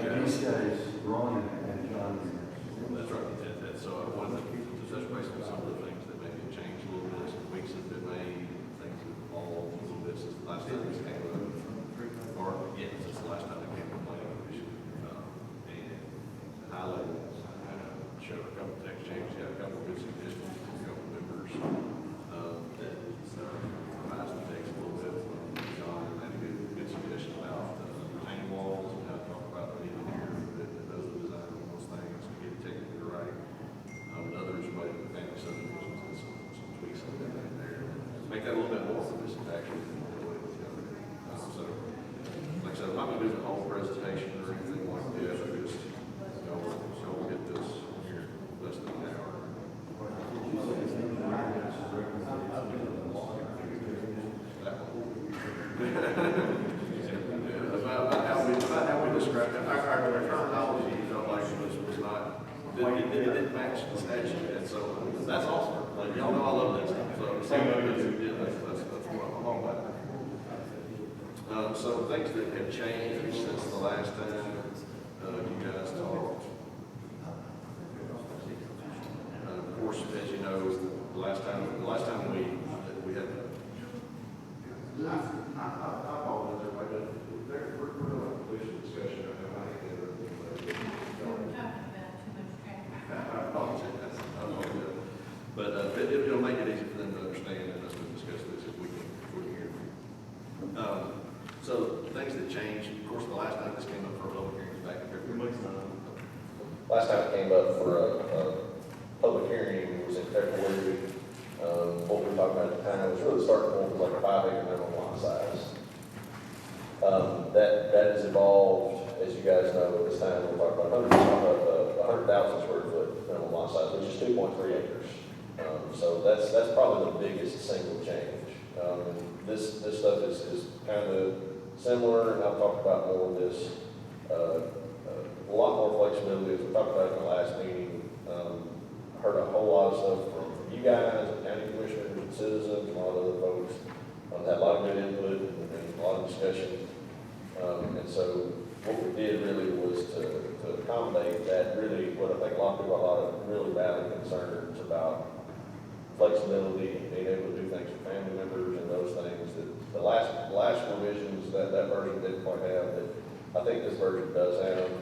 these guys, Ron and John. That's right. So I wanted to touch base on some of the things that maybe have changed a little bit, some tweaks that have been made, things that have evolved a little bit since the last time this came up. Or, yeah, since the last time it came up, planning commission. And highlight, show a couple of text changes, got a couple of good suggestions from a couple of members. That revised the text a little bit from John, and had a good suggestion about retaining walls and how to talk about the engineer that does the design on those things to get it technically right. Others might have family subdivisions and some tweaks that have been in there. Make that a little bit more participatory than the way it's going. So, like I said, I'm not going to do the whole presentation or anything like this. I just, we'll get this here less than an hour. About how we describe it. Our terminology felt like was not, it didn't match the statute, and so that's awesome. Like, y'all know I love that stuff. So that's what I'm all about. So things that have changed since the last time you guys talked. Of course, as you know, the last time we had. I apologize, everybody. We're doing a pollution discussion. But it'll make it easy for them to understand and us to discuss this if we can hear them. So things that changed, of course, the last time this came up for a public hearing was back in February. Last time it came up for a public hearing was in February. What we were talking about at the time was really the starting point was like a 5-acre minimum lot size. That has evolved, as you guys know, at this time we're talking about 100,000 square foot minimum lot size, which is 2.3 acres. So that's probably the biggest single change. This stuff is kind of similar, and I've talked about more of this. A lot more flexibility, as we talked about in the last meeting. Heard a whole lot of stuff from you guys, and county commissioners, and citizens, and a lot of other folks. Had a lot of good input and a lot of discussion. And so what we did really was to accommodate that. Really, what I think a lot of people have a lot of really valid concerns about flexibility, being able to do things with family members and those things that the last revisions that version didn't quite have, that I think this version does have.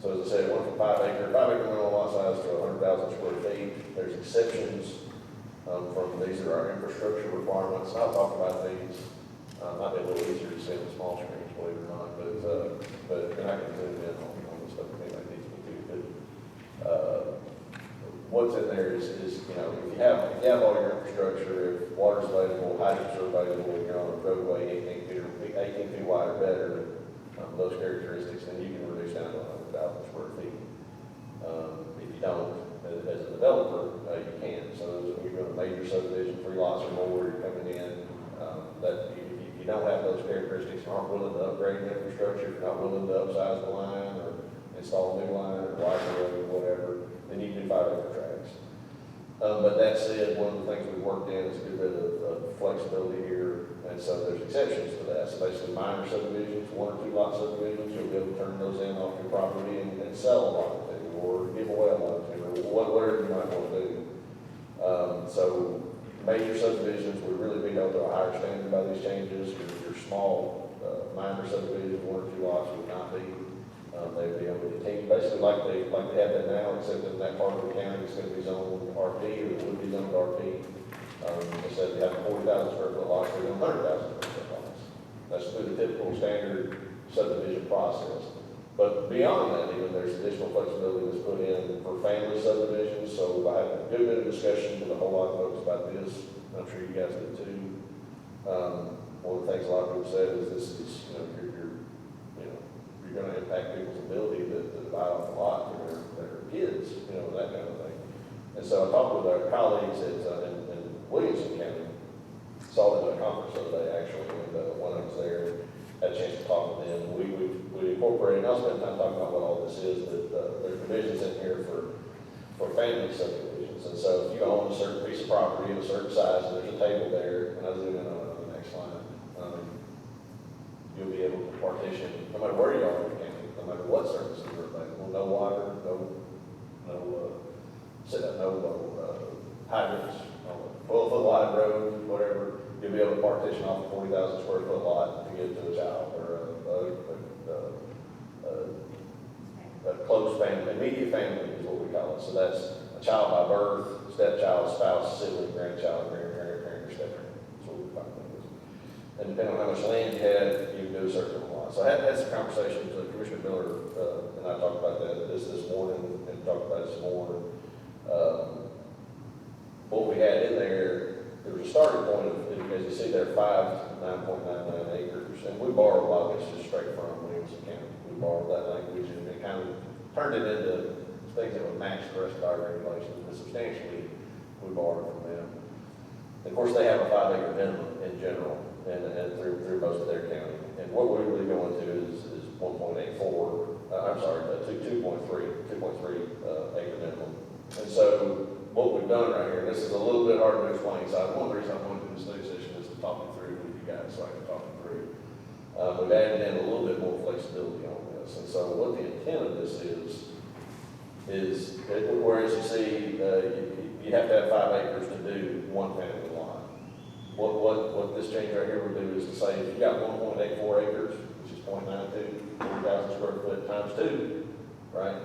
So as I said, it went from 5-acre minimum lot size to 100,000 square feet. There's exceptions from these are our infrastructure requirements. I'll talk about these. Might be a little easier to see on the small screens, believe it or not, but and I can zoom in on the stuff that anybody needs me to. But what's in there is if you have all your infrastructure, if water's available, hydrants are available, you're on a roadway 18 feet wide or better, those characteristics, then you can reduce down to 100,000 square feet. If you don't, as a developer, you can. So if you're doing a major subdivision, 3 lots or more, you're coming in, that if you don't have those characteristics, you aren't willing to upgrade the infrastructure, if you're not willing to upsize the line or install a new line or widen the road or whatever, then you can do 5-acre tracts. But that said, one of the things we've worked in is a good bit of flexibility here, and so there's exceptions to that. So basically minor subdivisions, 1 or 2 lot subdivisions, you'll be able to turn those in off your property and sell a lot to, or give away a lot to, or whatever you might want to do. So major subdivisions would really be held to a higher standard by these changes. Your small, minor subdivisions, 1 or 2 lots would not be. They would be able to continue basically like they have that now, except in that part of the county it's going to be zoned RP, or it would be zoned RP. Instead of having 40,000 square foot lots, we're doing 100,000 square foot lots. That's through the typical standard subdivision process. But beyond that, even there's additional flexibility that's put in for family subdivisions. So I had a good bit of discussion with a whole lot of folks about this. I'm sure you guys did too. One of the things a lot of people said is this is, you're going to impact people's ability to buy off the lot for their kids, that kind of thing. And so I talked with our colleagues in Williamson County. Saw them at a conference the other day, actually, and when I was there, had a chance to talk with them. We incorporated, and I'll spend time talking about what all this is, that there are provisions in here for family subdivisions. And so if you own a certain piece of property of a certain size, and there's a table there, and I'll zoom in on the next slide, you'll be able to partition, no matter where you are in the county, no matter what services are available, no water, hydrants, 12-foot wide road, whatever, you'll be able to partition off a 40,000 square foot lot to give to a child or a close family, immediate family is what we call it. So that's a child by birth, stepchild, spouse, sibling, grandchild, grandparent, parent, or step-parent. That's what we call it. And depending on how much land you have, you can do a certain amount. So I had some conversations with Commissioner Miller, and I talked about this morning, and talked about it some more. What we had in there was a starting point of, as you see there, 9.99 acres, and we borrowed a lot of this just straight from Williamson County. We borrowed that language and it kind of turned it into things that would match the rest of our regulations, but substantially we borrowed from them. Of course, they have a 5-acre minimum in general, and through most of the're county. And what we're really going to is 1.84, I'm sorry, 2.3 acre minimum. And so what we've done right here, and this is a little bit hard to explain, so one of the reasons I wanted to do this study session is to talk it through with you guys, so I can talk it through. We've added in a little bit more flexibility on this. And so what the intent of this is that whereas you see, you have to have 5 acres to do one family lot. What this change right here would do is to say, if you got 1.84 acres, which is 0.92, 40,000 square foot times 2, right?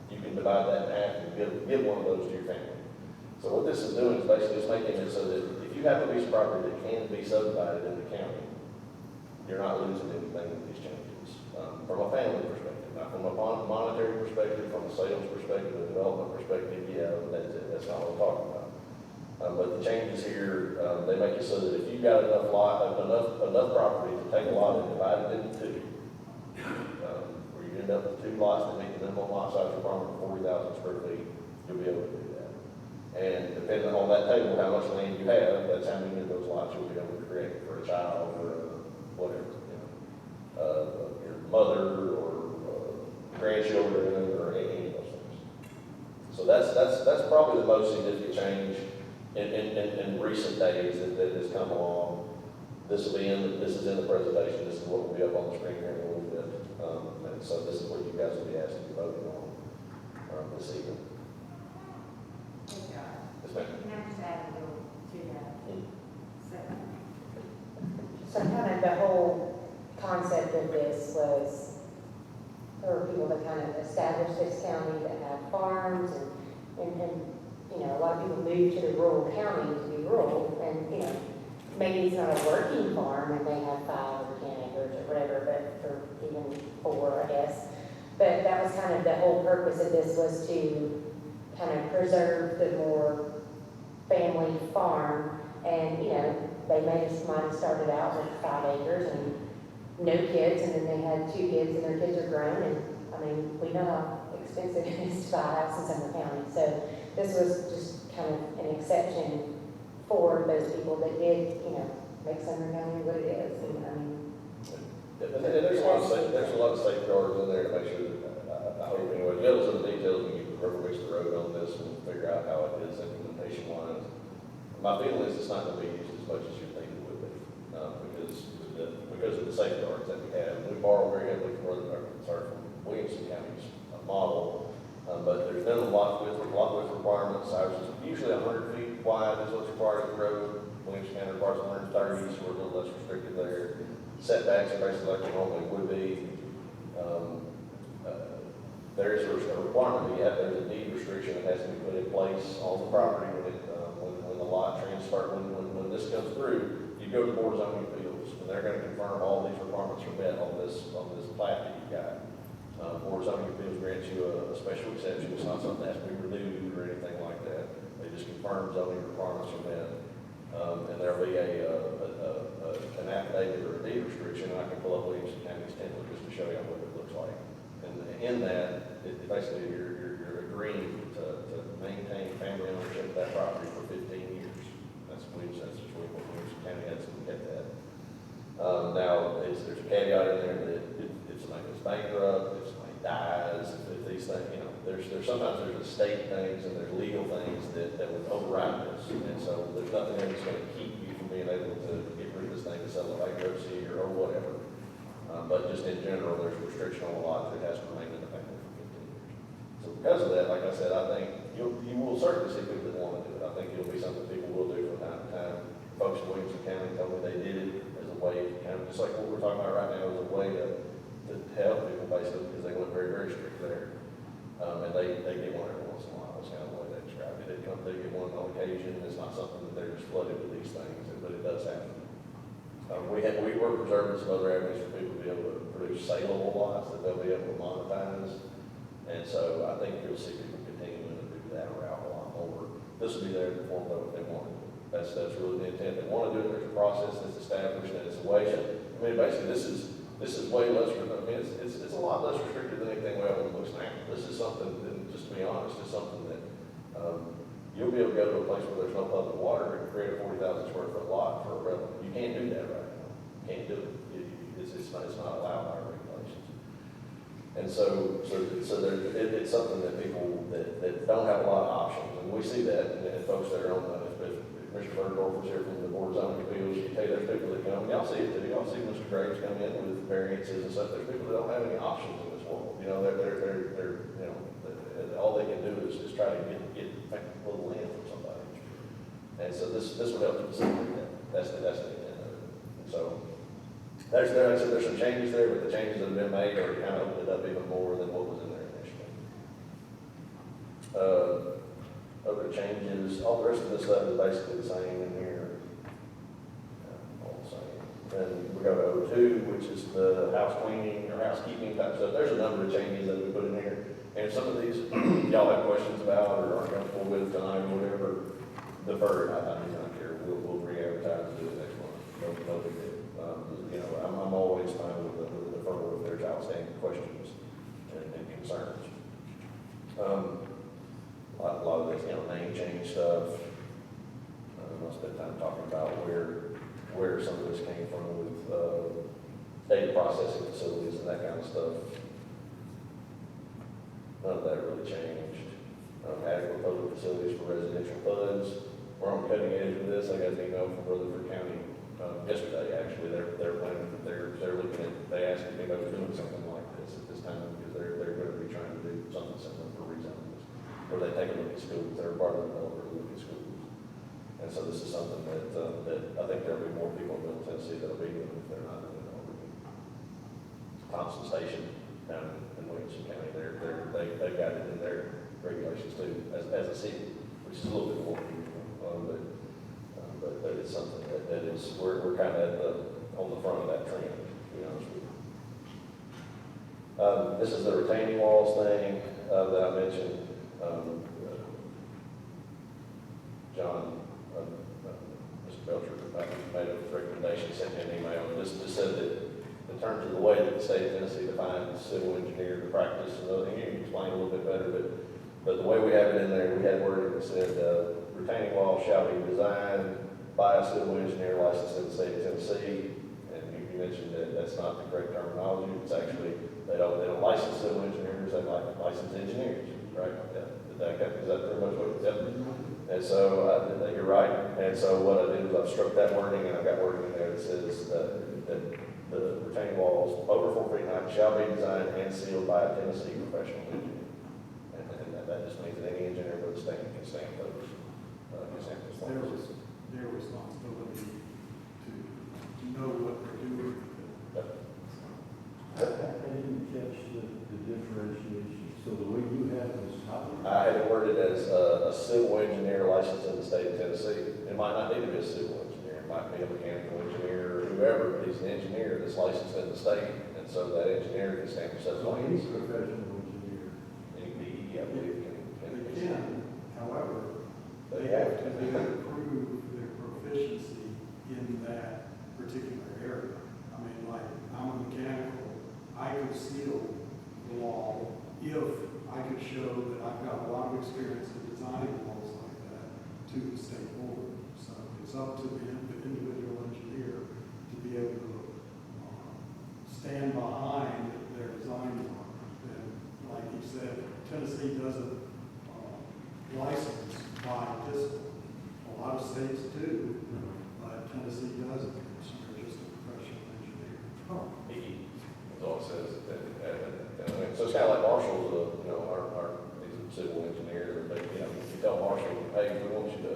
You can divide that in half and give one of those to your family. So what this is doing is basically making it so that if you have a piece of property that can be subdivided in the county, you're not losing anything with these changes. From a family perspective, not from a monetary perspective, from a sales perspective, a development perspective, yeah, that's it. That's not what we're talking about. But the changes here, they make it so that if you've got enough property to take a lot and divide it into 2, where you end up with 2 lots that meet the minimum lot size requirement of 40,000 square feet, you'll be able to do that. And depending on that table, how much land you have, that's how many of those lots you'll be able to create for a child or whatever, your mother or grandchildren or any of those things. So that's probably the most significant change in recent days that has come along. This is in the presentation. This is what will be up on the screen here in a little bit. And so this is what you guys will be asked to be voting on this evening. Yes, ma'am. Can I just add a little to that? So kind of the whole concept of this was for people that kind of establish this county that have farms and you know, a lot of people move to the rural county to be rural and, you know, maybe it's not a working farm and they have 5 or 10 acres or whatever, but for even 4, I guess. But that was kind of the whole purpose of this was to kind of preserve the more family farm. And, you know, they might have started out with 5 acres and no kids, and then they had 2 kids and their kids are grown. And I mean, we know how expensive it is to buy a house in Sumner County. So this was just kind of an exception for those people that did, you know, make Sumner County what it is. And I mean, there's a lot of safeguards in there to make sure that, I hope anyway, the details of the details when you rubber reach the road on this and figure out how it is implementation wise. My feeling is it's not going to be used as much as you think it would be, because of the safeguards that we have. We borrow very heavily from Williamson County's model, but there's no lot width requirements. Ours is usually 100 feet wide is what's required of the road. Williamson County requires 130, so we're a little less restricted there. Setbacks are basically like they normally would be. There is a requirement that there's a deed restriction that has to be put in place on the property when the lot transfer, when this comes through, you go to the Board of Zoning Appeals, and they're going to confirm all these requirements are met on this plat that you've got. Board of Zoning Appeals grants you a special exception. It's not something that has to be renewed or anything like that. They just confirm zoning requirements are met. And there'll be an affidavit or a deed restriction, and I can pull up Williamson County's template just to show you what it looks like. And in that, basically you're agreeing to maintain family ownership of that property for 15 years. That's what Williamson County has to get that. Now, there's a caveat in there that if somebody goes bankrupt, if somebody dies, if these things, you know, there's sometimes there's estate things and there's legal things that would override this. And so there's nothing there that's going to keep you from being able to get rid of this thing to sell a bankruptcy or whatever. But just in general, there's a restriction on a lot that it has to remain in the family for 15 years. So because of that, like I said, I think you will certainly see people that want to do it. I think it'll be something people will do from time to time. Folks in Williamson County told me they did it as a way, kind of just like what we're talking about right now, as a way to help people basically, because they went very, very strict there. And they get one every once in a while. That's kind of the way they describe it. They get one on occasion. It's not something that they're just flooded with these things, but it does happen. We were preserving some other avenues for people to be able to produce saleable lots that they'll be able to monetize. And so I think you'll see people continuing to do that route a lot more. This will be there to form what they want. That's really the intent. They want to do it. There's a process that's established, and it's a way. I mean, basically, this is way less. I mean, it's a lot less restricted than anything we have on the books now. This is something that, just to be honest, is something that you'll be able to go to a place where there's no public water and create a 40,000 square foot lot for a rental. You can't do that right now. You can't do it. It's not allowed by our regulations. And so it's something that people that don't have a lot of options, and we see that, and folks that are on the, if Mr. Bergdorf was here from the Board of Zoning Appeals, you tell you there's people that come, and y'all see it too, y'all see Mr. Graves come in with variances and stuff. There's people that don't have any options in this world. You know, they're you know, all they can do is try to get a little land from somebody. And so this will help to facilitate that. That's the intent of it. And so there's some changes there, but the changes that have been made are kind of opened it up even more than what was in there initially. Other changes, all the rest of this stuff is basically the same in here. All the same. Then we go to O2, which is the house cleaning or housekeeping type stuff. There's a number of changes that we put in here. And some of these y'all have questions about or aren't comfortable with tonight or whatever, defer it. I do not care. We'll re-advertise and do it next month. No big deal. You know, I'm always fine with the deferral if there's outstanding questions and concerns. A lot of this, you know, name change stuff. I'll spend time talking about where some of this came from with data processing facilities and that kind of stuff. None of that really changed. Adequate public facilities for residential funds. We're on the cutting edge of this. I got an email from Rutherford County yesterday. Actually, they're planning. They're looking at. They asked if anybody was doing something like this at this time because they're going to be trying to do something similar for rezoning, where they take a look at schools. They're part of the developer to look at schools. And so this is something that I think there'll be more people in Middle Tennessee that'll be doing if they're not doing it already. Thompson Station down in Williamson County, they've got it in their regulations too, as a city, which is a little bit more unusual, but it's something that is we're kind of on the front of that trend, to be honest with you. This is the retaining walls thing that I mentioned. John, Mr. Belcher, made a recommendation, sent me an email, and just said that in terms of the way that the state of Tennessee defines civil engineer practice and other things, you can explain a little bit better, but the way we have it in there, we had wording that said, retaining walls shall be designed by a civil engineer licensed in the state of Tennessee, and you mentioned that that's not the correct terminology. It's actually, they don't license civil engineers, they license engineers, right? Yeah. Is that pretty much what it's said? And so I think you're right. And so what I did was I struck that wording, and I've got wording in there that says that the retaining walls over 4 feet high shall be designed and sealed by a Tennessee professional engineer. And that just means that any engineer with a stamp can stamp those. Their responsibility to know what they're doing. I didn't catch the differentiation. So the way you have this topic. I had it worded as a civil engineer licensed in the state of Tennessee. It might not need to be a civil engineer. It might be a mechanical engineer or whoever, but he's an engineer that's licensed in the state. And so that engineer can stamp himself. So he's a professional engineer. I believe They can, however, they have to prove their proficiency in that particular area. I mean, like, I'm a mechanical, I could seal the wall if I could show that I've got a lot of experience in designing walls like that to the state board. So it's up to the individual engineer to be able to stand behind their design work. And like you said, Tennessee doesn't license by discipline. A lot of states do, but Tennessee doesn't. So they're just a professional engineer. Oh. says, so it's kind of like Marshall's, these civil engineers, they, you tell Marshall, hey, we want you to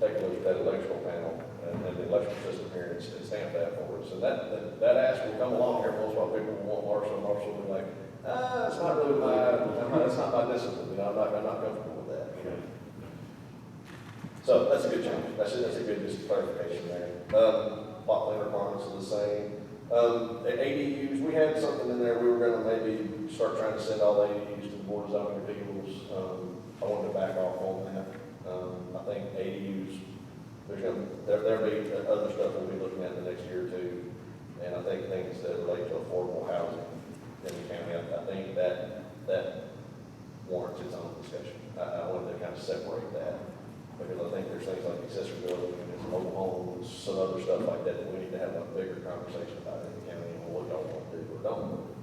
take a look at that electrical panel and the electrical system here and stamp that for us. And that ask will come along here once while people will want Marshall will be like, it's not really that's not my discipline, I'm not comfortable with that, So that's a good change. That's a good just clarification there. Plot plan requirements are the same. ADUs, we had something in there, we were gonna maybe start trying to send all ADUs to the Board of Zoning Appeals. I wanted to back off on that. I think ADUs, there'll be other stuff we'll be looking at in the next year or two. And I think things that relate to affordable housing in the county, I think that warrants its own discussion. I wanted to kind of separate that. Because I think there's things like accessory building, mobile homes, some other stuff like that we need to have a bigger conversation about in the county and what y'all want to do or don't want to do.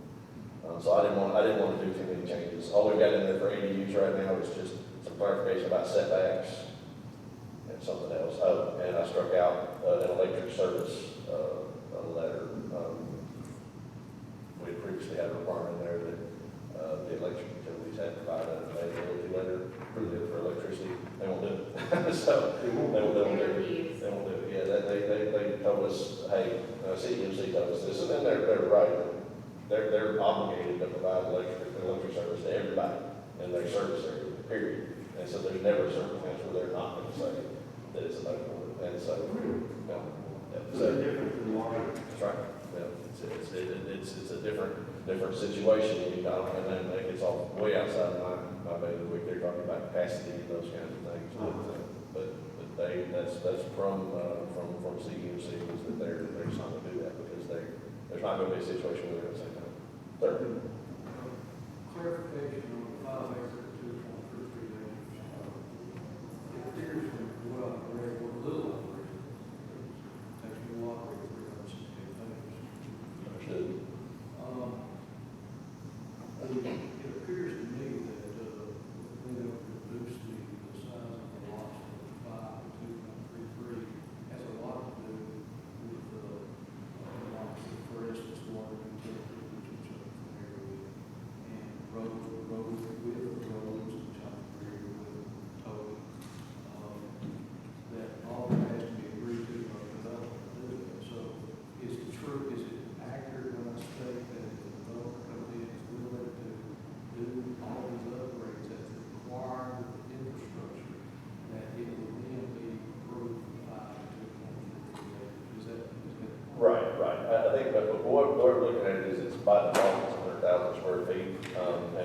So I didn't want to do too many changes. All we've got in there for ADUs right now is just some clarification about setbacks and something else. Oh, and I struck out an electric service letter. We previously had a requirement in there that the electric utilities had provided an availability letter for electricity. They won't do it. So they won't do it. They won't do it. Yeah, they told us, hey, CEMC told us this, and then they're right. They're obligated to provide electric service to everybody in their service area, period. And so there's never a circumstance where they're not going to say that it's available. And so, Is that different than water? that's right. Yeah, it's a different situation, and then it gets off way outside my bailiwick. They're talking about capacity and those kinds of things. But that's from CEMC is that they're just not going to do that because there's not going to be a situation where they're going to say no. Third. Clarification on the 5 acre to 2.33 acres. It appears from, well, I read what little I've read. Takes me a while to read 316 pages. Understood. It appears to me that we don't reduce the size of the lots from 5 to 2.33 has a lot to do with lots, for instance, water utility, which I'm familiar with, and roads with roads, which I'm familiar with, totally. That all has to be agreed to by the developer to do it. So is it accurate when I state that if the developer comes in, is willing to do all these upgrades that's required with the infrastructure, that it will then be approved for 5 to 2.33 acres? Is that? Right. I think that what we're looking at is it's by default, it's 100,000 square feet, and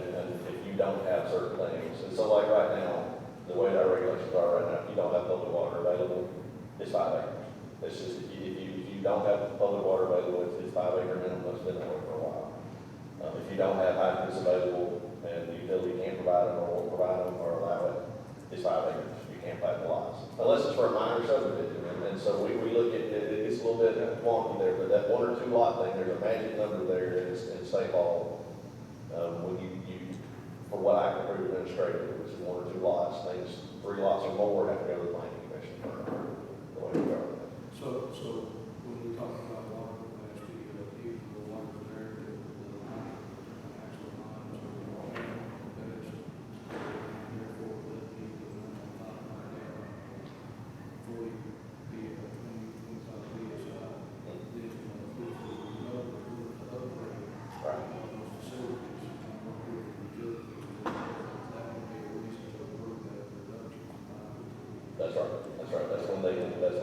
if you don't have certain things, and so like right now, the way our regulations are right now, if you don't have public water available, it's 5 acres. It's just, if you don't have public water available, it's 5 acre minimum, it's been that way for a while. If you don't have hydrants available and the utility can't provide them or won't provide them or allow it, it's 5 acres. You can't plant the lots. Unless it's for a minor subdivision. And so we look at it, it's a little bit wonky there, but that 1 or 2 lot thing, there's a magic number there in state law. When you for what I can prove administratively, which is 1 or 2 lots, things 3 lots or more have to go to the planning commission for the way we go. So when we talk about water capacity, even the water there, the actual lines or the water capacity, therefore, that need to run on top of that, 40 25 PSI, then this is another upgrade. Right. Those facilities, and work with the utilities, that would be a reason to approve that reduction. That's right. That's when they can get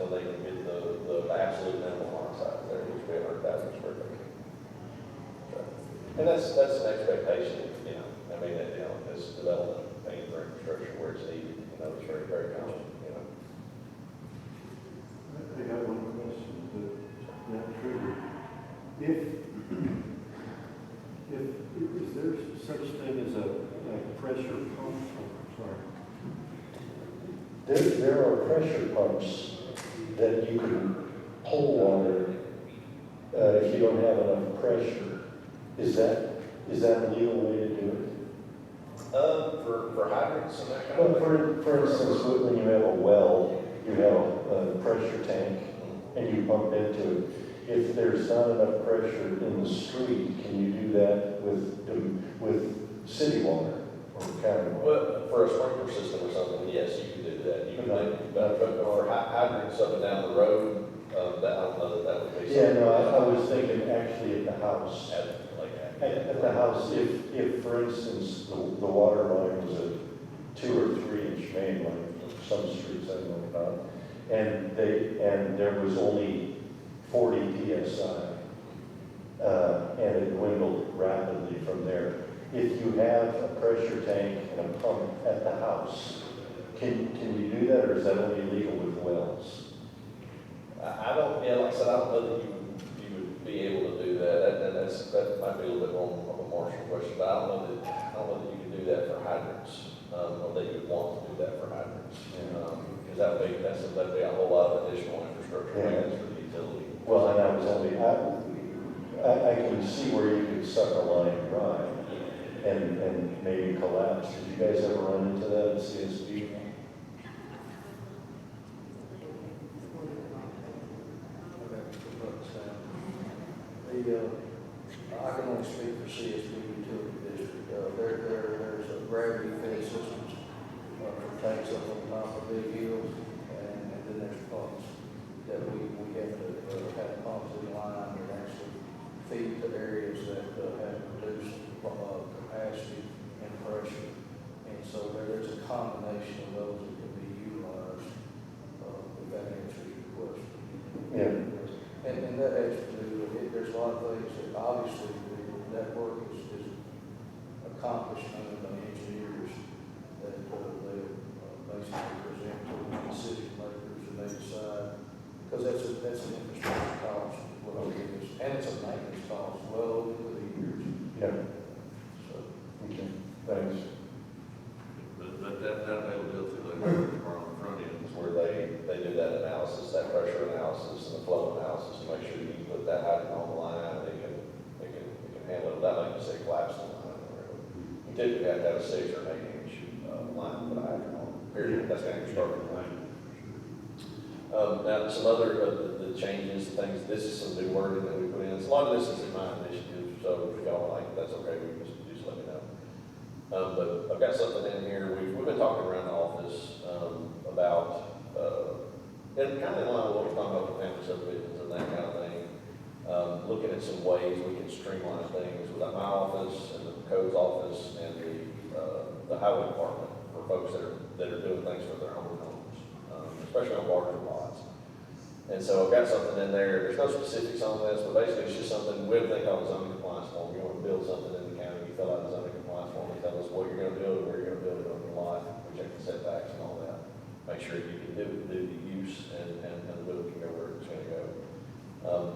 the absolute minimum lot size there, which would be 100,000 square feet. And that's an expectation, I mean, this development, paying for infrastructure where it's needed, it's very, very common, I got one question, but not true. Is there such thing as a pressure pump? Sorry. There are pressure pumps that you can pull water if you don't have enough pressure. Is that a legal way to do it? For hydrants and that kind of Well, thing? for instance, when you have a well, you have a pressure tank and you pump into it. if there's not enough pressure in the street, can you do that with city water or county water? Well, for a sprinkler system or something, yes, you can do that. You can do, but for hydrants up and down the road, that, I don't know that would be. Yeah, no, I was thinking actually at the house. Like that. At the house, if, for instance, the water line was a 2 or 3 inch main line, some streets I know about, and there was only 40 PSI, and it dwindled rapidly from there. If you have a pressure tank and a pump at the house, can you do that, or is that only legal with wells? I don't, yeah, like I said, I don't know that you would be able to do that. That might be a little bit more of a Marshall question, but I don't know that you can do that for hydrants, or that you would want to do that for hydrants. Because that'd be a whole lot of additional infrastructure maintenance for the utility. Well, and I was only, I can see where you could suck a line dry and maybe collapse. Did you guys ever run into that at CSP? I can only speak for CSB Utility District. There's a gravity fed systems for tanks up on top of big hills, and then there's pumps that we have to have pumps in line that actually feed to areas that have reduced capacity and pressure. And so there's a combination of those that can be utilized, if that answers your question. Yeah. And that has to do with it. There's a lot of things that obviously that work is accomplished under the engineers that they basically present to the decision makers, and they decide, because that's an infrastructure cost, what it is, and it's a maintenance cost well over the years. Yeah. So, Okay, thanks. But that availability later are on the front end. Where they do that analysis, that pressure analysis and the flow analysis to make sure you can put that hydrant on the line, it can handle it. That, like you say, collapse the line. You typically have to have a 6 or 8 inch line to put a hydrant on, period. That's kind of your starting line. Now, some other the changes, things, this is some new wording that we put in. A lot of this is in my initiative, so if y'all like, that's okay, we can just let me know. But I've got something in here, we've been talking around the office about, and kind of in line with what we're talking about with family subdivisions and that kind of thing, looking at some ways we can streamline things within my office and the codes office and the highway department for folks that are doing things for their own homes, especially on larger lots. And so I've got something in there, there's no specifics on this, but basically it's just something, we have a thing called a zoning compliance form. You want to build something in the county, you fill out a zoning compliance form, you tell us what you're going to build and where you're going to build it on your lot, we check the setbacks and all that. Make sure you can do the use and the building can go where it's going to go.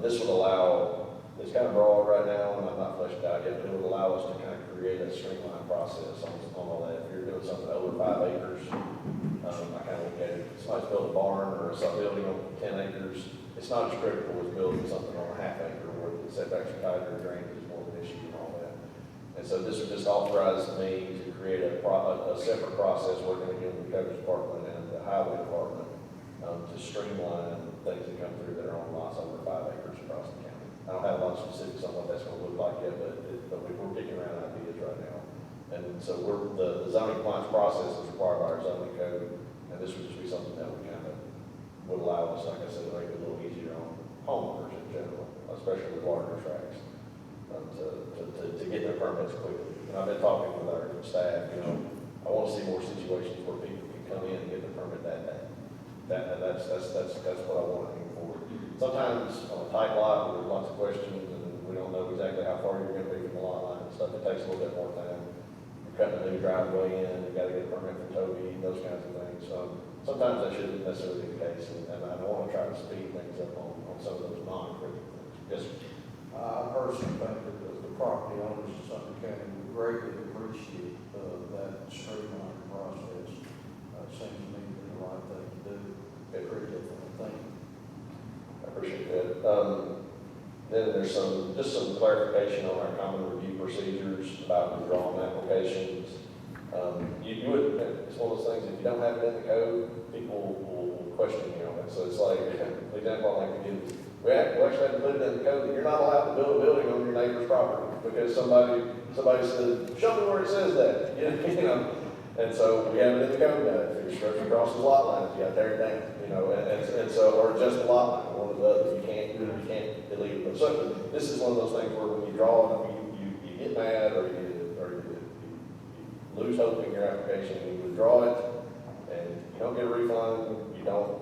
This would allow, it's kind of broad right now and I'm not fleshed out yet, but it would allow us to kind of create a streamlined process on all that. If you're doing something over 5 acres, I kind of look at it, somebody's built a barn or some building on 10 acres, it's not as critical as building something on a ½ acre where the setbacks are tighter, drainage is more of an issue and all that. And so this would just authorize me to create a separate process working again with the codes department and the highway department to streamline things that come through that are on lots over 5 acres across the county. I don't have a lot of specifics on what that's going to look like yet, but we're kicking around ideas right now. And so the zoning compliance process is required by our zoning code, and this would just be something that would kind of would allow us, like I said, to make it a little easier on homeowners in general, especially with larger tracts, to get their permits quickly. And I've been talking with our staff, I want to see more situations where people can come in and get their permit that day. That's what I want to aim for. Sometimes on a tight lot, where there's lots of questions and we don't know exactly how far you're going to be from the lot line and stuff, it takes a little bit more time. You're cutting a new driveway in, you got to get a permit from Toby, those kinds of things. Sometimes that shouldn't necessarily be the case, and I don't want to try to speed things up on some of those non-critical things. Yes, sir. I personally think that the property owners of Sumner County would greatly appreciate that streamlined process. Seems to me to be the right thing to do. Very different thing. I appreciate that. Then there's just some clarification on our common review procedures about withdrawing applications. It's one of those things, if you don't have it in the code, people will question you on it. So it's like, the example I like to give is, We actually had to put it in the code that you're not allowed to build a building on your neighbor's property because somebody said, show me where it says that, you know? And so we have it in the code now, if your structure crosses lot lines, you gotta tear it down, you know, and so, or just a lot line, one or the other, you can't delete it. But so, this is one of those things where when you draw it, you get mad, or you lose hope in your application, you withdraw it, and you don't get a refund, you don't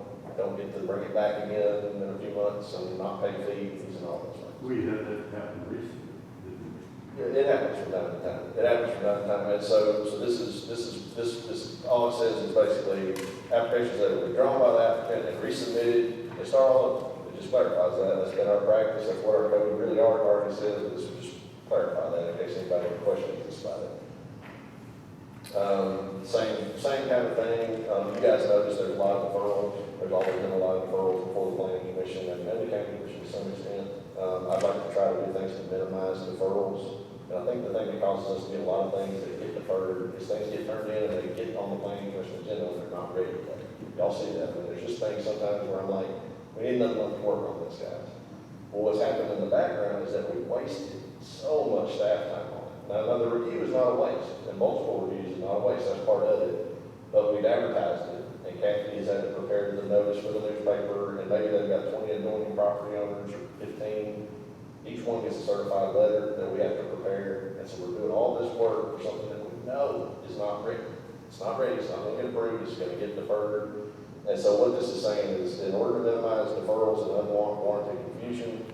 get to bring it back again in a few months and not pay fees and all those things. We had that happen recently, didn't we? It happens from time to time. It happens from time to time. And so this all it says is basically applications that are withdrawn by the applicant and resubmitted, they start all over. It just clarifies that. That's been our practice. That's what our code really already says. But this will just clarify that in case anybody has questions about it. Same kind of thing. You guys notice there's a lot of deferrals. There's always been a lot of deferrals before the planning commission and the county commission to some extent. I'd like to try to do things to minimize deferrals. And I think the thing that causes us to get a lot of things that get deferred is things get turned in and they get on the planning commission agenda and they're not ready yet. Y'all see that? I mean, there's just things sometimes where I'm like, we need another month to work on this, guys. Well, what's happened in the background is that we wasted so much staff time on it. Now, the review is not a waste, and multiple reviews is not a waste, that's part of it. But we've advertised it, and Kathy has had to prepare the notice for the newspaper, and maybe they've got 20 adjoining property owners, or 15. Each one gets a certified letter that we have to prepare, and so we're doing all this work for something that we know is not ready. It's not ready, it's not going to get approved, it's going to get deferred. And so what this is saying is, in order to minimize deferrals and unwarranted confusion,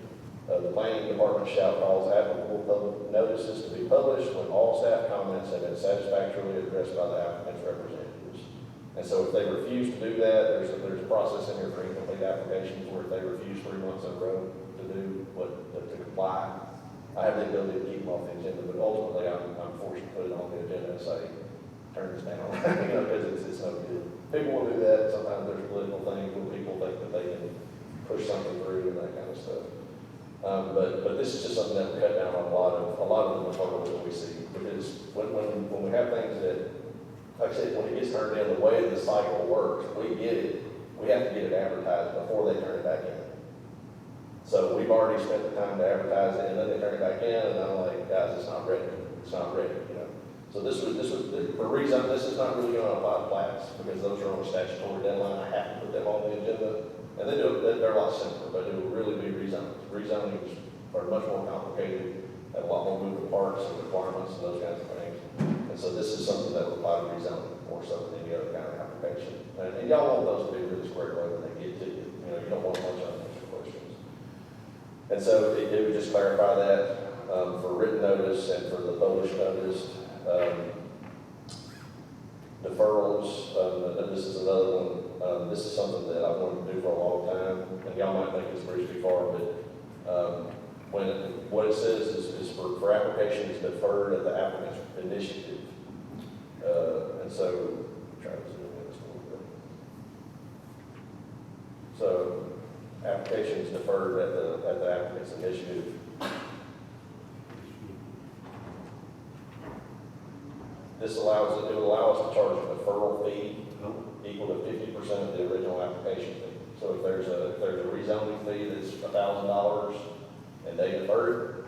the planning department shall cause applicable public notices to be published when all staff comments have been satisfactorily addressed by the applicant's representatives. And so if they refuse to do that, there's a process in here for incomplete applications where if they refuse 3 months in a row to do to comply, I have the ability to keep them off the agenda, but ultimately I'm forced to put it on the agenda and say, turn this down, you know, because it's no good. People will do that. Sometimes there's political things where people think that they can push something through and that kind of stuff. But this is just something that will cut down on a lot of the deferrals that we see. Because when we have things that, like I said, when it gets turned in, the way the cycle works, we get it. We have to get it advertised before they turn it back in. So we've already spent the time to advertise it, and then they turn it back in, and I'm like, guys, it's not ready. It's not ready, you know. So this was for a reason. This is not really going to apply to plats because those are on a statutory deadline. I have to put them on the agenda. And they're a lot simpler, but it will really be rezonings. Rezonings are much more complicated, have a lot more moving parts and requirements and those kinds of things. And so this is something that will apply to rezoning more so than any other kind of application. And y'all want those to be really squared away when they get to you. You know, you don't want a bunch of unanswered questions. And so it would just clarify that for written notice and for the published notice. Deferrals, and this is another one. This is something that I wanted to do for a long time, and y'all might think it's pretty too far, but what it says is for applications deferred at the applicant's initiative. And so, try to zoom in this a little bit. So, applications deferred at the applicant's initiative. This it would allow us to charge a deferral fee equal to 50% of the original application fee. So if there's a rezoning fee that's $1,000 and they deferred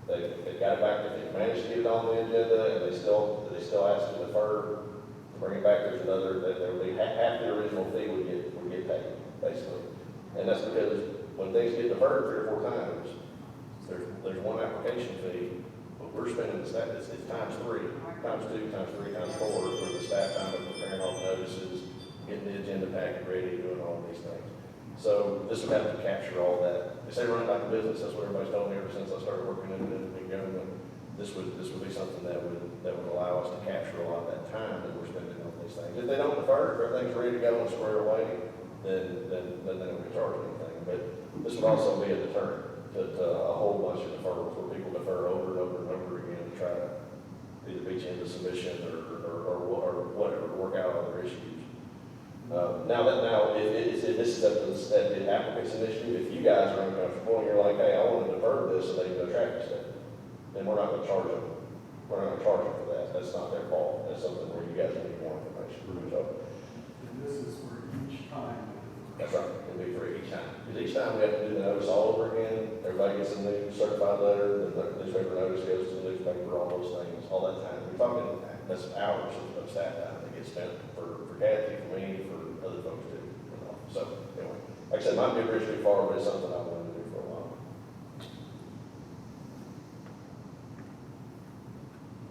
it, they got it back, if they managed to get it on the agenda and they still ask to defer, to bring it back, there would be half the original fee would get paid, basically. And that's because when things get deferred 3 or 4 times, there's one application fee. We're spending the staff, it's times 3, times 2, times 3, times 4 for the staff time of preparing all the notices, getting the agenda packet ready, doing all these things. So this would have to capture all that. They say run it like a business, that's what everybody's told me ever since I started working in government. This would be something that would allow us to capture a lot of that time that we're spending on these things. If they don't defer, if everything's ready to go and square away, then they don't get charged anything. But this would also be a deterrent to a whole bunch of deferrals where people defer over and over and over again to try to either beat you into submission or whatever, work out other issues. If this is at the applicant's initiative, if you guys are uncomfortable and you're like, hey, I want to defer this so they can go traffic study, then we're not going to charge them. We're not going to charge them for that. That's not their fault. That's something where you guys need more information. So, And this is for each time. that's right. It'll be for each time. Because each time we have to do the notice all certified letter, the newspaper notice goes to the newspaper, all those things, all that time. We're talking, that's hours of staff time that gets spent for Kathy, for me, for other folks too. You know. So, anyway, like I said, might be a bridge too far, but it's something I wanted to do for a while.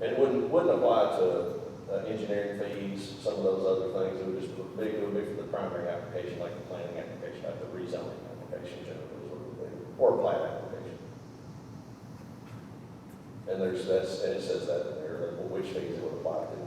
And it wouldn't apply to engineering fees, some of those other things. It would just be for the primary application, like the planning application, like the rezoning application generally is what it would be, or a plat application. And and it says that in there, like, which fees it would apply to.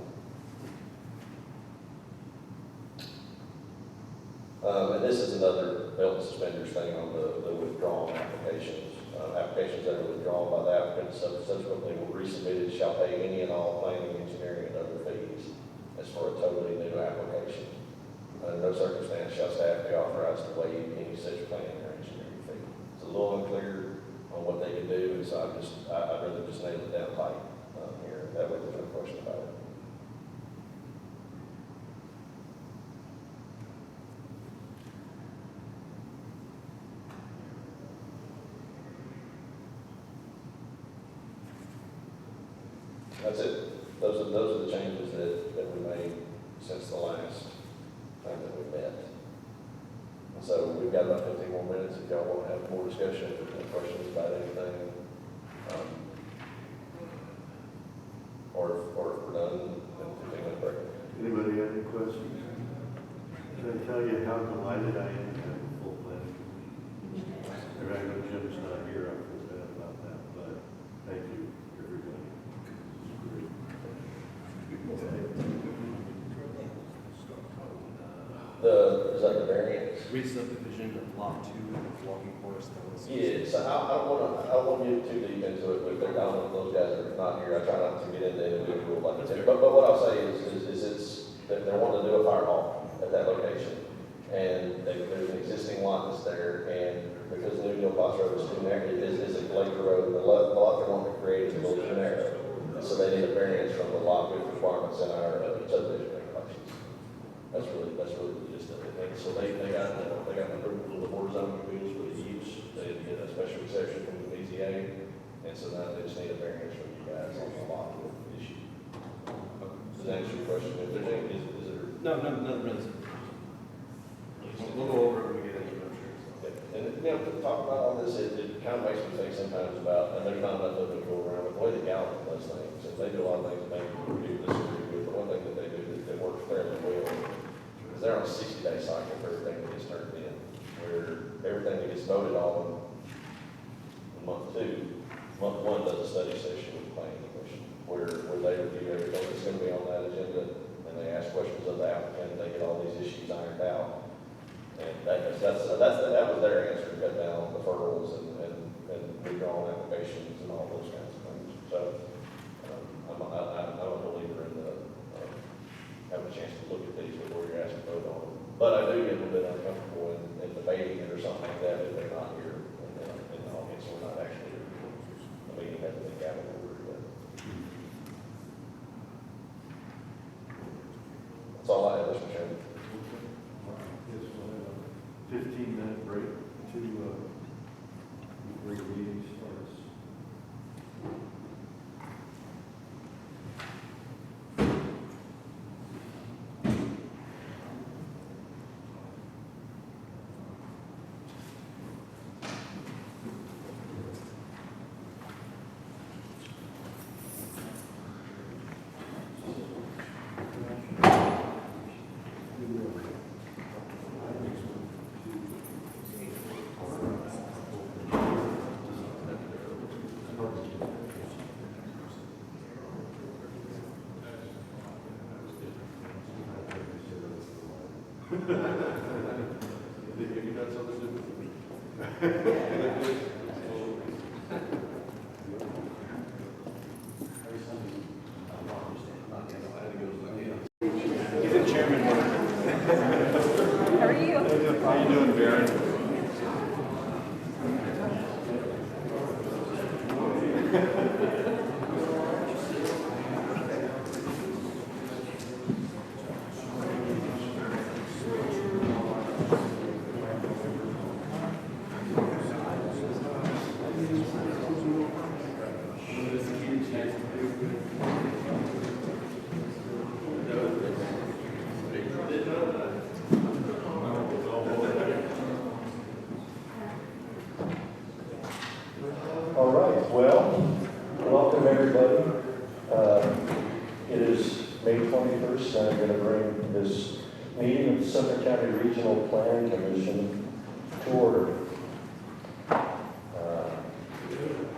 And this is another belt and suspenders thing on the withdrawn applications. Applications that are withdrawn by the applicant subsequently will resubmitted shall pay any and all planning, engineering, and other fees as for a totally new application. Under no circumstance shall staff be authorized to waive any such planning or engineering fee. It's a little unclear on what they can do, and so I'd rather just nail it down tight here. That way there's no question about it. That's it. Those are the changes that we made since the last time that we met. And so we've got about 15 more minutes if y'all want to have more discussion, if there's any questions about anything. Or if we're done, then 15-minute break. Anybody have any questions? Can I tell you how delighted I am to have a full planning commission? I know Jim's not here, I feel bad about that, but thank you, everybody. Is that the variance? Re-subdivision of lot 2 of Walking Forest. Yeah, so I don't want to get too deep into it, but I don't know if those guys are not here. I try not to get into individual like that. But what I'll say is that they're wanting to do a fire hall at that location. And there's an existing lot that's there, and because New Deal Box Road is too narrow, it is a Laker Road, the lot they're wanting to create is a little too narrow. So they need a variance from the lot width requirements in our subdivision regulations. That's really the gist of it. And so they got approval from the board of zoning appeals for the use. They get a special exception from the BZA, and so now they just need a variance from you guys on the lot width issue. Does that answer your question? If there's any, is there? No, really. We'll go over it when we get into it, sure. And to talk about all this, it kind of makes me think sometimes about, and there's not enough of it to go around with the way the Gallup does things. And they do a lot of things that maybe people do disagree with, but one thing that they do that works fairly well is they're on a 60-day cycle for everything that gets turned in, where everything that gets voted on in month 1 does a study session with the planning commission, where they review everything that's going to be on that agenda, and they ask questions of the applicant, and they get all these issues ironed out. And that was their answer to cut down deferrals and withdrawal applications and all those kinds of things. So I'm a believer in having a chance to look at these before you're asked to vote on them. But I do get a little bit uncomfortable in debating it or something like that if they're not here in the audience. We're not actually here. The meeting hasn't been gathered over yet. That's all I have, Mr. Chairman. Yes, we'll have a 15-minute break before the meeting starts. Have you done something to He's in chairman mode. How are you? How you doing, Baron? Thank you. now going to bring this meeting of the Sumner County Regional Planning Commission to order.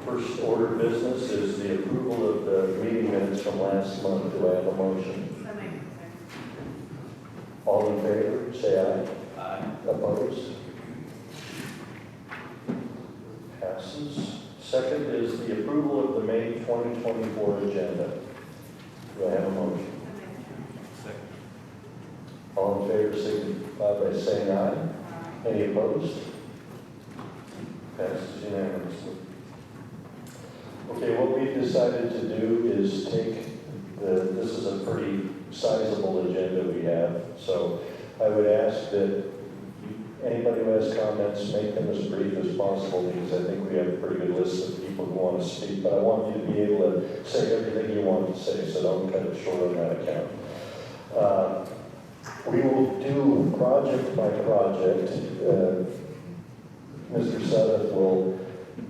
First order of business is the approval of the meeting minutes from last month. Do I have a motion? So maybe, All in favor, say aye. Aye. Opposed? Passes. Second is the approval of the May 2024 agenda. Do I have a motion? Second. All in favor, signify by saying aye. Any opposed? Passes unanimously. Okay, what we've decided to do is this is a pretty sizable agenda we have, so I would ask that anybody who has comments, make them as brief as possible, because I think we have a pretty good list of people who want to speak, but I want you to be able to say everything you want to say, so don't cut it short on that account. We will do project by project. Mr. Sutter will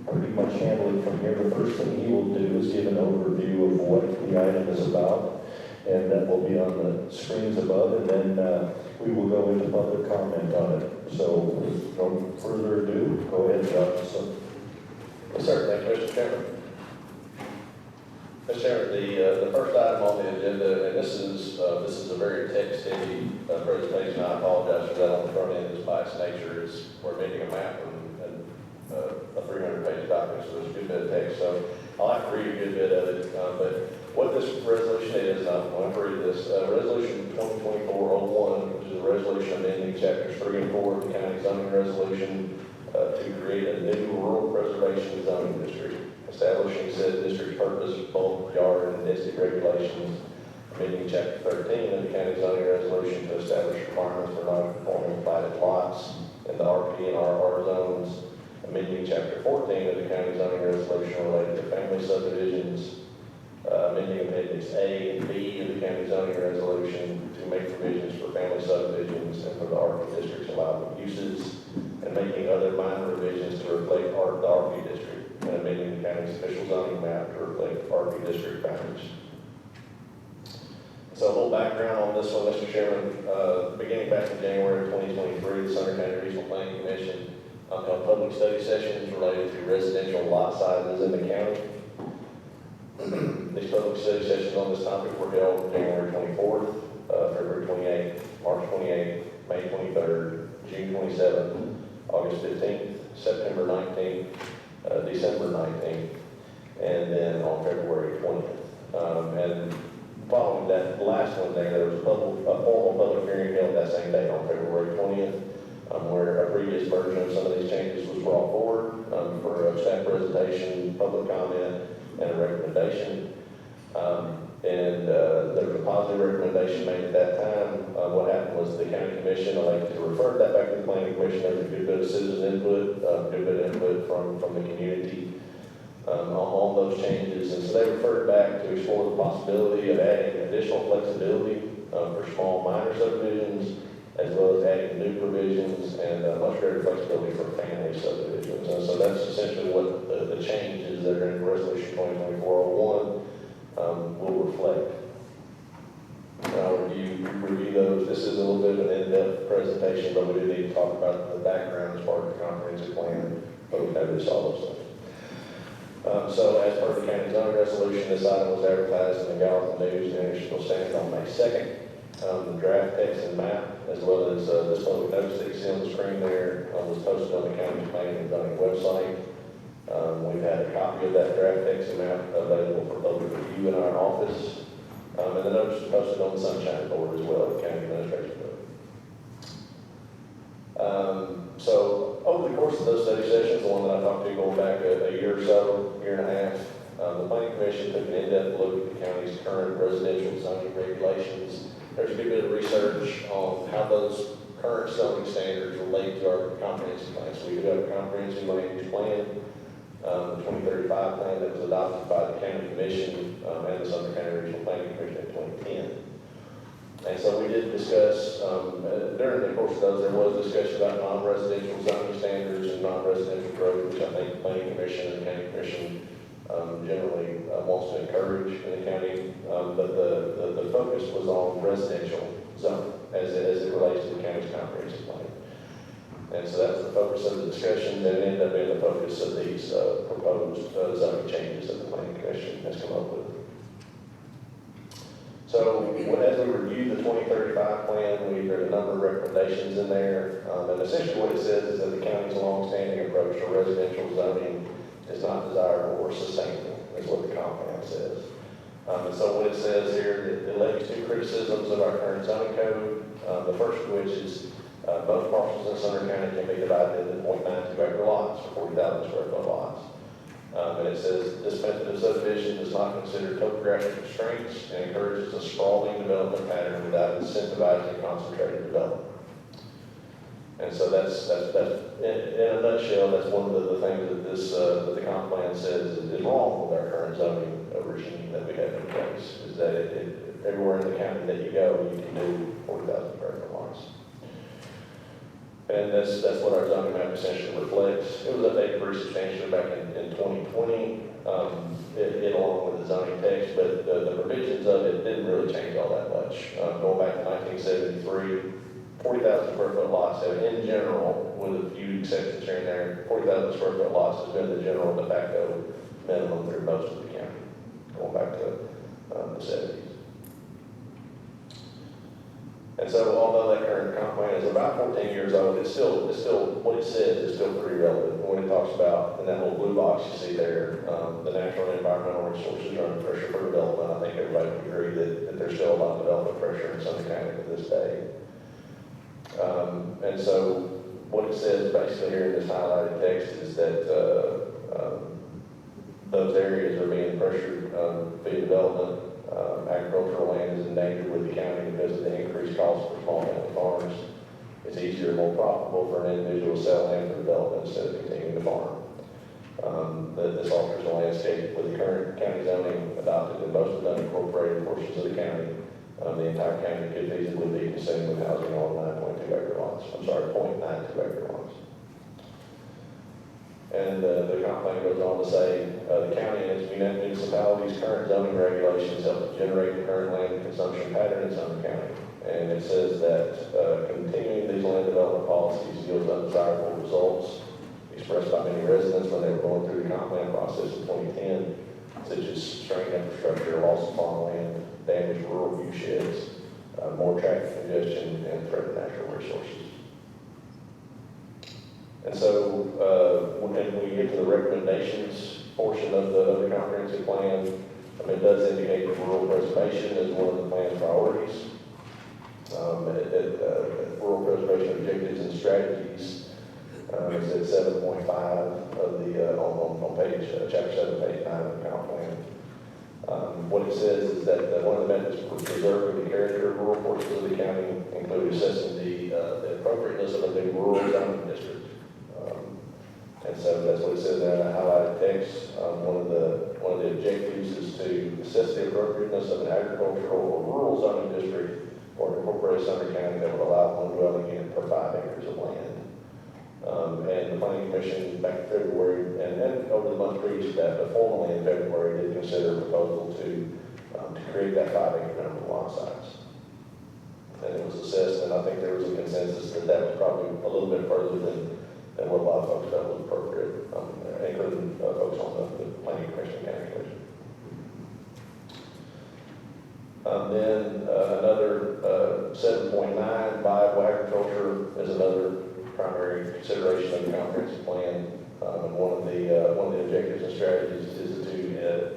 pretty much handle it from here. The first thing he will do is give an overview of what the item is about, and that will be on the screens above, and then we will go into public comment on it. So, with no further ado, go ahead, John. Yes, sir. Thank you, Mr. Chairman. Mr. Chairman, the first item on the agenda, and this is a very text-heavy presentation. I apologize for that on the front end. Just by its nature, we're making a map and a 300-page document, so there's a good bit of text. So I'll have to read a good bit of it. But what this resolution is, I'm going to read this. Resolution 2024-01, which is a resolution amending chapters 3 and 4 of the county zoning resolution to create a new rural preservation zoning district, establishing said district purpose, bulk, yard, and density regulations, amending chapter 13 of the county zoning resolution to establish requirements for non-conforming platted lots in the RP and RR zones, amending chapter 14 of the county zoning resolution related to family subdivisions, amending appendix A and B of the county zoning resolution to make provisions for family subdivisions and for the RP district's allowable uses, and making other minor revisions to reflect the RP district, and amending the county's official zoning map to reflect RP district boundaries. So a little background on this one, Mr. Chairman. Beginning back in January 2023, the Sumner County Regional Planning Commission held public study sessions related to residential lot sizes in the county. These public study sessions on this topic were held January 24th, February 28th, March 28th, May 23rd, June 27th, August 15th, September 19th, December 19th, and then on February 20th. And following that last one there was a formal public hearing held that same day on February 20th, where a previous version of some of these changes was brought forward for a staff presentation, public comment, and a recommendation. There was a positive recommendation made at that time. What happened was the county commission elected to refer that back to the planning commission. There was a good bit of citizen input, good bit of input from the community on those changes. And so they referred back to explore the possibility of adding additional flexibility for small minor subdivisions, as well as adding new provisions and much greater flexibility for family subdivisions. And so that's essentially what the changes that are in Resolution 2024-01 will reflect. I'll review those. This is a little bit of an in-depth presentation, but we do need to talk about the background as part of the comprehensive plan, but we notice all those things. So as per the county zoning resolution, this item was advertised in the Gallatin News and International Standard on May 2nd. The draft text and map, as well as this public notice that you see on the screen there, was posted on the county's planning and zoning website. We've had a copy of that draft text and map available for public review in our office. And the notice was posted on the Sunshine Board as well, the county administration board. So over the course of those study sessions, the one that I talked to going back a year or so, year and a half, the Planning Commission took an in-depth look at the county's current residential zoning regulations. There's a good bit of research on how those current zoning standards relate to our comprehensive plan. So we do have a comprehensive land use plan, the 2035 plan that was adopted by the county commission and the Sumner County Regional Planning Commission in 2010. And so we did discuss, during the course of those, there was discussion about non-residential zoning standards and non-residential growth, which I think the Planning Commission and the County Commission generally wants to encourage in the county, but the focus was on residential zone as it relates to the county's comprehensive plan. And so that's the focus of the discussion, that ended up being the focus of these proposed zoning changes that the planning commission has come up with. So as we review the 2035 plan, we heard a number of recommendations in there. And essentially what it says is that the county's longstanding approach to residential zoning is not desirable or sustainable, is what the comp plan says. And so what it says here, it levies two criticisms of our current zoning code. The first of which is both parcels in Sumner County can be divided into 0.92 acre lots for 40,000 square foot lots. And it says this method of subdivision does not consider topographic constraints and encourages a sprawling development pattern without incentivizing concentrated development. And so that's in a nutshell, that's one of the things that this that the comp plan says is wrong with our current zoning regime that we have in place, is that everywhere in the county that you go, you can do 40,000 square foot lots. And that's what our zoning map essentially reflects. It was updated pretty substantially back in 2020, it along with the zoning text, but the provisions of it didn't really change all that much. Going back to 1973, 40,000 square foot lots have, in general, with a few exceptions here and there, 40,000 square foot lots has been the general de facto minimum through most of the county, going back to the 70s. And so although that current comp plan is about 14 years old, it's still what it says is still pretty relevant. When it talks about, in that little blue box you see there, the natural and environmental resources are under pressure for development, I think everybody would agree that there's still a lot of development pressure in Sumner County to this day. And so what it says basically here in this highlighted text is that those areas are being pressured via development. Agricultural land is endangered with the county because of the increased cost for small family farms. It's easier and more profitable for an individual to sell land for development instead of continuing to farm. This alters the landscape with the current county zoning adopted in most of the unincorporated portions of the county. The entire county could feasibly be consumed with housing on 9.2 acre lots. I'm sorry, 0.92 acre lots. And the comp plan goes on to say, the county and its municipalities' current zoning regulations help to generate the current land consumption pattern in Sumner County. And it says that continuing these land development policies yields undesirable results expressed by many residents when they were going through the comp plan process in 2010, such as strained infrastructure, loss of farmland, damaged rural view sheds, more traffic congestion, and threatened natural resources. And so when we get to the recommendations portion of the comprehensive plan, it does indicate that rural preservation is one of the plan's priorities. Rural preservation objectives and strategies is at 7.5 of the on page chapter 7, page 9 of the comp plan. What it says is that one of the methods for preserving the character of rural portions of the county include assessing the appropriateness of a new rural zoning district. And so that's what it says there in the highlighted text. One of the objectives is to assess the appropriateness of an agricultural or rural zoning district or incorporate Sumner County that would allow one dwelling unit per 5 acres of land. And the Planning Commission back in February, and then over the month previous to that, but formally in February, did consider a proposal to create that 5 acre minimum lot size. And it was assessed, and I think there was a consensus that that was probably a little bit further than what a lot of folks felt was appropriate, including folks on the Planning Commission and County Commission. Then another 7.9, viable agriculture is another primary consideration of the comprehensive plan. And one of the objectives and strategies is to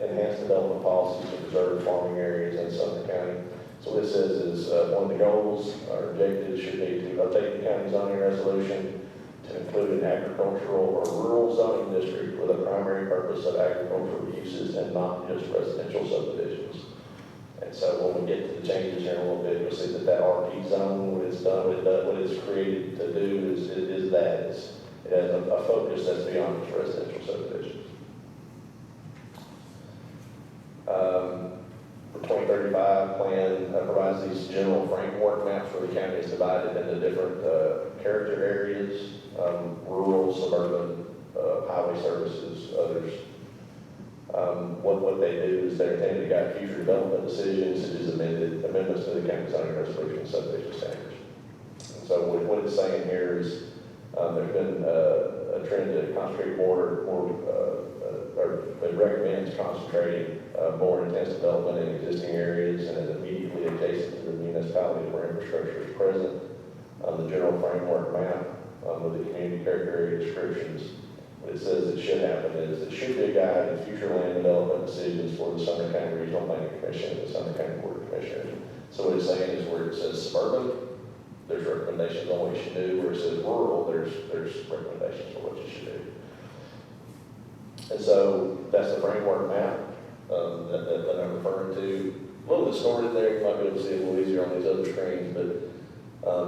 enhance development policies to preserve farming areas in Sumner County. So what it says is one of the goals or objectives should be to update the county zoning resolution to include an agricultural or rural zoning district with a primary purpose of agricultural uses and not just residential subdivisions. And so when we get to the changes here in a little bit, you'll see that RP zone, what it's done, what it's created to do is that. It has a focus that's beyond just residential subdivisions. The 2035 plan provides these general framework maps where the county is divided into different character areas, rural, suburban, highway services, others. what they do is they're intended to guide future development decisions, such as amendments to the county zoning resolution and subdivision standards. And so what it's saying here is, there's been a trend to concentrate more, or it recommends concentrating more intense development in existing areas and immediately adjacent to the municipalities where infrastructure is present. The general framework map with the community character area descriptions, what it says it should happen is it should be a guide in future land development decisions for the Sumner County Regional Planning Commission and the Sumner County Board of Commissioners. So what it's saying is where it says suburban, there's recommendations on what you should do. Where it says rural, there's recommendations for what you should do. And so that's the framework map that I'm referring to. A little distorted there, you might be able to see it a little easier on these other screens, but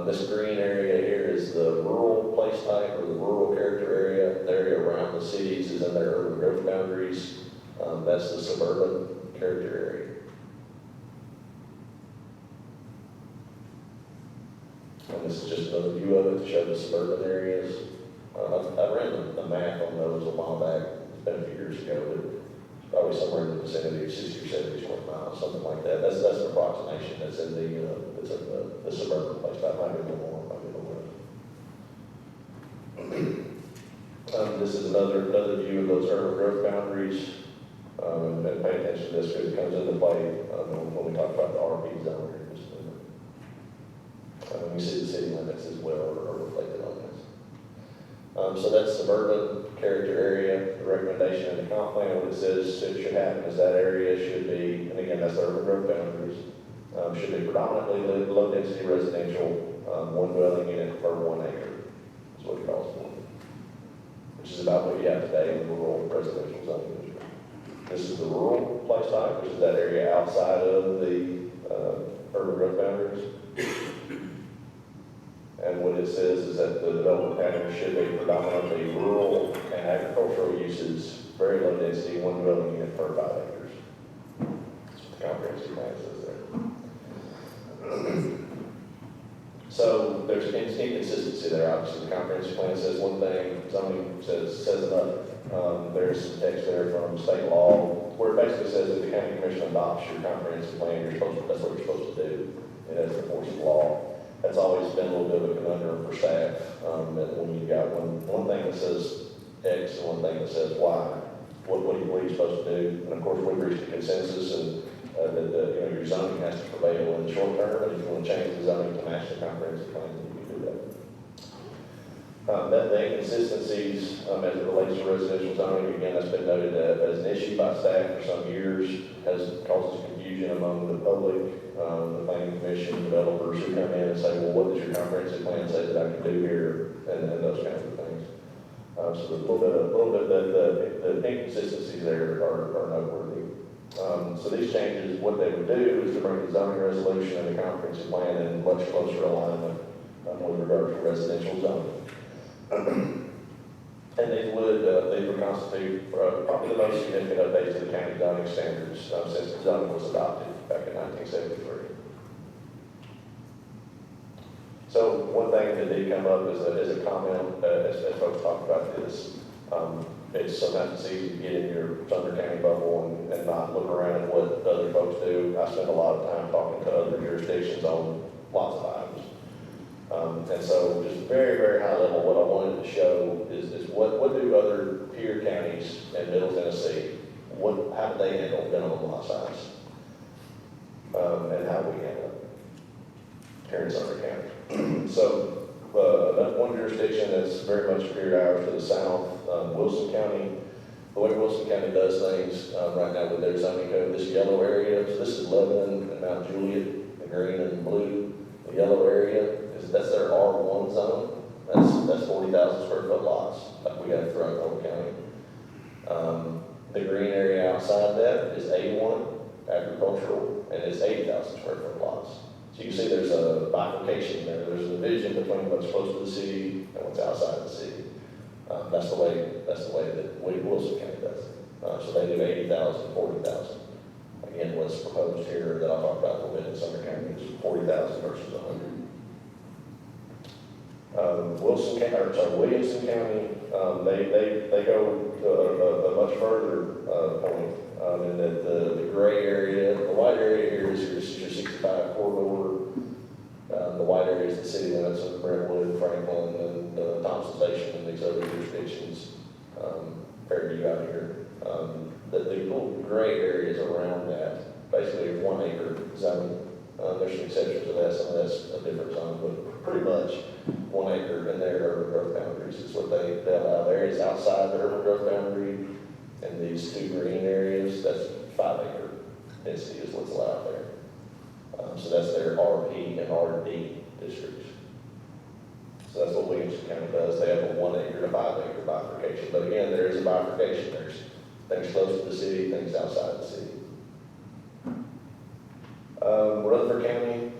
this green area here is the rural place type or the rural character area. The area around the cities is in their urban growth boundaries. That's the suburban character area. And this is just another view of it to show the suburban areas. I ran the math on those a while back. It's been a few years ago, but it's probably somewhere in the vicinity of 60 or 70 square miles, something like that. That's an approximation. That's in the suburban place. That might be a little more, might be a little less. This is another view of those urban growth boundaries. And pay attention to this because it comes into play when we talk about the RP zone here. We see the city limits as well are reflected on this. So that's suburban character area. The recommendation in the comp plan, what it says it should happen is that area should be, and again, that's the urban growth boundaries, should be predominantly low density residential, one dwelling unit per 1 acre. That's what it calls for, which is about what you have today in the rural residential zoning district. This is the rural place type, which is that area outside of the urban growth boundaries. And what it says is that the development pattern should be predominantly rural and agricultural uses, very low density, one dwelling unit per 5 acres. That's what the comprehensive plan says there. So there's inconsistency there. Obviously, the comprehensive plan says one thing, zoning says another. There's some text there from state law where it basically says if the county commission adopts your comprehensive plan, that's what you're supposed to do. It has the force of law. That's always been a little bit of a conundrum for staff. That when you've got one thing that says X and one thing that says Y, what are you supposed to do? And of course, we've reached a consensus and that your zoning has to prevail in the short term. And if you want to change the zoning to match the comprehensive plan, then you can do that. The inconsistencies as it relates to residential zoning, again, that's been noted as an issue by staff for some years, has caused confusion among the public, the planning commission, developers who come in and say, well, what does your comprehensive plan say that I can do here, and those kinds of things. So there's a little bit that the inconsistencies there are noteworthy. So these changes, what they would do is to bring the zoning resolution and the comprehensive plan in much closer alignment with regard to residential zoning. And they would constitute probably the most significant updates to the county zoning standards since the zoning was adopted back in 1973. So one thing that did come up is a comment as folks talk about this. It's sometimes it's easy to get in your Sumner County bubble and not look around at what other folks do. I spend a lot of time talking to other jurisdictions on lots of items. And so just very, very high level, what I wanted to show is what do other peer counties in Middle Tennessee, how do they handle minimum lot size? And how do we handle it here in Sumner County? So one jurisdiction that's very much superior to ours to the south, Wilson County. The way Wilson County does things right now with their zoning code, this yellow area, so this is Lebanon and Mount Juliet, the green and blue. The yellow area, that's their R1 zone. That's 40,000 square foot lots, like we have throughout the whole county. The green area outside that is A1, agricultural, and it's 80,000 square foot lots. So you can see there's a bifurcation there. There's a division between what's close to the city and what's outside the city. That's the way that Wilson County does it. So they do 80,000, 40,000. Again, what's proposed here that I'll talk about a little bit in Sumner County is 40,000 versus 100. Williamson County, they go to a much further point. And that the gray area, the white area here is your 65 corridor. The white area is the city limits of Brentwood, Franklin, and Thompson Station, and these other jurisdictions, Fairview out here. The little gray areas around that, basically 1 acre zone. There's some exceptions to that, some of that's a different zone, but pretty much 1 acre in their urban growth boundaries is what they allow. The areas outside the urban growth boundary and these 2 green areas, that's 5 acre density is what's allowed there. So that's their RP and RD districts. So that's what Williamson County does. They have a 1 acre to 5 acre bifurcation. But again, there is a bifurcation. There's things close to the city, things outside the city. Rutherford County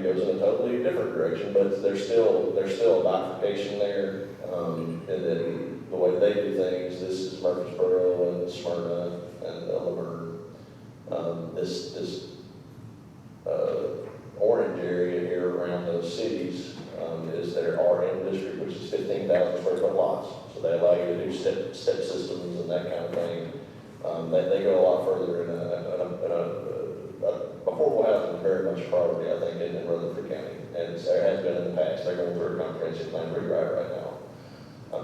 goes in a totally different direction, but there's still a bifurcation there. And then the way they do things, this is Murfreesboro and Smyrna and Ellensburg. This orange area here around those cities is their RM district, which is 15,000 square foot lots. So they allow you to do step systems and that kind of thing. They go a lot further in affordable housing is very much a priority, I think, in Rutherford County. And there has been in the past. They're going through a comprehensive plan rewrite right now.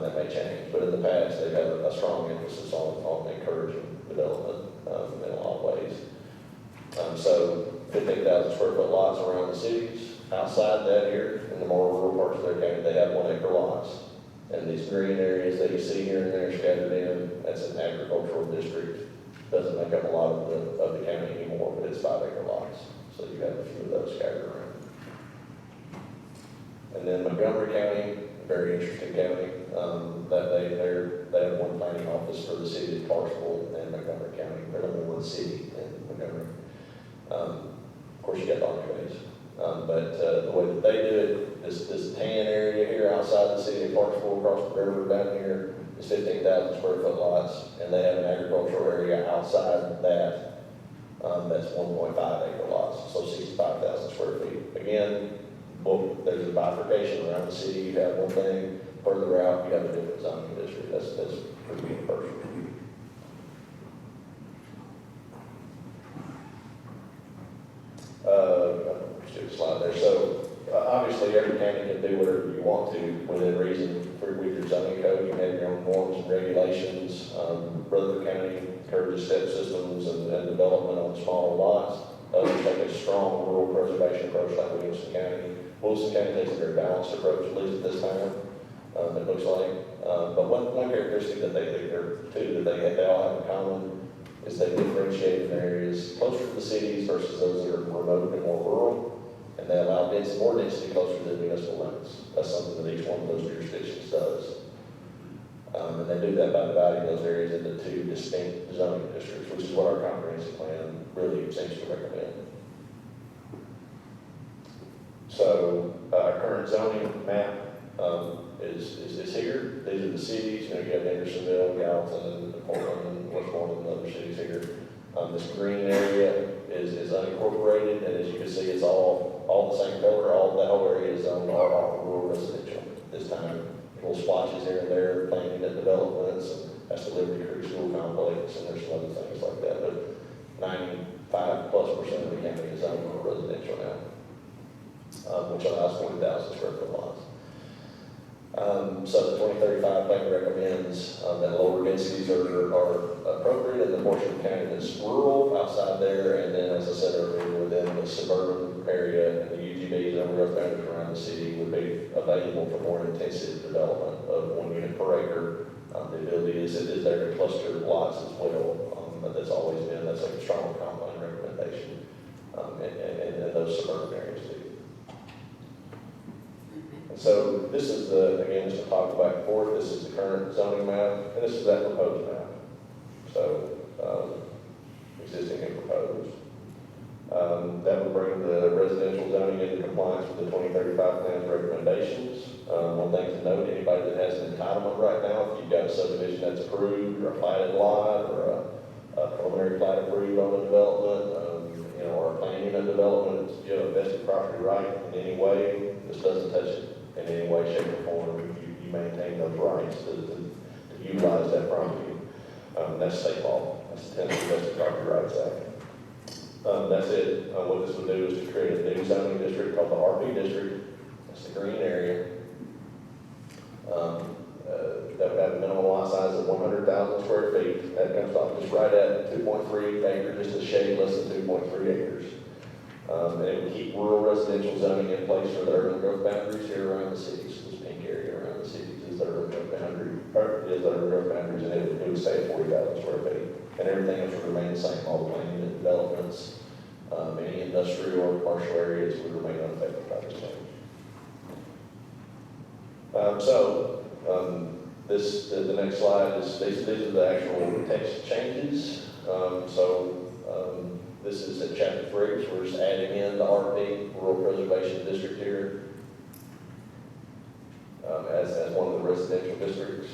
That may change, but in the past they've had a strong emphasis on encouraging development in a lot of ways. So 15,000 square foot lots around the cities. Outside that here, in the more rural parts of their county, they have 1 acre lots. And these green areas that you see here and there scattered in, that's an agricultural district. Doesn't make up a lot of the county anymore, but it's 5 acre lots. So you have a few of those scattered around. And then Montgomery County, very interesting county. They have 1 planning office for the city of Clarksville and Montgomery County. They're only 1 city in Montgomery. Of course, you got the Arcadas. But the way that they do it, this tan area here outside the city of Clarksville, across the river down here, is 15,000 square foot lots, and they have an agricultural area outside that that's 1.5 acre lots, so 65,000 square feet. Again, there's a bifurcation around the city. You have one thing, further out, you have a different zoning district. That's pretty universal. Slide there. So obviously every county can do whatever you want to within reason with your zoning code. You have your own norms and regulations. Rutherford County encourages step systems and development on smaller lots. Others take a strong rural preservation approach like Williamson County. Williamson County takes a very balanced approach, at least at this time, it looks like. But one characteristic that they all have in common is they differentiate in areas closer to the cities versus those that are remote and more rural. And they allow more density closer to the municipal limits. That's something that each one of those jurisdictions does. And they do that by dividing those areas into 2 distinct zoning districts, which is what our comprehensive plan really seems to recommend. So our current zoning map is here. These are the cities. You have Andersonville, Gallatin, and Portland, and Westmoreland, and other cities here. This green area is unincorporated, and as you can see, it's all the same color. That whole area is zoned all rural residential this time. Little splotches here and there, planning and developments, and that's the Liberty Creek School Complex, and there's some other things like that. But 95+% of the county is zoned rural residential now, which allows 20,000 square foot lots. So the 2035 plan recommends that lower densities are appropriate in the portion of the county that's rural outside there, and then, as I said earlier, within the suburban area and the UGBs and growth boundaries around the city would be available for more intensive development of 1 unit per acre. The ability is there to cluster lots as well, but that's a strong compound recommendation in those suburban areas too. So this is again, just to talk back and forth, this is the current zoning map, and this is that proposed map. So, existing and proposed. That would bring the residential zoning into compliance with the 2035 plan's recommendations. One thing to note, anybody that has an entitlement right now, if you've got a subdivision that's approved, or a platted lot, or a preliminary plat approved on the development, or a planned unit development, if you have a vested property right in any way, this doesn't touch it in any way, shape, or form. You maintain those rights to utilize that property. That's state law. That's the Tennessee Domestic Property Rights Act. That's it. What this would do is to create a new zoning district called the RP district. That's the green area. That would have a minimum lot size of 100,000 square feet. That comes off just right at 2.3 acres, just a shade less than 2.3 acres. And it would keep rural residential zoning in place for the urban growth boundaries here around the cities. This pink area around the cities is the urban growth boundary, or is the urban growth boundaries, and it would stay at 40,000 square feet. And everything else would remain the same. All the planning and developments, any industrial or commercial areas would remain unaffected by this change. The next slide is, these are the actual text changes. This is at chapter 3, so we're just adding in the RP, Rural Preservation District here, as one of the residential districts.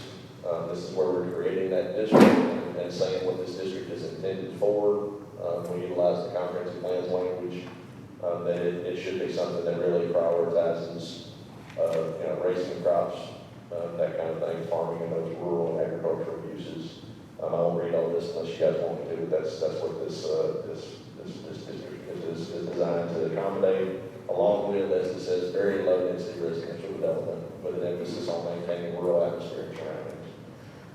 This is where we're creating that district and saying what this district is intended for. We utilize the comprehensive plans language, that it should be something that really prioritizes, raising crops, that kind of thing, farming and those rural agricultural uses. I won't read all this unless you guys want me to, but that's what this district is designed to accommodate, along with, as it says, very low density residential development with an emphasis on maintaining rural atmosphere and surroundings.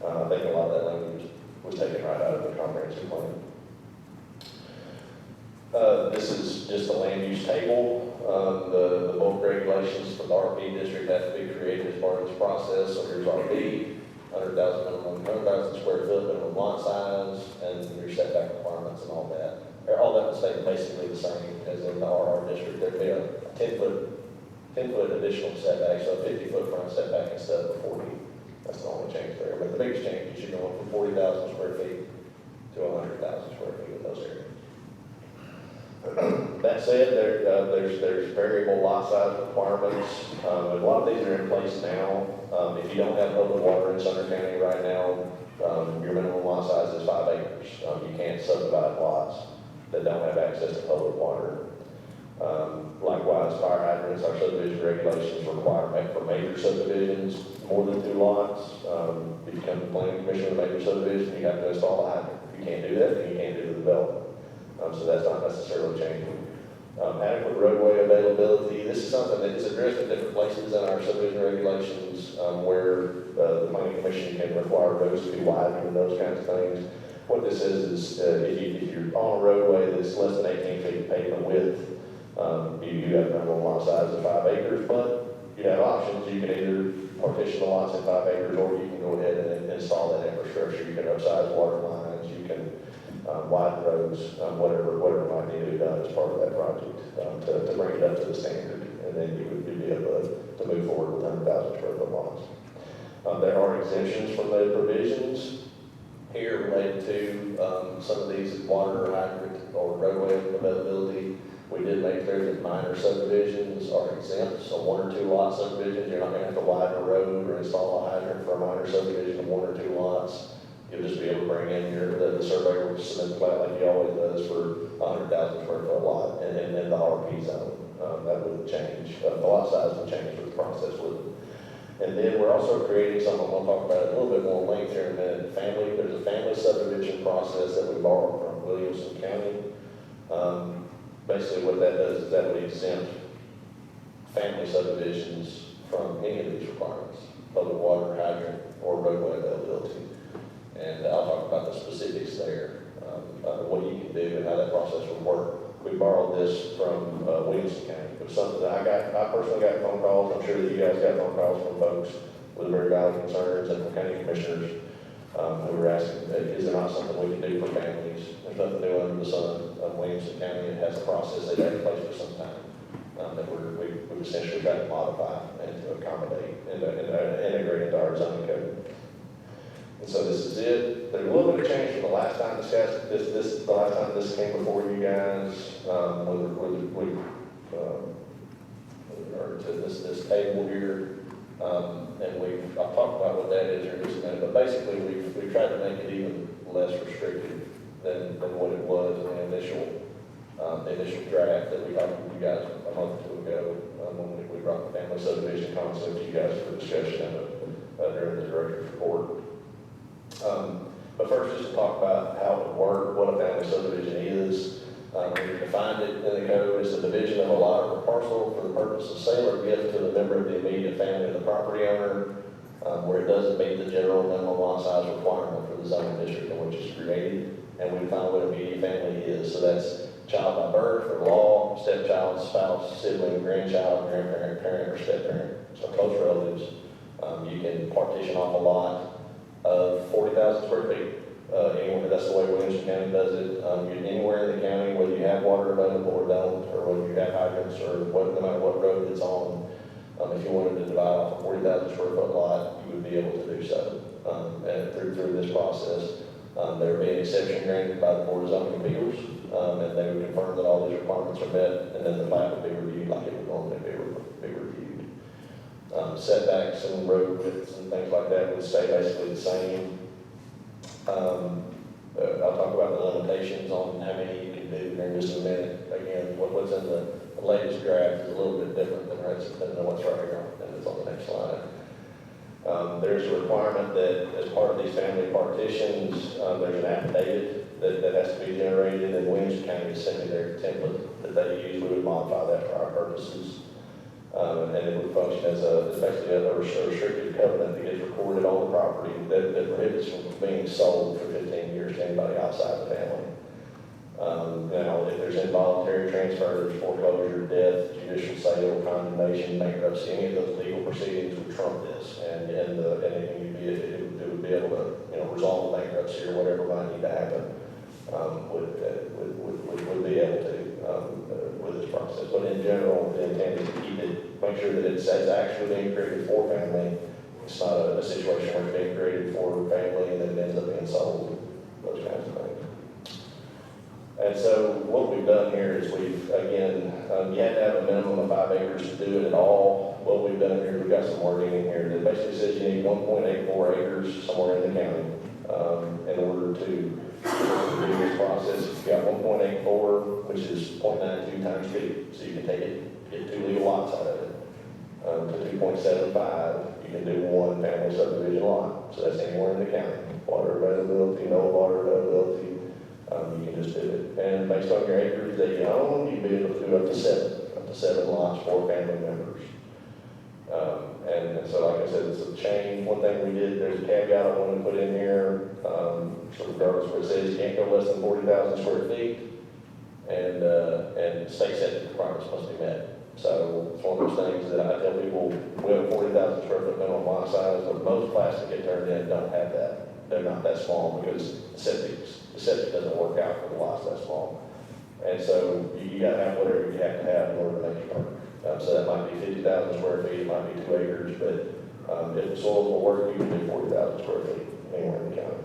I think a lot of that language was taken right out of the comprehensive plan. This is just a land use table. The bulk regulations for the RP district have to be created as part of this process. So here's RP, 100,000 minimum, 100,000 square foot minimum lot size, and your setback requirements and all that. All that would stay basically the same as in the RR district. There'd be a 10-foot additional setback, so a 50-foot front setback instead of a 40. That's the only change there. But the biggest change is you're going from 40,000 square feet to 100,000 square feet in those areas. That said, there's variable lot size requirements. A lot of these are in place now. If you don't have public water in Sumner County right now, your minimum lot size is 5 acres. You can't subdivide lots that don't have access to public water. Likewise, fire hydrants, our subdivision regulations require for major subdivisions more than 2 lots. If you come to the planning commission with a major subdivision, you have to install a hydrant. If you can't do that, then you can't do the development. So that's not necessarily changing. Adequate roadway availability. This is something that is addressed in different places in our subdivision regulations, where the planning commission can require roads to be widened and those kinds of things. What this is if you're on a roadway that's less than 18 feet pavement width, you have a minimum lot size of 5 acres, but you have options. You can either partition the lots in 5 acres, or you can go ahead and install that infrastructure. You can upsize water lines, you can widen roads, whatever might need to be done as part of that project to bring it up to the standard, and then you would be able to move forward with 100,000 square foot lots. There are exemptions from the provisions here related to some of these water, hydrant, or roadway availability. We did make clear that minor subdivisions are exempt, so 1 or 2 lot subdivisions, you're not going to have to widen a road or install a hydrant for a minor subdivision of 1 or 2 lots. You'll just be able to bring in the surveyor will submit the plat like he always does for 100,000 square foot lot, and then the RP zone. That would change. The lot size would change with the process with it. And then we're also creating something, we'll talk about it a little bit more length here in a minute. There's a family subdivision process that we borrowed from Williamson County. Basically what that does is that would exempt family subdivisions from any of these requirements, public water, hydrant, or roadway availability. And I'll talk about the specifics there, what you can do and how that process will work. We borrowed this from Williamson County. It was something that I personally got phone calls. I'm sure that you guys got phone calls from folks with very valid concerns and from county commissioners who were asking, is there not something we can do for families? There's nothing new under the sun. Williamson County has a process they've had in place for some time that we've essentially tried to modify and to accommodate and integrate into our zoning code. And so this is it. There's a little bit of change from the last time discussed. The last time this came before you guys, or to this table here, and I'll talk about what that is here in just a minute. But basically, we've tried to make it even less restrictive than what it was in the initial draft that we talked with you guys a month or 2 ago when we brought the family subdivision concept to you guys for discussion during the director's report. But first, just to talk about how it would work, what a family subdivision is. We defined it in the code as the division of a lot or a parcel for the purpose of sale or gift to the member of the immediate family of the property owner, where it doesn't meet the general minimum lot size requirement for the zoning district in which it's created. And we define what immediate family is. So that's child by birth or law, stepchild, spouse, sibling, grandchild, grandparent, parent, or step-parent. So close relatives. You can partition off a lot of 40,000 square feet. Anywhere, that's the way Williamson County does it. Anywhere in the county, whether you have water available or don't, or whether you have hydrants, or no matter what road it's on, if you wanted to divide off a 40,000 square foot lot, you would be able to do so. And through this process, there would be an exception granted by the Board of Zoning Appeals, and they would confirm that all these requirements are met, and then the plat would be reviewed like it would normally be reviewed. Setbacks and road widths and things like that would stay basically the same. I'll talk about the limitations on how many you can do here in just a minute. Again, what's in the latest draft is a little bit different than what's right here, and it's on the next slide. There's a requirement that as part of these family partitions, there's an affidavit that has to be generated, and Williamson County has sent me their template that they use. We would modify that for our purposes. And it would function as basically a restricted covenant that gets recorded on the property that prohibits from being sold for 15 years to anybody outside the family. Now, if there's involuntary transfers, foreclosure, death, judicial sale, condemnation, bankruptcy, any of those legal proceedings would trump this, and it would be able to resolve the bankruptcy or whatever might need to happen would be able to with this process. But in general, the intent is to keep it, make sure that it's actually being created for family. It's not a situation where it's being created for family and then it ends up being sold, those kinds of things. And so what we've done here is we've, again, you have to have a minimum of 5 acres to do it at all. What we've done here, we've got some wording in here that basically says you need 1.84 acres somewhere in the county in order to do this process. You've got 1.84, which is 0.92 times 2. So you can take it, get 2 legal lots out of it. To 2.75, you can do 1 family subdivision lot. So that's anywhere in the county. Water availability, no water availability. You can just do it. And based on your acreage that you own, you'd be able to do up to 7 lots for family members. And so, like I said, it's a change. One thing we did, there's a caveat I wanted to put in here. So regardless of what it says, you can't go less than 40,000 square feet, and state septic requirements must be met. So it's one of those things that I tell people, we have a 40,000 square foot minimum lot size, but most plastic get turned in don't have that. They're not that small because the septic doesn't work out for the lots that small. And so you got to have whatever you have to have in order to make it work. So that might be 50,000 square feet, it might be 2 acres, but if the soils will work, you can do 40,000 square feet anywhere in the county.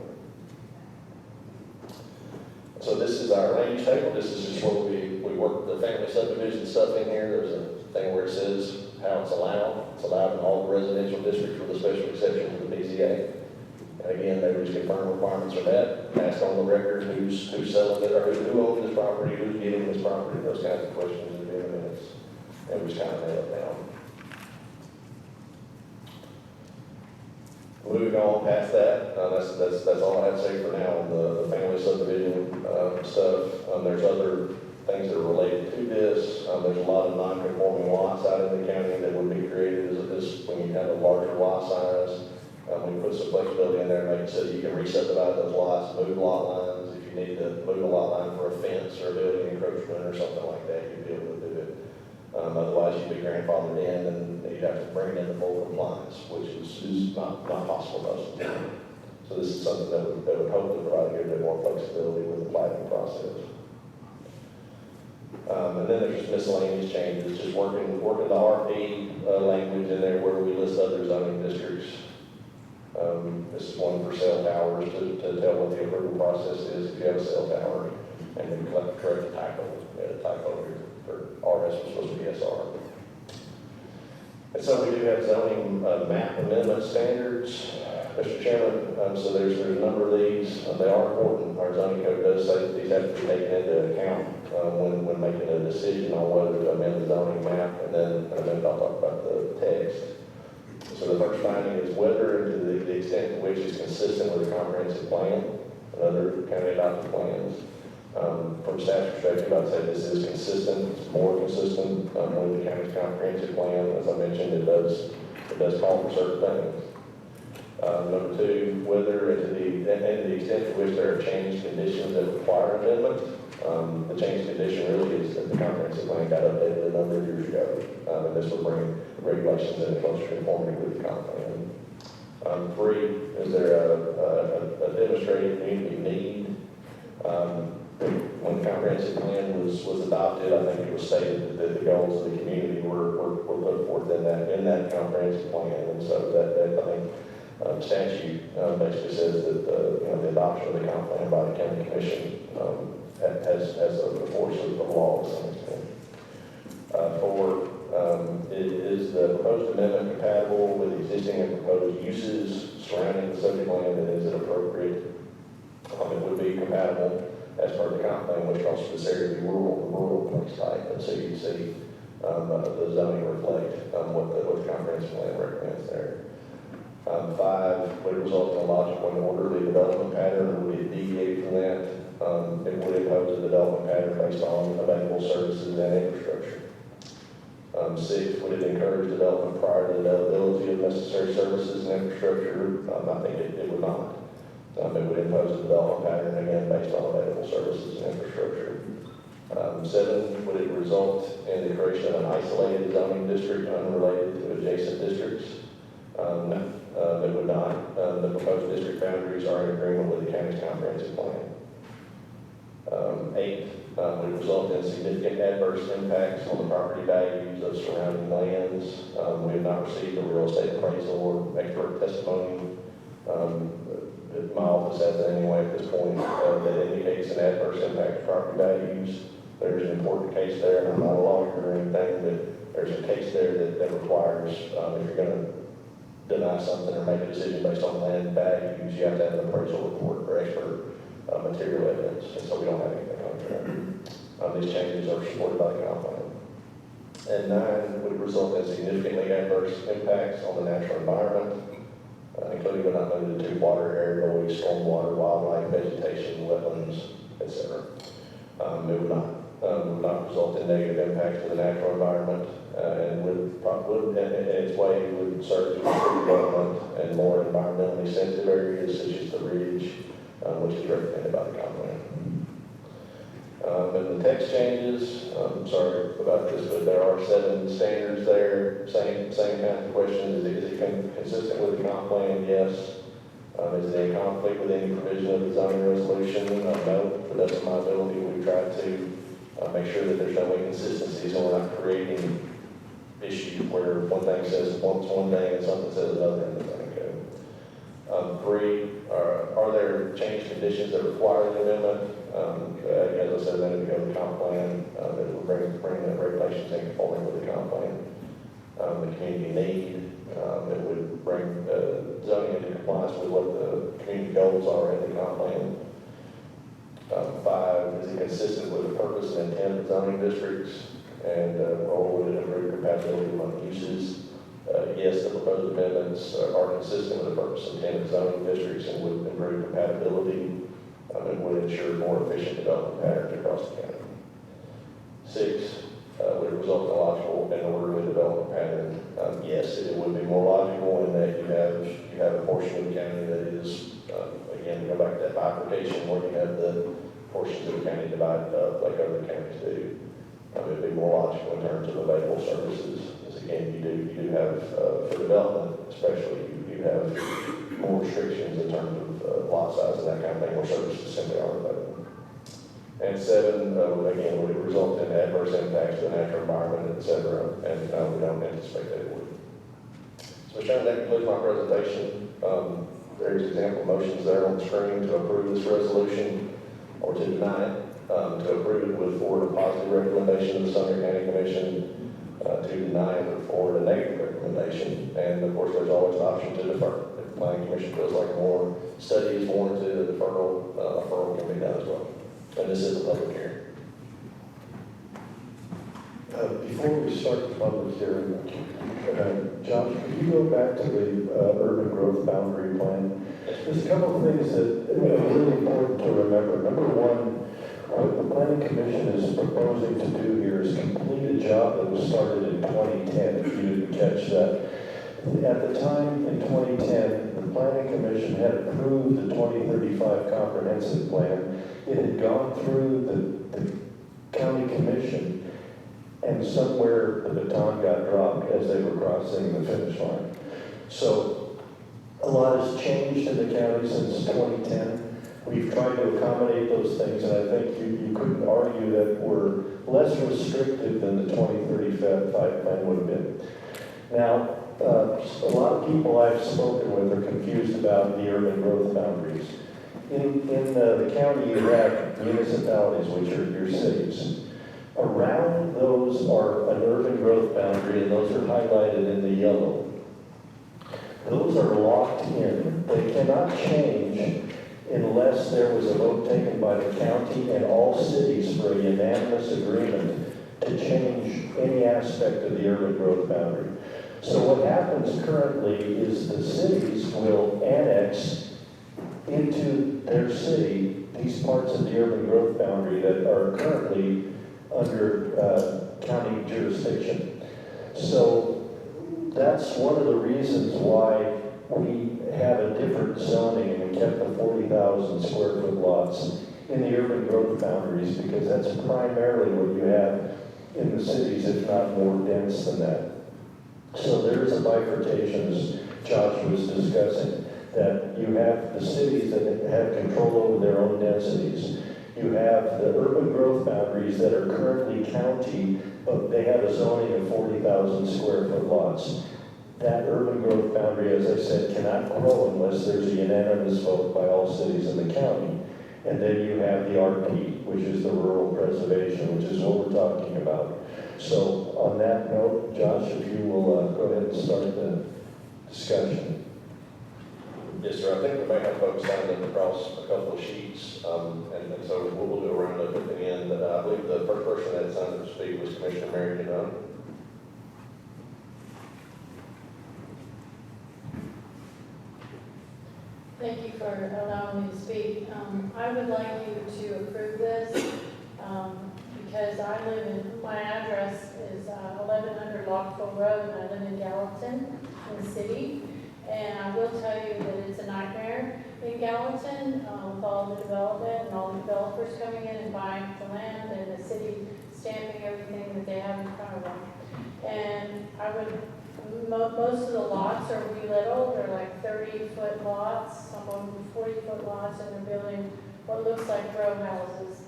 So this is our land use table. This is just where we work the family subdivision stuff in here. There's a thing where it says how it's allowed. It's allowed in all the residential districts with a special exception to the PZA. And again, they just confirm requirements are met, ask on the record who's selling it, or who owns this property, who's getting this property, those kinds of questions in a minutes. And we just kind of nail it down. Moving on past that, that's all I have to say for now on the family subdivision stuff. There's other things that are related to this. There's a lot of non-conforming lots out in the county that would be created as this when you have a larger lot size. We put some flexibility in there to make it so that you can re-subdivide those lots, move lot lines. If you need to move a lot line for a fence or a building encroachment or something like that, you'd be able to do it. Otherwise, you'd be grandfathered in and you'd have to bring it into full compliance, which is not possible most of the time. So this is something that would hope to provide a good bit more flexibility with the planning process. And then there's just miscellaneous changes, just working the RP language in there where we list other zoning districts. This is one for cell towers to tell what the approval process is if you have a cell tower, and then correct the typo. We had a typo here for RS was supposed to be SR. And so we do have zoning map amendment standards, Mr. Chairman. So there's a number of these. They are important. Our zoning code does say that these have to be taken into account when making a decision on whether to amend the zoning map, and then I'll talk about the text. So the first finding is whether, to the extent to which it's consistent with a comprehensive plan. and other county adopted plans. From staff's perspective, I'd say this is consistent, it's more consistent with the county's comprehensive plan. As I mentioned, it does call for certain things. Number two, whether and to the extent to which there are changed conditions that require amendment. The changed condition really is that the comprehensive plan got updated a number of years ago, and this will bring regulations in closer conformity with the comp plan. Three, is there a demonstrated community need? When the comprehensive plan was adopted, I think it was stated that the goals of the community were put forth in that comprehensive plan, and so that I think statute basically says that the adoption of the comp plan by the county commission has a force of law to some extent. Four, is the proposed amendment compatible with existing and proposed uses surrounding the subject land, and is it appropriate? It would be compatible as per the comp plan, which calls for this area to be rural place type, and so you see the zoning reflect what the comprehensive plan recommends there. Five, would it result in a logical and orderly development pattern? Would it deviate from that? It would impose a development pattern based on available services and infrastructure. Six, would it encourage development prior to the availability of necessary services and infrastructure? I think it would not. It would impose a development pattern, again, based on available services and infrastructure. Seven, would it result in the creation of an isolated zoning district unrelated to adjacent districts? No, it would not. The proposed district boundaries are in agreement with the county's comprehensive plan. Eight, would it result in significant adverse impacts on the property values of surrounding lands? We have not received a real estate appraisal or expert testimony. My office has it anyway at this point that indicates an adverse impact to property values. There's an important case there, and I'm not a lawyer or anything, but there's a case there that requires, if you're going to deny something or make a decision based on land values, you have to have an appraisal report or expert material evidence, and so we don't have anything on that. These changes are supported by the comp plan. And nine, would result in significantly adverse impacts on the natural environment, including but not limited to water, air quality, stormwater, wildlife, vegetation, wetlands, etc. It would not result in negative impacts to the natural environment, and would in its way would serve to improve development and more environmentally sensitive areas such as the ridge, which is recommended by the comp plan. And the text changes, I'm sorry about this, but there are 7 standards there, same kind of questions. Is it consistent with the comp plan? Yes. Is it in conflict with any provision of the zoning resolution? No. To the best of my ability, we've tried to make sure that there's no inconsistencies, so we're not creating issues where one thing says one thing and something says another in the zoning code. 3, are there changed conditions that require the amendment? As I said a minute ago, the comp plan, it will bring the regulations in conforming with the comp plan. The community need, it would bring zoning into compliance with what the community goals are in the comp plan. 5, is it consistent with the purpose and intent of zoning districts? And or would it improve compatibility among uses? Yes, the proposed amendments are consistent with the purpose and intent of zoning districts and would improve compatibility and would ensure more efficient development patterns across the county. 6, would it result in a logical and orderly development pattern? Yes, it would be more logical in that you have a portion of the county that is, again, go back to that bifurcation where you have the portions of the county divided up like other counties do. It would be more logical in terms of available services. As again, you do have, for development especially, you have more restrictions in terms of lot size and that kind of thing, where services simply aren't available. And 7, again, would it result in adverse impacts to the natural environment, et cetera, and we don't anticipate that it would. So, Sharon, that concludes my presentation. There's example motions there on the screen to approve this resolution or to deny it. To approve it would forward a positive recommendation to the Sumner County Commission, to deny it would forward a negative recommendation, and of course there's always the option to defer. If the Planning Commission feels like more study is warranted, a deferral can be done as well. And this is a public hearing. Before we start the public hearing, Josh, could you go back to the urban growth growth boundary plan. There's a couple of things that are really important to remember. Number one, what the planning commission is proposing to do here is complete a job that was started in 2010, if you didn't catch that. At the time, in 2010, the planning commission had approved the 2035 comprehensive plan. It had gone through the county commission, and somewhere the baton got dropped as they were crossing the finish line. So a lot has changed in the county since 2010. We've tried to accommodate those things, and I think you couldn't argue that we're less restrictive than the 2035 plan would have been. Now, a lot of people I've spoken with are confused about the urban growth boundaries. In the county, you have municipalities, which are your cities. Around those are an urban growth boundary, and those are highlighted in the yellow. Those are locked in. They cannot change unless there was a vote taken by the county and all cities for a unanimous agreement to change any aspect of the urban growth boundary. So what happens currently is the cities will annex into their city these parts of the urban growth boundary that are currently under county jurisdiction. So that's one of the reasons why we have a different zoning, and we kept the 40,000 square foot lots in the urban growth boundaries, because that's primarily what you have in the cities, if not more dense than that. So there is a bifurcation, as Josh was discussing, that you have the cities that have control over their own densities. You have the urban growth boundaries that are currently county, but they have a zoning of 40,000 square foot lots. That urban growth boundary, as I said, cannot grow unless there's a unanimous vote by all cities in the county. And then you have the RP, which is the rural preservation, which is what we're talking about. So on that note, Josh, if you will go ahead and start the discussion. Yes, sir. I think we may have folks signed up across a couple of sheets, and so we'll do a roundup at the end. I believe the first person that signed up to speak was Commissioner Mary Dunn. Thank you for allowing me to speak. I would like you to approve this because I live in, my address is 1100 Lockville Road, and I live in Gallatin, in the city. And I will tell you that it's a nightmare in Gallatin with all the development and all the developers coming in and buying the land, and the city stamping everything that they have in front of them. And I would, most of the lots are belittled. They're like 30-foot lots, some of them 40-foot lots, and they're building what looks like row houses.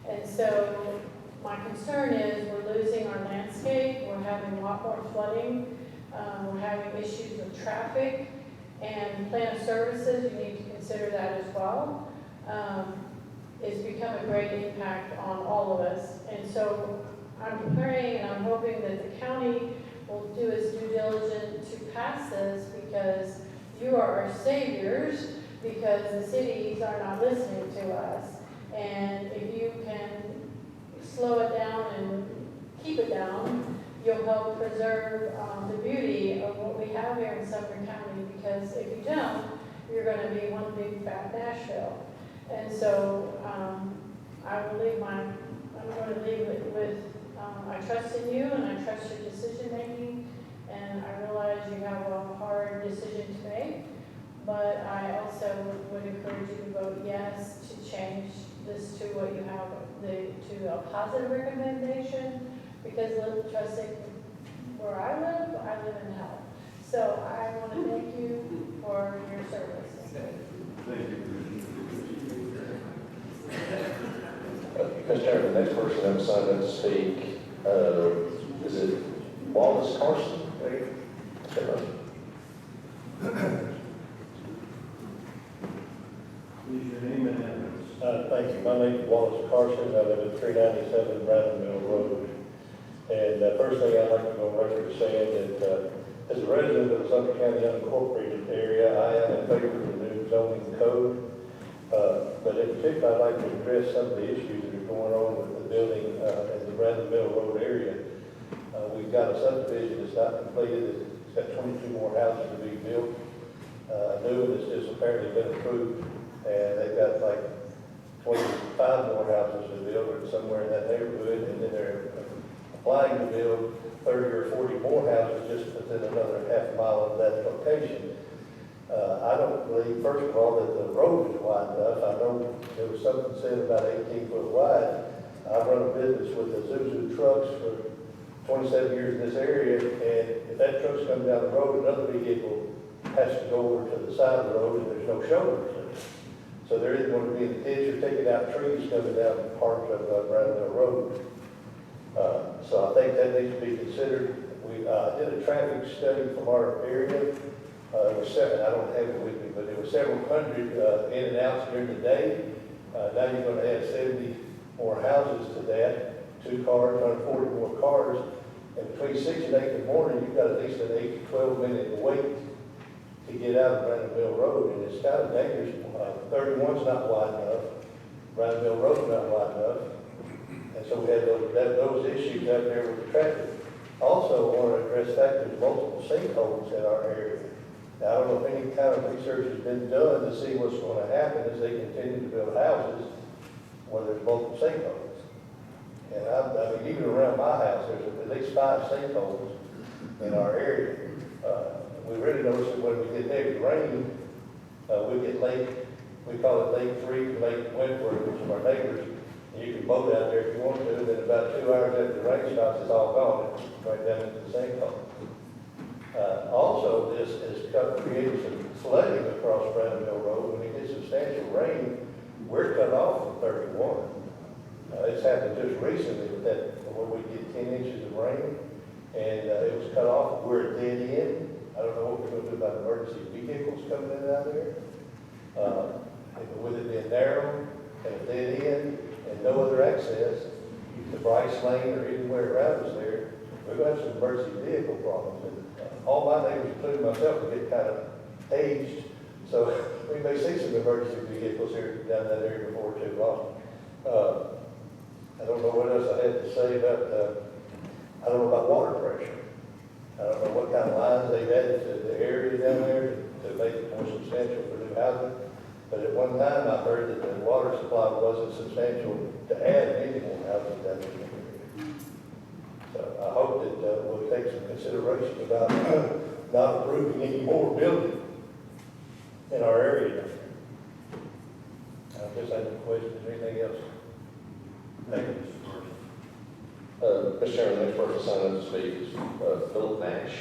And so my concern is we're losing our landscape. We're having a lot more flooding. We're having issues with traffic and plan of services. You need to consider that as well. It's become a great impact on all of us. And so I'm praying and I'm hoping that the county will do its due diligence to pass this, because you are our saviors, because the cities are not listening to us. And if you can slow it down and keep it down, you'll help preserve the beauty of what we have here in Sumner County, because if you don't, you're going to be one big fat Nashville. And so I'm going to leave it with, I trust in you and I trust your decision making, and I realize you have a hard decision to make, but I also would encourage you to vote yes to change this to what you have, to a positive recommendation, because trusting where I live in hell. So I want to thank you for your service. Thank you. Mr. Chairman, the next person that was signed up to speak, is it Wallace Carson? Please, your name and address. Thank you. My name is Wallace Carson. I live at 397 Bradley Mill Road. And first thing I'd like to go on record to saying that as a resident of the Sumner County unincorporated area, I am in favor of the new zoning code. But in particular, I'd like to address some of the issues that are going on with the building in the Bradley Mill Road area. We've got a subdivision that's not completed. It's got 22 more houses to be built. new one that's just apparently been approved, and they've got like 25 more houses to build or somewhere in that neighborhood, and then they're applying to build 30 or 40 more houses just within another half mile of that location. I don't believe, first of all, that the road is wide enough. I know there was something said about 18 foot wide. I've run a business with the Zuzu trucks for 27 years in this area, and if that truck's coming down the road, another vehicle has to go over to the side of the road, and there's no shoulders there. So there isn't going to be any ditch or taking out trees coming down parts of Brownville Road. So I think that needs to be considered. We did a traffic study from our area. It was seven, I don't have it with me, but there were several hundred in and outs during the day. Now you're going to add 70 more houses to that, 2 cars, 140 more cars. And between 6 and 8 in the morning, you've got at least an 8 to 12 minute wait to get out of Brandonville Road. And it's kind of dangerous. 31's not wide enough. Brandonville Road's not wide enough. And so we had those issues out there with the traffic. Also, I want to address that there's multiple sinkholes in our area. Now, I don't know if any kind of research has been done to see what's going to happen as they continue to build houses where there's multiple sinkholes. And I mean, even around my house, there's at least 5 sinkholes in our area. We really notice that when we get heavy rain, we get lake, we call it Lake 3, Lake Wentworth, which is our neighbors. And you can boat out there if you want to, and then about 2 hours after the rain stops, it's all gone. It's right down into the sinkhole. Also, this has created some flooding across Brandonville Road. When we get substantial rain, we're cut off from 31. It's happened just recently with that, where we get 10 inches of rain, and it was cut off. We're a dead end. I don't know what we're going to do about emergency vehicles coming in and out there. With it being narrow and a dead end and no other access, the Bryce Lane or anywhere around us there, we're going to have some emergency vehicle problems. And all my neighbors, including myself, are getting kind of aged, so we may see some emergency vehicles here down that area before too long. I don't know what else I had to say about, I don't know about water pressure. I don't know what kind of lines they've added to the area down there to make it more substantial for new housing. But at one time, I heard that the water supply wasn't substantial to add any more housing down there. So I hope that we'll take some consideration about not approving any more building in our area. I guess I have a question. Is there anything else? Thank you. Mr. Chairman, the next person signed up to speak is Philip Nash.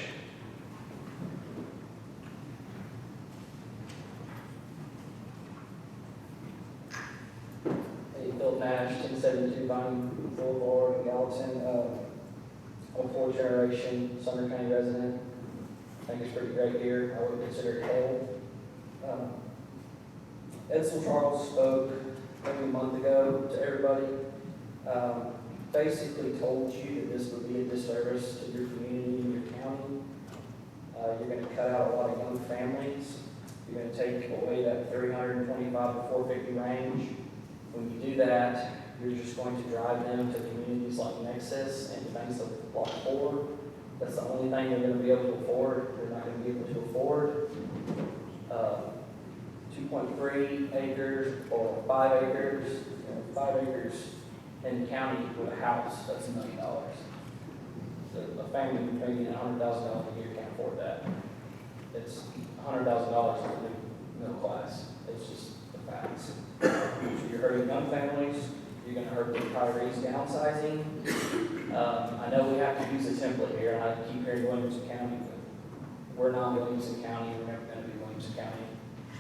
Hey, Phil Nash, 1072 Vine Boulevard, Gallatin. I'm a 4th generation Sumner County resident. I think it's pretty great here. I would consider it home. Edsel Charles spoke maybe a month ago to everybody. Basically told you that this would be a disservice to your community and your county. You're going to cut out a lot of young families. You're going to take away that 325 to 450 range. When you do that, you're just going to drive them to communities like Nexus and things like Block 4. That's the only thing they're going to be able to afford. They're not going to be able to afford 2.3 acres or 5 acres. 5 acres in the county with a house, that's $1 million. So a family making $100,000 a year can't afford that. It's $100,000 for the middle class. It's just the facts. So you're hurting young families. You're going to hurt the retirees downsizing. I know we have to use a template here, and I keep hearing Williamson County, but we're not Williamson County. We're never going to be Williamson County.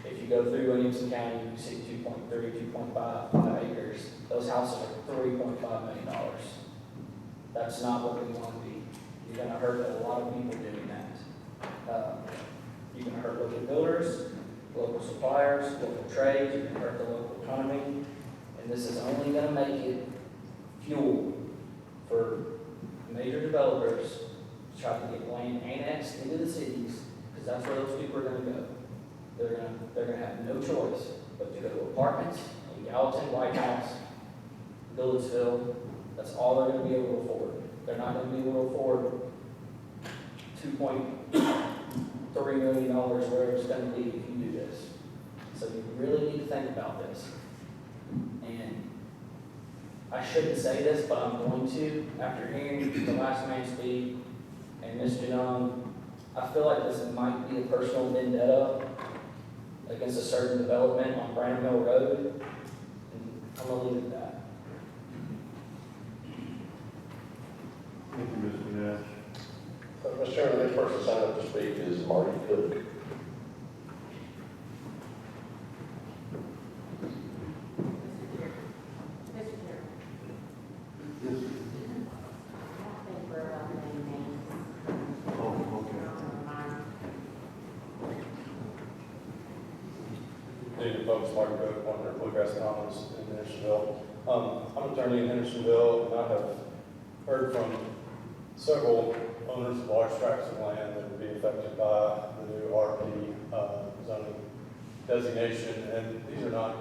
If you go through Williamson County, you see 2.3, 2.5, 5 acres. Those houses are $3.5 million. That's not what we want to be. You're going to hurt a lot of people doing that. You're going to hurt local builders, local suppliers, local trades. You're going to hurt the local economy. And this is only going to make it fuel for major developers to try to get land annexed into the cities, because that's where those people are going to go. They're going to have no choice but to go to apartments in Gallatin, White House, Villageville. That's all they're going to be able to afford. They're not going to be able to afford $2.3 million where it's going to be if you do So you really need to think about this. And I shouldn't say this, but I'm going to, after hearing the last man speak and Mr. Young, I feel like this might be a personal vendetta against a certain development on Brown Hill Road. And I'm gonna leave it at that. Thank you, Mr. Nash. Mr. Chairman, the next person signed up to speak is Marty Cook. Mr. Chair. Yes. I think we're about to name names. Oh, okay. Good evening, folks. Mark Cook, one of Bluegrass Commons in Hendersonville. I'm an attorney in Hendersonville, and I have heard from several owners of large tracts of land that would be affected by the new RP zoning designation. And these are not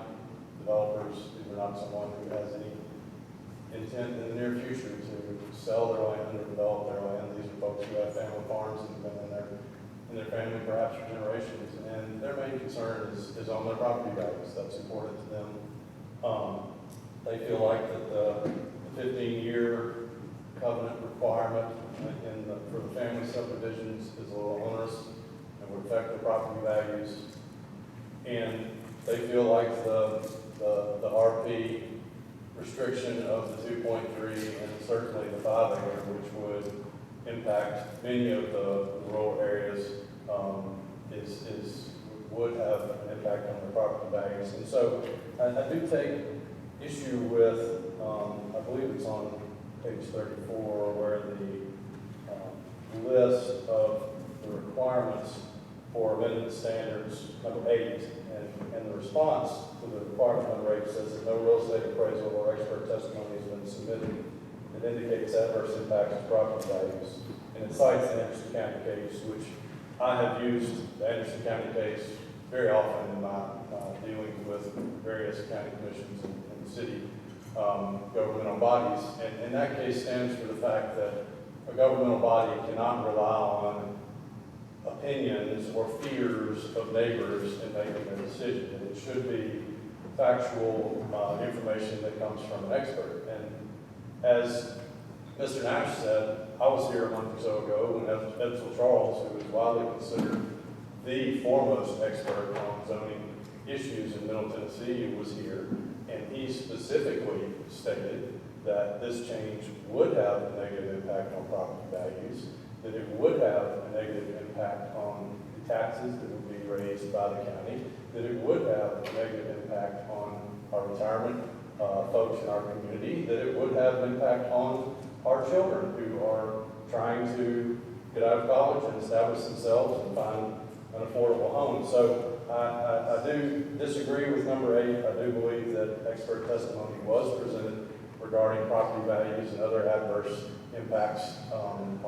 developers. These are not someone who has any intent in the near future to sell their land or develop their land. These are folks who have family farms and have been in their family perhaps for generations. And their main concern is on their property values. That's important to them. They feel like that the 15-year covenant requirement for the family subdivisions is a little onerous and would affect their property values. And they feel like the RP restriction of the 2.3 and certainly the 5 acre, which would impact many of the rural areas, would have an impact on their property values. And so I do take issue with, I believe it's on page 34, where the list of the requirements for amendment standards, number 8, and the response to the requirement number 8 says that no real estate appraisal or expert testimony has been submitted that indicates adverse impacts to property values. And it cites the Anderson County case, which I have used the Anderson County case very often in my dealings with various county commissions and city governmental bodies. And that case stands for the fact that a governmental body cannot rely on opinions or fears of neighbors in making a decision. And it should be factual information that comes from an expert. And as Mr. Nash said, I was here a month or so ago when Edsel Charles, who is widely considered the foremost expert on zoning issues in Middle Tennessee, was here. And he specifically stated that this change would have a negative impact on property values, that it would have a negative impact on the taxes that would be raised by the county, that it would have a negative impact on our retirement folks in our community, that it would have an impact on our children who are trying to get out of college and establish themselves and find an affordable home. So I do disagree with number 8. I do believe that expert testimony was presented regarding property values and other adverse impacts on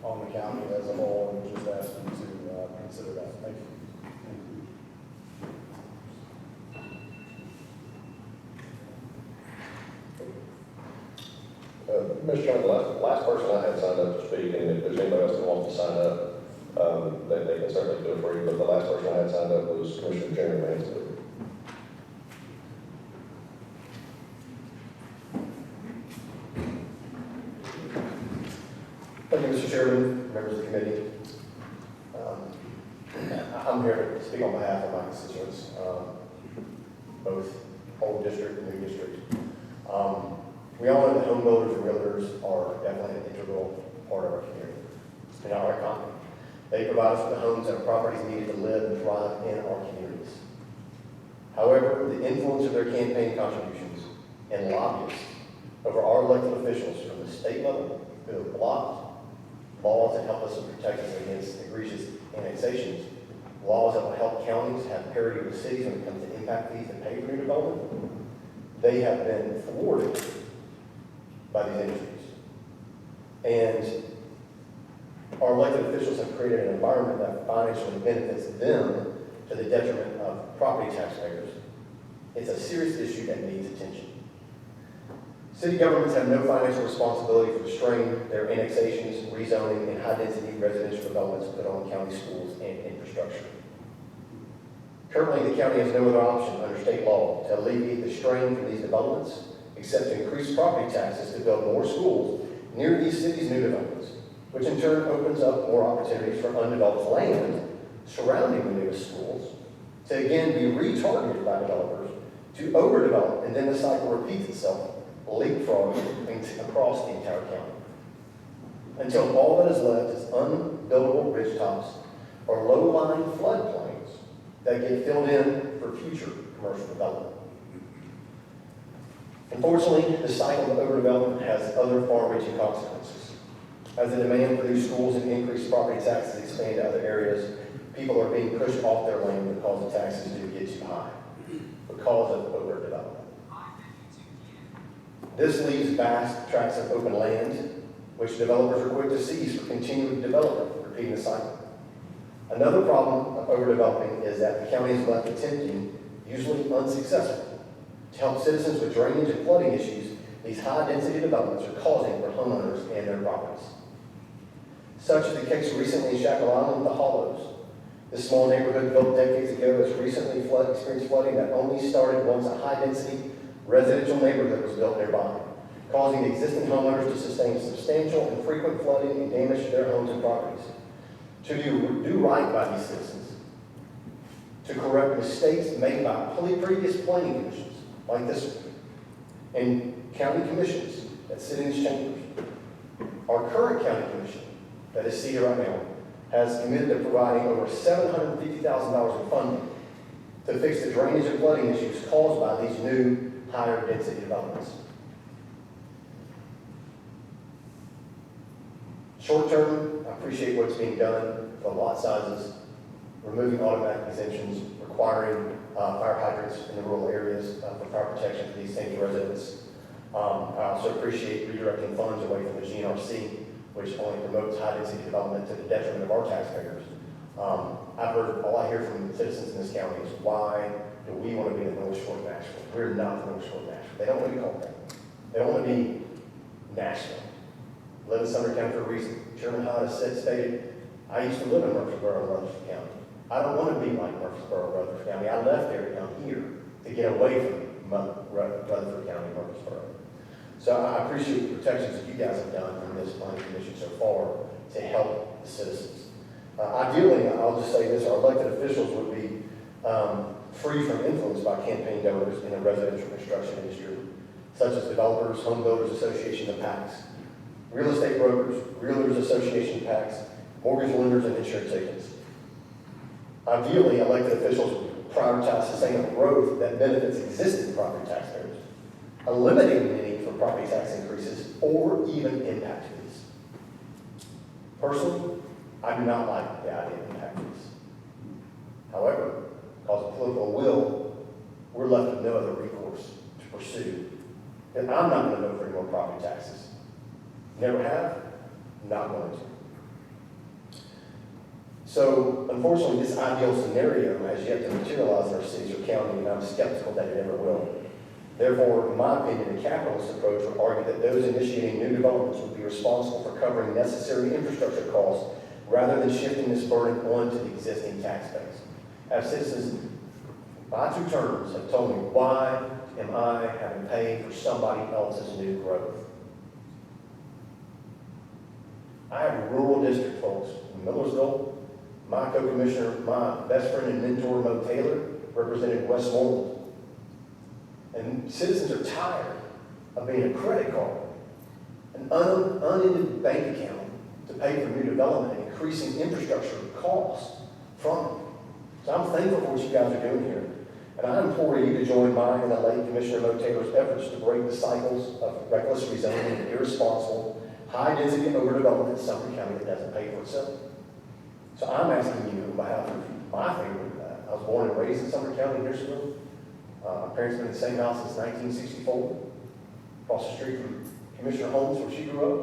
the county as a whole, and just ask you to consider that. Thank you. Mr. Chairman, the last person I had signed up to speak, and if there's anybody else that wants to sign up, they can certainly feel free, but the last person I had signed up was Commissioner Jeremy Mansfield. Thank you, Mr. Chairman, members of the committee. I'm here to speak on behalf of my constituents, both old district and new district. We all know that home builders and realtors are definitely an integral part of our community and our economy. They provide us with the homes and properties needed to live and thrive in our communities. However, the influence of their campaign contributions and lobbyists over our elected officials from the state level who have blocked laws that help us and protect us against egregious annexations, laws that will help counties have parity with cities when it comes to impact fees and pay for new development, they have been thwarted by these industries. And our elected officials have created an environment that financially benefits them to the detriment of property taxpayers. It's a serious issue that needs attention. City governments have no financial responsibility for destroying their annexations, rezoning, and high-density residential developments put on county schools and infrastructure. Currently, the county has no other option under state law to alleviate the strain from these developments except to increase property taxes to build more schools near these cities' new developments, which in turn opens up more opportunities for undeveloped land surrounding the newest schools to again be retargeted by developers to overdevelop, and then the cycle repeats itself, leapfrogging across the entire county. Until all that is left is unbuildable ridgetops or low-lying floodplains that get filled in for future commercial development. Unfortunately, the cycle of overdevelopment has other far-reaching consequences. As the demand for new schools and increased property taxes expand to other areas, people are being pushed off their land because the taxes do get too high, because of overdevelopment. This leaves vast tracts of open land, which developers are quick to seize for continued development, repeating the cycle. Another problem of overdeveloping is that the county is left attempting, usually unsuccessfully, to help citizens with drainage and flooding issues these high-density developments are causing for homeowners and their properties. Such is the case recently in Shackle Island, the Hollows. This small neighborhood built decades ago has recently experienced flooding that only started once a high-density residential neighborhood was built nearby, causing the existing homeowners to sustain substantial and frequent flooding and damage to their homes and properties. To do right by these citizens, to correct mistakes made by previous planning commissions, like this one, and county commissions that sit in these chambers. Our current county commission, that is seated right now, has committed to providing over $750,000 in funding to fix the drainage and flooding issues caused by these new higher density developments. Short term, I appreciate what's being done for lot sizes, removing automatic exemptions, requiring fire hydrants in the rural areas for fire protection for these same residents. I also appreciate redirecting funds away from the GNRC, which only promotes high-density development to the detriment of our taxpayers. All I hear from citizens in this county is, why do we want to be the North Shore of Nashville? We're not the North Shore of Nashville. They don't want to be called that. They don't want to be Nashville. Live in Sumner County for a reason. Chairman Hyde has stated, I used to live in Murfreesboro and Rutherford County. I don't want to be like Murfreesboro and Rutherford County. I left there to come here to get away from Rutherford County and Murfreesboro. So I appreciate the protections that you guys have done from this planning commission so far to help the citizens. Ideally, I'll just say this, our elected officials would be free from influence by campaign donors in the residential construction industry, such as developers, home builders associations, and PACs, real estate brokers, realtors association PACs, mortgage lenders, and insurance agents. Ideally, elected officials would prioritize sustainable growth that benefits existing property taxpayers, eliminating the need for property tax increases or even impact fees. Personally, I do not like the idea of impact fees. However, because of political will, we're left with no other recourse to pursue. And I'm not going to vote for any more property taxes. Never have, not going to. So, unfortunately, this ideal scenario has yet to materialize in our cities or county, and I'm skeptical that it ever will. Therefore, in my opinion, a capitalist approach would argue that those initiating new developments would be responsible for covering necessary infrastructure costs rather than shifting this burden onto the existing tax base. As citizens, my two terms have told me, why am I having to pay for somebody else's new growth? I have a rural district, folks, in Millersville. My co-commissioner, my best friend and mentor, Mo Taylor, represented Westmoreland. And citizens are tired of being a credit card, an unended bank account to pay for new development and increasing infrastructure costs from it. So I'm thankful for what you guys are doing here. And I implore you to join mine and the late Commissioner Mo Taylor's efforts to break the cycles of reckless rezoning and irresponsible, high-density overdevelopment in Sumner County that doesn't pay for itself. So I'm asking you on behalf of my family. I was born and raised in Sumner County, Nashville. My parents have been in the same house since 1964, across the street from Commissioner Holmes, where she grew up.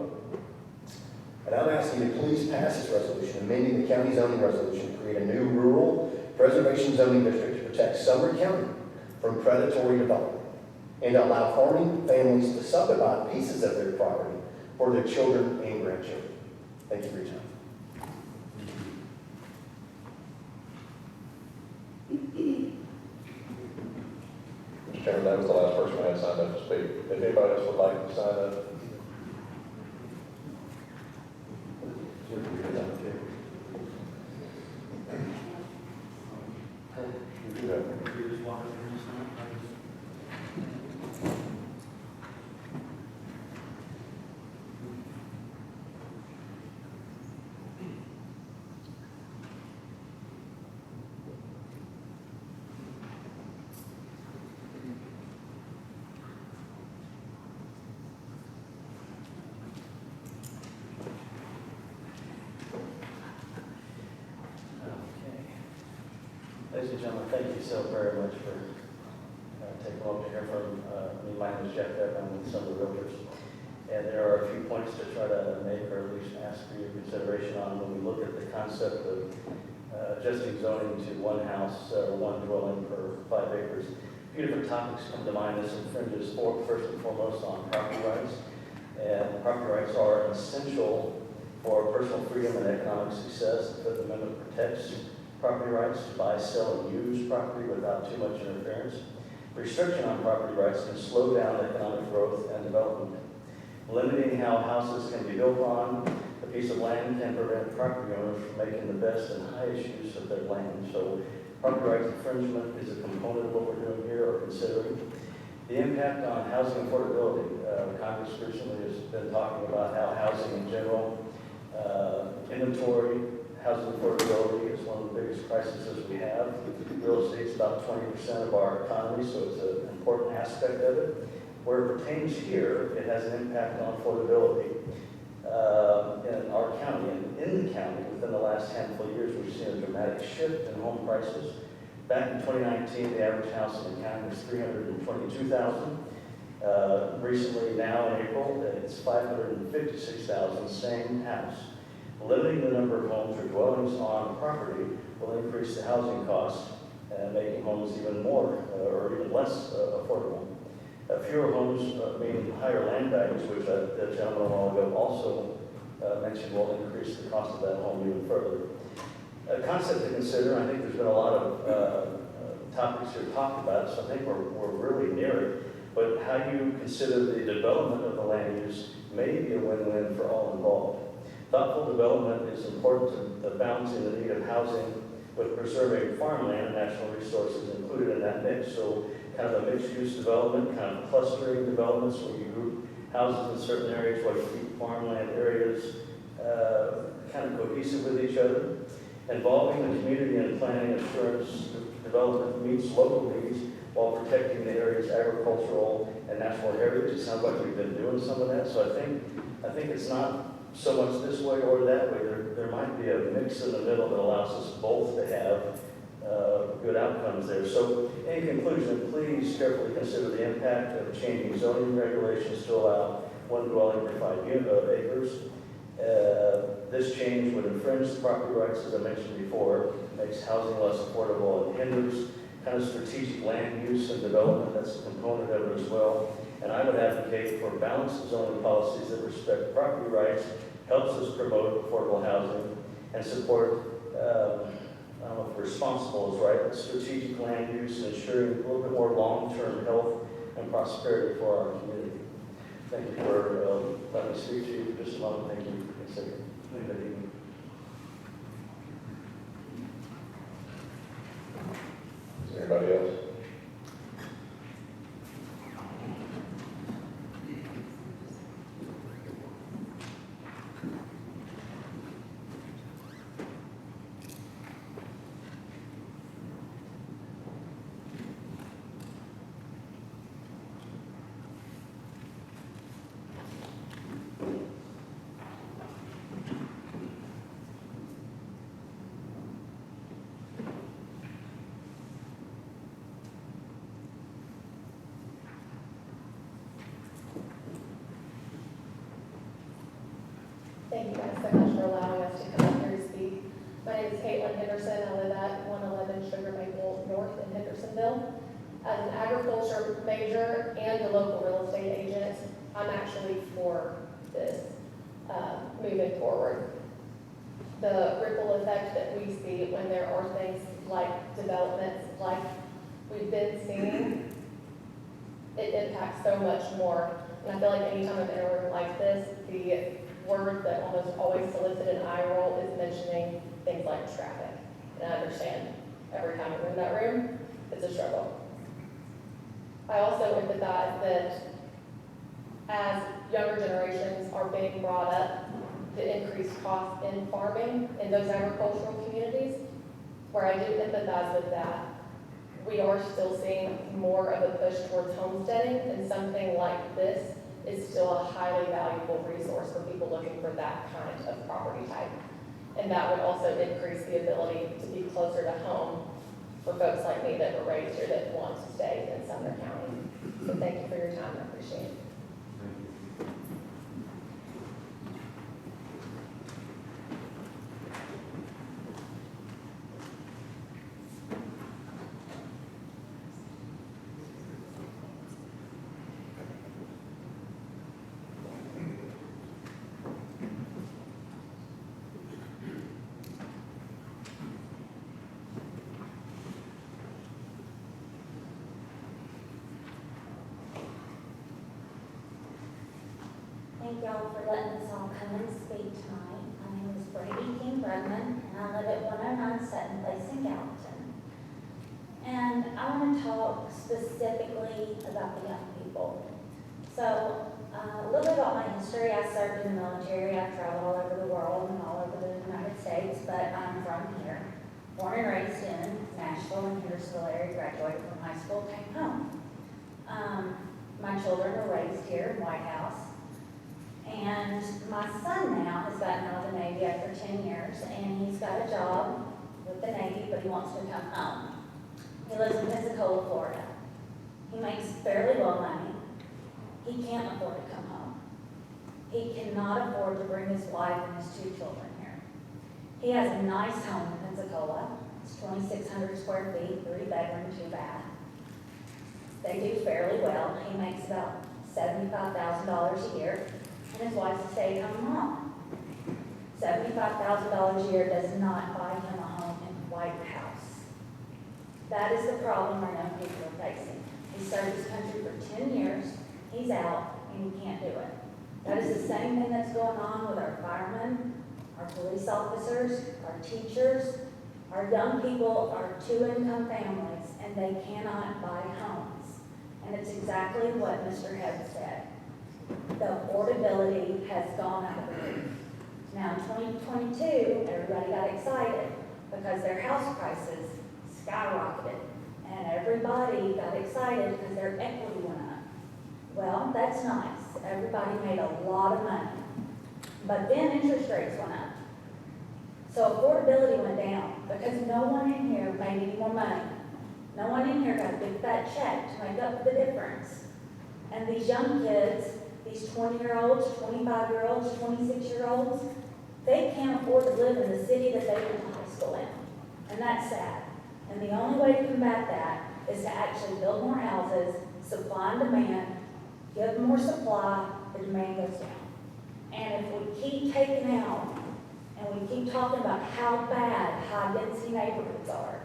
And I'm asking you to please pass this resolution, amending the county zoning resolution to create a new rural preservation zoning district to protect Sumner County from predatory development and to allow farming families to subdivide pieces of their property for their children and grandchildren. Thank you for your time. Chairman, that was the last person I had signed up to speak. If anybody else would like to sign up. Ladies and gentlemen, thank you so very much for taking a moment to hear from me. My name is Jeff Beck. I'm with Sumner Realtors. And there are a few points to try to make or at least ask for your consideration on when we look at the concept of adjusting zoning to one house or one dwelling per 5 acres. A few different topics come to mind. This infringes first and foremost on property rights. And property rights are essential for personal freedom and economic success. The Fifth Amendment protects property rights to buy, sell, and use property without too much interference. Restriction on property rights can slow down economic growth and development. Limiting how houses can be built on a piece of land can prevent property owners from making the best and highest use of their land. So property rights infringement is a component of what we're doing here or considering. The impact on housing affordability. Congress recently has been talking about how housing in general, inventory, housing affordability is one of the biggest crises we have. Real estate is about 20% of our economy, so it's an important aspect of it. Where it pertains here, it has an impact on affordability. In our county and in the county, within the last handful of years, we've seen a dramatic shift in home prices. Back in 2019, the average house in the county was $322,000. Recently, now in April, it's $556,000, same house. Limiting the number of homes or dwellings on property will increase the housing costs, making homes even more or even less affordable. Fewer homes mean higher land values, which the gentleman a while ago also mentioned will increase the cost of that home even further. A concept to consider, I think there's been a lot of topics here talked about, so I think we're really near it, but how you consider the development of the land use may be a win-win for all involved. Thoughtful development is important to balancing the need of housing with preserving farmland and natural resources included in that mix. So kind of a mixed-use development, kind of clustering developments where you group houses in certain areas while you keep farmland areas kind of cohesive with each other. Involving the community in planning assurance development meets local needs while protecting the area's agricultural and natural heritage. It sounds like we've been doing some of that, so I think it's not so much this way or that way. There might be a mix in the middle that allows us both to have good outcomes there. So in conclusion, please carefully consider the impact of changing zoning regulations to allow one dwelling per 5 acres. This change would infringe the property rights, as I mentioned before, makes housing less affordable and hinders kind of strategic land use and development. That's a component of it as well. And I would advocate for balanced zoning policies that respect property rights, helps us promote affordable housing, and support, I don't know if responsible is right, but strategic land use, ensuring a little bit more long-term health and prosperity for our community. Thank you for letting me speak to you for just a moment. Thank you for considering. Good evening. Is there anybody else? Thank you guys so much for allowing us to come up here to speak. My name is Caitlin Henderson. I live at 111 Sugar Maple North in Hendersonville. As an agriculture major and a local real estate agent, I'm actually for this moving forward. The ripple effect that we see when there are things like developments like we've been seeing it impacts so much more. And I feel like anytime I'm in a room like this, the word that almost always solicits an eye roll is mentioning things like traffic. And I understand every time I'm in that room, it's a struggle. I also empathize that as younger generations are being brought up, the increased cost in farming in those agricultural communities, where I do empathize with that, we are still seeing more of a push towards homesteading, and something like this is still a highly valuable resource for people looking for that kind of property type. And that would also increase the ability to be closer to home for folks like me that were raised here that want to stay in Sumner County. So thank you for your time, I appreciate it. Thank y'all for letting us all come and speak tonight. My name is Brady King Bregman, and I live at 109 Sutton Place in Gallatin. And I want to talk specifically about the young people. So, a little bit about my history. I served in the military. I traveled all over the world and all over the United States, but I'm from here. Born and raised in Nashville and Hendersonville area, graduated from high school, came home. My children were raised here in White House. And my son now has gotten out of the Navy after 10 years, and he's got a job with the Navy, but he wants to come home. He lives in Pensacola, Florida. He makes fairly well money. He can't afford to come home. He cannot afford to bring his wife and his 2 children here. He has a nice home in Pensacola. It's 2,600 square feet, 3 bedroom, 2 bath. They do fairly well. He makes about $75,000 a year. And his wife's a stay-at-home mom. $75,000 a year does not buy him a home in White House. That is the problem our young people are facing. He served his country for 10 years, he's out, and he can't do it. That is the same thing that's going on with our firemen, our police officers, our teachers. Our young people are 2-income families, and they cannot buy homes. And it's exactly what Mr. Head said. The affordability has gone out of the roof. Now, in 2022, everybody got excited because their house prices skyrocketed. And everybody got excited because their equity went up. Well, that's nice. Everybody made a lot of money. But then interest rates went up. So affordability went down because no one in here made any more money. No one in here got a big fat check to make up the difference. And these young kids, these 20-year-olds, 25-year-olds, 26-year-olds, they can't afford to live in the city that they went to high school in. And that's sad. And the only way to combat that is to actually build more houses, supply and demand, give more supply, the demand goes down. And if we keep taking out and we keep talking about how bad high-density neighborhoods are,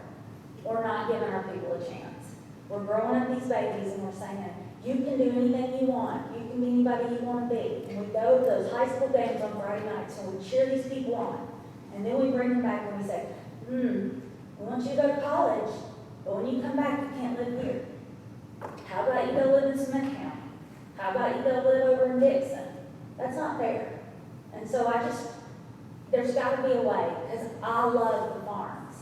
we're not giving our people a chance. We're growing up these babies and we're saying, you can do anything you want. You can be anybody you want to be. And we go to those high school games on Friday nights and we cheer these people on. And then we bring them back and we say, we want you to go to college, but when you come back, you can't live here. How about you go live in Smith County? How about you go live over in Dixon? That's not fair. And so there's got to be a way, because I love the farms.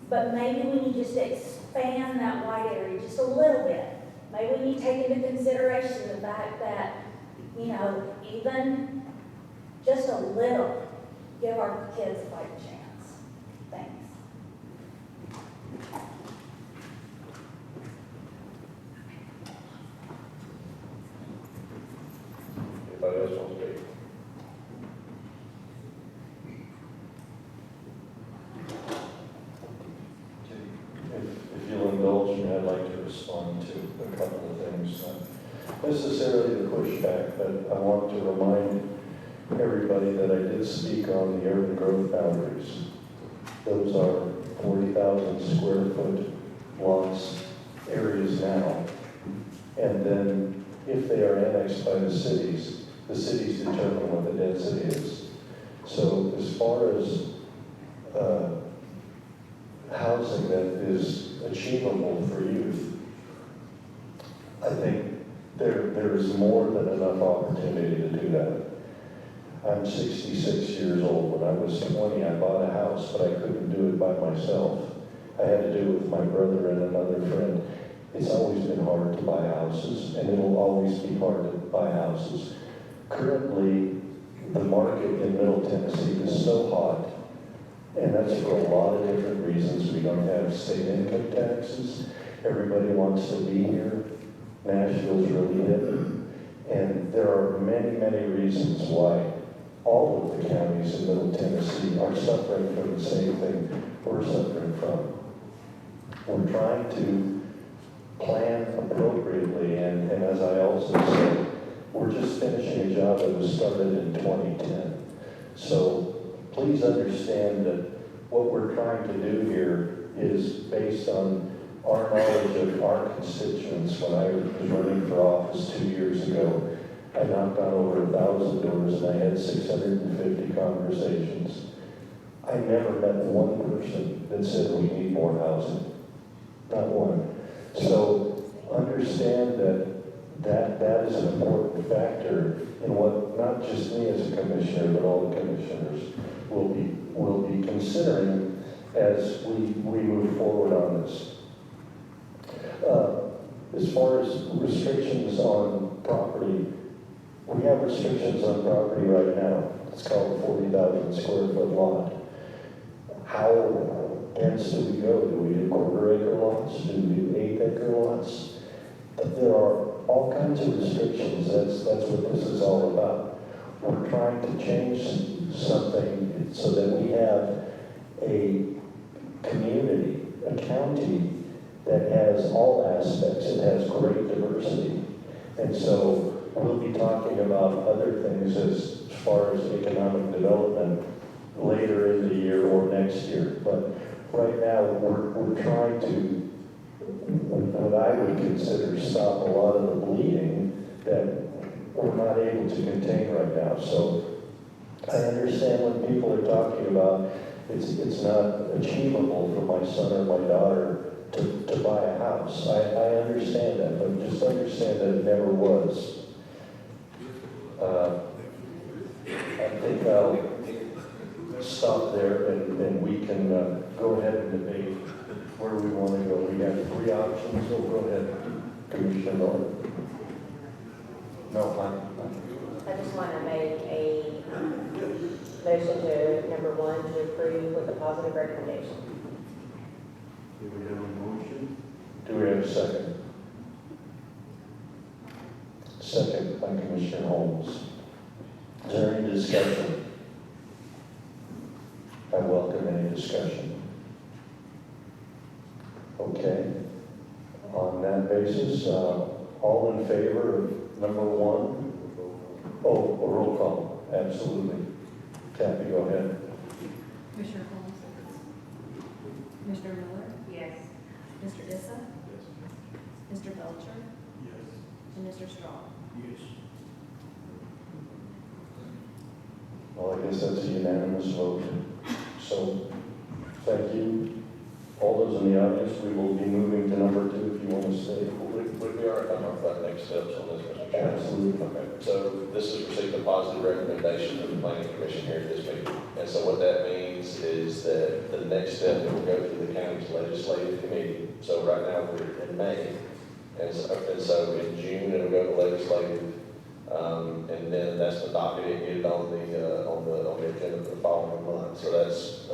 But maybe we need just to expand that white area just a little bit. Maybe we need to take into consideration the fact that, even just a little, give our kids a fighting chance. Thanks. Anybody else want to speak? If you'll indulge me, I'd like to respond to a couple of things. Not necessarily the pushback, but I want to remind everybody that I did speak on the urban growth boundaries. Those are 40,000 square foot lots, areas now. And then if they are annexed by the cities determine what the density is. So as far as housing that is achievable for youth, I think there is more than enough opportunity to do that. I'm 66 years old. When I was 20, I bought a house, but I couldn't do it by myself. I had to do it with my brother and another friend. It's always been hard to buy houses, and it'll always be hard to buy houses. Currently, the market in Middle Tennessee is so hot, and that's for a lot of different reasons. We don't have state income taxes. Everybody wants to be here. Nashville's really hit. And there are many, many reasons why all of the counties in Middle Tennessee are suffering from the same thing we're suffering from. We're trying to plan appropriately, and as I also said, we're just finishing a job that was started in 2010. So please understand that what we're trying to do here is based on our knowledge of our constituents. When I was running for office 2 years ago, I knocked on over 1,000 doors and I had 650 conversations. I never met one person that said we need more housing. Not one. So understand that is an important factor in what not just me as a commissioner, but all the commissioners will be considering as we move forward on this. As far as restrictions on property, we have restrictions on property right now. It's called a 40,000 square foot lot. How dense do we go? Do we do quarter acre lots? Do we do 8-acre lots? There are all kinds of restrictions. That's what this is all about. We're trying to change something so that we have a community, a county that has all aspects. It has great diversity. And so we'll be talking about other things as far as economic development later in the year or next year. But right now, we're trying to, what I would consider, stop a lot of the bleeding that we're not able to contain right now. So I understand when people are talking about it's not achievable for my son or my daughter to buy a house. I understand that, but just understand that it never was. I think I'll stop there and we can go ahead and debate where we want to go. We have 3 options, so go ahead, Commissioner Miller. No, I just want to make a motion to, number 1, to approve with a positive recommendation. Do we have a motion? Do we have a second? Second by Commissioner Holmes. Is there any discussion? I welcome any discussion. Okay. On that basis, all in favor of number 1? Oh, a roll call. Absolutely. Kathy, go ahead. Commissioner Holmes? Commissioner Miller? Yes. Mr. Issa? Mr. Belcher? Yes. And Mr. Straw? Yes. Well, I guess that's a unanimous vote. So, thank you. All those in the audience, we will be moving to number 2 if you want to stay. Would we already come up with next steps on this, Mr. Chairman? Absolutely. Okay, so this has received a positive recommendation from the planning commission here at this meeting. And so what that means is that the next step will go to the county's legislative committee. So right now we're in May, and so in June it'll go to legislative, and then that's the docket and get it on the agenda for the following month. So that's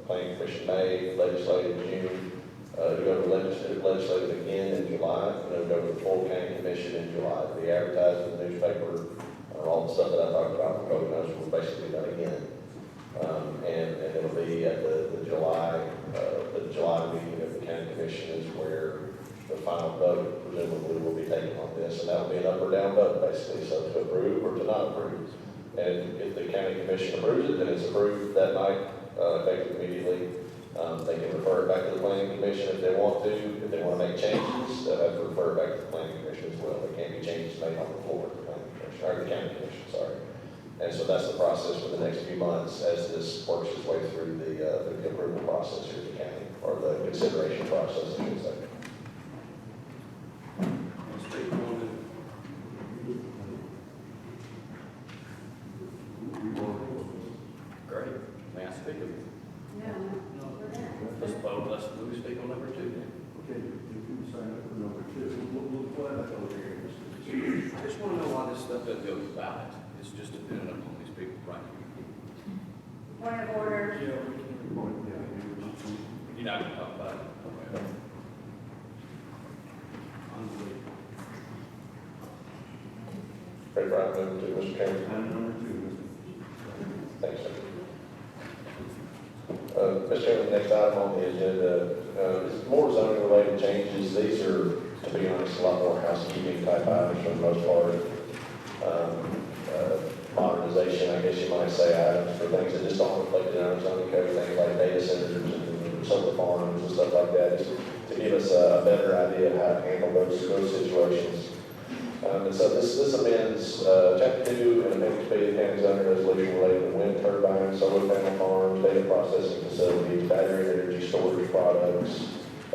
planning commission May, legislative June. It'll go to legislative again in July, and it'll go to the full county commission in July. The advertising, the newspaper, all the stuff that I talked about, the code notice will basically be done again. And it'll be at the July meeting of the county commission is where the final vote presumably will be taken on this, and that'll be an up or down vote basically, so to approve or to not approve. And if the county commission approves it, then it's approved that night, effective immediately. They can refer it back to the planning commission if they want to. If they want to make changes, they'll have to refer it back to the planning commission as well. There can't be changes made on the floor of the planning commission, or the county commission, sorry. And so that's the process for the next few months as this works its way through the approval process here at the county, or the consideration process, I should say. Speak on it. Great. May I speak of it? No, we're done. Let's vote, let's move speak on number 2 then. Okay, if you sign up for number 2, we'll fly that over here. I just want to know why this stuff doesn't go to the ballot. It's just dependent upon these people, right? Point of order. Yeah. You're not going to talk about it? Okay. Ready for item number 2, Mr. Chairman? Item number 2, Thanks, sir. Mr. Chairman, the next item on the agenda is more zoning related changes. These are, to be honest, a lot more housekeeping type items for the most part. Modernization, I guess you might say, items for things that just aren't reflected in our zoning code, things like data centers and solar farms and stuff like that, just to give us a better idea of how to handle those situations. And so this amends Chapter 2 and Appendix B of the county zoning resolution related to wind turbines, solar panel farms, data processing facilities, battery energy storage products.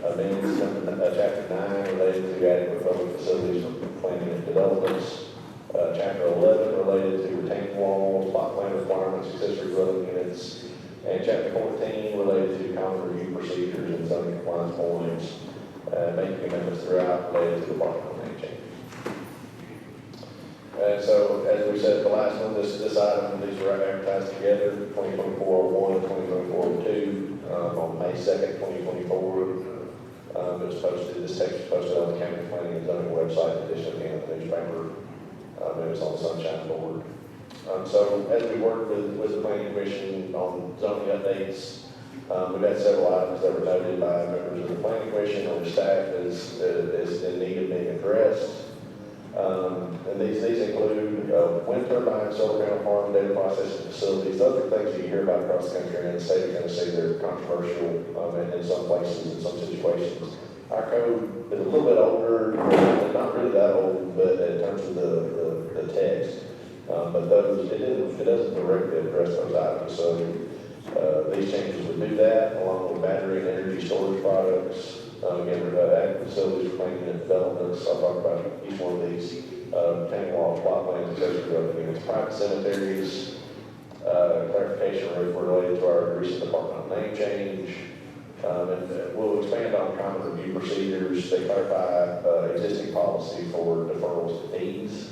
Amends Chapter 9 related to adequate public facilities for planning and developments. Chapter 11 related to retaining walls, plot plan requirements, accessory dwelling units. And Chapter 14 related to common review procedures and zoning compliance points. Making amendments throughout related to the parking name change. And so, as we said, the last one, this item, these were advertised together, 2024-01 and 2024-02, on May 2nd, 2024. It was posted, this text was posted on the county planning and zoning website, in addition to being in the newspaper. It was on the Sunshine Board. So, as we worked with the planning commission on zoning updates, we've had several items that were noted by members of the planning commission or staff as in need of being addressed. And these include wind turbines, solar panel farm, data processing facilities. Those are things that you hear about across the country and in the state of Tennessee. They're controversial in some places, in some situations. Our code is a little bit older, not really that old, but in terms of the text. But those, it doesn't directly address those items. So these changes would do that, along with battery and energy storage products. Again, active facilities for planning and developments. I'll talk about each one of these. Retaining walls, plot plans, accessory dwelling units, private cemeteries, clarification related to our recent departmental name change. And we'll expand on common review procedures. They clarify existing policy for deferrals to fees.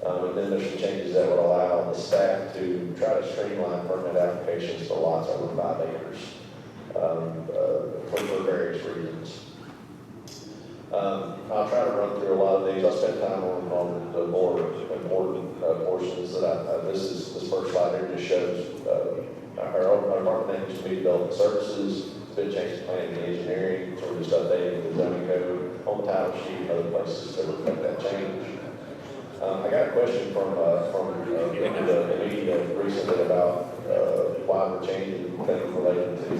And then there's some changes that would allow the staff to try to streamline permit applications for lots over 5 acres. For various reasons. I'll try to run through a lot of these. I'll spend time on the more important portions that this first slide here just shows our department name used to be Development Services. It's been changed to Planning and Engineering, so we're just updating the zoning code on the title sheet and other places to reflect that change. I got a question from the media recently about why we're changing things related to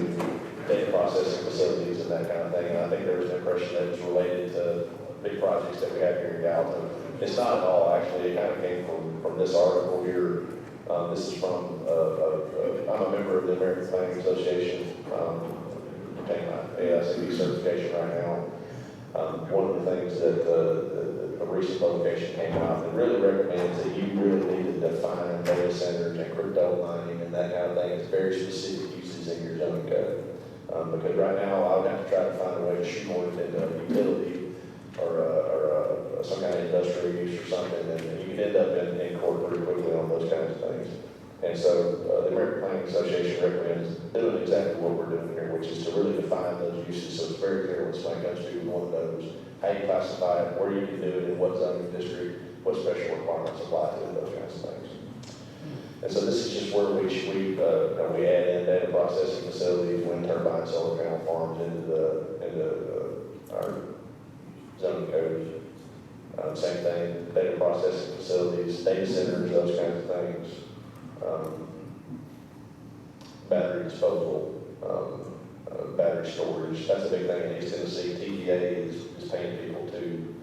data processing facilities and that kind of thing. And I think there was an impression that it was related to big projects that we have here in Gallatin. It's not at all, actually. It kind of came from this article here. This is from, I'm a member of the American Planning Association, obtaining my AICD certification right now. One of the things that a recent publication came out that really recommends that you really need to define data centers and crypto mining and that kind of thing. It's very specific uses in your zoning code. Because right now I would have to try to find a way to shoehorn it into a utility or some kind of industrial use or something, and you can end up in court pretty quickly on those kinds of things. And so the American Planning Association recommends doing exactly what we're doing here, which is to really define those uses so it's very clear when somebody comes to one of those, how you classify it, where you can do it, in what zoning district, what special requirements apply to it, those kinds of things. And so this is just where we add in data processing facilities, wind turbines, solar panel farms into our zoning code. Same thing, data processing facilities, data centers, those kinds of things. Battery disposal, battery storage. That's a big thing in East Tennessee. TVA is paying people to,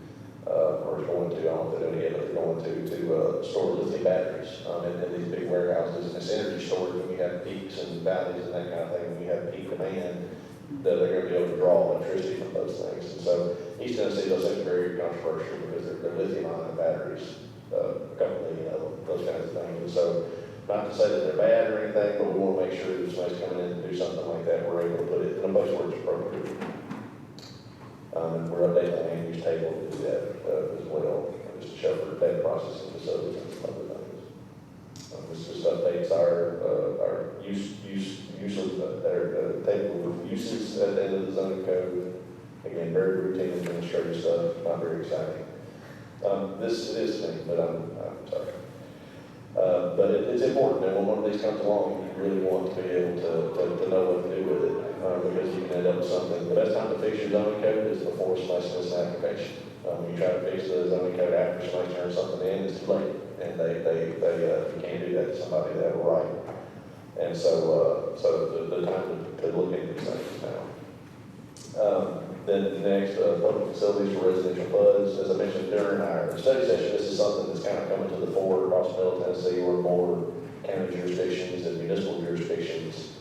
or is going to, I don't know if they're doing it, but they're going to store lithium batteries in these big warehouses. And it's energy storage when you have peaks and valleys and that kind of thing. When you have peak demand, that they're going to be able to draw electricity from those things. And so East Tennessee, those things are very controversial because they're lithium-ion batteries, company, those kinds of things. And so, not to say that they're bad or anything, but we want to make sure that if somebody's coming in to do something like that, we're able to put it in a place where it's appropriate. And we're updating the land use table to do that as well, just to show for data processing facilities and some other things. This just updates our use of our table of uses at the end of the zoning code. Again, very routine administrative stuff, not very exciting. This is me, but I'm sorry. But it's important that when one of these comes along, you really want to be able to know what to do with it, because you can end up with something. The best time to fix your zoning code is before somebody submits an application. You try to fix the zoning code after somebody turns something in, it's too late, and you can't do that to somebody that have a right. And so the time to look into these things now. Then next, public facilities for residential floods. As I mentioned during our study session, this is something that's kind of coming to the fore across Middle Tennessee, where more county jurisdictions and municipal jurisdictions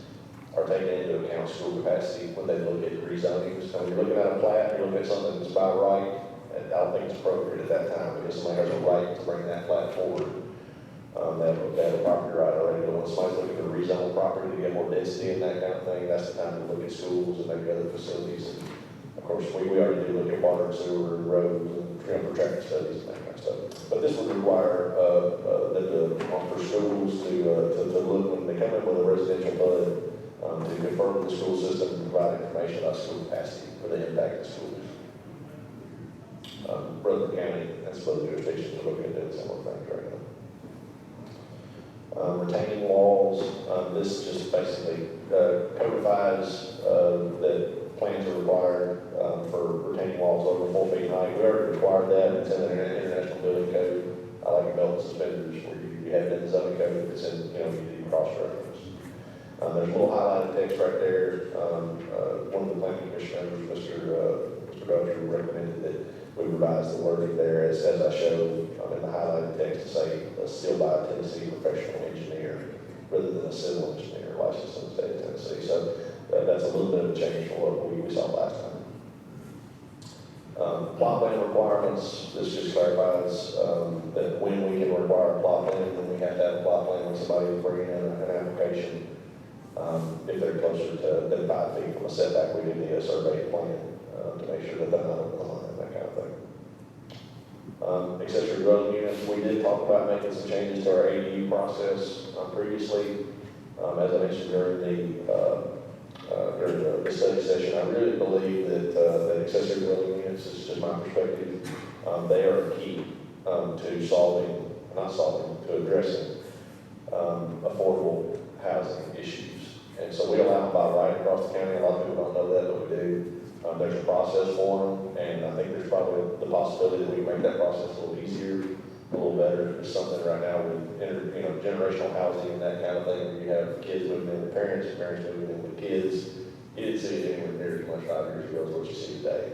are taking into account school capacity when they look at rezonings. So when you're looking at a plat, you're looking at something that's by right, and I don't think it's appropriate at that time because somebody has a right to bring that plat forward. They have a property right already, but when somebody's looking to rezone property to get more density and that kind of thing, that's the time to look at schools and maybe other facilities. And of course, we already do look at water and sewer and roads and traffic studies and that kind of stuff. But this would require for schools to look when they come in with a residential flood to confirm the school system and provide information about school capacity for the impact of schools. Rutherford County and some other jurisdictions are looking at doing similar things right now. Retaining walls, this just basically codifies that plans are required for retaining walls over 4 feet high. We already required that. It's in the International Building Code. I like belt and suspenders where you have it in the zoning code. It's in, you cross-reference. There's a little highlighted text right there. One of the planning commissioners, Mr. Belcher, recommended that we revise the wording there as I showed in the highlighted text to say still by a Tennessee professional engineer rather than a civil engineer licensed in the state of Tennessee. So that's a little bit of a change from what we saw last time. Plot plan requirements, this just clarifies that when we can require a plot plan, then we have to have a plot plan when somebody is bringing in an application. If they're closer than 5 feet from a setback, we do need a survey plan to make sure that they're not over the line and that kind of thing. Accessory dwelling units, we did talk about making some changes to our ADU process previously. As I mentioned during the study session, I really believe that accessory dwelling units, this is just my perspective, they are key to addressing affordable housing issues. And so we allow them by right across the county. A lot of people don't know that, but we do. There's a process for them, and I think there's probably the possibility that we can make that process a little easier, a little better. There's something right now with generational housing and that kind of thing, where you have kids moving in with parents and parents moving in with kids. You didn't see it anywhere near as much 5 years ago as what you see today.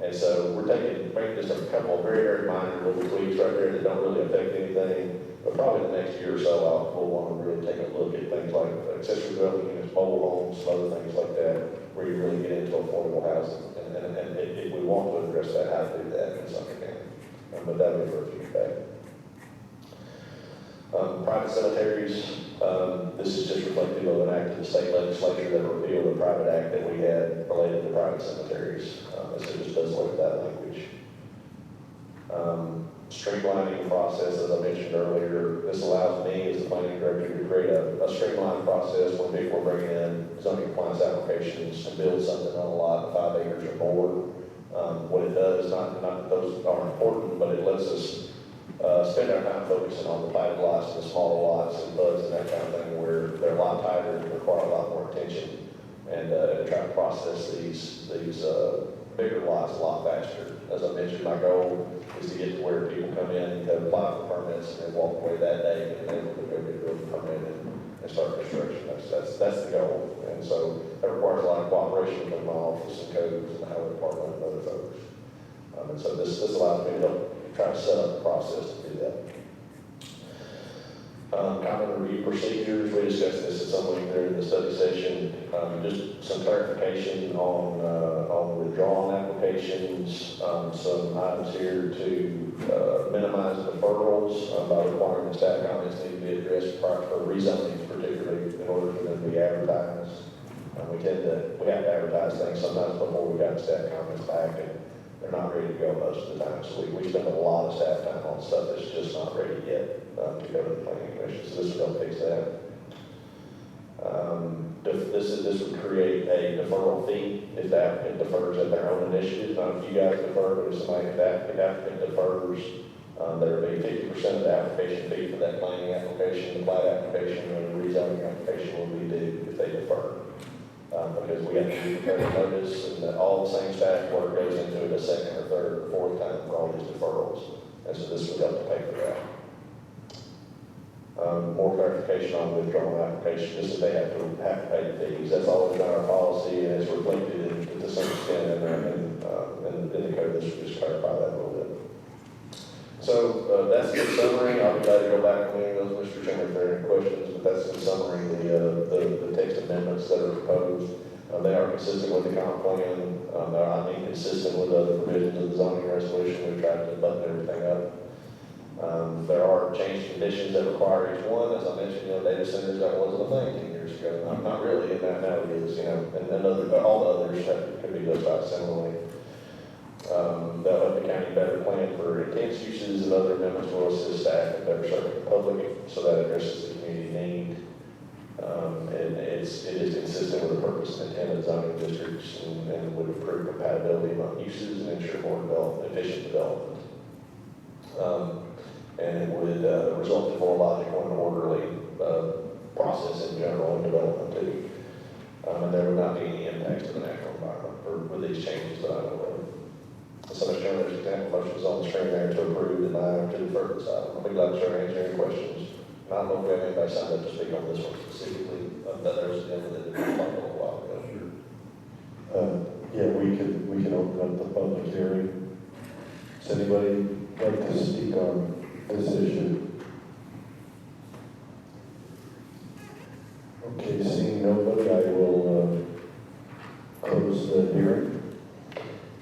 And so we're making just a couple of very, very minor little tweaks right there that don't really affect anything. But probably the next year or so, we'll want to really take a look at things like accessory dwelling units, mobile homes, other things like that, where you really get into affordable housing. And if we want to address that, how to do that in Sumner County. But that'll be for a future day. Private cemeteries, this is just reflective of an act of the state legislature that repealed a private act that we had related to private cemeteries. So it just does look at that language. Streamlining the process, as I mentioned earlier, this allows me as the planning director to create a streamlined process when people are bringing in zoning compliance applications to build something on a lot of 5 acres or more. What it does, not that those aren't important, but it lets us spend our time focusing on the platted lots and the smaller lots and buds and that kind of thing, where they're a lot tighter and require a lot more attention, and try to process these bigger lots a lot faster. As I mentioned, my goal is to get to where people come in to apply for permits and then walk away that day and able to go get a building permit and start construction. That's the goal. And so that requires a lot of cooperation from my office and codes and the highway department and other folks. So this allows me to help try to set up a process to do that. Common review procedures, we discussed this at some length during the study session. Just some clarification on withdrawal applications, some items here to minimize deferrals by requiring the staff comments need to be addressed prior for rezoning, particularly in order for them to be advertised. We have to advertise things sometimes before we got the staff comments back, and they're not ready to go most of the time. So we spend a lot of staff time on stuff that's just not ready yet to go to the planning commission. So this will help fix that. This would create a deferral fee if the applicant defers at their own initiative. Not if you guys defer, but if somebody, if the applicant defers, there would be 50% of the application fee for that planning application, the plat application, and the rezoning application will be due if they defer. Because we have to do the notice, and that all the same staff work goes into it a second or third or fourth time for all these deferrals. And so this would help to pay for that. More clarification on withdrawal application, just that they have to pay the fees. That's always been our policy, and it's reflected to some extent in the code. This would just clarify that a little bit. So that's the summary. I'll be glad to go back on any of those, Mr. Chairman, if there are any questions, but that's in summary the text amendments that are proposed. They are consistent with the comp plan. They're not inconsistent with other provisions of the zoning resolution. We've tried to button everything up. There are changed conditions that require each one. As I mentioned, data centers, that wasn't a thing 10 years ago. Not really, and now it is, and all the others could be justified similarly. They'll help the county better plan for intense uses, and other amendments will assist staff in better serving the public, so that addresses the community need. And it is consistent with the purpose and intent of zoning districts, and would improve compatibility among uses and ensure more efficient development. And it would result in more logical and orderly process in general and development too. And there would not be any impacts to the natural environment with these changes that I know of. So, Mr. Chairman, there's example motions on the screen there to approve, deny, or to defer this item. I'll be glad to answer any questions. I don't know if we have anybody signed up to speak on this one specifically. That there was a gentleman that did not talk a little while ago. Yeah, we can open up the public hearing. Does anybody like to speak on this issue? Okay, seeing nobody, I will close the hearing.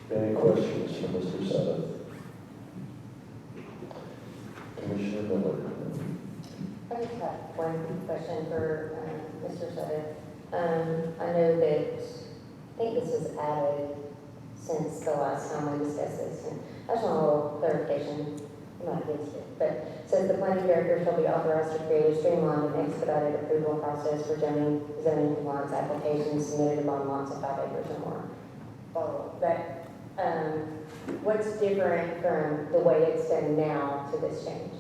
Any questions for Mr. Sutter? Commissioner Miller. I just have one question for Mr. Sutter. I know that, I think this was added since the last time we discussed this, and I just want a little clarification. I'm not against it, but it says the planning director shall be authorized to create a streamlined and expedited approval process for zoning compliance applications submitted among lots of 5 acres or more. But what's different from the way it's done now to this change?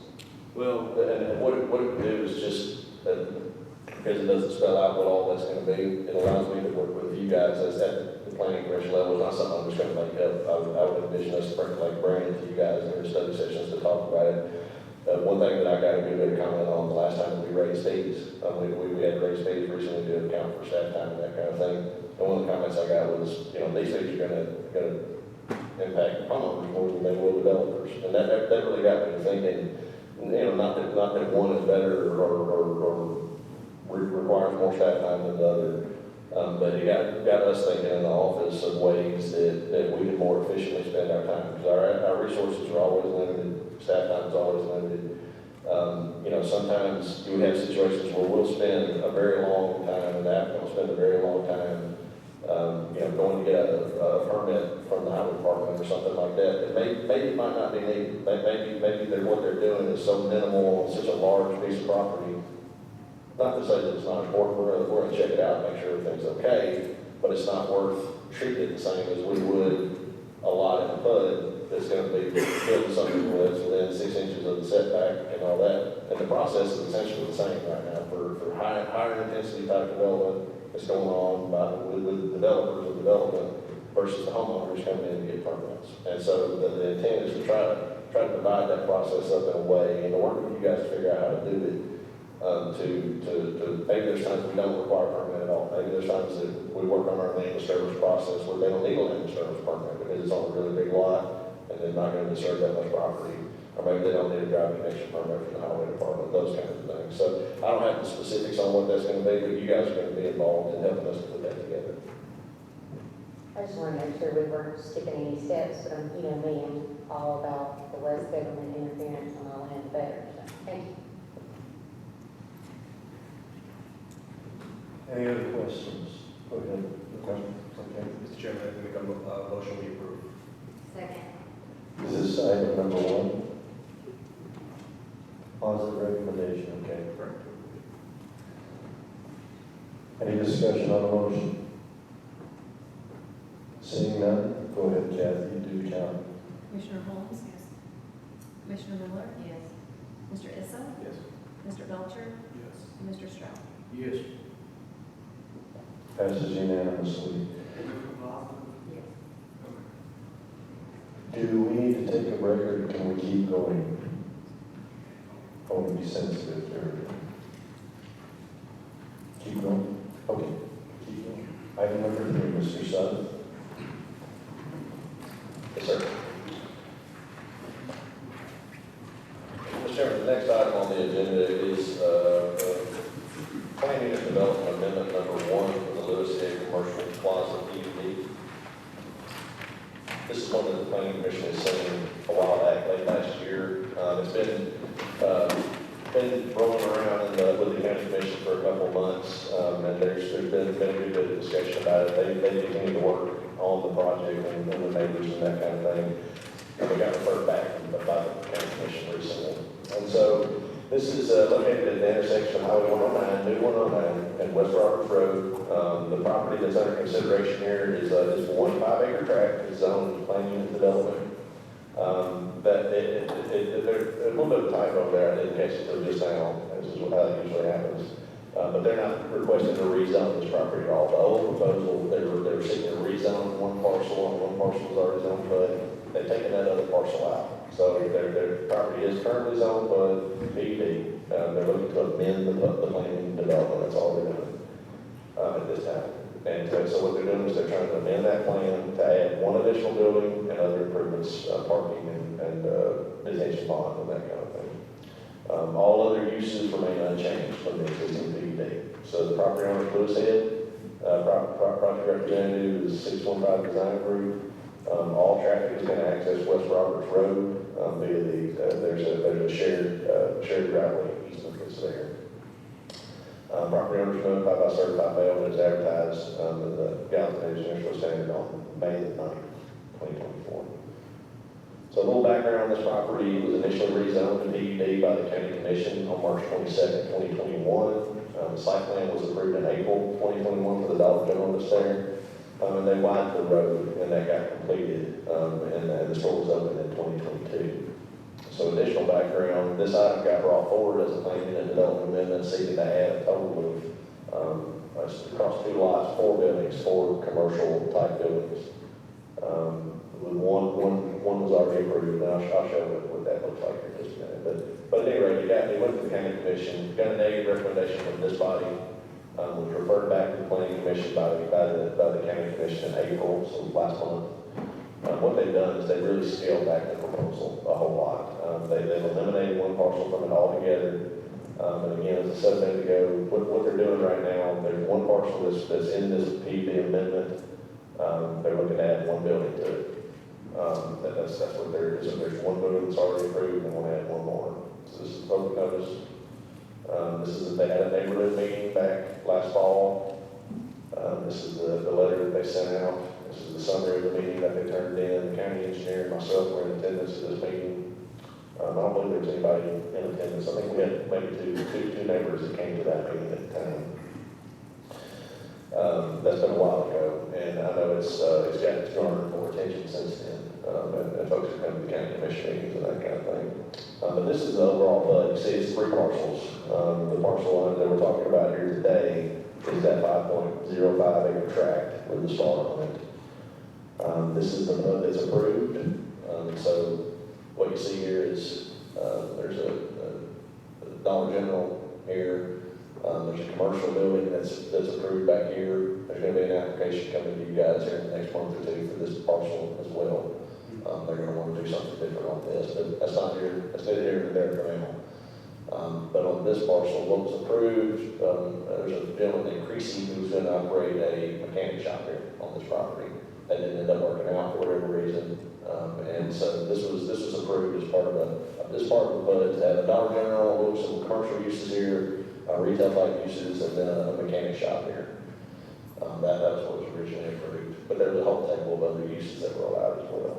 Well, and what it would do is just, because it doesn't spell out what all that's going to be, it allows me to work with you guys as at the planning commission level. It's not something I'm just going to make up. I would envision us bringing to you guys in the study sessions to talk about it. One thing that I got a good bit of comment on the last time that we raised fees. We had raised fees recently to account for staff time and that kind of thing. And one of the comments I got was, these fees are going to impact homeowners more than they will developers. And that really got me to thinking, not that one is better or requires more staff time than the other, but it got us thinking in the office of ways that we can more efficiently spend our time. Because our resources are always limited, staff time is always limited. Sometimes you have situations where we'll spend a very long time, and the applicant will spend a very long time going to get a permit from the highway department or something like that. Maybe it might not be needed. Maybe what they're doing is so minimal on such a large piece of property. Not to say that it's not important. We're going to check it out, make sure everything's okay, but it's not worth treating it the same as we would a lot in the PUD that's going to be building something that's within 6 inches of the setback and all that. And the process is essentially the same right now for higher intensity type development that's going on with developers and development versus the homeowners coming in to get permits. And so the intent is to try to divide that process up in a way and to work with you guys to figure out how to do it. Maybe there's times we don't require a permit at all. Maybe there's times that we work on our land disturbance process where they don't need a land disturbance permit because it's on a really big lot, and then not gonna disturb that much property. Or maybe they don't need a drive connection permit from the highway department, those kinds of things. So I don't have the specifics on what that's gonna be, but you guys are gonna be involved in helping us to put that together. I just want to make sure we weren't skipping any steps, but I'm, you know me, I'm all about the less government interference on our land, the better. So, thank you. Any other questions? Go ahead. Okay. Mr. Chairman, I make a motion we approve. Second. Is this item number 1? Positive recommendation, okay. Correct. Any discussion on the motion? Seeing none, go ahead, Kathy, do count. Commissioner Holmes? Yes. Commissioner Miller? Yes. Mr. Issa? Yes. Mr. Belcher? Yes. And Mr. Stroud? Yes. Passes unanimously. Yes. Do we need to take a record, can we keep going? I want to be sensitive to everything. Keep going? Okay, keep going. Item number 3, Mr. Sutton. Yes, sir. Mr. Chairman, the next item on the agenda is planning and development amendment number 1 for the Lewis Head Commercial Plaza PUD. This is one that the planning commission has seen a while back, late last year. It's been rolling around with the county commission for a couple of months, and there's been a good bit of discussion about it. They continue to work on the project and the neighbors and that kind of thing. And we got referred back by the county commission recently. And so this is located at the intersection of Highway 109, New 109, and West Roberts Road. The property that's under consideration here is one 5-acre tract. It's zoned planning and development. There's a little bit of typo there. I didn't catch it till just now. This is how it usually happens. But they're not requesting to rezone this property at all. The old proposal, they were seeking to rezone one parcel, and one parcel was already zoned, but they've taken that other parcel out. So their property is currently zoned by PUD. They're looking to amend the planning and development. That's all they're doing at this time. And so what they're doing is they're trying to amend that plan to add one additional building and other improvements, parking and visitation pond and that kind of thing. All other uses remain unchanged from the existing PUD. So the property owner, Lewis Head, project representative is 615 Design Group. All traffic is going to access West Roberts Road via there's a shared driveway easement that's there. Property owners notified by certified mail and is advertised in the Gallatin News National Standard on May the 9th, 2024. So a little background on this property. It was initially rezoned to PUD by the County Commission on March 22nd, 2021. The site plan was approved in April 2021 for the Dollar General that's there. And they widened the road, and that got completed, and the store was opened in 2022. So additional background, this item got brought forward as a planning and development amendment, seeking to add a total of, across 2 lots, 4 buildings, 4 commercial type buildings. One was already approved, and I'll show what that looks like here in just a minute. But at any rate, it went to the county commission, got a negative recommendation from this body, was referred back to the planning commission by the county commission in April, so last month. What they've done is they've really scaled back the proposal a whole lot. They've eliminated one parcel from it altogether. And again, as I said a minute ago, what they're doing right now, there's one parcel that's in this PUD amendment. They're looking to add one building to it. That's what there is. So there's one building that's already approved, and we'll add one more. So this is the public notice. They had a neighborhood meeting back last fall. This is the letter that they sent out. This is the summary of the meeting that they turned in. The county engineer and myself were in attendance at this meeting. I don't believe there was anybody in attendance. I think we had maybe two neighbors that came to that meeting at the time. That's been a while ago, and I know it's garnered more attention since then. And folks are coming to county commission meetings and that kind of thing. But this is the overall PUD. You see, it's 3 parcels. The parcel that we're talking about here today is that 5.05 acre tract with the star on it. This is the PUD that's approved. So what you see here is there's a Dollar General here. There's a commercial building that's approved back here. There's going to be an application coming to you guys here in the next month or two for this parcel as well. They're going to want to do something this, but that's not here, that's neither here nor there for now. But on this parcel, what was approved, there's a gentleman named Creasy who's gonna operate a mechanic shop here on this property. That didn't end up working out for whatever reason. And so this was approved as part of this part of the budget to have a Dollar General, some commercial uses here, retail type uses, and then a mechanic shop here. That was what was originally approved. But there was a whole table of other uses that were allowed as well.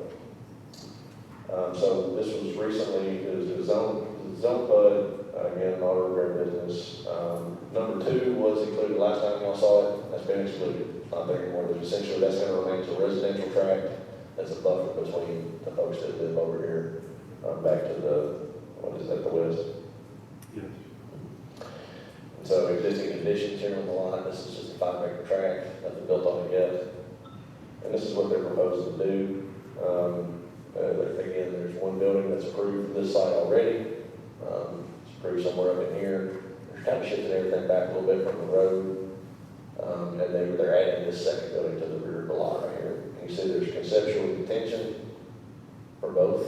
So this was recently, it was zone PUD, again, not a rare business. Number 2 was included last time y'all saw it, that's been excluded. Not there anymore, but essentially that's going to remain as a residential tract as a buffer between the folks that live over here, back to the, what is that, the west? Yes. So existing conditions here on the line, this is just a 5-acre tract, nothing built on it yet. And this is what they're proposing to do. Again, there's one building that's approved for this site already. It's approved somewhere up in here. They're kind of shifting everything back a little bit from the road. And they're adding this second building to the rear of the lot right here. And you see there's conceptual intention for both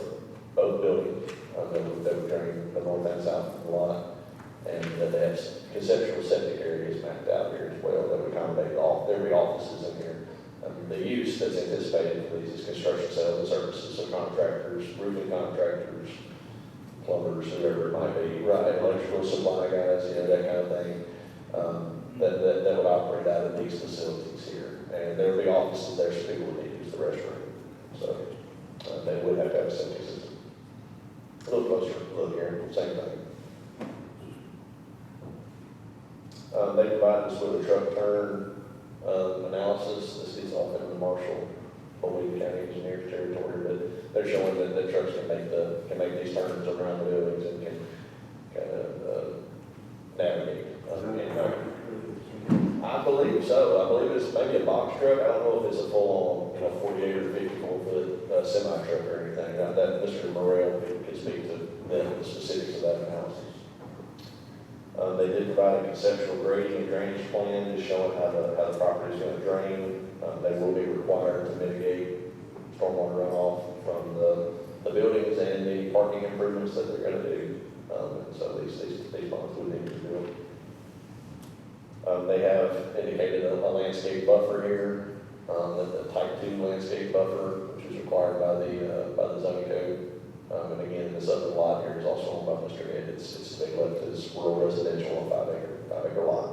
buildings. That would drain the north and south of the lot. And they have conceptual septic areas mapped out here as well that would accommodate there'll be offices in here. The use that's anticipated for these is construction sales and services, so contractors, roofing contractors, plumbers, whoever it might be, right, electrical supply guys, that kind of thing, that would operate out of these facilities here. And there would be offices there so people would need to use the restroom. So they would have to have a septic system. A little closer, look here, same thing. They provide us with a truck turn analysis. This is often in the Marshall, Boyd County Engineers territory, but they're showing that the trucks can make these turns around the buildings and can kind of navigate. I believe so. I believe it's maybe a box truck. I don't know if it's a full-on, 48 or 54-foot semi-truck or anything. That Mr. Morrell could speak to the specifics of that analysis. They did provide a conceptual grading and drainage plan just showing how the property is going to drain. They will be required to mitigate stormwater runoff from the buildings and the parking improvements that they're going to do. And so these bonds would need to be built. They have indicated a landscape buffer here, the type 2 landscape buffer, which is required by the zoning code. And again, this other lot here is also owned by Mr. Ed. They left as rural residential on 5-acre lot.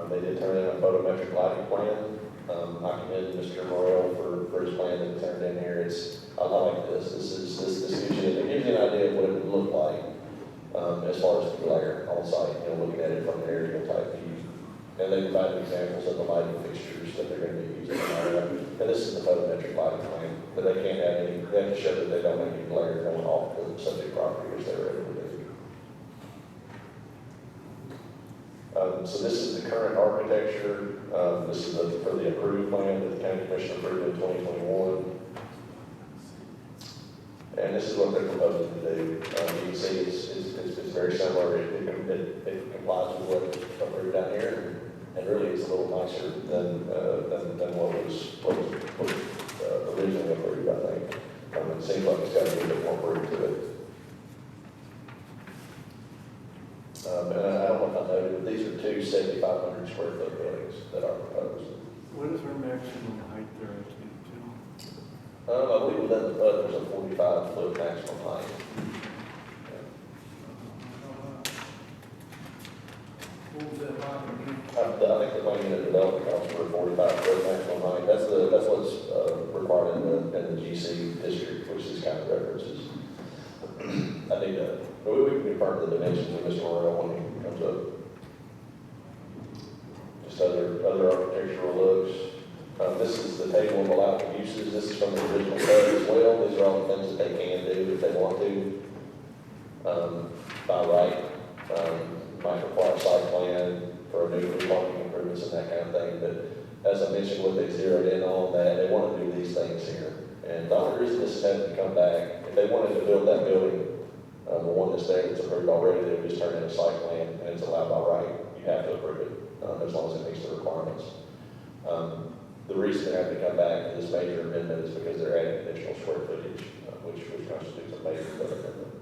They did turn in a photometric lighting plan. I commend Mr. Morrell for his plan that he turned in here. I like this. This gives you an idea of what it would look like as far as the glare on site. Looking at it from an aerial type view. And they provide examples of the lighting fixtures that they're going to be using. And this is the photometric lighting plan, but they can't have any, they have to show that they don't have any glare going off the subject property, which they're able to do. So this is the current architecture. This is for the approved plan that the county commission approved in 2021. And this is what they're proposing to do. You can see it's very similar. It complies with what's approved down here. And really, it's a little nicer than what was originally approved, I think. It seems like it's got to be a bit more approved to it. And I don't know if I noted, but these are two 7,500 square foot buildings that are proposed. What is our maximum height there, I can't tell? I believe within the PUD there's a 45-foot maximum height. What was that like? I think the plan unit development calls for a 45-foot maximum height. That's what's required in the GC district, which is kind of references. I need to, we can confirm the dimensions of Mr. Morrell when he comes up. Just other architectural looks. This is the table of allowed uses. This is from the original code as well. These are all the things that they can do if they want to. By right, might require a site plan for a new parking improvements and that kind of thing. But as I mentioned, what they zeroed in on that, they want to do these things here. And the only reason this has to come back, if they wanted to build that building, the one that's there that's approved already, they would just turn in a site plan and it's allowed by right. You have to approve it as long as it meets the requirements. The reason they have to come back to this major amendment is because they're adding additional square footage. which constitutes a major development.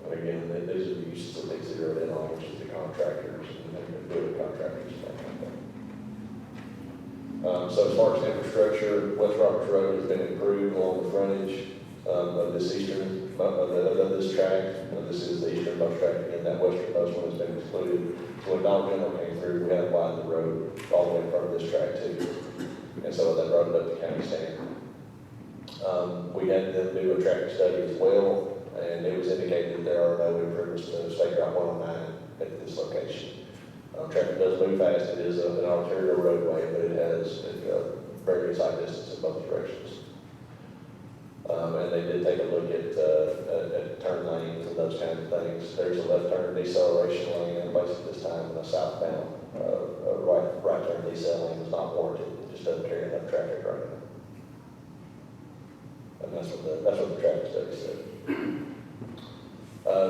And again, these are the uses that they zeroed in on, which is the contractors and the building contractors and that kind of thing. So as far as infrastructure, West Roberts Road has been improved along the frontage of this eastern, of this tract. This is the easternmost tract, and that westernmost one has been excluded. So when Dollar General came through, we had to widen the road all the way in front of this tract too. And so that brought it up to county standard. We had them do a traffic study as well, and it was indicated that there are no improvements to State Route 109 at this location. Traffic does move fast. It is an arterial roadway, but it has a very good sight distance in both directions. And they did take a look at turn lanes and those kinds of things. There's a left turn deceleration lane in place at this time, and a southbound right turn decel lane is not warranted. It just doesn't carry enough traffic right now. And that's what the traffic study said.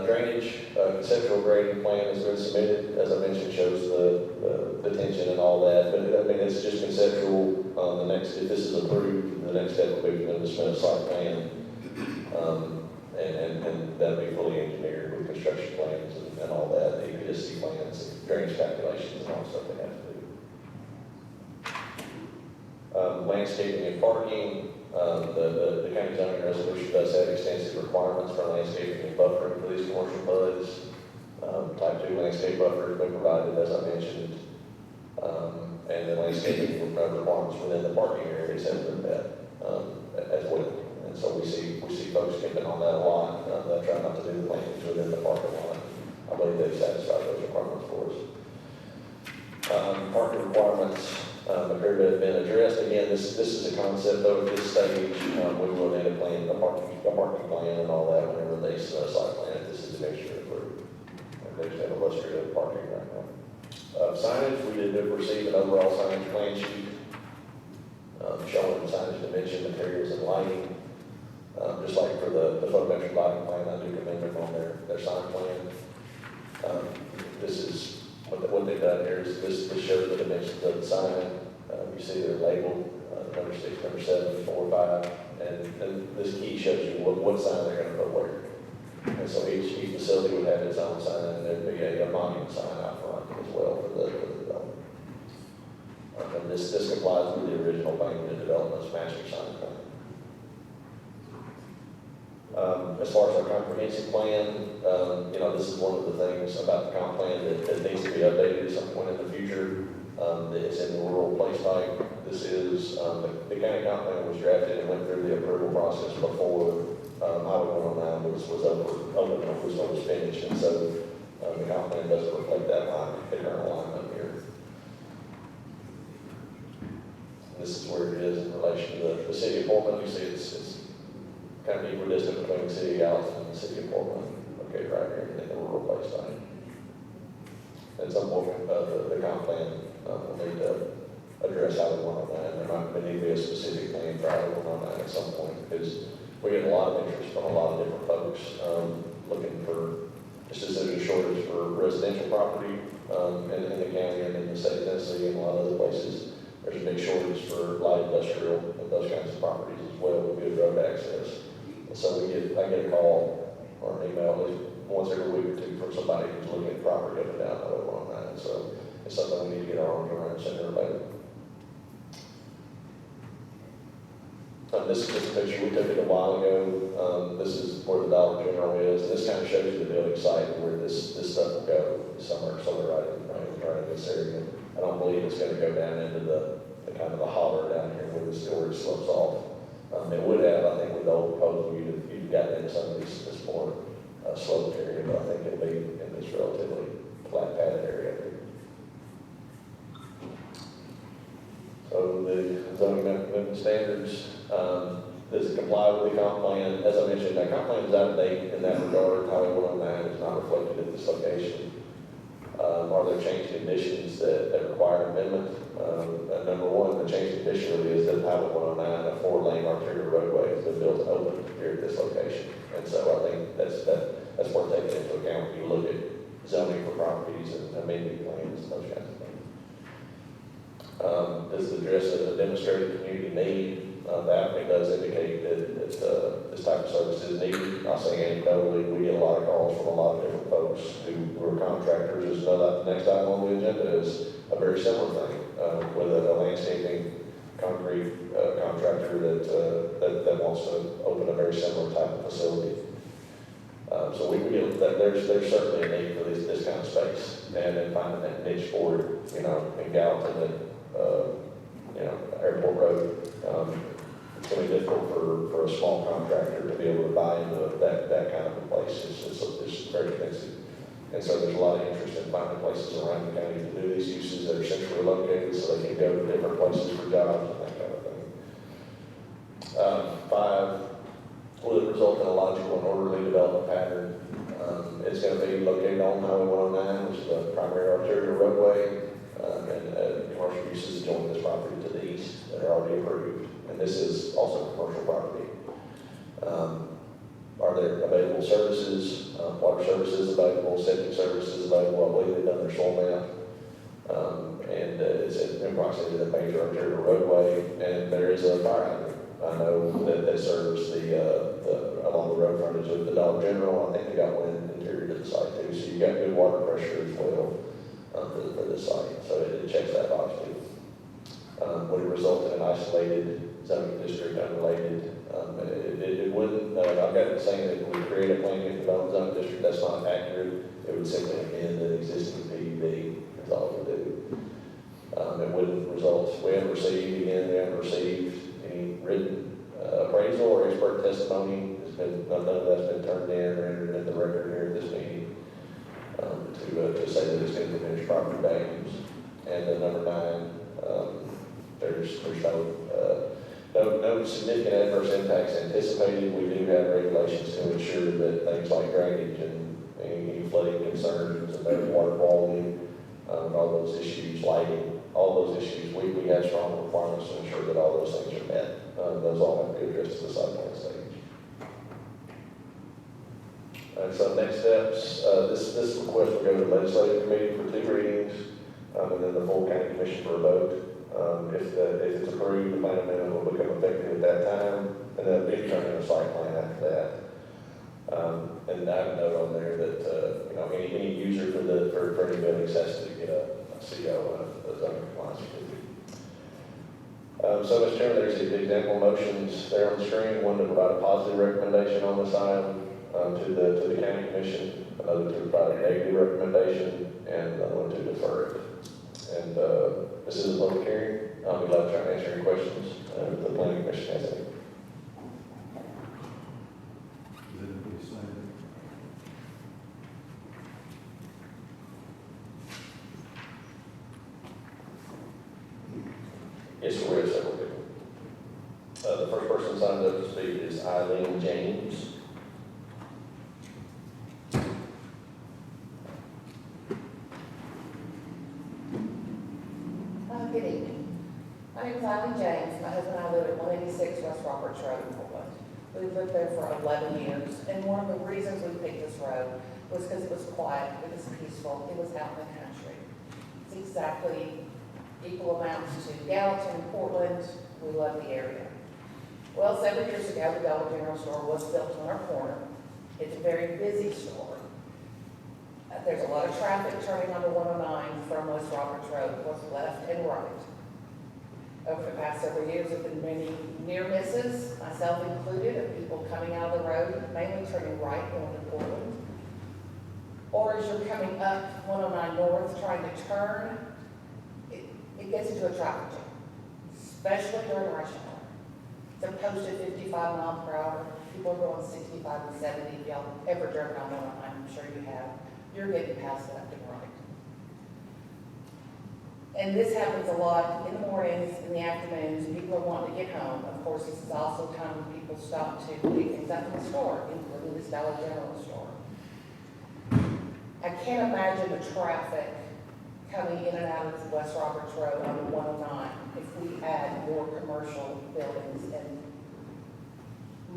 Drainage, conceptual grading plan has been submitted. As I mentioned, shows the detention and all that. But I mean, it's just conceptual. If this is approved, the next step will be for them to submit a site plan, and that'll be fully engineered with construction plans and all that, EPSC plans, drainage calculations, and all the stuff they have to do. Landscaping and parking. The county zoning resolution does have extensive requirements for landscaping and buffering for these commercial buds. Type 2 landscape buffer has been provided, as I mentioned. And the landscaping requirements within the parking areas have been met as well. And so we see folks skipping on that a lot. They try not to do the plantings within the parking lot. I believe they've satisfied those requirements for us. Parking requirements appear to have been addressed. Again, this is a concept though at this stage. We will need a plan, a parking plan and all that whenever they submit a site plan. This is eventually approved. And they just have illustrative parking right now. Signage, we did receive an overall signage plan sheet showing signage dimension, materials, and lighting. Just like for the photometric lighting plan, I do commend them on their sign plan. This is what they've done here is this shows the dimensions of the sign. You see they're labeled number 6, number 7, 4, 5, and this key shows you what sign they're going to put where. And so each facility would have its own sign, and there'd be a monument sign out front as well for the development. And this complies with the original Bank Development's master sign plan. As far as our comprehensive plan, this is one of the things about the comp plan that needs to be updated at some point in the future. It's in the rural place type. This is, the county comp plan was drafted and went through the approval process before Highway 109 was finished. And so the comp plan doesn't reflect that line, the current alignment here. This is where it is in relation to the city of Portland. You see it's kind of equidistant between the city of Gallatin and the city of Portland. Okay, right here in the rural place type. At some point, the comp plan will need to address Highway 109. There need to be a specific plan for Highway 109 at some point because we get a lot of interest from a lot of different folks looking for, just as there's a shortage for residential property in the county and in the state of Tennessee and a lot of other places. There's a big shortage for light industrial and those kinds of properties as well with good road access. And so I get a call or an email at least once every week or two from somebody who's looking at property up and down Highway 109. So it's something we need to get our arms around sooner or later. This is just a picture we took it a while ago. This is where the Dollar General is. This kind of shows you the building site where this stuff will go somewhere right in this area. I don't believe it's going to go down into the kind of the holler down here where the storage slopes off. It would have, I think, with the old proposal, you'd gotten into some of this more sloped area, but I think it'll be in this relatively flat padded area here. So the zoning amendment standards, does it comply with the comp plan? As I mentioned, that comp plan is out of date in that regard. Highway 109 is not reflected at this location. Are there change conditions that require amendment? Number one, the change condition really is that Highway 109, a 4-lane arterial roadway, has been built and opened here at this location. And so I think that's worth taking into account when you look at zoning for properties and amending plans and those kinds of things. Does it address a demonstrated community need? The applicant does indicate that this type of service is needed. I say anecdotally, we get a lot of calls from a lot of different folks who are contractors. Just know that the next item on the agenda is a very similar thing, with a landscaping concrete contractor that wants to open a very similar type of facility. So we feel that there's certainly a need for this kind of space, and then finding that niche for it, in Gallatin at, Airport Road. It's going to be difficult for a small contractor to be able to buy into that kind of a place. It's very expensive. And so there's a lot of interest in finding places around the county to do these uses that are centrally located so they can go to different places for jobs and that kind of thing. 5, will it result in a logical and orderly development pattern? It's going to be located on Highway 109, which is a primary arterial roadway, and commercial uses join this property to the east that are already approved. And this is also commercial property. Are there available services, water services available, septic services available? I believe they've done their soil map. And it's in proximity to the major arterial roadway, and there is a fire hydrant. I know that serves along the road frontage of the Dollar General. I think they got one interior to the site too, so you got good water pressure as well for this site. So it checks that box too. Would it result in an isolated zoning district unrelated? It wouldn't. I've got it saying that we create a plan to develop zoning district. That's not accurate. It would simply amend the existing PUD. That's all it would do. It wouldn't result. We haven't received any written appraisal or expert testimony. None of that's been turned in or entered in the record here at this meeting to say that it's going to diminish property values. And then number 9, there's no significant adverse impacts anticipated. We do have regulations to ensure that things like drainage and any flooding concerns and better water quality, all those issues, lighting, all those issues, we have strong requirements to ensure that all those things are met. Those all have to be addressed at the site plan stage. So next steps, this request will go to the legislative committee for 2 readings, and then the full county commission for a vote. If it's approved, the plan amendment will become effective at that time, and then it'll be turned into a site plan after that. And I have a note on there that any user for any buildings has to get a CO, a zoning compliance certificate. So, Mr. Chairman, there's the example motions there on the screen. One to provide a positive recommendation on this item to the county commission, another to provide a negative recommendation, and another one to defer it. And this is a public hearing. I'll be glad to try to answer any questions if the planning commission has any. Yes, sir, we have several people. The first person signed up to speak is Eileen James. Good evening. My name is Eileen James. My husband and I live at 186 West Roberts Road in Portland. We've lived there for 11 years, and one of the reasons we picked this road was because it was quiet, it was peaceful, it was out in the country. It's exactly equal amounts to Gallatin and Portland. We love the area. Well, several years ago, the Dollar General store was built on our corner. It's a very busy store. There's a lot of traffic turning onto 109 from West Roberts Road, both left and right. Over the past several years, there have been many near misses, myself included, of people coming out of the road, mainly turning right going to Portland. Or as you're coming up 109 North, trying to turn, it gets into a traffic jam, especially during rush hour. It's a posted 55 miles per hour. People are going 65 and 70. If y'all ever driven on 109, I'm sure you have. You're getting past left and right. And this happens a lot in the mornings, in the afternoons. People are wanting to get home. Of course, this is also time when people stop to pick things up in the store, including this Dollar General store. I can't imagine the traffic coming in and out of West Roberts Road on 109 if we add more commercial buildings and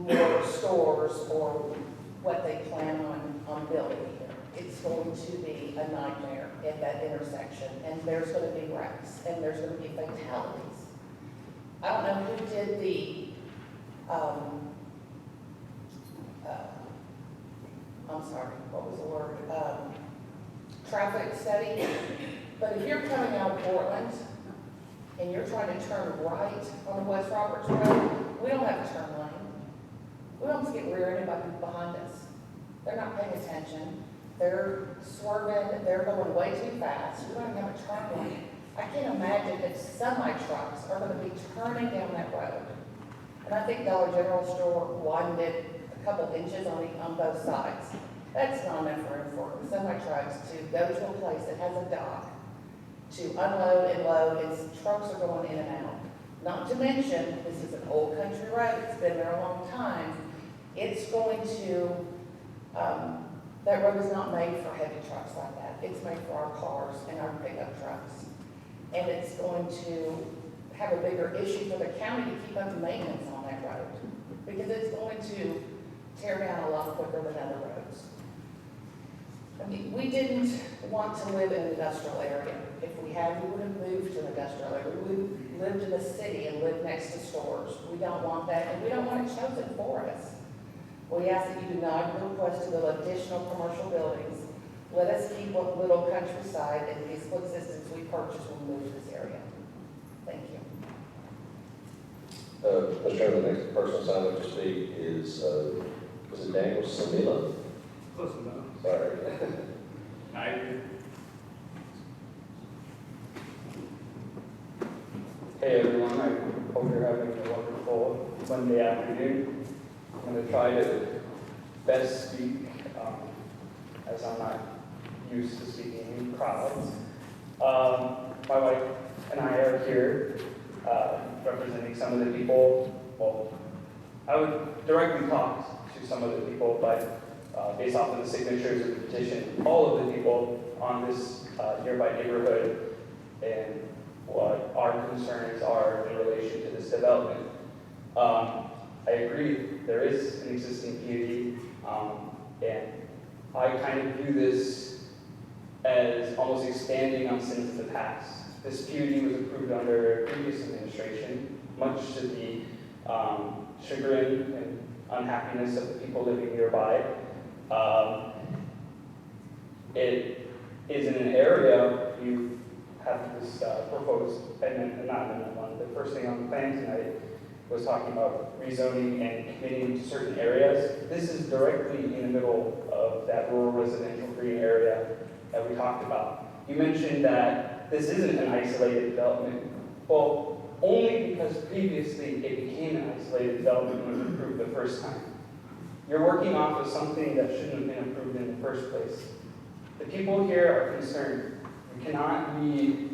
more stores or what they plan on building here. It's going to be a nightmare at that intersection, and there's going to be wrecks, and there's going to be fatalities. I don't know who did the if you're coming out of Portland and you're trying to turn right on the West Roberts Road, we don't have a turn lane. We don't get rear-ended by people behind us. They're not paying attention. They're swerving, they're going way too fast. We don't even have a turn lane. I can't imagine if semi-trucks are gonna be turning down that road. And I think Dollar General store widened it a couple inches on both sides. That's not enough room for semi-trucks to go to a place that has a dock, to unload and load, and trucks are going in and out. Not to mention, this is an old country road, it's been there a long time. It's going to, that road is not made for heavy trucks like that. It's made for our cars and our pickup trucks. And it's going to have a bigger issue for the county to keep up maintenance on that road, because it's going to tear down a lot quicker than other roads. I mean, we didn't want to live in an industrial area. If we had, we would have moved to an industrial area. We would have lived in the city and lived next to stores. We don't want that, and we don't want it chosen for us. We ask that you deny the request to build additional commercial buildings. Let us keep what little countryside and peaceful existence we purchased when we moved to this area. Thank you. Mr. Chairman, the next person signed up to speak is Daniel Samila? Close enough. Sorry. Hey everyone, I hope you're having a wonderful Monday afternoon. I'm going to try to best speak as I'm not used to speaking in crowds. My wife and I are here representing some of the people. Well, I would directly talk to some of the people, but based off of the signatures of the petition, all of the people on this nearby neighborhood and what our concerns are in relation to this development. I agree, there is an existing PUD, and I kind of view this as almost expanding on sins of the past. This PUD was approved under a previous administration, much to the chagrin and unhappiness of the people living nearby. It is in an area you have this proposed amendment, not amendment one. The first thing on the plan tonight was talking about rezoning and committing to certain areas. This is directly in the middle of that rural residential green area that we talked about. You mentioned that this isn't an isolated development. Well, only because previously it became an isolated development when it was approved the first time. You're working off of something that shouldn't have been approved in the first place. The people here are concerned. You cannot be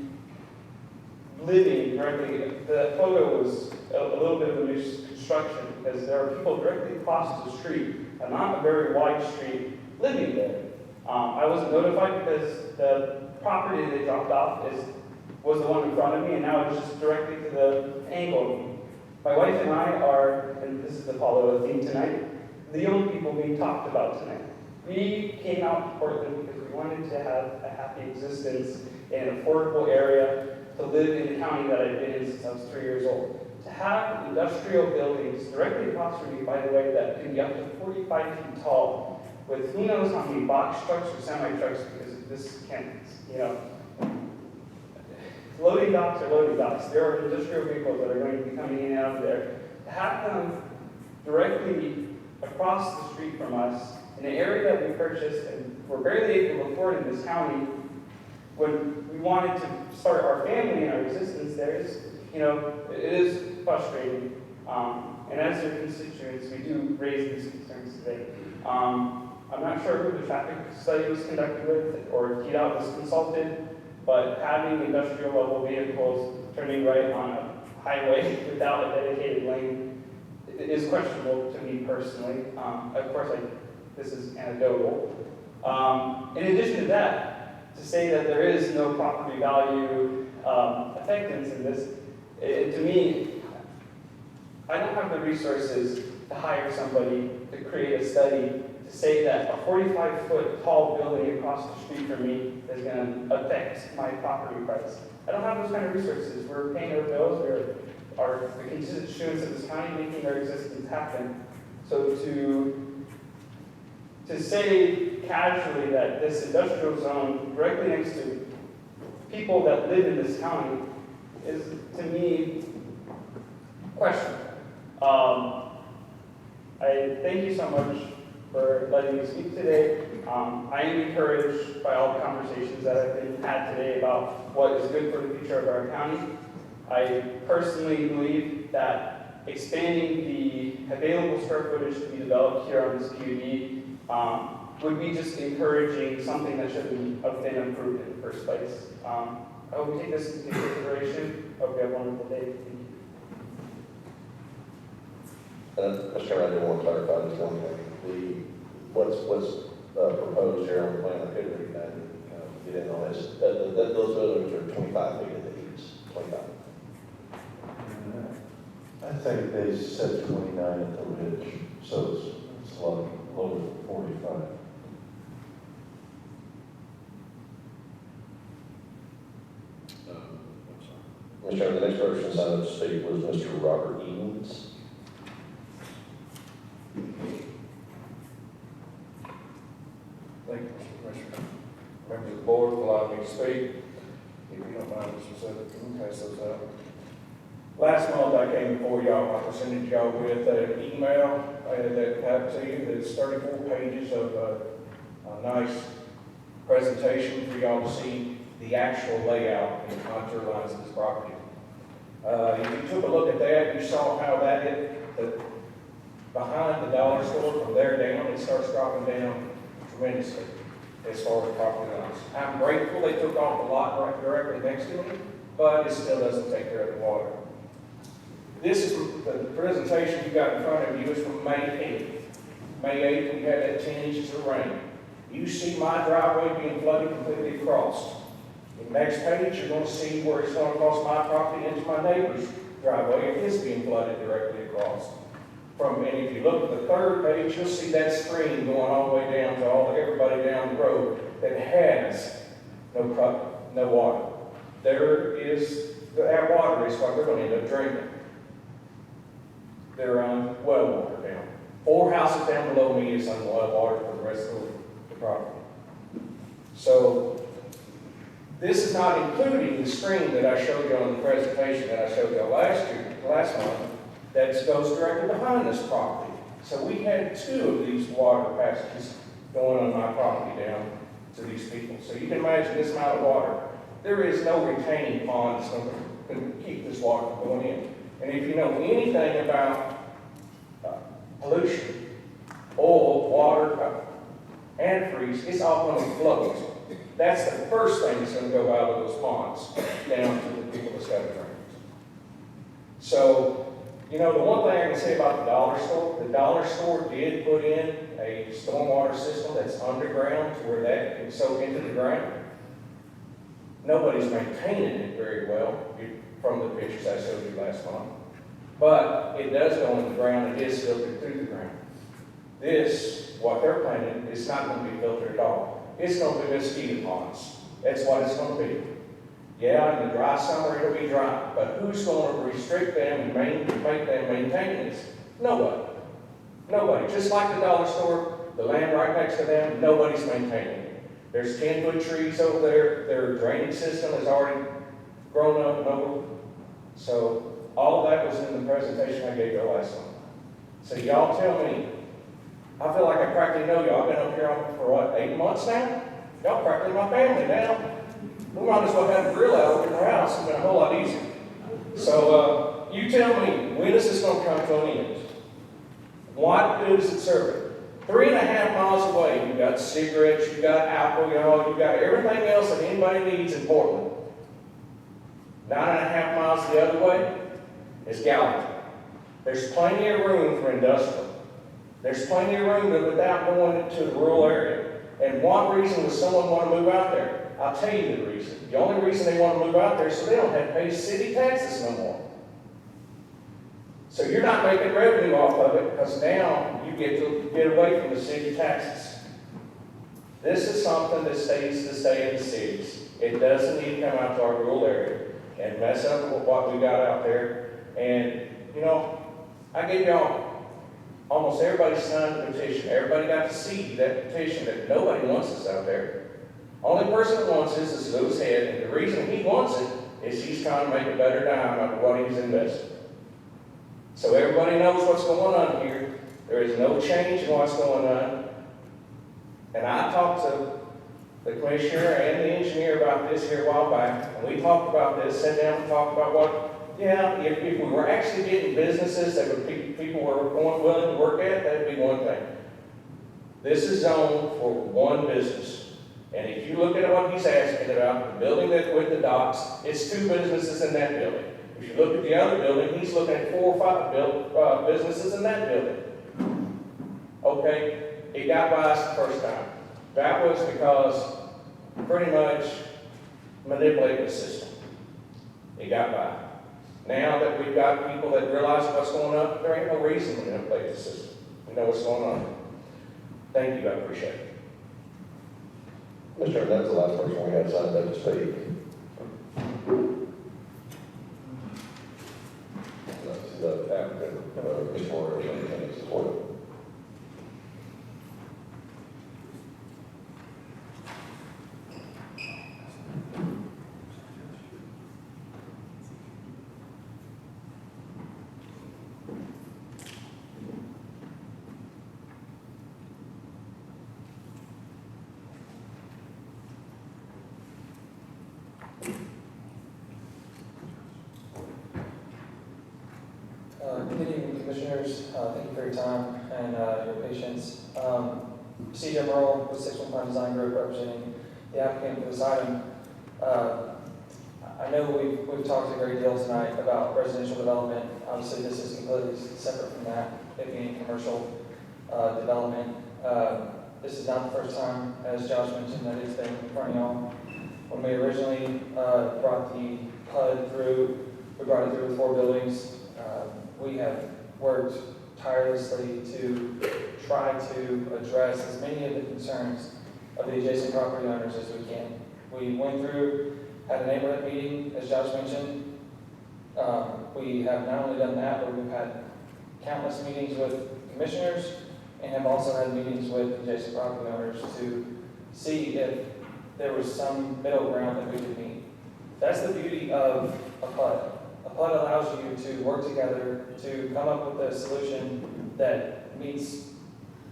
living directly. The photo was a little bit of a misconstruction because there are people directly across the street, and not a very wide street, living there. I wasn't notified because the property they dropped off was the one in front of me, and now it's just directly to the angle. My wife and I are, and this is the follow-up theme tonight, the young people being talked about tonight. We came out to Portland because we wanted to have a happy existence in an affordable area, to live in the county that I've been in since I was 3 years old. To have industrial buildings directly across from me, by the way, that can be up to 45 feet tall, with who knows how many box trucks or semi-trucks, because this can't, loading docks are loading docks. There are industrial vehicles that are going to be coming in and out of there. To have them directly across the street from us, in an area that we purchased and we're barely able to afford in this county, when we wanted to start our family and our existence there, it is frustrating. And as your constituents, we do raise these concerns today. I'm not sure who the traffic study was conducted with or if TDOT was consulted, but having industrial level vehicles turning right on a highway without a dedicated lane is questionable to me personally. Of course, this is anecdotal. In addition to that, to say that there is no property value effectiveness in this, to me, I don't have the resources to hire somebody to create a study to say that a 45-foot tall building across the street from me is going to affect my property price. I don't have those kind of resources. We're paying our bills. We're the constituents of this county making our existence happen. So to say casually that this industrial zone directly next to people that live in this county is, to me, questionable. I thank you so much for letting me speak today. I am encouraged by all the conversations that have been had today about what is good for the future of our county. I personally believe that expanding the available square footage to be developed here on this PUD would be just encouraging something that shouldn't have been approved in the first place. I hope you take this into consideration. Hope you have a wonderful day. Thank you. Mr. Chairman, I do want to clarify this one thing. What's proposed here on the plan, I couldn't read that and get in on this. Those buildings are 25 feet at the east, 25. I think they said 29 at the ridge, so it's a lot lower than 45. Mr. Chairman, the next person signed up to speak was Mr. Robert Edens. Thank you, Mr. Commissioner. Members of the board, allow me to speak. If you don't mind, Mr. Sedgwick, can you pass those out? Last month, I came before y'all, I presented y'all with an email that have to you. It's 34 pages of a nice presentation for y'all to see the actual layout and contour lines of this property. If you took a look at that, you saw how behind the dollar store, from there down, it starts dropping down tremendously as far as property lines. I'm grateful they took off the lot right directly next to me, but it still doesn't take care of the water. This is the presentation you got in front of you is from May 8th. May 8th, we had that 10 inches of rain. You see my driveway being flooded completely across. The next page, you're going to see where it's going to cross my property into my neighbor's driveway. It is being flooded directly across. And if you look at the third page, you'll see that stream going all the way down to everybody down the road that has no water. That water is what they're going to end up drinking. They're on well water down. 4 houses down below me is on well water for the rest of the property. So this is not including the stream that I showed you on the presentation that I showed you last month. That goes directly behind this property. So we had 2 of these water passages going on my property down to these people. So you can imagine this amount of water. There is no retaining pond that's going to keep this water from going in. And if you know anything about pollution, oil, water, antifreeze, it's all going to float. That's the first thing that's going to go out of those ponds down to the people that's got to drink it. So, the one thing I can say about the dollar store did put in a stormwater system that's underground to where that can soak into the ground. Nobody's maintaining it very well from the pictures I showed you last month. But it does go in the ground, it is filtered through the ground. What they're planning, is not going to be filtered at all. It's going to be mosquito ponds. That's what it's going to be. Yeah, in the dry summer it'll be dry, but who's going to restrict them and make them maintain this? Nobody. Nobody. Just like the dollar store, the land right next to them, nobody's maintaining it. There's 10-foot trees over there. Their drainage system has already grown up and over. So all of that was in the presentation I gave you last month. So y'all tell me. I feel like I practically know y'all. I've been up here for 8 months now? Y'all practically my family now. We might as well have a grill out over the house. It's been a whole lot easier. So you tell me, when is this going to come to an end? What good is it serving? 3.5 miles away, you've got cigarettes, you've got alcohol, you've got everything else that anybody needs in Portland. 9.5 miles the other way is Gallatin. There's plenty of room for industrial. There's plenty of room without going to the rural area. And what reason would someone want to move out there? I'll tell you the reason. The only reason they want to move out there is so they don't have to pay city taxes no more. So you're not making revenue off of it because now you get to get away from the city taxes. This is something that stays to stay in the cities. It doesn't need to come out to our rural area and mess up with what we got out there. And, I gave y'all almost everybody signed the petition. Everybody got to see that petition that nobody wants us out there. Only person that wants this is Lewis Head, and the reason he wants it is he's trying to make a better dime out of what he's invested. So everybody knows what's going on here. There is no change in what's going on. And I talked to the commissioner and the engineer about this here a while back, and we talked about this, sat down and talked about what, yeah, if we were actually getting businesses that would people were willing to work at, that'd be one thing. This is zoned for one business. And if you look at what he's asking about, the building that with the docks, it's 2 businesses in that building. If you look at the other building, he's looking at 4 or 5 businesses in that building. Okay, it got by us the first time. That was because pretty much manipulating the system. It got by. Now that we've got people that realize what's going on, there ain't no reason to manipulate the system. We know what's going on. Thank you, I appreciate it. Mr. Chairman, that's the last person we had signed up to speak. That's the applicant, Mr. Moore, and support it. Good evening, Commissioners. Thank you for your time and your patience. C.J. Merle with 615 Design Group representing the applicant for this item. I know we've talked a great deal tonight about residential development. Obviously, this is completely separate from that, it being commercial development. This is not the first time, as Josh mentioned, that it's been in front of y'all. When we originally brought the PUD through, we brought it through with 4 buildings. We have worked tirelessly to try to address as many of the concerns of the adjacent property owners as we can. We went through, had a neighborhood meeting, as Josh mentioned. We have not only done that, but we've had countless meetings with commissioners and have also had meetings with adjacent property owners to see if there was some middle ground that we could meet. That's the beauty of a PUD. A PUD allows you to work together to come up with a solution that meets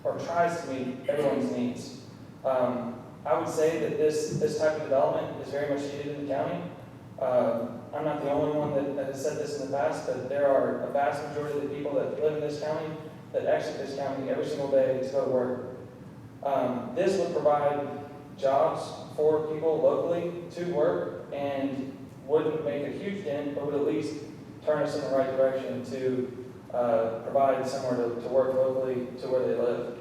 or tries to meet everyone's needs. I would say that this type of development is very much needed in the county. I'm not the only one that has said this in the past, but there are a vast majority of the people that live in this county that exit this county every single day to go to work. This would provide jobs for people locally to work and wouldn't make a huge dent, but would at least turn us in the right direction to provide somewhere to work locally to where they live.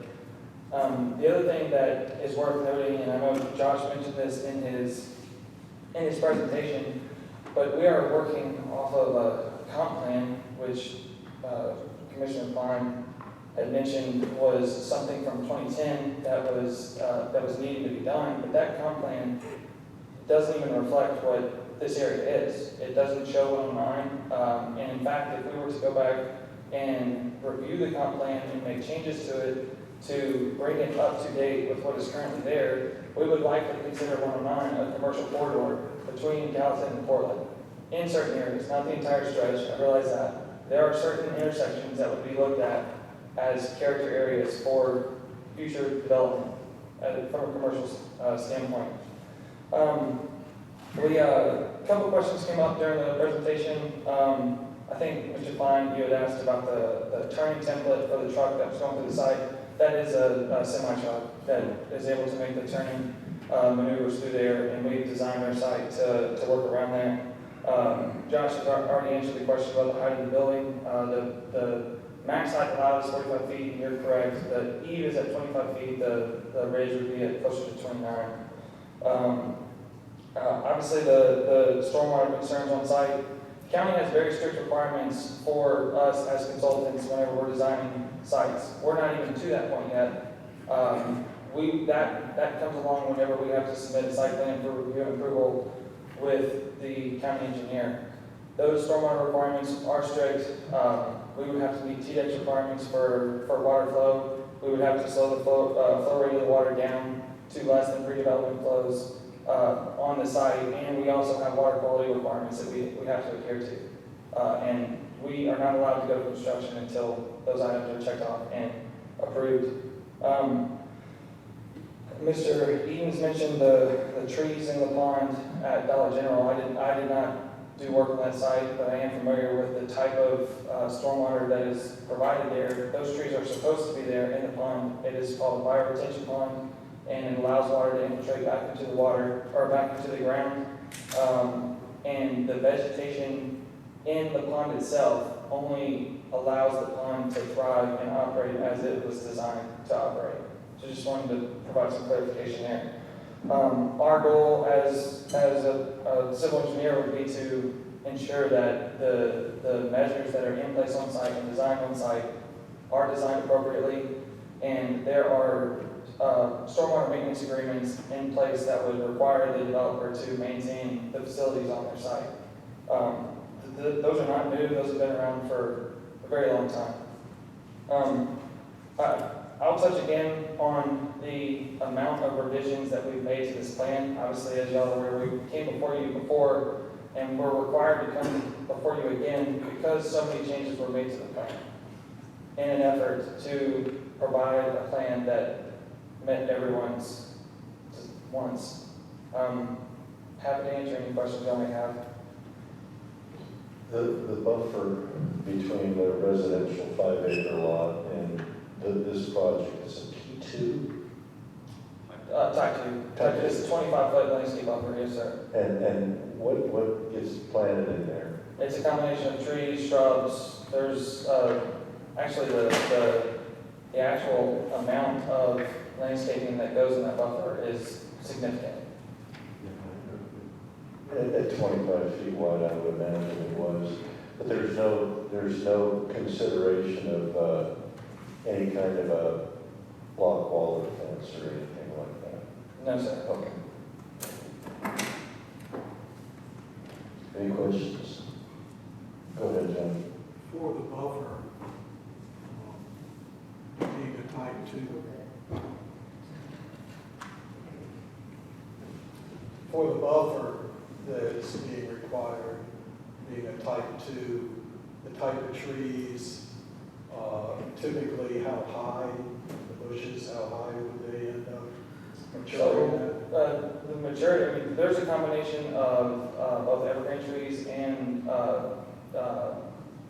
The other thing that is worth noting, and I know Josh mentioned this in his presentation, but we are working off of a comp plan, which Commissioner Klein had mentioned was something from 2010 that was needing to be done, but that comp plan doesn't even reflect what this area is. It doesn't show it online, and in fact, if we were to go back and review the comp plan and make changes to it to bring it up to date with what is currently there, we would likely consider 109 a commercial corridor between Gallatin and Portland in certain areas, not the entire stretch. I realize that. There are certain intersections that would be looked at as character areas for future development from a commercial standpoint. A couple of questions came up during the presentation. I think, Mr. Klein, you had asked about the turning template for the truck that was going through the site. That is a semi-truck that is able to make the turning maneuvers through there, and we've designed our site to work around that. Josh has already answered the question about the height of the building. The max height allowed is 45 feet, and you're correct. The eve is at 25 feet. The ridge would be at closer to 29. Obviously, the stormwater concerns on site. The county has very strict requirements for us as consultants whenever we're designing sites. We're not even to that point yet. That comes along whenever we have to submit a site plan for review and approval with the county engineer. Those stormwater requirements are strict. We would have to meet TDEX requirements for water flow. We would have to slow the flow rate of the water down to less than pre-development flows on the site, and we also have water quality requirements that we have to adhere to. And we are not allowed to go to construction until those items are checked off and approved. Mr. Edens mentioned the trees in the pond at Dollar General. I did not do work on that site, but I am familiar with the type of stormwater that is provided there. Those trees are supposed to be there in the pond. It is called a bioretention pond, and it allows water to infiltrate back into the water, or back into the ground. And the vegetation in the pond itself only allows the pond to thrive and operate as it was designed to operate. So just wanted to provide some clarification there. Our goal as a civil engineer would be to ensure that the measures that are in place on site and designed on site are designed appropriately, and there are stormwater maintenance agreements in place that would require the developer to maintain the facilities on their site. Those are not new, those have been around for a very long time. I'll touch again on the amount of revisions that we've made to this plan. Obviously, as y'all are aware, we came before you before, and we're required to come before you again because so many changes were made to the plan in an effort to provide a plan that met everyone's wants. Happy to answer any questions y'all may have. The buffer between the residential 5-acre lot and this project is a T2? Type 2. Type 2 is a 25-foot landscape buffer, yes, sir. And what gets planted in there? It's a combination of trees, shrubs. There's actually the actual amount of landscaping that goes in that buffer is significant. At 25 feet wide, I would imagine it was, but there's no consideration of any kind of a block wall or fence or anything like that. No, sir. Okay. Any questions? Go ahead, John. For the buffer, being a type 2. For the buffer that's being required, being a type 2, the type of trees, typically how high, the bushes, how high would they end up maturing at? The maturity, I mean, there's a combination of both evergreen trees and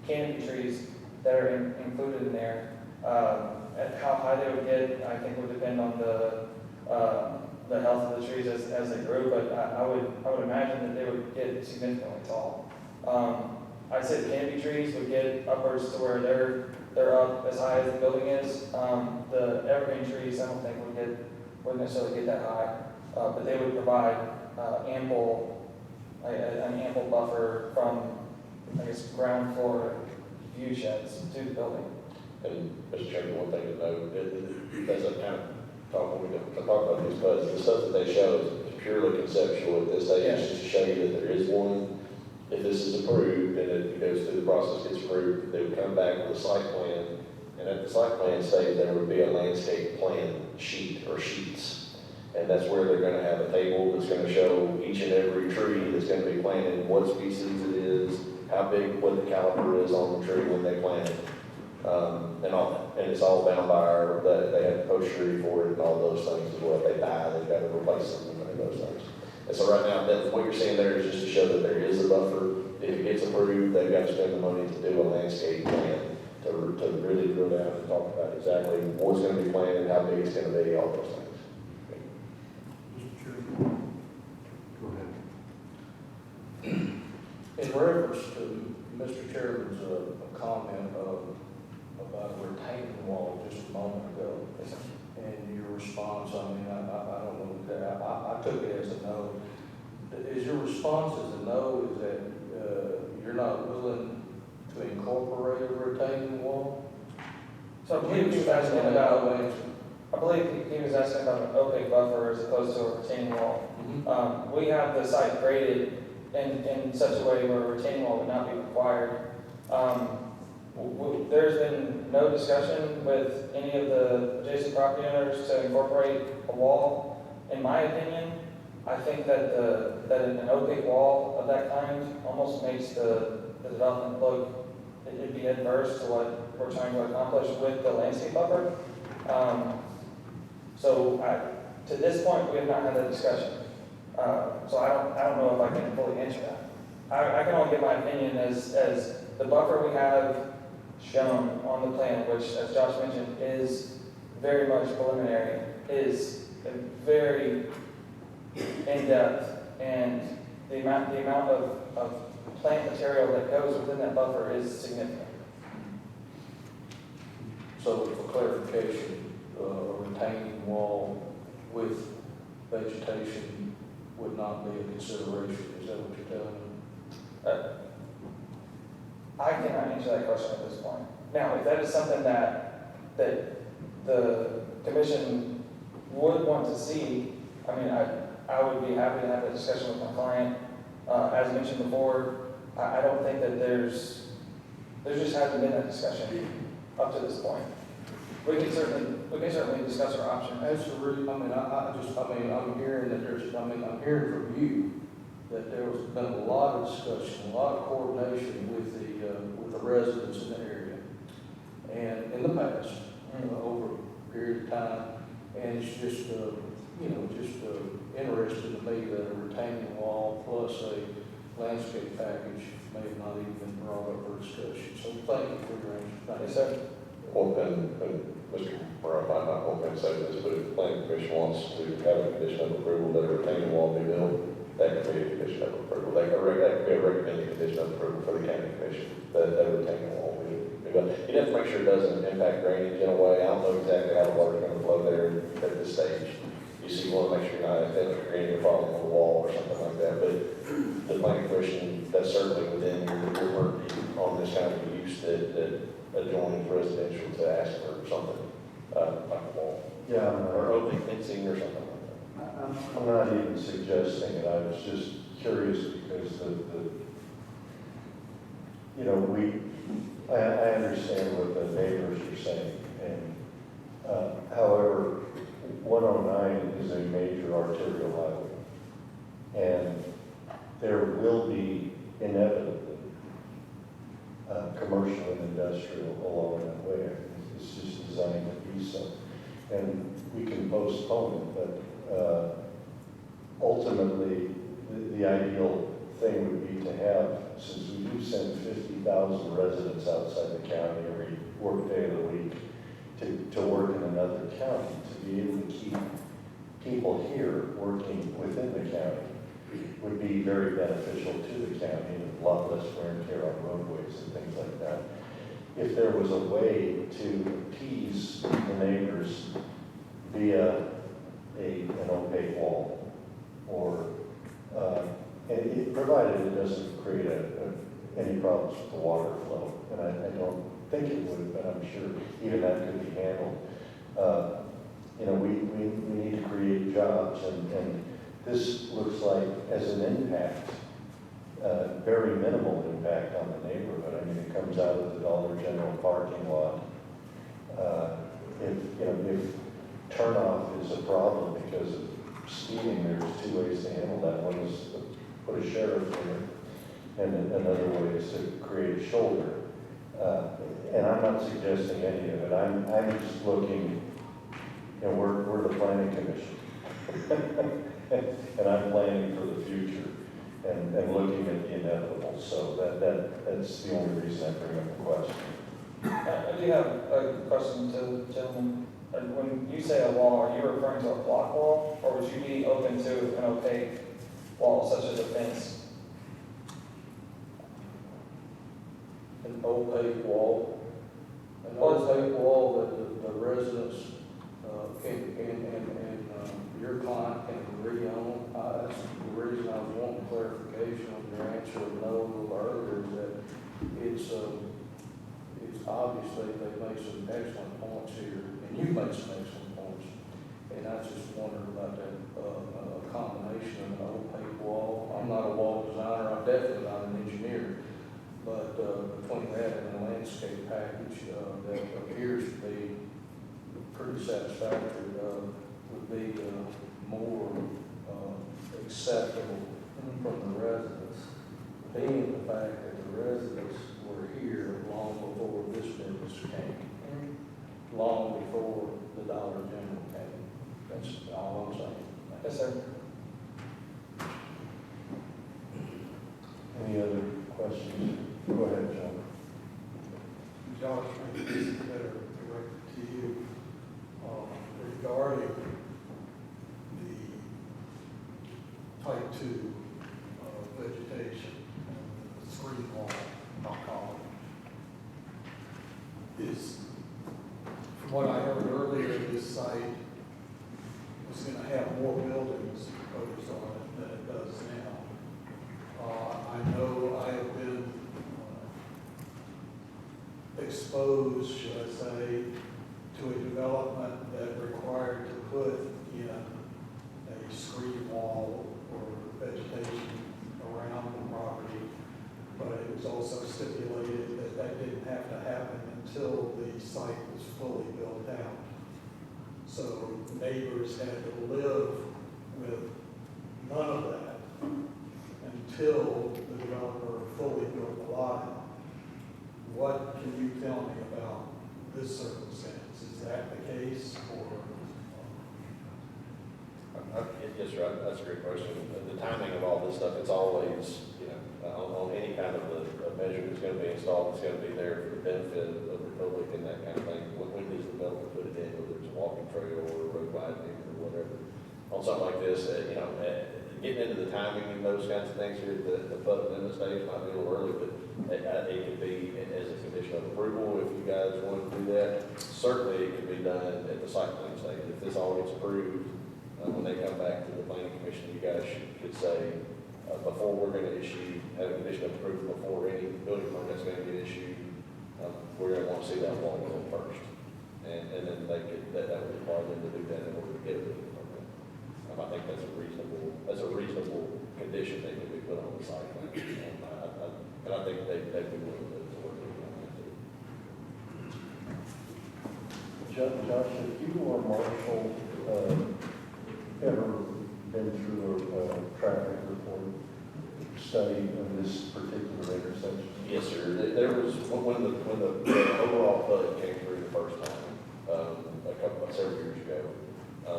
canopy trees that are included in there. At how high they would get, I think would depend on the health of the trees as they grew, but I would imagine that they would get significantly tall. I'd say the canopy trees would get upwards to where they're up as high as the building is. The evergreen trees, I don't think wouldn't necessarily get that high, but they would provide an ample buffer from, I guess, ground floor view sheds to the building. And Mr. Chairman, one thing to note, as I kind of talk about these cuts, the stuff that they show is purely conceptual at this stage, just to show you that there is one. If this is approved and it goes through the process, gets approved, they would come back with a site plan, and at the site plan stage, there would be a landscape plan sheet or sheets. And that's where they're gonna have a table that's gonna show each and every tree that's gonna be planted, what species it is, how big, what the caliber is on the tree when they plant it. And it's all down by they have postery for it and all those things as well. If they die, they've got to replace them and those things. And so right now, what you're seeing there is just to show that there is a buffer. If it gets approved, they've got to spend the money to do a landscape plan to really drill down and talk about exactly what's going to be planted, how big it's going to be, all those things. Mr. Chairman. Go ahead. In reference to Mr. Chairman's comment about a retaining wall just a moment ago, and your response, I mean, I don't know that, I took it as a no. Is your response as a no, is that you're not willing to incorporate a retaining wall? So I believe he was asking about an opaque buffer as opposed to a retaining wall. Mm-hmm. We have the site graded in such a way where a retaining wall would not be required. There's been no discussion with any of the adjacent property owners to incorporate a wall. in my opinion, I think that an opaque wall of that kind almost makes the development look, it'd be adverse to what we're trying to accomplish with the landscape buffer. To this point, we have not had that discussion. So I don't know if I can fully answer that. I can only give my opinion as the buffer we have shown on the plan, which, as Josh mentioned, is very much preliminary, is very in-depth, and the amount of plant material that goes within that buffer is significant. So for clarification, a retaining wall with vegetation would not be a consideration, is that what you're telling me? I cannot answer that question at this point. Now, if that is something that the commission would want to see, I mean, I would be happy to have a discussion with my client. As mentioned before, I don't think that there just hasn't been that discussion up to this point. We can certainly discuss our options. That's the reason, I'm hearing that I'm hearing from you that there was been a lot of discussion, a lot of coordination with the residents in the area. And in the past, over a period of time, and it's just, interesting to me that a retaining wall plus a landscape package may have not even been brought up for discussion. So thank you for your answer. Yes, sir. Well, and Mr. Brown might not want to say this, but if the planning commission wants to have a condition of approval that a retaining wall be built, that could be a condition of approval. That could be a recommended condition of approval for the county commission, that a retaining wall be built. You have to make sure it doesn't impact drainage in a way. I don't know exactly how the water's going to flow there at this stage. You want to make sure you're not creating a problem with the wall or something like that. But the planning commission, that's certainly within your purview on this kind of use that adjoins residential to ask for something like a wall. Yeah, Or open fencing or something like that. I'm not even suggesting it. I was just curious because I understand what the neighbors are saying, and however, 109 is a major arterial highway, and there will be inevitably commercial and industrial along that way. It's just designed to be so, and we can postpone it, but ultimately, the ideal thing would be to have, since we do send 50,000 residents outside the county every work day of the week to work in another county, to be able to keep people here working within the county would be very beneficial to the county, and a lot less wear and tear on roadways and things like that. If there was a way to appease the neighbors via an opaque wall, or provided it doesn't create any problems with the water flow, and I don't think it would, but I'm sure even that could be handled. We need to create jobs, and this looks like as an impact, very minimal impact on the neighborhood. I mean, it comes out of the Dollar General parking lot. If turnoff is a problem because of speeding, there's two ways to handle that. One is to put a sheriff there, and another way is to create a shoulder. And I'm not suggesting any of it. I'm just looking, we're the planning commission. And I'm planning for the future and looking at the inevitable. So that's the only reason I bring up the question. I do have a question to the gentleman. When you say a wall, are you referring to a block wall, or would you be open to an opaque wall such as a fence? An opaque wall that the residents and your client can agree on. That's the reason I was wanting clarification on your answer of no a little earlier, is that it's obviously they've made some excellent points here, and you've made some excellent points. And I just wondered about that combination of an opaque wall. I'm not a wall designer, I'm definitely not an engineer, but between that and a landscape package that appears to be pretty satisfactory, would be more acceptable from the residents, being the fact that the residents were here long before this business came, long before the Dollar General came. That's all I'm saying. Yes, sir. Any other questions? Go ahead, John. Josh, maybe this is better directed to you, regarding the type 2 vegetation, screen wall, I'll call it, is, from what I heard earlier, this site was going to have more buildings focused on it than it does now. I know I have been exposed, should I say, to a development that required to put in a screen wall or vegetation around the property, but it was also stipulated that that didn't have to happen until the site was fully built out. So neighbors had to live with none of that until the developer fully built the lot out. What can you tell me about this circumstance? Is that the case, or? Yes, sir, that's a great question. The timing of all this stuff, it's always, on any kind of a measure that's going to be installed, it's going to be there for the benefit of the public and that kind of thing. When does the developer put it in, whether it's a walking trail or a road widening or whatever, on something like this, getting into the timing and those kinds of things here at the public limit stage might be a little early, but it could be as a condition of approval if you guys want to do that. Certainly, it could be done at the site plan stage. If this all gets approved, when they come back to the planning commission, you guys could say, before we're going to have a condition of approval, before any building permit's going to get issued, we're going to want to see that wall built first. And then that would require them to do that in order to get a building permit. I think that's a reasonable condition that can be put on the site plan. And I think they'd be willing to work with that. Josh, have you or Marshall ever been through a traffic report study of this particular intersection? Yes, sir. There was, when the overall flood came through the first time, several years ago,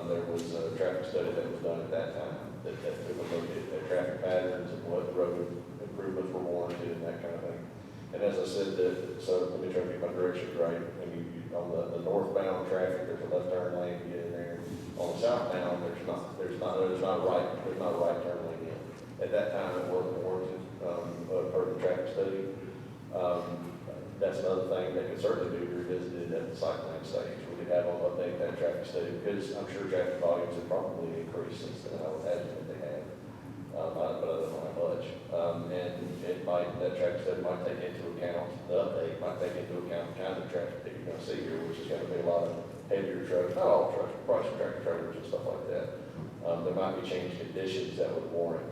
there was a traffic study that was done at that time that took a look at traffic patterns and what road improvements were warranted and that kind of thing. And as I said, so let me try to get my directions right. On the northbound traffic, there's a left turn lane to get in there. On the southbound, there's not a right turn lane in. At that time, it wasn't warranted per the traffic study. That's another thing that could certainly be revisited at the site plan stage. We could have them update that traffic study because I'm sure traffic volumes have probably increased since then. I would imagine that they have, but I don't know how much. And that traffic study might take into account, the update might take into account the kind of traffic that you're going to see here, which is going to be a lot of heavier trucks, not all trucks, probably some tractor trailers and stuff like that. There might be changed conditions that would warrant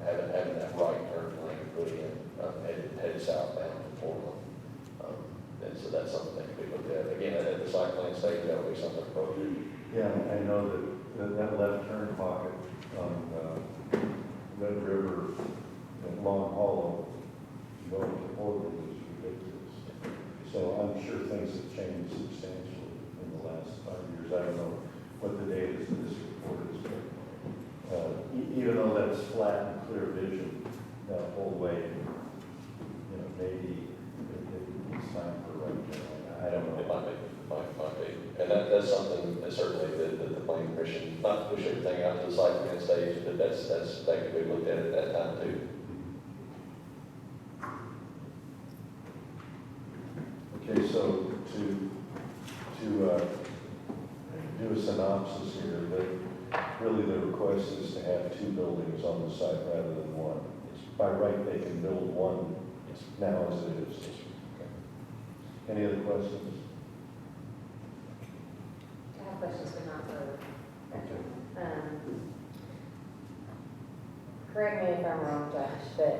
having that right turn lane put in, headed southbound to Portland. And so that's something that could be looked at. Again, at the site plan stage, that would be something appropriate. Yeah, I know that left turn pocket on Red River and Long Hollow going to Portland is ridiculous. So I'm sure things have changed substantially in the last 5 years. I don't know what the date is of this report is, but even though that's flat and clear vision that whole way, maybe it's time for a right turn. I don't know. It might be. And that's something that certainly that the planning commission, not to push everything out to the site plan stage, but that could be looked at that time too. Okay, so to do a synopsis here, that really the request is to have 2 buildings on the site rather than 1. By right, they can build 1 now as it is. Okay. Any other questions? I have questions, but not for. Okay. Correct me if I'm wrong, Josh, but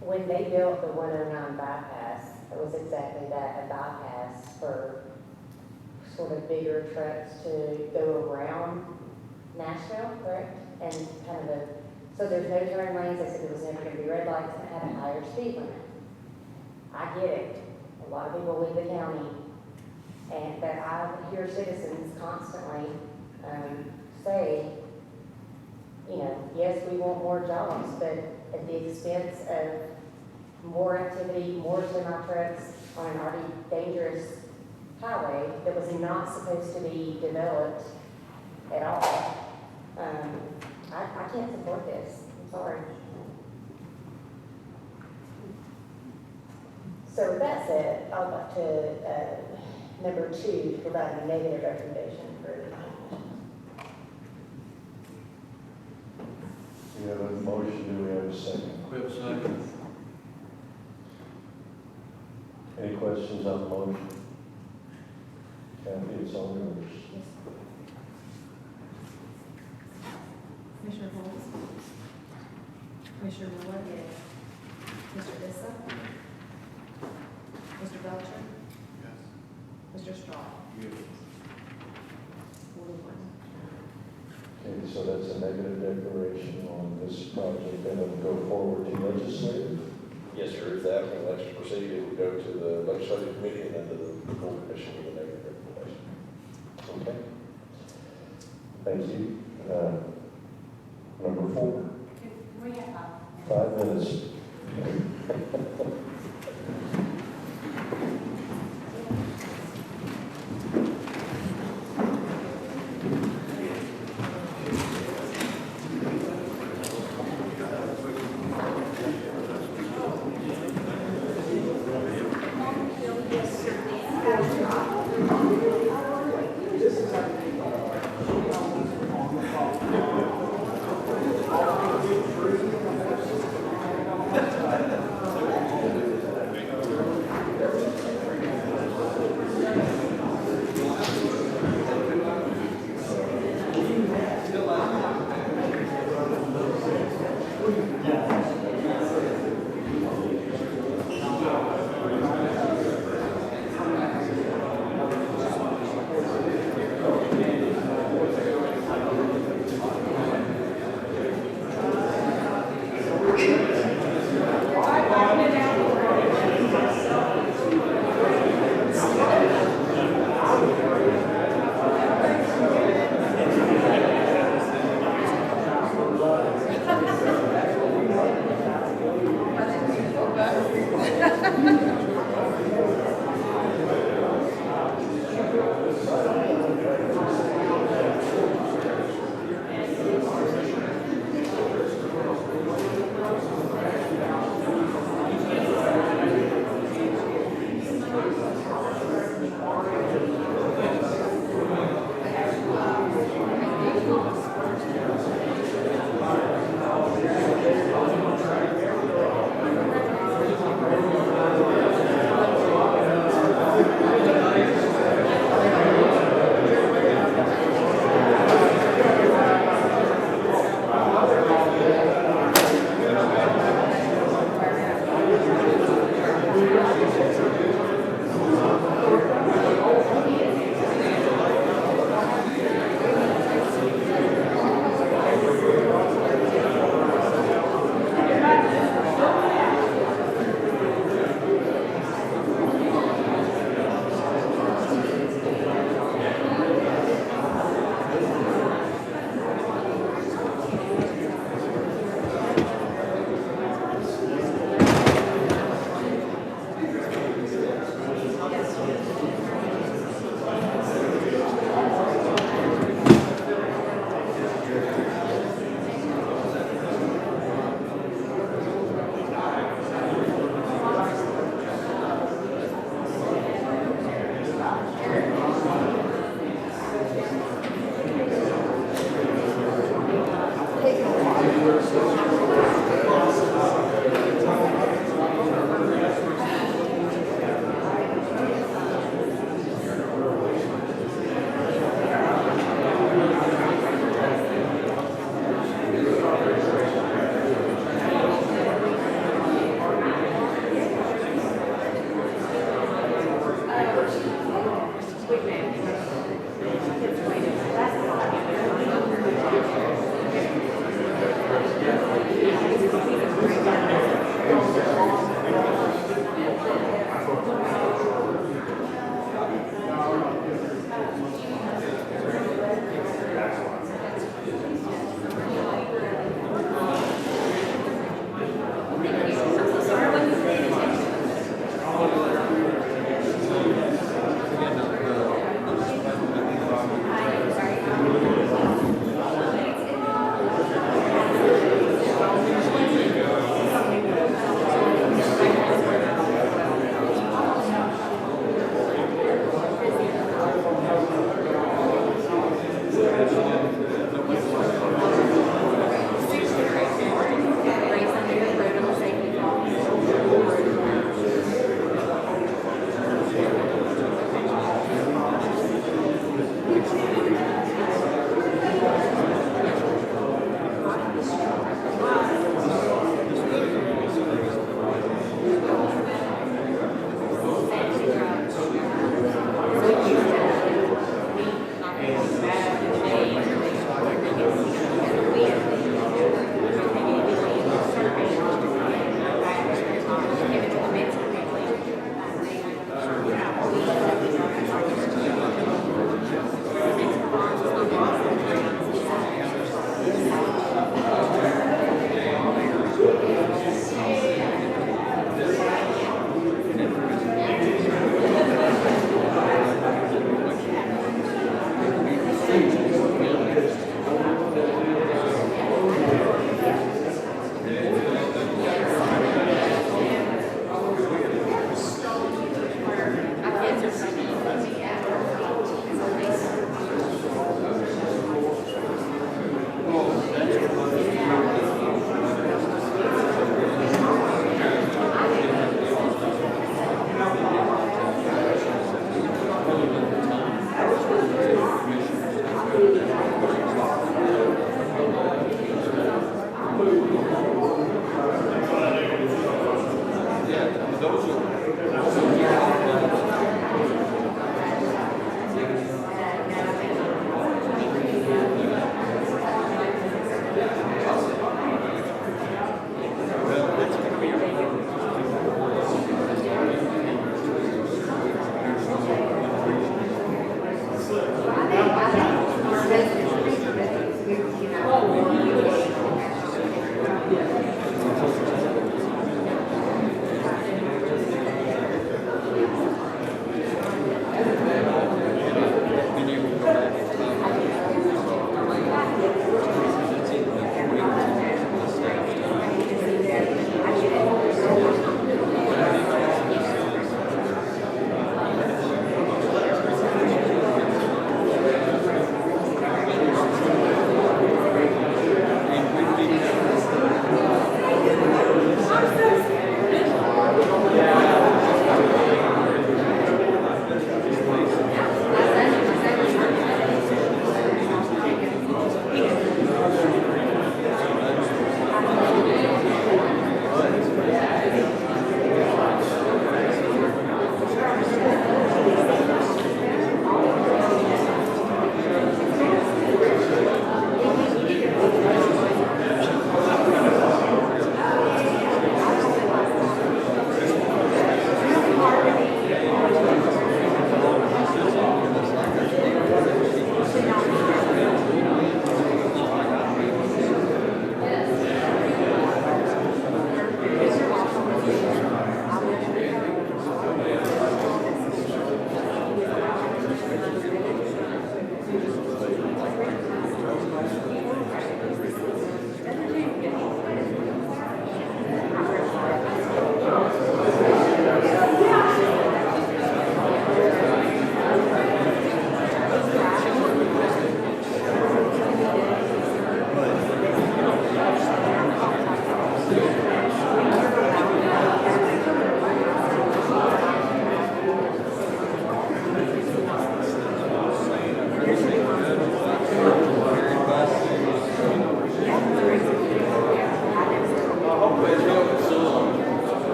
when they built the 109 bypass, it was exactly that, a bypass for sort of bigger trucks to go around Nashville, correct? And kind of so there's no turn lanes, they said there was never gonna be red lights, and it had a higher speed limit. I get it, a lot of people leave the county, and that I hear citizens constantly, say, you know, yes, we want more jobs, but at the expense of more activity, more semi-trucks on an already dangerous highway that was not supposed to be developed at all. I can't support this, I'm sorry. So with that said, I'd like to, number 2, to provide a negative recommendation for the planning commission. We have a motion, do we have a second? We have a second. Any questions on the motion? Kathy, it's all yours. Commissioner Holmes? Commissioner Miller? Mr. Issa? Mr. Belcher? Mr. Straw? Yes. 41. Okay, so that's a negative declaration on this project, and it'll go forward to legislative. Yes, sir, if the applicant elects to proceed, it would go to the legislative committee and then to the full commission with a negative recommendation. Okay. Thank you. Number 4. We have 5 minutes. This is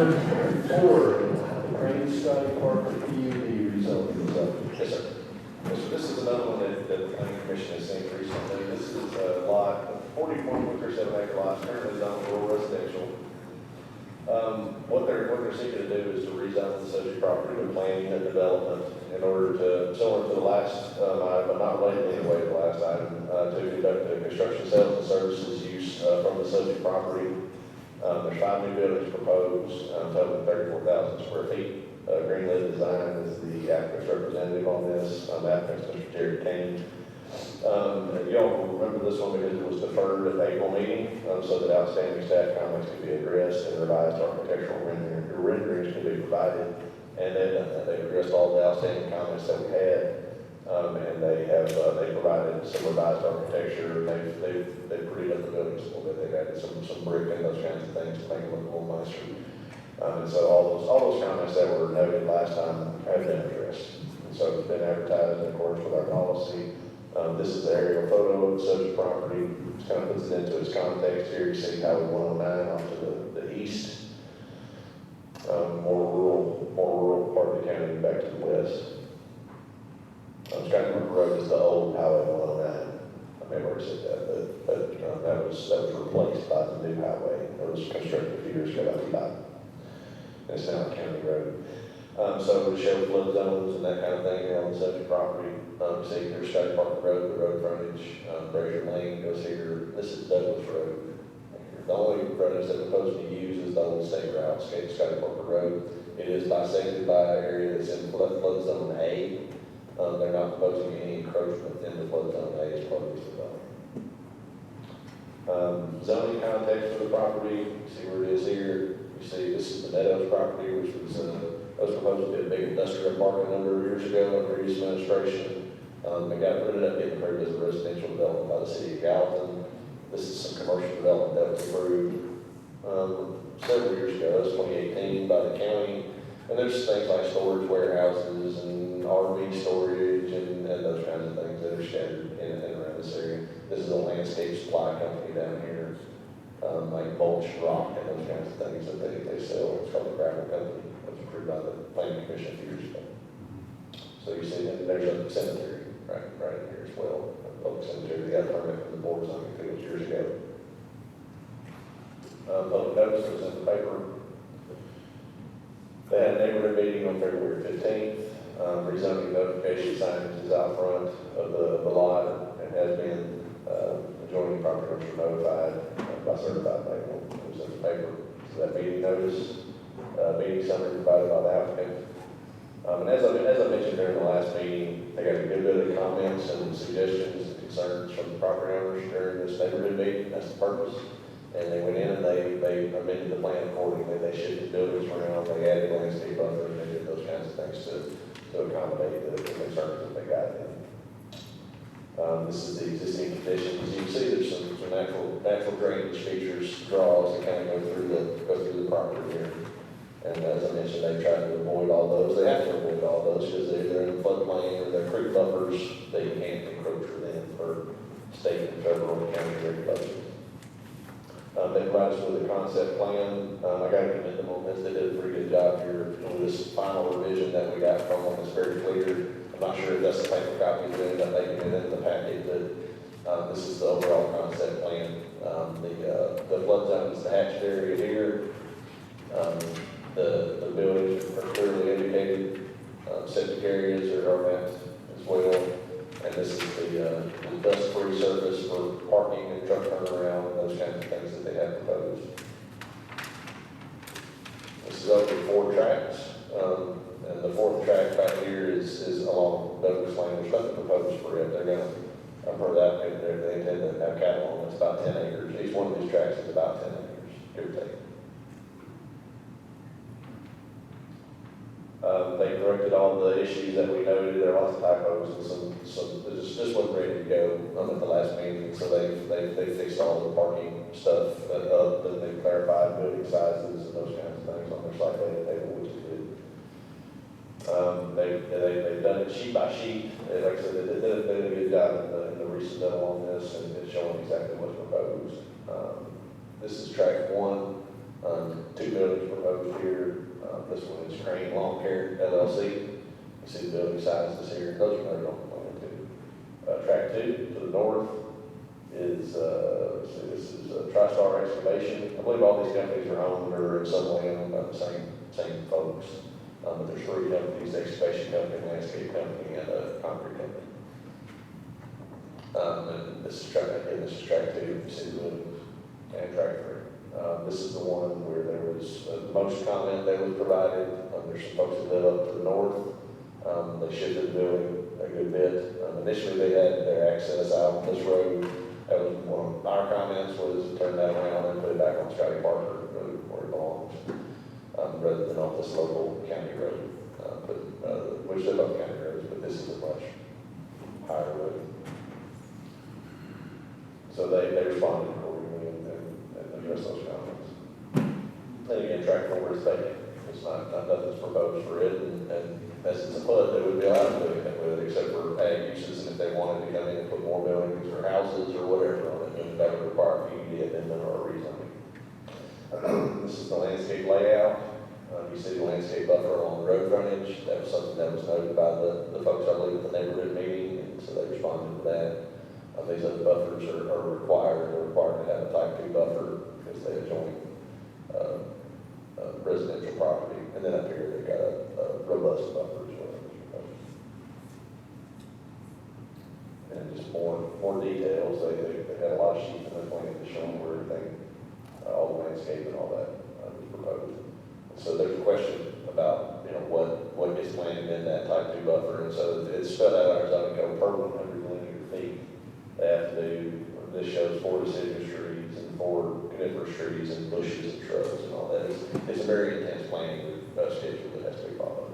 4, Green Sky Park PUD rezoning. Yes, sir. This is another one that the planning commission has seen recently. This is a lot, 41.37 acre lot, currently zoned rural residential. What they're seeking to do is to rezone the subject property to planning and development in order to, similar to the last item, but not related in any way to the last item, to conduct the construction, sales, and services use from the subject property. There's 5 new buildings proposed, totaling 34,000 square feet. Greenland Design is the applicant's representative on this. The applicant's Mr. Jerry Kane. Y'all will remember this one because it was deferred at the April meeting, so that outstanding staff comments could be addressed and revised architectural renderings could be provided. And then they addressed all the outstanding comments that we had, and they provided some revised architecture. They've prettied up the buildings a little bit. They've added some brick and those kinds of things to make it look a little nicer. And so all those comments that were noted last time have been addressed. And so it's been advertised in accordance with our policy. This is the aerial photo of the subject property. It kind of puts it into its context here. You see Highway 109 off to the east. More rural part of the county back to the west. Skyport Road is the old Highway 109. I may have already said that, but that was replaced by the new highway. It was constructed a few years ago by Eli. It's now a county road. So we show flood zones and that kind of thing here on the subject property. See here's Sky Park Road, the road frontage, Brazier Lane goes here. This is Douglas Road. The only frontage that we're supposed to use is the old state route, Sky Park Road. It is bisected by an area that's in flood zone A. They're not proposing any encroachment in the flood zone A as part of this development. Zoning context for the property, see where it is here. You see, this is the Meadows property, which was proposed to be a big industrial park a number of years ago in previous administration. It ended up getting approved as a residential development by the city of Gallatin. This is some commercial development that was approved several years ago. That was 2018 by the county. And there's things like storage warehouses and RV storage and those kinds of things that are scattered in and around this area. This is a landscape supply company down here. Like mulch, rock, and those kinds of things that they sell. It's called the Gravel Company. It was approved by the Planning Commission a few years ago. So you see that there's a cemetery right in here as well. A public cemetery. They got a permit from the board of zoning appeals years ago. Public notice was in the paper. They had a neighborhood meeting on February 15th. Rezoning notification signage is out front of the lot and has been adjoining property owners were notified by certified mail. It was in the paper. So that meeting notice, meeting summary provided by the applicant. And as I mentioned during the last meeting, they got a good bit of comments and suggestions and concerns from the property owners during this neighborhood meeting. That's the purpose. And they went in and they amended the plan accordingly. They shifted buildings around, they added landscape buffers, they did those kinds of things to accommodate the concerns that they got in. This is the existing conditions. You can see there's some natural drainage features, draws that kind of go through the property here. And as I mentioned, they tried to avoid all those. They have to avoid all those because they're in the floodplain or they're creek buffers. They can't encroach within for state and federal and county regulations. They provided us with a concept plan. I got to commend them on this. They did a pretty good job here. This final revision that we got from them is very clear. I'm not sure if that's the paper copy of it. I think it in the packet, but this is the overall concept plan. The flood zone is the hatched area here. The buildings are clearly indicated. Septic areas are mapped as well. And this is the dust-free surface for parking and truck turnaround and those kinds of things that they have proposed. This is over 4 tracks. And the 4th track back here is along Douglas Lane. There's nothing proposed for it. They're going to, I've heard that they intend to have cattle on. It's about 10 acres. Each one of these tracks is about 10 acres, give or take. They corrected all the issues that we noted. There are lots of typos and it just wasn't ready to go at the last meeting. So they fixed all the parking stuff up and they clarified building sizes and those kinds of things on their site data table, which is good. They've done it sheet by sheet. Like I said, they did a good job in the recent demo on this and it's showing exactly what's proposed. This is track 1. Two buildings proposed here. This one is Crane Lawn Care LLC. You see the building sizes here. Those are noted on the plan too. Track 2 to the north is, let's see, this is TriStar Excavation. I believe all these companies are owned or in some way owned by the same folks. But there's 3 companies: excavation company, landscape company, and a concrete company. And this is track 2. You see the buildings, and track 3. This is the one where there was the most comment that was provided. There's some folks that live up to the north. They shifted the building a good bit. Initially, they had their access out this road. That was one of our comments, was turn that around and put it back on Scotty Parker Road where it belongs, rather than on this local county road. Which they're both county roads, but this is a much higher road. So they responded accordingly and addressed those comments. And again, track 4 is vacant. It's nothing's proposed for it, and as it's a PUD, they would be allowed to do anything with it except for ag uses, and if they wanted to come in and put more buildings or houses or whatever on it, then that would require a PUD amendment or a rezoning. This is the landscape layout. You see the landscape buffer along the road frontage. That was something that was noted by the folks I believe at the neighborhood meeting, and so they responded to that. These other buffers are required. They're required to have a type 2 buffer because they adjoin residential property. And then up here they've got a robust buffer as well. And just more details. They had a lot of sheets in the plan to show where everything, all the landscape and all that was proposed. So there's a question about, what gets planted in that type 2 buffer, and so it's spelled out in our zoning code per 100 linear feet. They have to do, this shows 4 deciduous trees and 4 coniferous trees and bushes and shrubs and all that. It's a very intense planning schedule that has to be followed.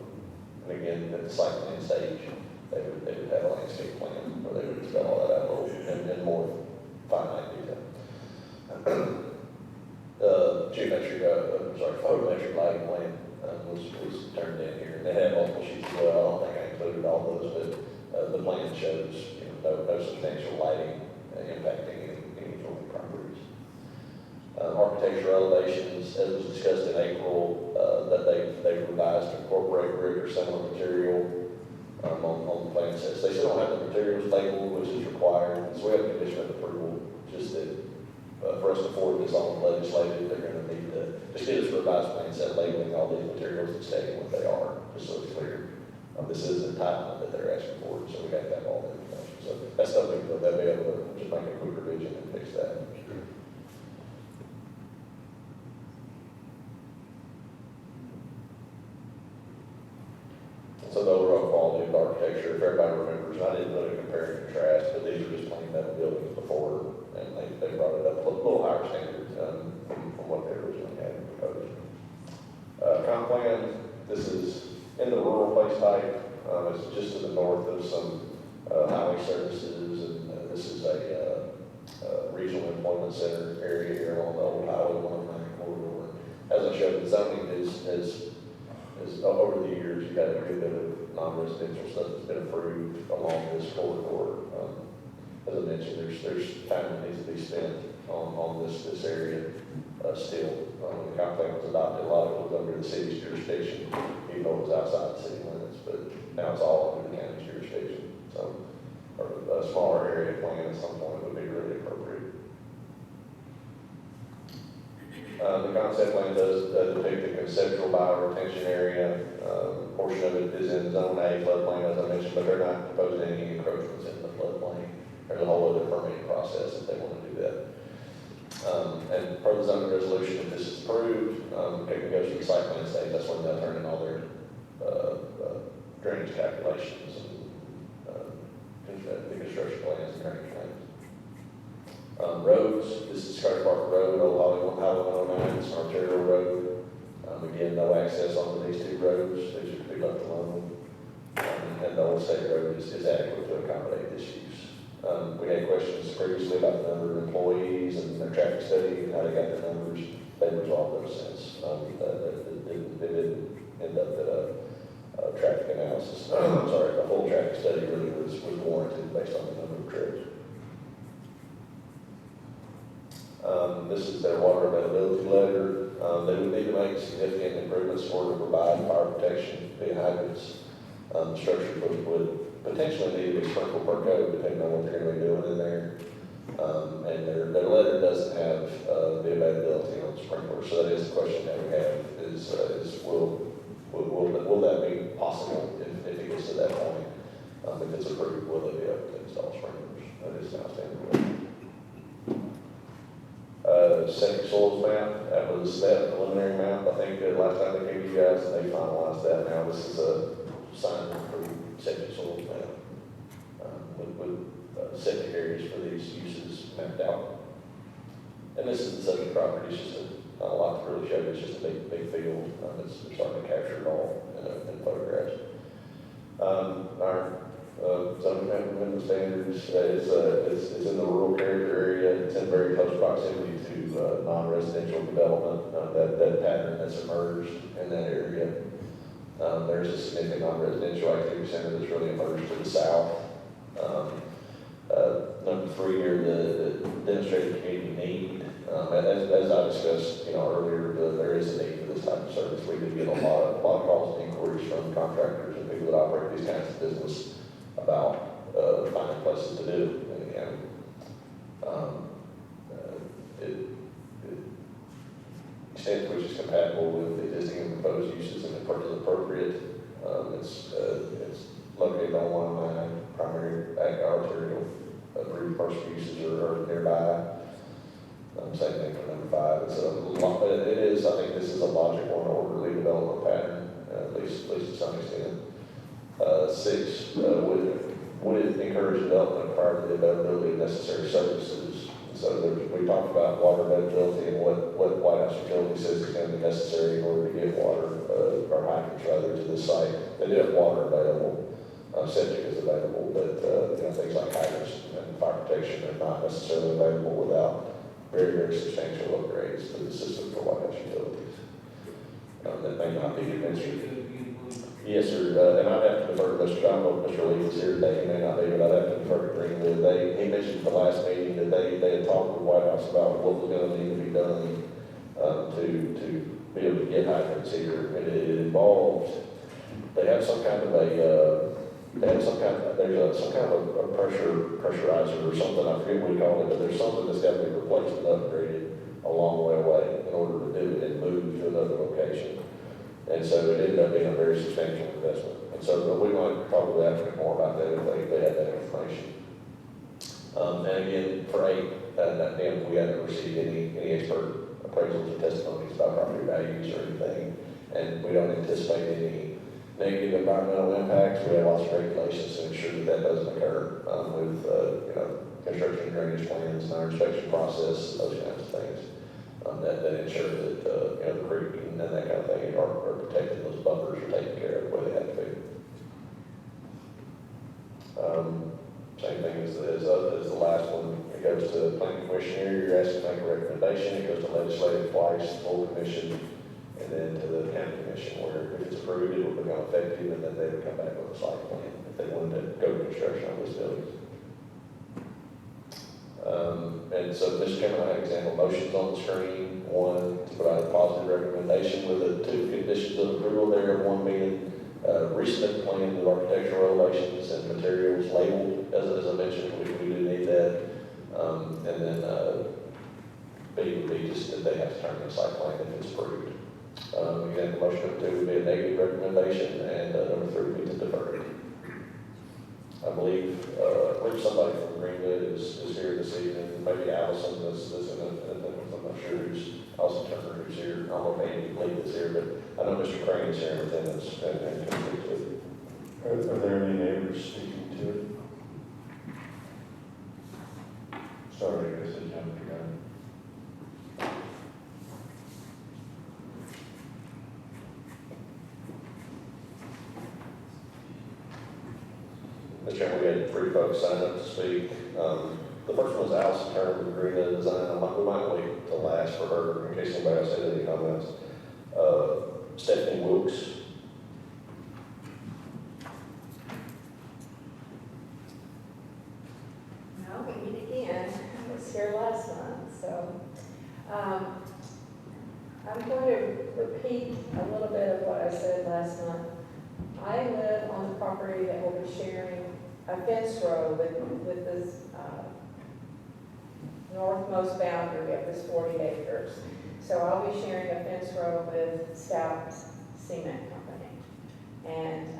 And again, at the site plan stage, they would have a landscape plan where they would spell all that out a little in more finite detail. Photometric lighting plan was turned in here. They had multiple sheets as well. I don't think I included all those, but the plan shows no substantial lighting impacting any joint properties. Architectural elevations, as was discussed in April, that they've revised to incorporate brick or similar material on the plan sets. They still don't have the materials labeled, which is required, so we have a condition of approval, just that for us to forward this on legislative, they're going to need to just get us a revised plan set labeling all these materials and stating what they are, just so it's clear. This is an entitlement that they're asking for, so we have to have all the information. So that's something that they'll be able to just make a quick revision and fix that. So the overall quality of the architecture, if everybody remembers, I didn't really compare and contrast, but these are just plain metal buildings before, and they brought it up a little higher standard from what they originally had proposed. Comp plan, this is in the rural place type. It's just to the north of some highway services, and this is a regional employment center area here along the old Highway 109 corridor. As I showed, the zoning is over the years, you've had a good bit of non-residential stuff that's been approved along this corridor. As I mentioned, there's time that needs to be spent on this area still. When the comp plan was adopted, a lot of it was under the city's jurisdiction, even though it was outside the city limits, but now it's all under the county's jurisdiction. So a smaller area plan at some point would be really appropriate. The concept plan does depict the conceptual bioretention area. Portion of it is in Zone A floodplain, as I mentioned, but they're not proposing any encroachments in the floodplain. There's a whole other permitting process if they want to do that. And per the zoning resolution, if this is approved, it goes to the site plan stage. That's when they'll turn in all their drainage calculations and the construction plans and drainage plans. Roads, this is Scotty Parker Road, Old Highway 109, it's an arterial road. Again, no access onto these 2 roads, these are to be left alone. And the Old State Road is adequate to accommodate this use. We had questions previously about the number of employees and their traffic study and how they got their numbers. They resolved those since. It didn't end up that a traffic analysis, the whole traffic study really was warranted based on the number of trips. This is their water availability letter. They would need to make significant improvements in order to provide fire protection via hydrants. The structure would potentially need to be sprinkled per code depending on what they're going to be doing in there. And their letter doesn't have the availability on sprinklers, so that is a question that we have is will that be possible if it gets to that point? If it's approved, will they be able to install sprinklers? That is an outstanding question. Septic soils map, that was that preliminary map. I think last time they came to you guys and they finalized that. Now this is a signed and approved septic soils map with septic areas for these uses mapped out. And this is the subject property. It's just a lot to really show. It's just a big field. It's starting to capture it all in photographs. Our zoning map amendment standards is in the rural character area. It's in very close proximity to non-residential development. That pattern has emerged in that area. There's a significant non-residential activity center that's really emerged to the south. Number 3 here, the demonstrated community need. As I discussed, earlier, there is a need for this type of service. We do get a lot of calls and inquiries from contractors and people that operate these kinds of business about finding places to do in the county. Extent to which is compatible with existing and proposed uses and if is appropriate. It's located on one of my primary arterial approved parcel uses are nearby. Same thing for number 5. It's a lot, but it is. I think this is a logical and orderly development pattern, at least to some extent. 6 would encourage development prior to the availability of necessary services. So we talked about water availability and what White House Utility says is going to be necessary in order to get water or hydrants rather to this site. They do have water available. Septic is available, but things like hydrants and fire protection are not necessarily available without very substantial upgrades to the system for White House Utilities. That may not be mentioned. Yes, sir. And I'd have to defer to Mr. John, Mr. Lee is here today. He may not be, but I'd have to defer to Greenwood. He mentioned at the last meeting that they had talked with White House about what was going to need to be done to be able to get hydrants here. And it involved, they have some kind of there's some kind of a pressurizer or something, I forget what we call it, but there's something that's got to be replaced and upgraded a long way away in order to do it and move to another location. And so it ended up being a very substantial investment. And so we might probably ask more about that if they had that information. And again, for 8, we haven't received any expert appraisals or testimonies about property values or anything, and we don't anticipate any negative environmental impacts. We have lots of regulations to ensure that doesn't occur with construction drainage plans and our inspection process, those kinds of things that ensure that the creek and that kind of thing are protected. Those buffers are taken care of the way they have to be. Same thing as the last one. It goes to the planning commission here. You're asked to make a recommendation. It goes to legislative twice, full commission, and then to the county commission, where if it's approved, it will become effective, and then they would come back with a site plan if they wanted to go to construction on these buildings. And so, Mr. Chairman, I have example motions on the screen. One, to provide a positive recommendation with the 2 conditions of approval there, one being resubmit the plan with architectural elevations and materials labeled, as I mentioned, we do need that. And then B would be just that they have to turn in a site plan if it's approved. Example motion number 2 would be a negative recommendation, and number 3 would be to defer it. I believe somebody from Greenwood is here this evening. Maybe Allison is in attendance. I'm not sure who's Allison Turner who's here. I don't know if Andy Lee is here, but I know Mr. Crane is here in attendance and can speak to it. Are there any neighbors speaking to it? Sorry, I guess I jumped the gun. Mr. Chairman, we had 3 folks sign up to speak. The first one was Allison Turner with Greenwood Design. We might wait till last for her in case anybody else has any comments. Stephanie Wilkes. No, we meet again. I was here last month, so I'm going I said last month. I live on the property that will be sharing a fence row with this northmost boundary of this 40 acres. So I'll be sharing a fence row with Stout Cement Company. And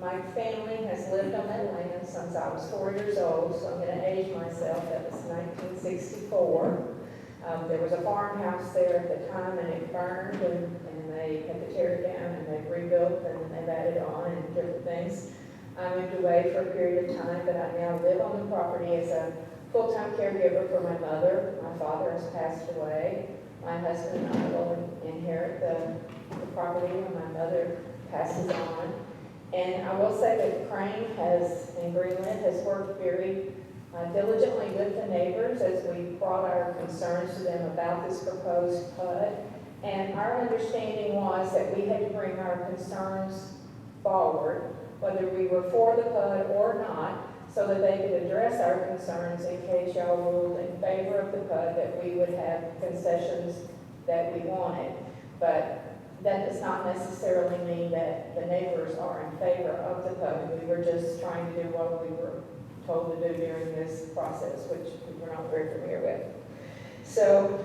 my family has lived on that land since I was 4 years old, so I'm going to age myself. That was 1964. There was a farmhouse there at the time, and it burned, and they had to tear it down, and they rebuilt, and they've added on and different things. I moved away for a period of time, but I now live on the property as a full-time caregiver for my mother. My father has passed away. My husband and I will inherit the property when my mother passes on. And I will say that Crane and Greenland has worked very diligently with the neighbors as we brought our concerns to them about this proposed PUD. And our understanding was that we had to bring our concerns forward, whether we were for the PUD or not, so that they could address our concerns in case y'all ruled in favor of the PUD, that we would have concessions that we wanted. But that does not necessarily mean that the neighbors are in favor of the PUD. We were just trying to do what we were told to do during this process, which we were not very familiar with. So,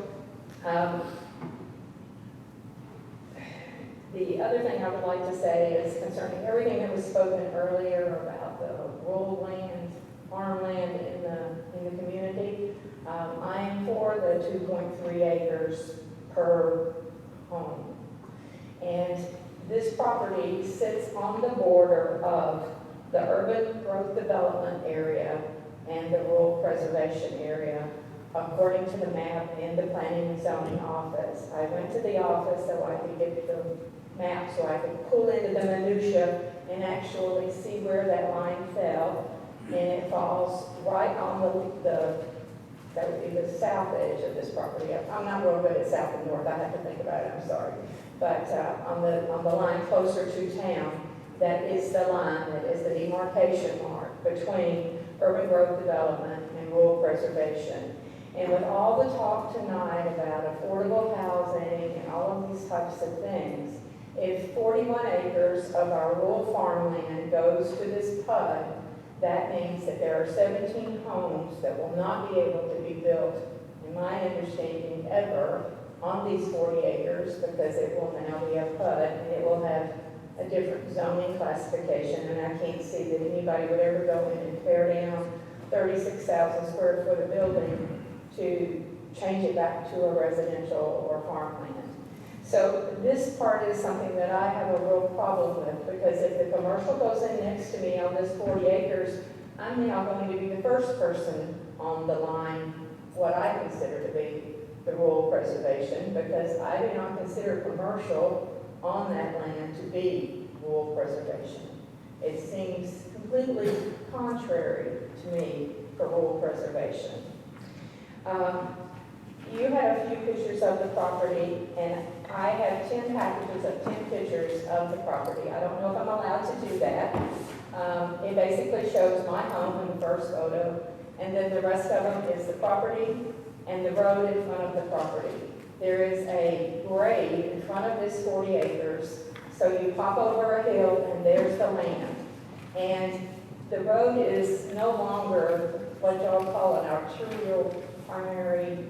the other thing I would like to say is concerning everything that was spoken earlier about the rural land, farmland in the community. I am for the 2.3 acres per home. And this property sits on the border of the urban growth development area and the rural preservation area, according to the map in the planning and zoning office. I went to the office so I could get the map, so I could pull into the minutia and actually see where that line fell. And it falls right on that would be the south edge of this property. I'm not real good at south and north, I have to think about it, I'm sorry. But on the line closer to town, that is the line, that is the demarcation mark between urban growth development and rural preservation. And with all the talk tonight about affordable housing and all of these types of things, if 41 acres of our rural farmland goes to this PUD, that means that there are 17 homes that will not be able to be built, in my understanding, ever on these 40 acres, because it will now be a PUD and it will have a different zoning classification, and I can't see that anybody would ever go in and tear down 36,000 square foot of building to change it back to a residential or farmland. So this part is something that I have a real problem with, because if the commercial goes in next to me on this 40 acres, I'm now going to be the first person on the line, what I consider to be the rural preservation, because I do not consider commercial on that land to be rural preservation. It seems completely contrary to me for rural preservation. You had a few pictures of the property, and I have 10 packages of 10 pictures of the property. I don't know if I'm allowed to do that. It basically shows my home in the first photo, and then the rest of them is the property and the road in front of the property. There is a grade in front of this 40 acres, so you pop over a hill and there's the land. And the road is no longer what y'all call an arterial primary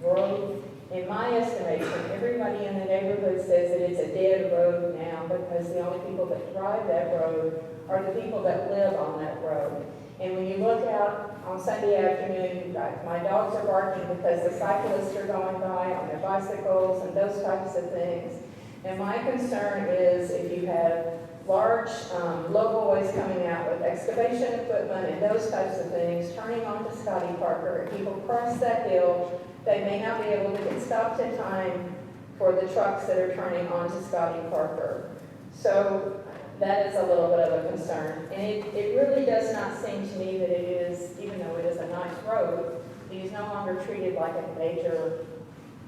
road. In my estimation, everybody in the neighborhood says that it's a dead road now, because the only people that drive that road are the people that live on that road. And when you look out on Sunday afternoon, my dogs are barking because the cyclists are going by on their bicycles and those types of things. And my concern is if you have large local boys coming out with excavation equipment and those types of things, turning onto Scotty Parker, if people cross that hill, they may not be able to get stopped in time for the trucks that are turning onto Scotty Parker. So that is a little bit of a concern. And it really does not seem to me that it is, even though it is a nice road, it is no longer treated like a major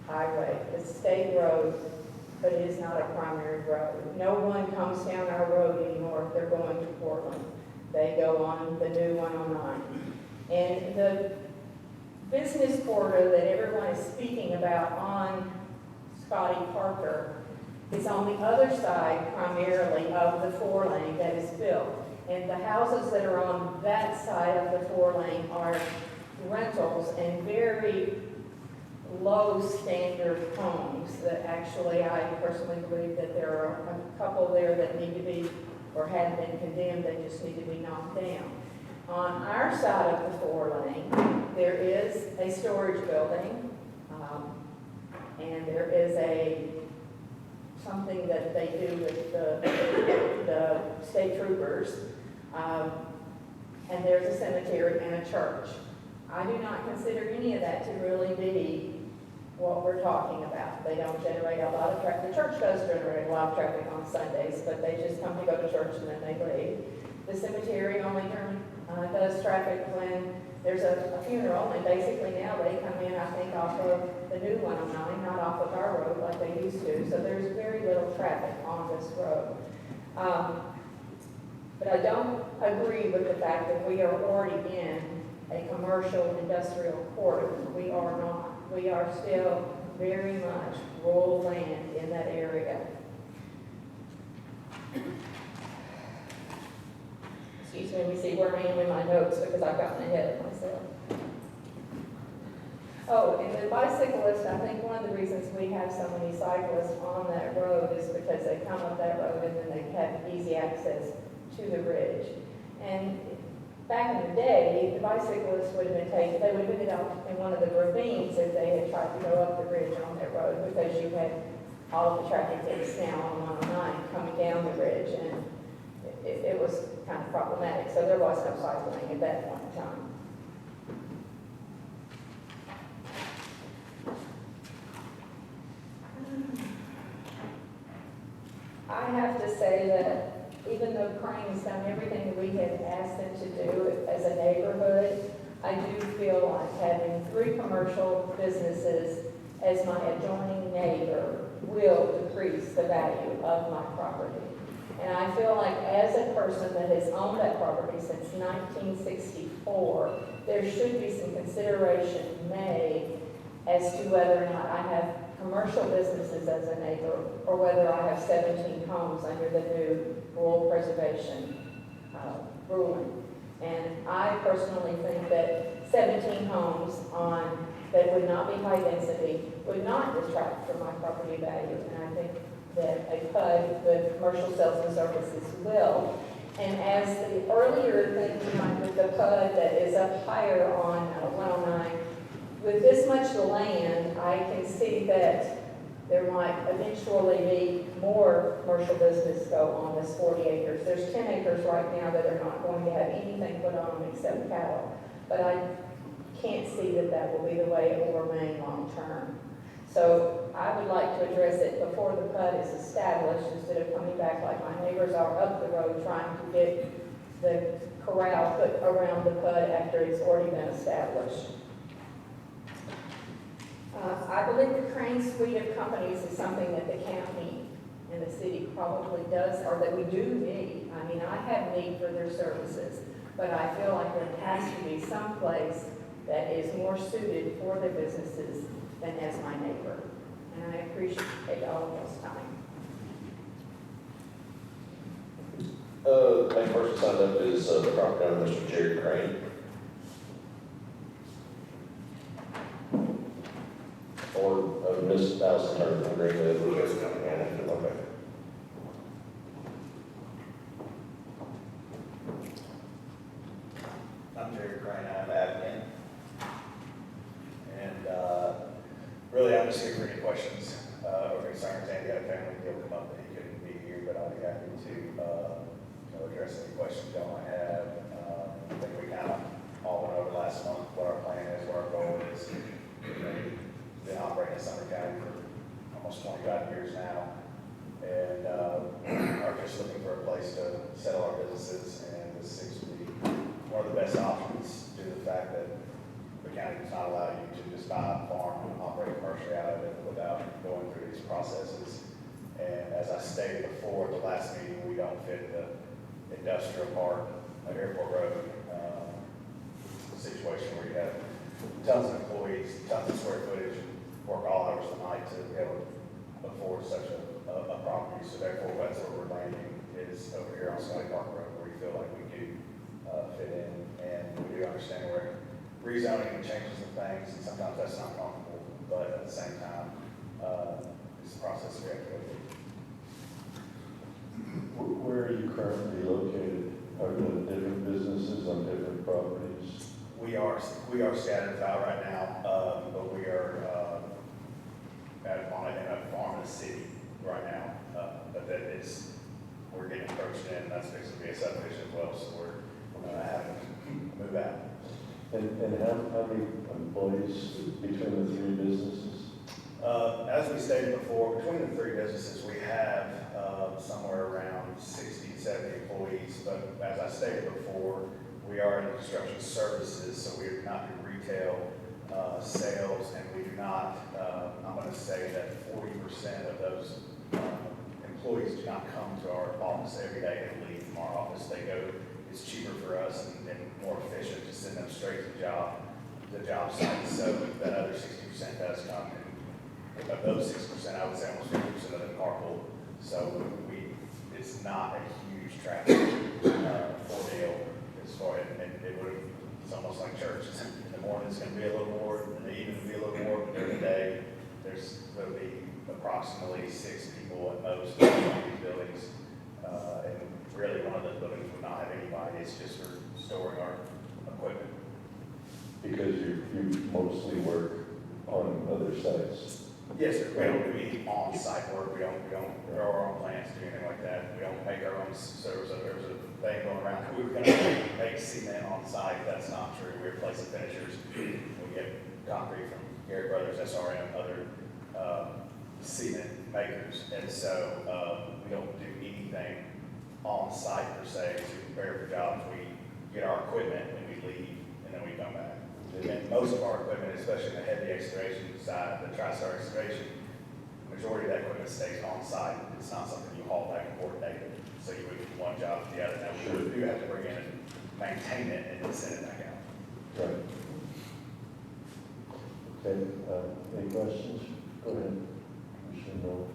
highway. It's a state road, but it is not a primary road. No one comes down our road anymore if they're going to Portland. They go on the new 109. And the business corridor that everyone is speaking about on Scotty Parker is on the other side primarily of the 4-lane that is built. And the houses that are on that side of the 4-lane are rentals and very low standard homes that actually I personally believe that there are a couple there that need to be or have been condemned, they just need to be knocked down. On our side of the 4-lane, there is a storage building, and there is something that they do with the state troopers, and there's a cemetery and a church. I do not consider any of that to really be what we're talking about. They don't generate a lot of traffic. The church does generate a lot of traffic on Sundays, but they just come to go to church and then they leave. The cemetery only does traffic when there's a funeral, and basically now they come in, I think, off of the new 109, not off of our road like they used to. So there's very little traffic on this road. But I don't agree with the fact that we are already in a commercial industrial corridor. We are not. We are still very much rural land in that area. Excuse me, let me see where I am in my notes because I've gotten ahead of myself. Oh, and the bicyclists, I think one of the reasons we have so many cyclists on that road is because they come up that road and then they have easy access to the ridge. And back in the day, the bicyclists would have been taken, they would have ended up in one of the ravines if they had tried to go up the ridge on that road because you had all of the traffic that's now on 109 coming down the ridge, and it was kind of problematic. So there was no cycling at that point in time. I have to say that even though Crane's done everything that we have asked them to do as a neighborhood, I do feel like having 3 commercial businesses as my adjoining neighbor will decrease the value of my property. And I feel like as a person that has owned that property since 1964, there should be some consideration made as to whether or not I have commercial businesses as a neighbor, or whether I have 17 homes under the new rural preservation ruling. And I personally think that 17 homes that would not be high density would not detract from my property value. And I think that a PUD with commercial sales and services will. And as the earlier thing tonight with the PUD that is up higher on 109, with this much land, I can see that there might eventually be more commercial business go on this 40 acres. There's 10 acres right now that are not going to have anything put on them except cattle. But I can't see that that will be the way it will remain long term. So I would like to address it before the PUD is established, instead of coming back like my neighbors are up the road trying to get the corral put around the PUD after it's already been established. I believe the Crane suite of companies is something that the county and the city probably does, or that we do need. I mean, I have need for their services, but I feel like there has to be some place that is more suited for their businesses than as my neighbor. And I appreciate all of this time. The next person signed up is the property owner, Mr. Jerry Crane. Or Miss Allison Hurd from Greenwood. Okay. I'm Jerry Crane, I'm admin. And really, I'm just here for any questions or concerns. Andy had a family deal come up that he couldn't be here, but I'll be happy to address any questions y'all might have. I think we kind of all went over last month what our plan is, what our goal is. We've been operating in Sumner County for almost 25 years now, and are just looking for a place to settle our businesses, and this seems to be one of the best options due to the fact that the county does not allow you to just buy a farm and operate commercially out of it without going through these processes. And as I stated before at the last meeting, we don't fit the industrial park, airport road situation where you have tons of employees, tons of square footage, work all hours of the night to be able to afford such a of property. So therefore, that's where we're landing, is over here on Scully Park Road, where we feel like we do fit in, and we do understand where rezoning changes of things, and sometimes that's not comfortable, but at the same time, it's a process we have to go through. Where are you currently located? Are there different businesses on different properties? We are scattered about right now, but we are in a farm in the city right now. But that is, we're getting approached in, that's basically a subdivision as well, so we're having to move out. And how many employees between the three businesses? As we stated before, between the three businesses, we have somewhere around 60 to 70 employees. But as I stated before, we are in the construction services, so we do not do retail sales, and we do not, I'm going to say that 40% of those employees do not come to our office every day and leave from our office. They go, it's cheaper for us and more efficient to send them straight to the job site. So that other 60% does come. And of those 60%, I would say almost 50% of them carpool. So it's not a huge traffic ordeal as far as, and it's almost like church. In the morning it's going to be a little more, in the evening it'll be a little more, but during the day there'll be approximately 6 people at most in these buildings. And really one of those buildings would not have anybody, it's just for storing our equipment. Because you mostly work on other sites. Yes, sir. We don't do any on-site work. We don't grow our own plants, do anything like that. We don't make our own, so there was a thing going around, we were gonna make cement on site. That's not true. We replace the finishers. We get concrete from Gary Brothers, SRM, other cement makers. And so we don't do anything on site per se to prepare for jobs. We get our equipment and we leave and then we come back. And most of our equipment, especially the heavy excavation side, the TriStar excavation, the majority of that equipment stays on site. It's not something you haul back and forth daily. So you move from one job to the other. Now we do have to bring in and maintain it and then send it back out. Right. Okay, any questions? Go ahead. Commissioner Noel.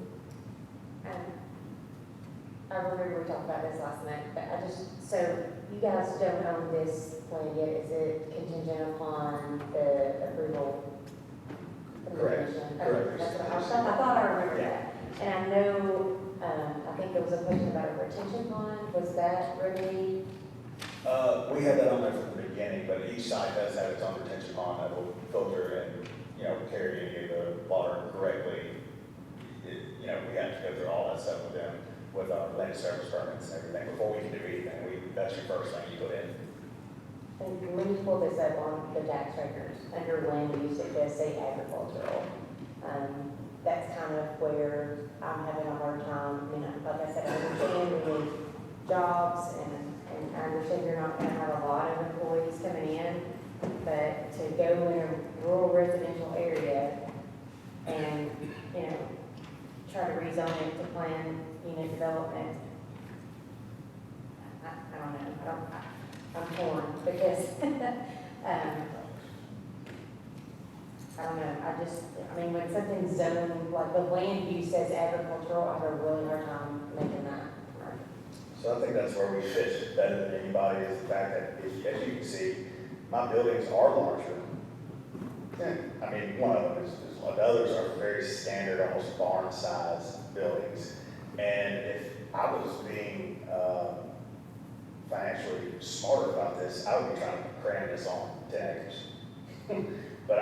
I remember we talked about this last night, but so you guys don't own this land yet, is it contingent upon the approval? Correct. Correct. That's what I thought I remembered that. And I know, I think there was a question about a retention pond, was that remedied? We had that on there from the beginning, but each site does have its own retention pond that will filter and, carry any of the water correctly. We have to go through all that stuff with them, with our land service permits and everything, before we can do anything. That's your first thing you put in. And when you pull this up on the tax records, under land use, it does say agricultural. That's kind of where I'm having a hard time. Like I said, I understand we need jobs, and I understand you're not gonna have a lot of employees coming in, but to go in a rural residential area and, try to rezone it to plan unit development, I don't know. I'm torn because, I don't know, when something's zoned, like the land use says agricultural, I have a really hard time making that work. So I think that's where we fit better than anybody, is the fact that, as you can see, my buildings are larger. One of them is the others are very standard, almost barn-sized buildings. And if I was being financially smarter about this, I would be trying to cram this on 10 acres. But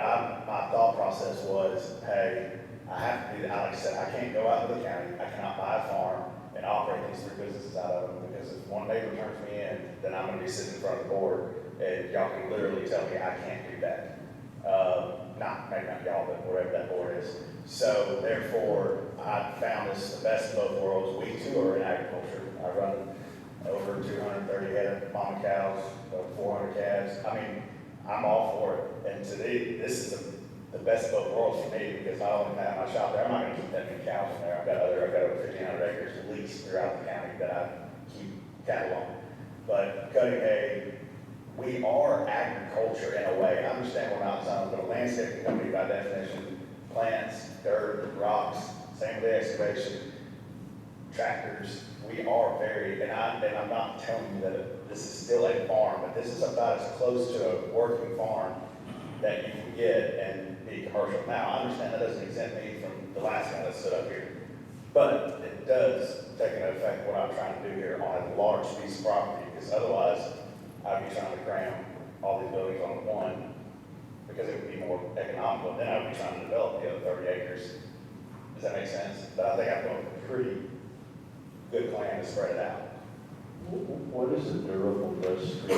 my thought process was, hey, I have to do that. Like I said, I can't go out to the county. I cannot buy a farm and operate these 3 businesses out of them, because if one neighbor turns me in, then I'm going to be sitting in front of the board, and y'all can literally tell me I can't do that. Maybe not y'all, but whatever that board is. So therefore, I found this the best of both worlds. We too are in agriculture. I run over 230 head of mama cows, over 400 calves. I'm all for it. And today, this is the best of both worlds for me, because I only have my shop there. I'm not going to keep that many cows in there. I've got over 1,500 acres at least throughout the county that I keep cattle on. But cutting hay, we are agriculture in a way. I understand we're not zoned, but a landscaping company by definition, plants, dirt, rocks, same with the excavation. tractors, we are very, and I'm not telling you that this is still a farm, but this is about as close to a working farm that you can get and be commercial. Now, I understand that doesn't exempt me from the last guy that stood up here, but it does take into effect what I'm trying to do here on a large piece of property, because otherwise I'd be trying to cram all these buildings on one, because it would be more economical, and then I would be trying to develop the other 30 acres. Does that make sense? But I think I've got a pretty good plan to spread it out. What is a durable dust street?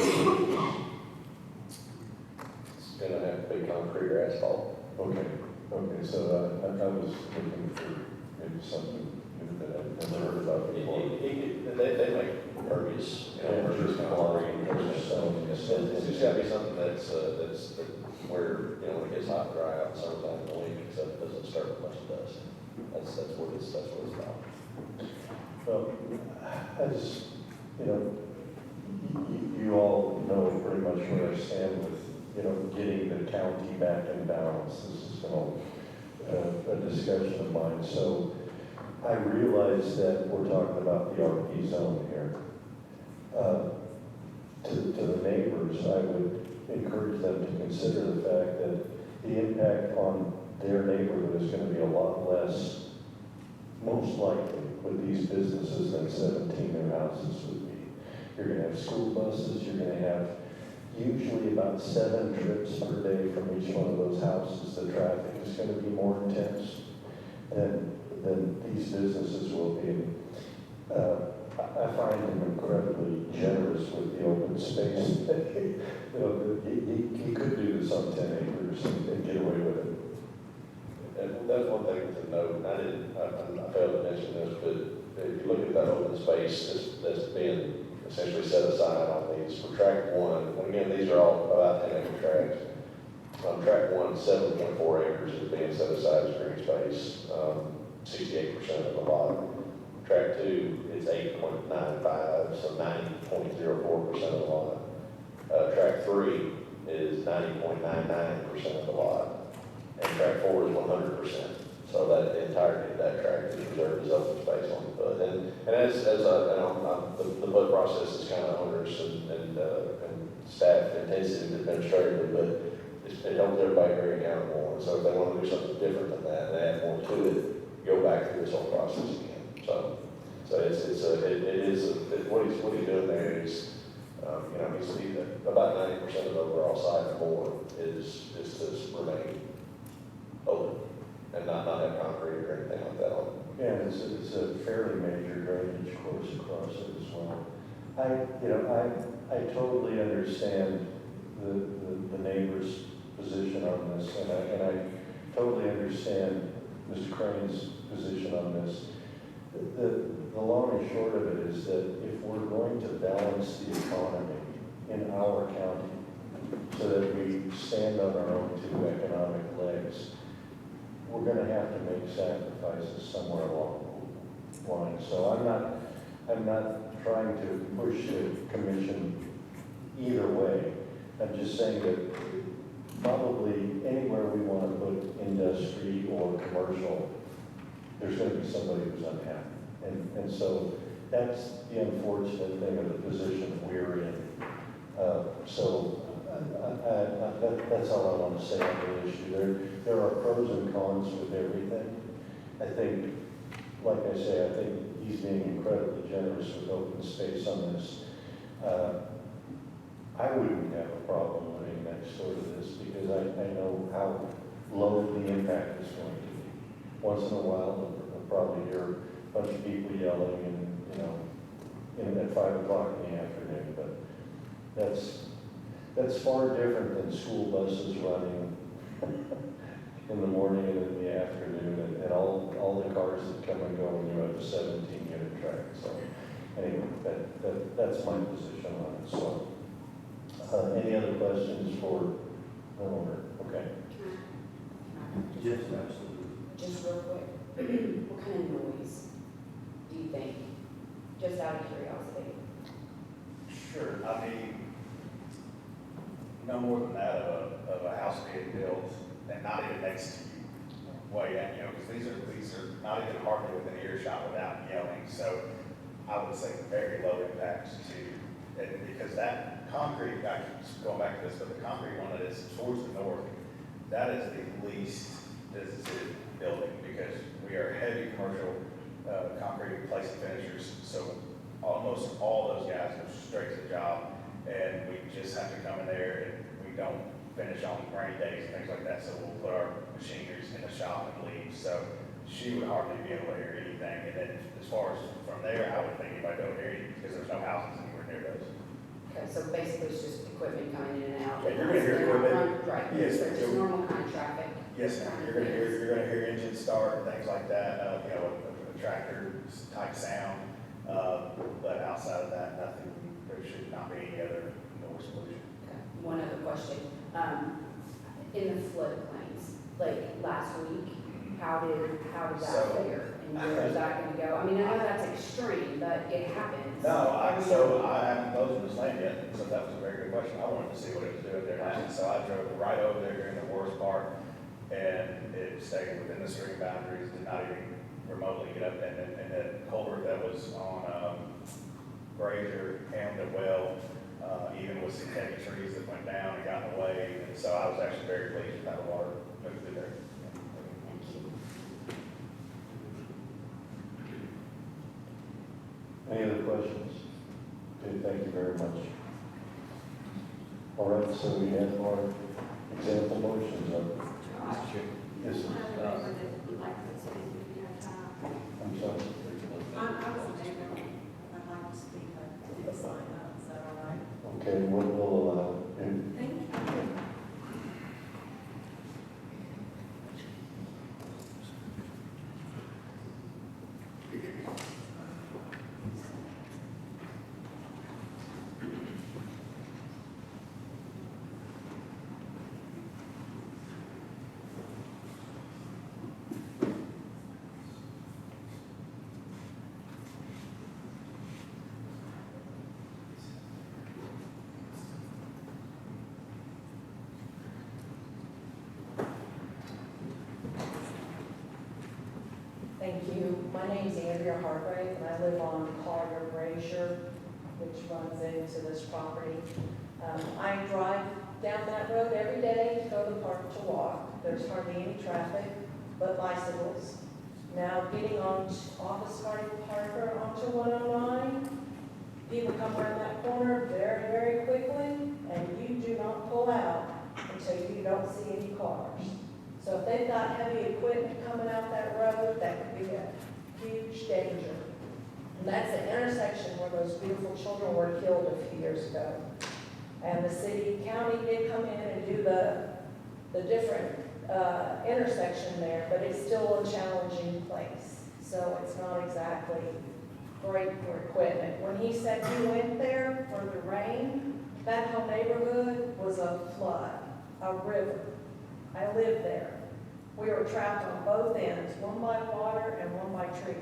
It's gonna have to be concrete or asphalt. Okay, so I was looking for maybe something new that I've never heard about before. They make pervious, pervious concrete, it's just gotta be something that's where, when it gets hot and dry out sometime in the week, except it doesn't start with much dust. That's what it's about. Well, as, you all know pretty much where I stand with, getting the county back in balance. This is a discussion of mine. So I realize that we're talking about the RP zone here. To the neighbors, I would encourage them to consider the fact that the impact on their neighborhood is going to be a lot less, most likely, with these businesses than 17 new houses would be. You're going to have school buses, you're going to have usually about 7 trips per day from each one of those houses. The traffic is going to be more intense than these businesses will be. I find them incredibly generous with the open space. He could do this on 10 acres and get away with it. And that's one thing to note. I failed to mention this, but if you look at that open space that's being essentially set aside on these for tract 1, and again, these are all about 10 acre tracts. On tract 1, 7.4 acres is being set aside as green space, 68% of the lot. Tract 2, it's 8.95, so 90.04% of the lot. Tract 3 is 90.99% of the lot. And tract 4 is 100%. So that the entirety of that tract is reserved as open space on the PUD. And the PUD process is kind of onerous and staff intensive administratively, but it helps everybody very accountable. And so if they want to do something different than that and add more to it, go back through this whole process again. So what he's doing there is, he's about 90% of the overall site or more is to remain open and not have concrete or anything like that on it. Yeah, it's a fairly major drainage course across it as well. I totally understand the neighbor's position on this, and I totally understand Mr. Crane's position on this. The long and short of it is that if we're going to balance the economy in our county so that we stand on our own 2 economic legs, we're going to have to make sacrifices somewhere along the line. So I'm not trying to push the commission either way. I'm just saying that probably anywhere we want to put industry or commercial, there's going to be somebody who's unhappy. And so that's the unfortunate thing of the position we're in. That's all I want to say on the issue. There are pros and cons with everything. I think, like I say, I think he's being incredibly generous with open space on this. I wouldn't have a problem living next door to this because I know how low the impact is going to be. Once in a while, I'll probably hear a bunch of people yelling and, at 5 o'clock in the afternoon, but that's far different than school buses running in the morning and in the afternoon, and all the cars that come and go when you have a 17-unit track. So anyway, that's my position on it. So any other questions for the owner? Okay. Yes, absolutely. Just real quick, what kind of noise do you think? Just out of curiosity. Sure, I mean, no more than that of a house being built and not even next to you. way down, you know, because these are not even hardly within earshot without yelling. So I would say very low impact to, and because that concrete, I keep going back to this, but the concrete one that is towards the north, that is the least visited building because we are heavy commercial concrete place and finishers. So almost all those guys go straight to the job, and we just have to come in there, and we don't finish on rainy days and things like that. So we'll put our machineries in the shop and leave. So she would hardly be able to hear anything. And then as far as from there, I wouldn't think anybody would hear anything because there's no houses anywhere near those. Okay, so basically it's just equipment coming in and out. Yeah, you're gonna hear equipment. Right, Yes, so just normal kind of traffic. Yes, ma'am. You're gonna hear engines start and things like that. You know, a tractor type sound. But outside of that, nothing. There should not be any other noise pollution. Okay. One other question. In the floodplains, like last week, how did that fare? And where is that gonna go? I mean, I know that's extreme, but it happens. No, I haven't closed this land yet, so that was a very good question. I wanted to see what it was doing there now. So I drove right over there during the worst part, and it stayed within the stream boundaries, did not even remotely get up. And that culvert that was on Grazer, Hamden Well, even with some heavy trees that went down and got in the way. And so I was actually very pleased with how the water moved through there. Thank you. Any other questions? Okay, thank you very much. All right, so we have our example motions of. Yes, sir. I'm sorry. I was a neighbor, I'd like to speak, I didn't sign up, is that all right? Okay, we'll allow it. Thank you. Thank you. My name is Andrea Hargrave, and I live on Collier Brazier, which runs into this property. I drive down that road every day to go to the park to walk. There's hardly any traffic but bicycles. Now, getting on Office Parker onto 109, people come around that corner very, very quickly, and you do not pull out until you don't see any cars. So if they've got heavy equipment coming out that road, that could be a huge danger. And that's the intersection where those beautiful children were killed a few years ago. And the county did come in and do the different intersection there, but it's still a challenging place. So it's not exactly great for equipment. When he said he went there for the rain, that whole neighborhood was a flood, a river. I lived there. We were trapped on both ends, one by water and one by trees.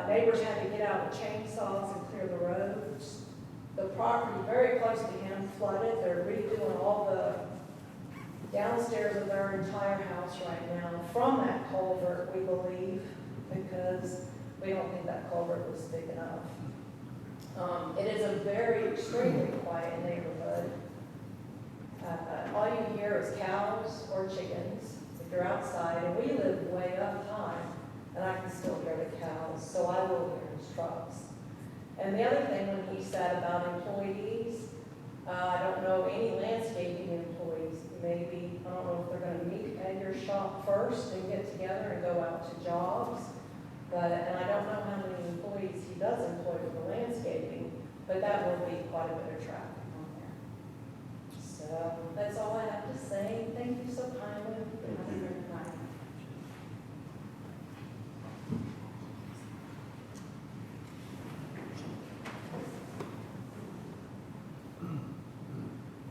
Neighbors had to get out with chainsaws and clear the roads. The property very close to him flooded. They're redoing all the downstairs of their entire house right now from that culvert, we believe, because we don't think that culvert was big enough. It is a very extremely quiet neighborhood. All you hear is cows or chickens if you're outside, and we live way up high, and I can still hear the cows, so I will hear his trucks. And the other thing when he said about employees, I don't know any landscaping employees. Maybe, I don't know if they're gonna meet at your shop first and get together and go out to jobs. And I don't know how many employees he does employ for the landscaping, but that will be quite a bit of traffic on there. So that's all I have to say. Thank you so kindly. Have a great night.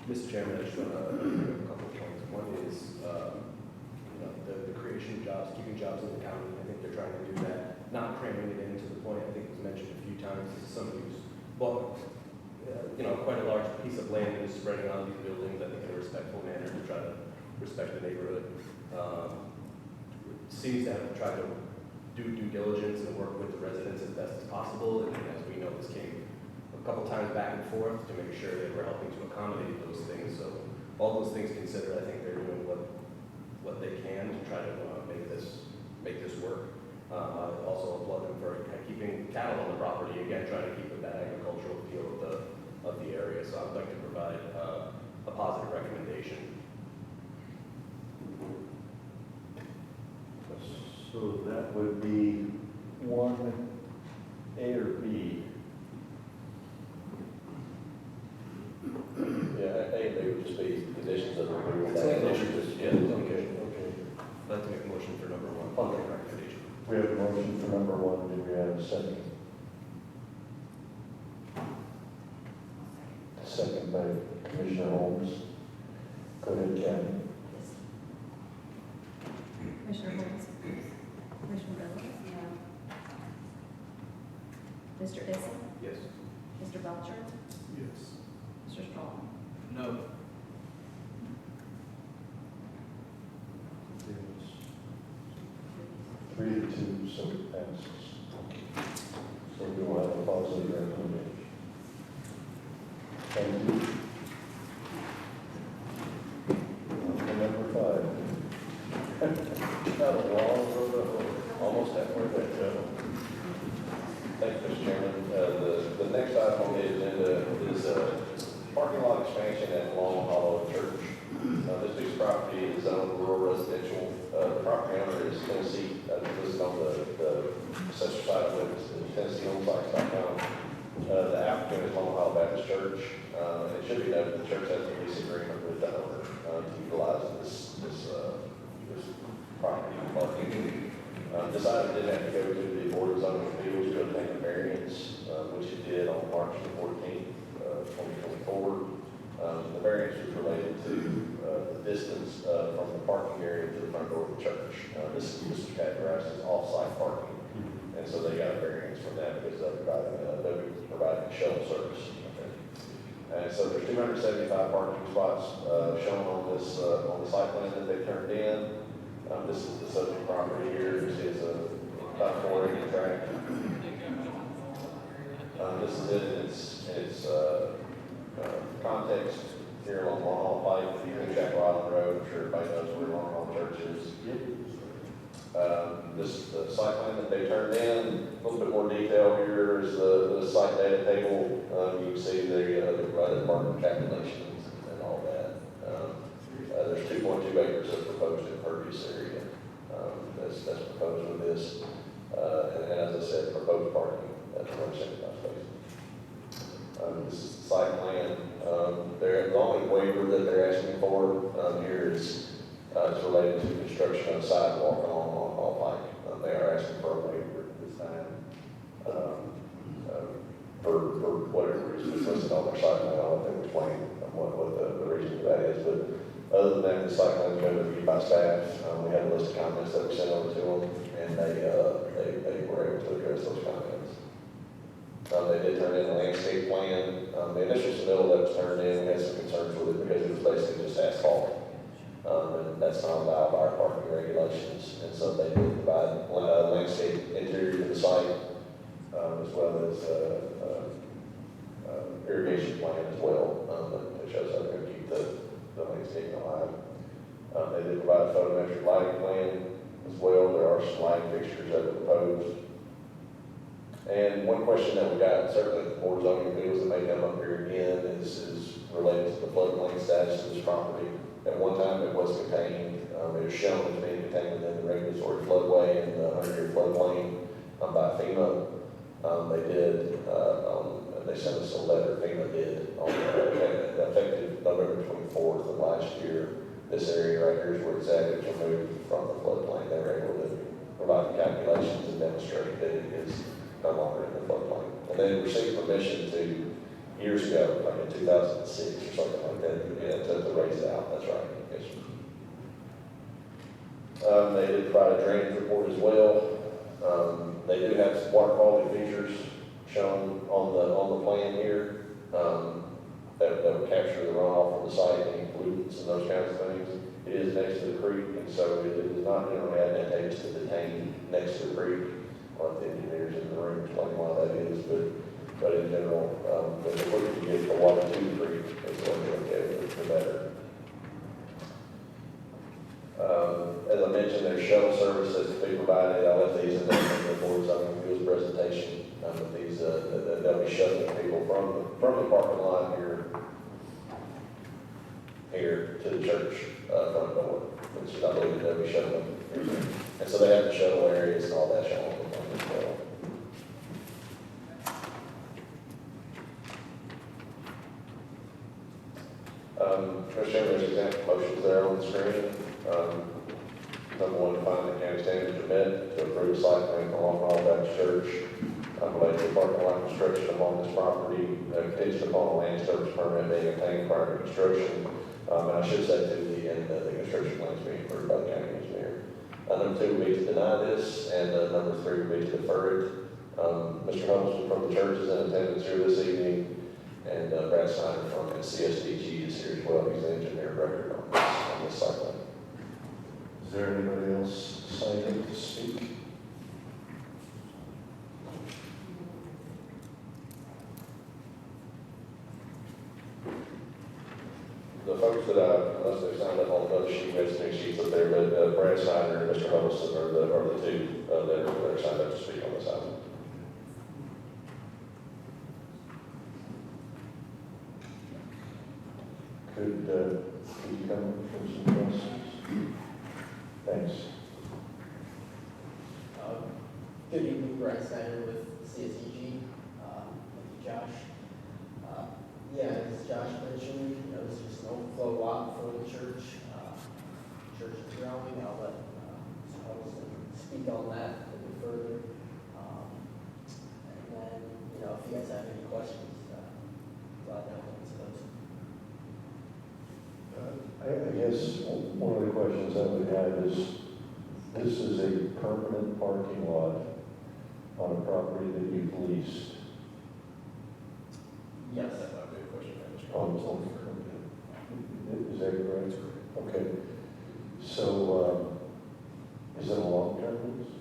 Mr. Chairman, I just want to bring up a couple of points. One is, the creation of jobs, keeping jobs in the county. I think they're trying to do that, not cramming it in to the point, I think it was mentioned a few times, somebody who's bought, quite a large piece of land and is spreading out these buildings, I think in a respectful manner to try to respect the neighborhood. cities have tried to do due diligence and work with the residents as best as possible, and as we know, this came a couple times back and forth to make sure that we're helping to accommodate those things. So all those things considered, I think they're doing what they can to try to make this work. I also applaud them for keeping cattle on the property, again, trying to keep with that agricultural feel of the area. So I'd like to provide a positive recommendation. So that would be 1A or B? Yeah, A and B would just be conditions of removal. Yeah, okay. I'd like to make a motion for number 1, positive recommendation. We have a motion for number 1. Do we have a second? Second by Commissioner Holmes. Go ahead, Kathy. Commissioner Holmes? Commissioner Miller? Mr. Issel? Yes. Mr. Belcher? Yes. Mr. Strawn? No. It's 3-2, so it passes. So we will have a positive recommendation. Thank you. And number 5. Got a long road to hoe. Almost halfway there, Joe. Thank you, Mr. Chairman. The next item on the agenda is parking lot expansion at Long Hollow Church. This piece of property is owned rural residential. The property owner is Tennessee, listed on the assessor side of it, is TennesseeHomesites.com. The applicant is Long Hollow Baptist Church. It should be noted the church has a lease agreement with the owner to utilize this property parking. This item did have to go to the Board of Zoning Appeals to obtain a variance, which it did on March the 14th, 2024. The variance was related to the distance from the parking area to the front door of the church. This is categorized as off-site parking, and so they got a variance from that because they're providing shuttle service. And so there's 275 parking spots shown on this on the site plan that they turned in. This is the subject property here. This is about 4-acre tract. This is it in its context here along Long Hall Pike, Chapel Island Road. I'm sure everybody knows where Long Hall Church is. This is the site plan that they turned in. A little bit more detail here is the site data table. You can see the provided parking calculations and all that. There's 2.2 acres of proposed impervious area. That's proposed with this. And as I said, proposed parking at 175 spaces. This is the site plan. The only waiver that they're asking for here is related to construction of sidewalk on Hall Pike. They are asking for a waiver at this time for whatever reason. It's listed on their site plan. I'll let them explain what the reason for that is. But other than that, the site plan is going to be reviewed by staff. We had a list of comments that we sent over to them, and they were able to address those comments. They did turn in a landscape plan. The initial submittal that was turned in, we had some concerns with it because it was basically just asphalt. And that's not allowed by our parking regulations. And so they did provide a landscape interior to the site, as well as irrigation plan as well. That shows how they're going to keep the landscape alive. They did provide a photometric lighting plan as well. There are some lighting fixtures that are proposed. And one question that we got, certainly at the Board of Zoning Appeals that may come up here again, is related to the floodplain status of this property. At one time, it was contained. It was shown as being contained within the regulatory floodway and the 100-year floodplain by FEMA. They sent us a letter, FEMA did, on effective November 24th of last year. This area right here is where exactly it's removed from the floodplain. They were able to provide the calculations and demonstrate that it is no longer in the floodplain. And they received permission to, years ago, like in 2006 or something like that, to raise it out. That's right. Yes. They did provide a drainage report as well. They do have some water quality features shown on the plan here that will capture the runoff from the site, any pollutants and those kinds of things. It is next to the creek, and so it is not generally advantageous to detain next to the creek. Or the engineers in the room explain why that is, but in general, the quicker you get the water to the creek, it's going to okay, the better. As I mentioned, there's shuttle service that's to be provided. I left these in the board's zoning appeals presentation. But these, they'll be shuttling people from the parking lot here to the church front door, which I believe they'll be shuttling. And so they have the shuttle areas and all that shown on the front as well. Mr. Chairman, there's example motions there on the screen. Number one, to find the county standards are met to approve site plan for Long Island Baptist Church related to parking lot construction upon this property, contingent upon a land service permit being obtained prior to construction. And I should say to the end that the construction plans being approved by the county engineer. Number two would be to deny this, and number three would be to defer it. Mr. Holmes from the church is in attendance here this evening, and Brad Snyder from CSDG is here as well. He's the engineer of record on this site plan. Is there anybody else signed up to speak? The folks that unless they signed up on the other sheet, we have some sheets up there, but Brad Snyder and Mr. Huddleston are the two that are signed up to speak on this item. Could you come up for some questions? Thanks. Good evening, Brad Snyder with CSEG. Thank you, Josh. As Josh mentioned, this is an overflow lot for the church. Church is growing. I'll let Mr. Huddleston speak on that a bit further. And then, if you guys have any questions, glad to answer those. I guess one of the questions I would have is, this is a permanent parking lot on a property that you've leased. Yes. That might be a question for Mr. Oh, okay. Is that correct? Okay. So, is it a long-term lease?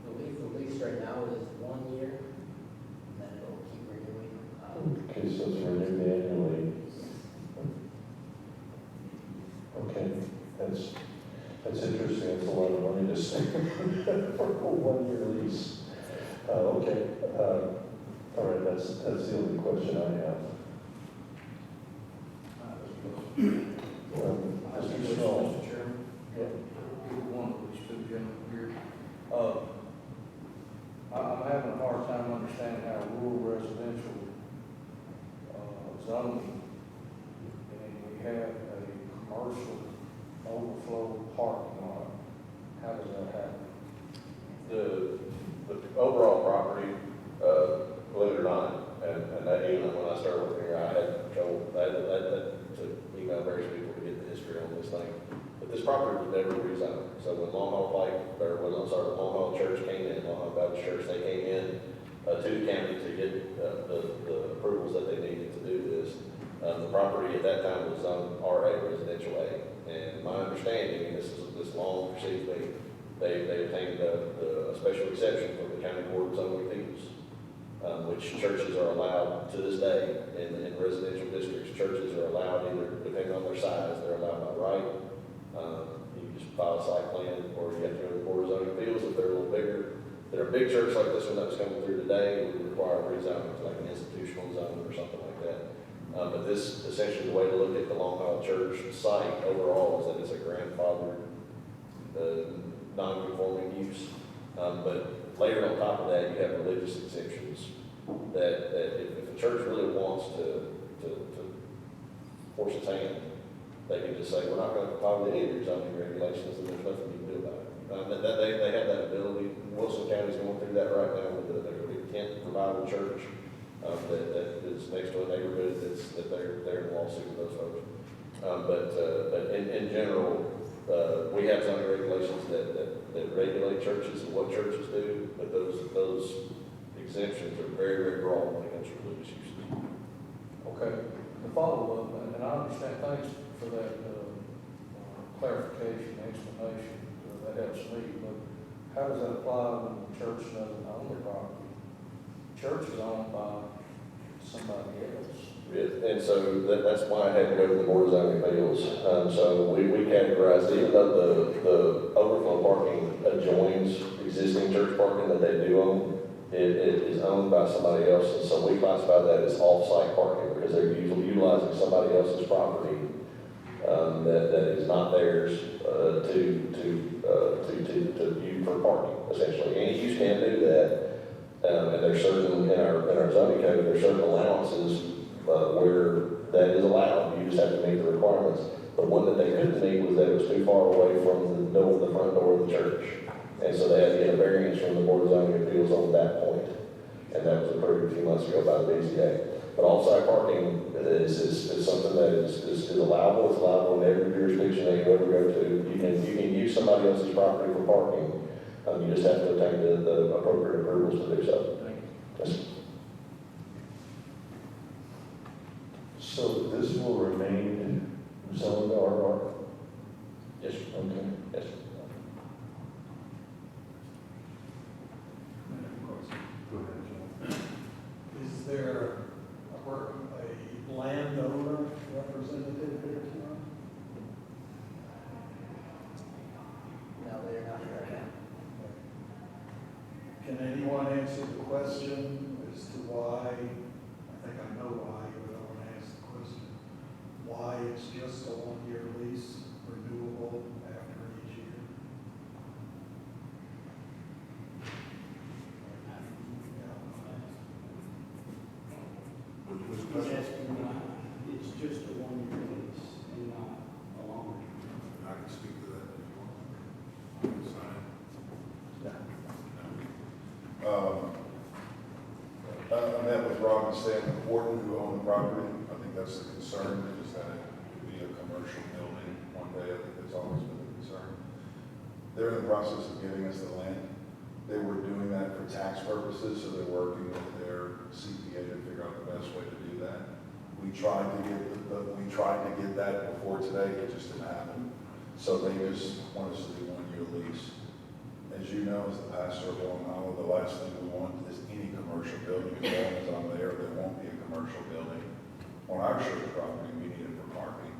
The lease right now is 1 year, and then it'll keep renewing. Okay, so it's renewed annually. Okay, that's interesting. That's a lot of money to spend for a 1-year lease. Okay. All right, that's the only question I have. Mr. Small. Mr. Chairman? Yeah. One of these two gentlemen here. I'm having a hard time understanding how rural residential zoning, and we have a commercial overflow parking lot. How does that happen? The overall property, believe it or not, and that even when I started working here, I had to email various people to get the history on this thing. But this property was never rezoned. So when Long Haul when Long Haul Church came in, Long Haul Baptist Church, they came in to the county to get the approvals that they needed to do this. The property at that time was zoned RA, residential A. And my understanding, and this long precedes me, they obtained a special exception from the County Board of Zoning Appeals, which churches are allowed to this day in residential districts. Churches are allowed either, depending on their size, they're allowed by right. You can just file a site plan, or you have to go to the Board of Zoning Appeals if they're a little bigger. They're a big church like this one that was coming through today, it would require rezoning to like an institutional zone or something like that. But this, essentially, the way to look at the Long Island Church site overall is that it's a grandfathered, non-conforming use. But later on top of that, you have religious exemptions that if a church really wants to force its hand, they can just say, we're not going to comply with any of your zoning regulations, and there's nothing you can do about it. They have that ability. Wilson County's going through that right now with their big tent revival church that is next to a neighborhood that they're in a lawsuit with those folks. But in general, we have zoning regulations that regulate churches and what churches do, but those exemptions are very, very broad when it comes to religious uses. Okay. the follow-up, and I understand, thanks for that, clarification, explanation, that helps me, but how does that apply when the church doesn't own the property? Church is owned by somebody else. Yes, and so that's why I had to go to the Board of Zoning Appeals. So we categorized, even though the overflow parking adjoins existing church parking that they do own, it is owned by somebody else, and so we classify that as off-site parking because they're utilizing somebody else's property that is not theirs to use for parking, essentially. Any use can do that, and there's certain in our zoning code, there's certain allowances where that is allowed. You just have to meet the requirements. But one that they couldn't meet was that it was too far away from the front door of the church. And so they had to get a variance from the Board of Zoning Appeals on that point. And that was approved a few months ago by the BZA. But off-site parking is something that is allowable. It's allowable in every jurisdiction that you ever go to. You can use somebody else's property for parking. You just have to obtain the appropriate approvals to do so. Yes. So this will remain zoned RR? Yes, sir. Okay. Yes. Go ahead, John. Is there a landowner representative here tonight? No, they're not here right now. Can anyone answer the question as to why, I think I know why, but I want to ask the question, why it's just a one-year lease, renewable after each year? He's asking, it's just a one-year lease and not a longer. I can speak to that if you want. Sign it. I met with Rob and Stan Horton, who own the property. I think that's the concern, is that it could be a commercial building one day. I think that's always been the concern. They're in the process of giving us the land. They were doing that for tax purposes, so they're working with their CPA to figure out the best way to do that. We tried to get that before today, it just didn't happen. So they just want us to do one-year lease. As you know, as the pastor of Long Island, the last thing we want is any commercial building. As long as I'm there, there won't be a commercial building. On our church property, we need it for parking.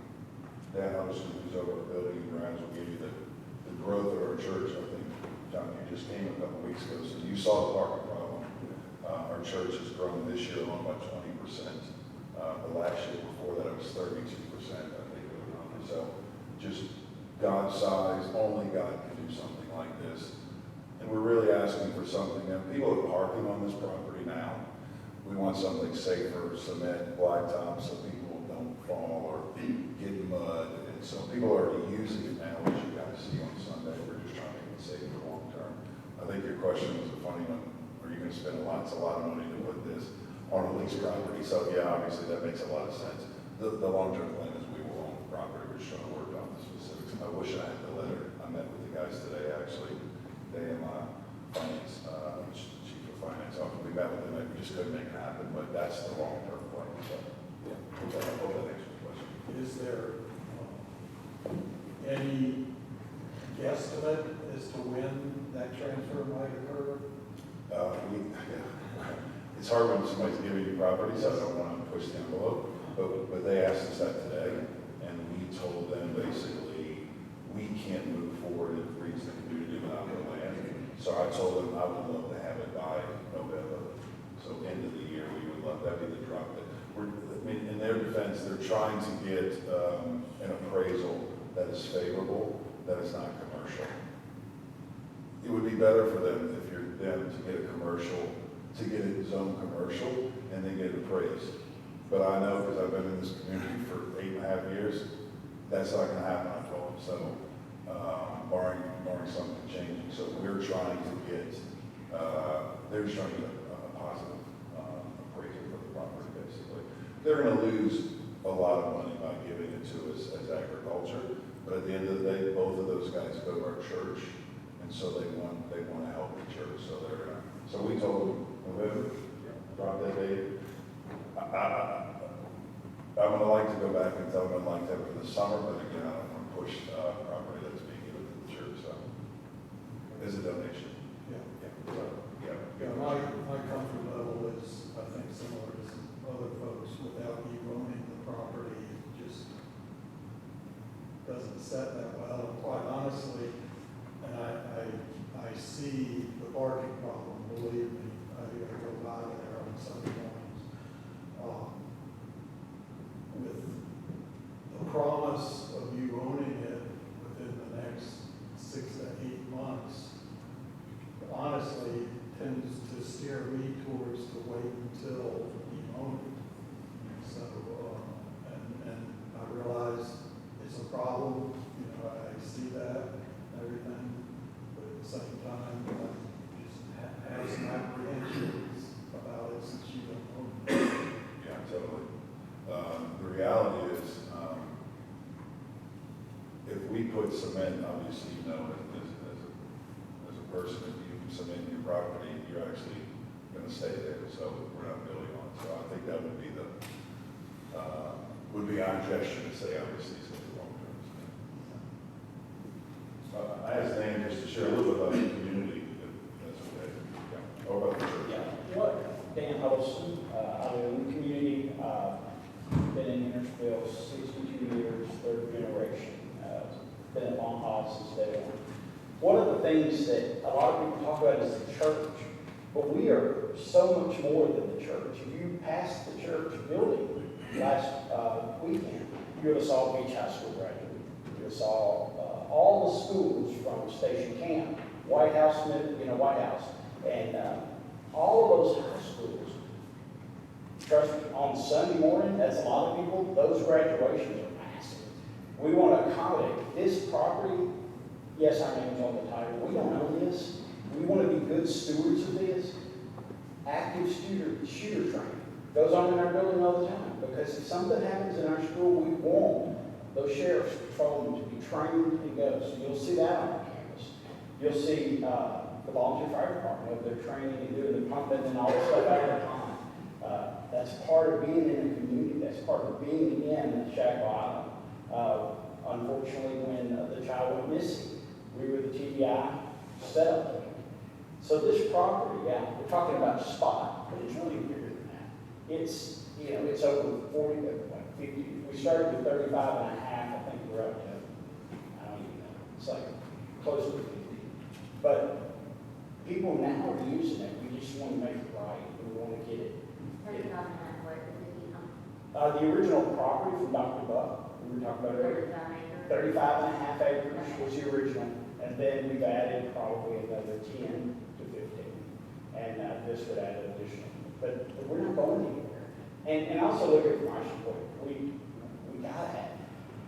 Dan Hudson, who's over the building and grounds, will give you the growth of our church. I think, John, you just came a couple weeks ago, so you saw the parking problem. Our church has grown this year along by 20%. The last year before that, it was 32%, I think. So just God's size, only God can do something like this. And we're really asking for something. Now, people are parking on this property now. We want something safer, cement, blacktop, so people don't fall or get in mud. And so people are already using it now, which you guys see on Sunday. We're just trying to make it safe for long term. I think your question was a funny one. Are you going to spend a lot of money to put this on a leased property? So yeah, obviously that makes a lot of sense. The long-term plan is we will own the property. We're just trying to work on the specifics. I wish I had the letter. I met with the guys today, actually. They and my finance, chief of finance office. We met with them. We just couldn't make it happen, but that's the long-term plan. So yeah, hope that answers the question. Is there any guesstimate as to when that transfer might occur? It's hard when somebody's giving you property, so I don't want to push the envelope. But they asked us that today, and we told them basically we can't move forward if reason to do without the land. So I told them I would love to have it by November. So end of the year, we would love that be the drop. That in their defense, they're trying to get an appraisal that is favorable, that is not commercial. It would be better for them if you're them to get a commercial, to get it zoned commercial, and then get it appraised. But I know, because I've been in this community for 8.5 years, that's not going to happen, I told them. So, barring something changing. So we're trying to get, they're just trying to get a positive appraisal for the property, basically. They're going to lose a lot of money by giving it to us as agriculture. But at the end of the day, both of those guys go to our church, and so they want to help the church. So they're gonna. So we told them, November, drop that date. I'm like to go back and tell them I'd like that for the summer, but again, I don't want to push property that's being given to the church, so. As a donation. Yeah. Yeah, so, yeah. Yeah, my comfort level is, I think, similar to some other folks, without you owning the property, it just doesn't set that well. And quite honestly, and I see the parking problem, believe me, I go by there on Sunday mornings. With the promise of you owning it within the next 6 to 8 months, honestly tends to steer me towards to wait until you own it. So, and I realize it's a problem, I see that and everything, but at the same time, I just have some apprehensions about it since you don't own it. Yeah, totally. The reality is, if we put cement, obviously, as a person, if you cement your property, you're actually going to stay there. So we're not building on it. So I think that would be our gesture to say, obviously, so the long term. I asked Dan just to share a little bit about the community, if that's okay. Yeah. Or about the church. Yeah, Dan Huddleston, I live in the community, been in Huntersville 62 years, third generation, been at Long Haul since day one. One of the things that a lot of people talk about is the church, but we are so much more than the church. If you passed the church building last weekend, you would have saw Beach High School graduate. You would have saw all the schools from Station Camp, White House, and all of those high schools. Trust me, on Sunday morning, that's a lot of people, those graduations are massive. We want to accommodate this property. Yes, our name's on the title. We don't own this. We want to be good stewards of this. Active shooter training goes on in our building all the time, because if something happens in our school, we want those sheriff's patrolmen to be trained and go. So you'll see that on our campus. You'll see the volunteer fire department over there training and doing the pumping and all the stuff out of the pond. That's part of being in a community. That's part of being in Shackle Island. Unfortunately, when the child went missing, we were the TBI setup. So this property, yeah, we're talking about spot, but it's really bigger than that. It's, it's over 40, 50. We started with 35 and a half. I think we're up to, I don't even know. It's like close to 50. But people now are using it. We just want to make it right. We want to get it. The original property from Dr. Buck, we were talking about earlier, 35 and a half acres was the original, and then we've added probably another 10 to 15, and this would add an additional. But we're not going anywhere. And also look at the commercial point. We got to have,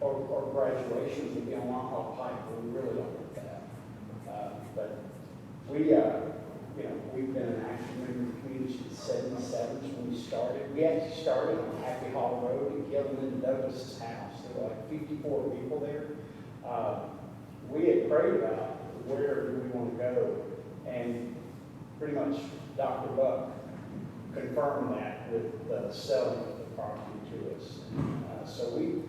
or graduations would be on Long Haul Pike, but we really don't want that. But we've been an active member of the community since the 77s when we started. We actually started on Happy Hall Road and Gilman and Douglas's house. There were like 54 people there. We had prayed about where do we want to go, and pretty much Dr. Buck confirmed that with the selling of the property to us. So we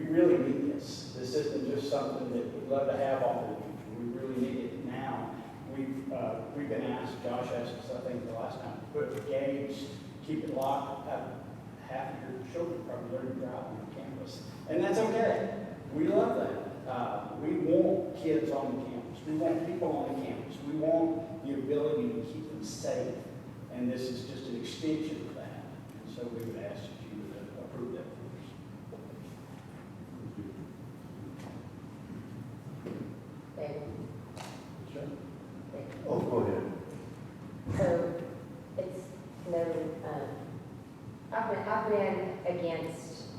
really need this. This isn't just something that we'd love to have off in the future. We really need it now. We've been asked, Josh asked us, I think the last time, to put gates, keep it locked, have half of your children probably learn to drive on campus. And that's okay. We love that. We want kids on the campus. We want people on the campus. We want the ability to keep them safe. And this is just an extension of that. And so we would ask that you would approve that for us. David? Sure. Oh, go ahead. So it's noted, I've been against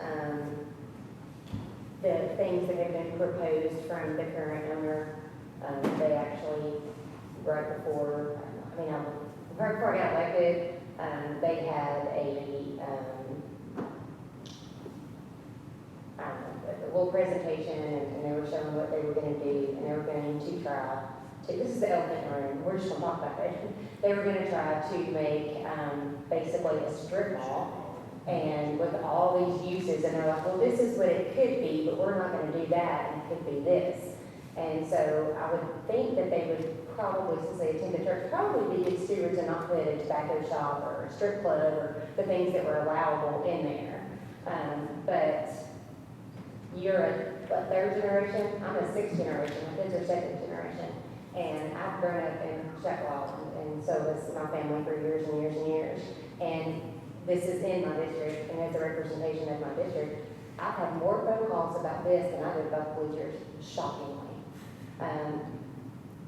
the things that have been proposed from the current owner. They actually, right before I got elected, they had a little presentation, and they were showing what they were going to do, and they were going to try to, this is the elephant in the room, we're just going to talk about it. They were going to try to make basically a strip mall And with all these uses, and they're like, well, this is what it could be, but we're not gonna do that, and it could be this. And so I would think that they would probably, since they attend the church, probably be good stewards and not put a tobacco shop or a strip club or the things that were allowable in there. But you're a third generation, I'm a sixth generation, my kids are second generation. And I've grown up in Sheckle, and so has my family for years and years and years. And this is in my district, and as a representation of my district, I've had more phone calls about this than I did about bleachers, shockingly.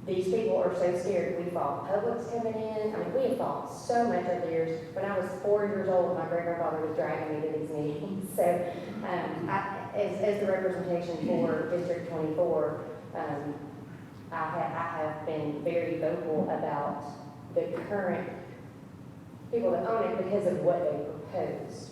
These people are so scared. We fought Publix coming in. I mean, we have fought so much over the years. When I was 4 years old, my great-grandfather was dragging me to these meetings. So as the representation for District 24, I have been very vocal about the current people that own it because of what they proposed.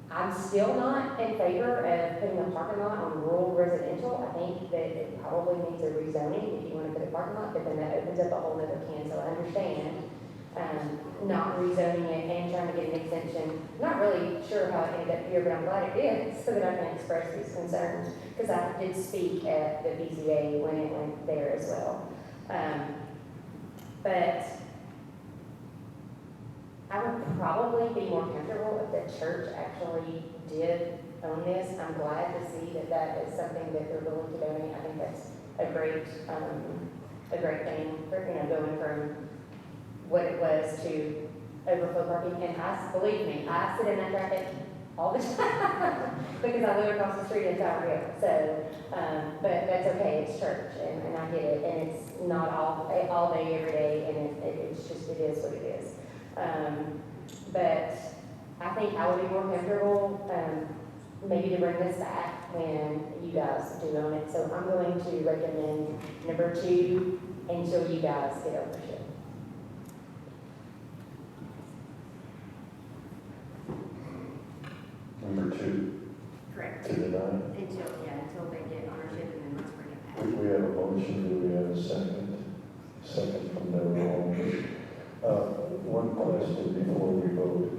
I'm still not in favor of putting a parking lot on rural residential. I think that it probably needs a rezoning if you want to put a parking lot, but then that opens up a whole other can. So I understand not rezoning it and trying to get an extension. I'm not really sure how it ended up here, but I'm glad it did so that I can express these concerns because I did speak at the BZA when it went there as well. But I would probably be more comfortable if the church actually did own this. I'm glad to see that that is something that they're willing to donate. I think that's a great thing for, going from what it was to overflow parking. And believe me, I sit in that traffic all the time because I live across the street in Tower Hill. So, but that's okay. It's church, and I get it. And it's not all day, every day, and it's just, it is what it is. But I think I would be more comfortable maybe to bring this back when you guys do own it. So I'm going to recommend number 2 until you guys get ownership. Number 2. Correct. To deny. Until they get ownership, and then let's bring it back. We have a motion, do we have a second? Second from Deborah Holmes. One question before we vote.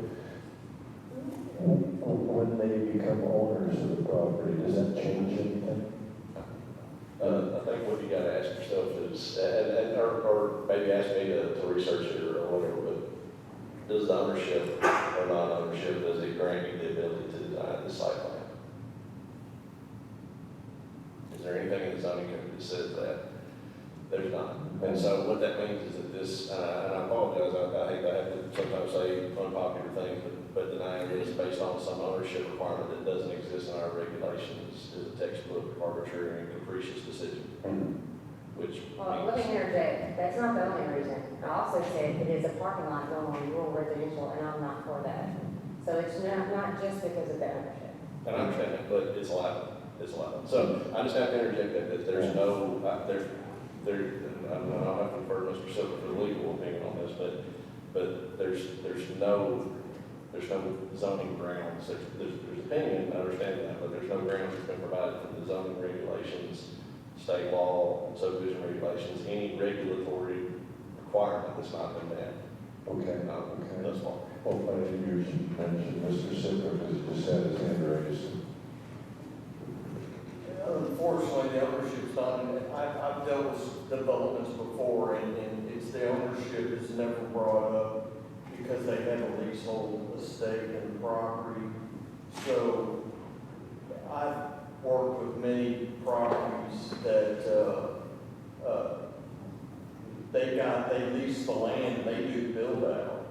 When they become owners of the property, does that change anything? I think what you gotta ask yourself is, or maybe ask me to research it or whatever, but does the ownership or non-ownership, does it grant you the ability to design the site plan? Is there anything in the zoning code that says that? There's not. And so what that means is that this, and I apologize, I hate to have to sometimes say unpopular things, but denying this based on some ownership requirement that doesn't exist in our regulations is a textbook arbitrary and capricious decision. Which Well, let me interject. That's not the only reason. I also said it is a parking lot going on rural residential, and I'm not for that. So it's not just because of the ownership. And I understand that, but it's allowed. It's allowed. So I just have to interject that there's no, I'm not have to refer to Mr. Silver for the legal opinion on this, but there's no zoning grounds. There's opinion, I understand that, but there's no grounds that's been provided from the zoning regulations, state law, subdivision regulations, any regulatory requirement that's not been met. Okay. Thus far. Well, I think you should mention Mr. Silver because he just had his hand raised. Unfortunately, the ownership's not, I've dealt with developments before, and it's the ownership is never brought up because they have a leasehold estate and the property. So I've worked with many properties that they lease the land, they do build out.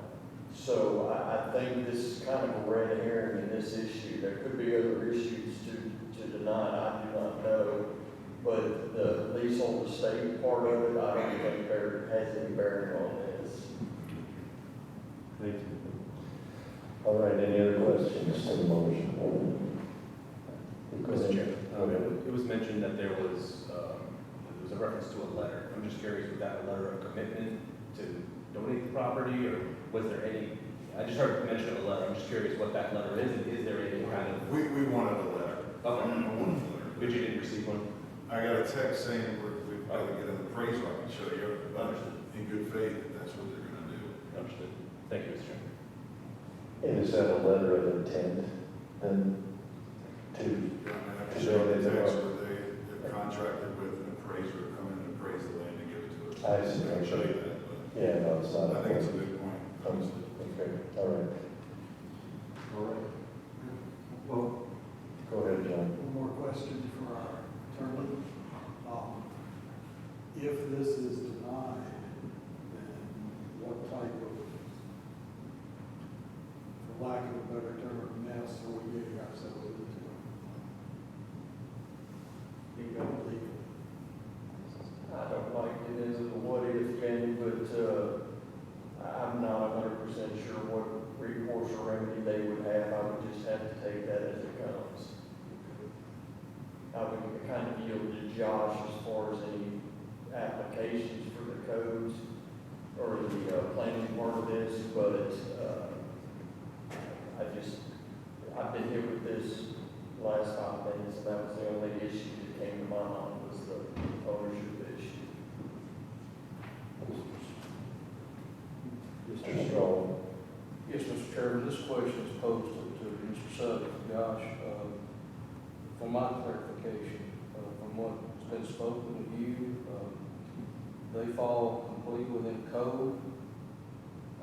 So I think this is kind of a red herring in this issue. There could be other issues to deny, I do not know. But the leasehold estate part of it, I don't think there has any bearing on this. Thank you. All right, any other questions to the motion? Mr. Chairman, it was mentioned that there was a reference to a letter. I'm just curious, was that a letter of commitment to donate the property, or was there any, I just heard mention of a letter. I'm just curious what that letter is, and is there any kind of... We wanted a letter. Okay. We wanted a letter. But you didn't receive one? I got a text saying we've got to get an appraisal. I can show you, but in good faith, that's what they're going to do. Understood. Thank you, Mr. Chairman. And is that a letter of intent then to donate the That's property? where they're contracted with an appraiser to come in and appraise the land and give it to us. I see. I can show you that, but Yeah, no, it's not. I think it's a good point. Okay, all right. All right. Well, Go ahead, John. One more question for our attorney. If this is denied, then what type of, for lack of a better term, mess are we getting ourselves into? You don't believe it? I don't like it as a what if thing, but, I'm not 100% sure what recourse or remedy they would have. I would just have to take that as it comes. I would kind of yield to Josh as far as any applications for the codes or the planning part of this, but I've been here with this last 5 minutes, and that was the only issue that came to my mind was the ownership issue. Mr. Strong. Yes, Mr. Chairman, this question is posed to Mr. Sutton. Josh, for my clarification, from what's been spoken with you, they fall completely within code,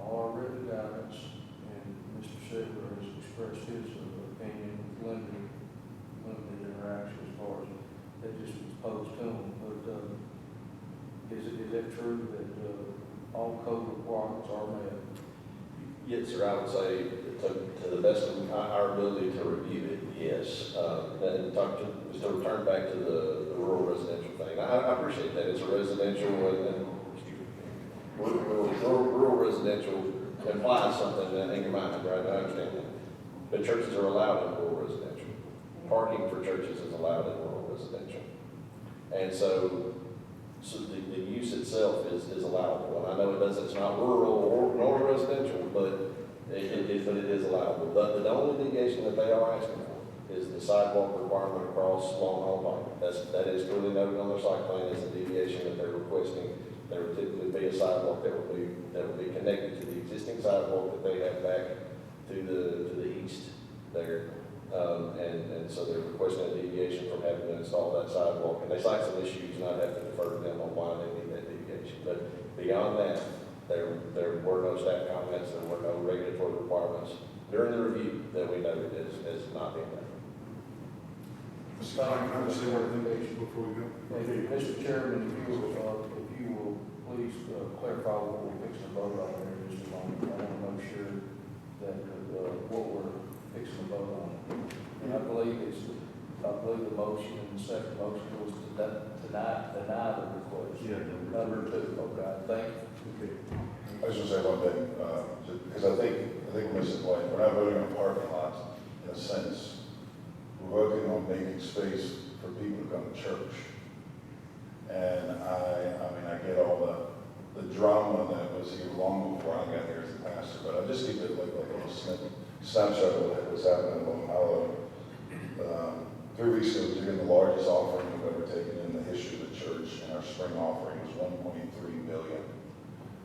all our written guidance, and Mr. Sigler has expressed his opinion with limited interaction as far as that just was posed to him. But is that true that all code requirements are met? Yes, sir, I would say to the best of our ability to review it, yes. And to return back to the rural residential thing, I appreciate that. It's a residential, and rural residential implies something in your mind, right? I understand that. But churches are allowed in rural residential. Parking for churches is allowed in rural residential. And so the use itself is allowable. And I know it's not rural nor residential, but it is allowable. But the only deviation that they are asking for is the sidewalk requirement across Long Haul Pike. That is clearly noted on their site plan as a deviation that they're requesting. There would typically be a sidewalk that would be connected to the existing sidewalk that they have back to the east there. And so they're requesting a deviation from having to install that sidewalk. And they cite some issues, and I'd have to defer to them on why they need that deviation. But beyond that, there were no staff comments, there were no regulatory requirements during the review that we noted as not being met. Mr. Klein, can I just say one thing before we go? Mr. Chairman, if you will please clarify what we're fixing to vote on there just a moment. I want to make sure that what we're fixing to vote on. And I believe the motion and the second motion was to deny the request. Yeah, Number two, okay, thank you. I was going to say one thing, because I think we missed the point. We're not voting on parking lots in a sense. We're voting on making space for people to come to church. And I get all the drama that was here long before I got here as a pastor, but I'll just give it like a little snapshot of what was happening in Long Hollow. 3 weeks ago, we took in the largest offering we've ever taken in the history of the church, and our spring offering was $1.3 million.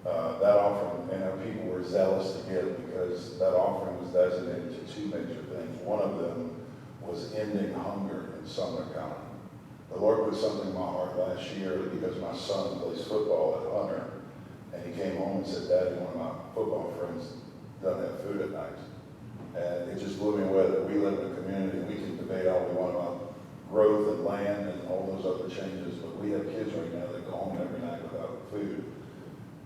That offering, and our people were zealous to give because that offering was designated to 2 major things. One of them was ending hunger in Sumner County. The Lord put something in my heart last year because my son plays football at Hunter, and he came home and said, "Daddy, one of my football friends doesn't have food at night." And it just blew me away that we live in a community, we can debate all we want about growth and land and all those other changes, but we have kids right now that go home every night without food.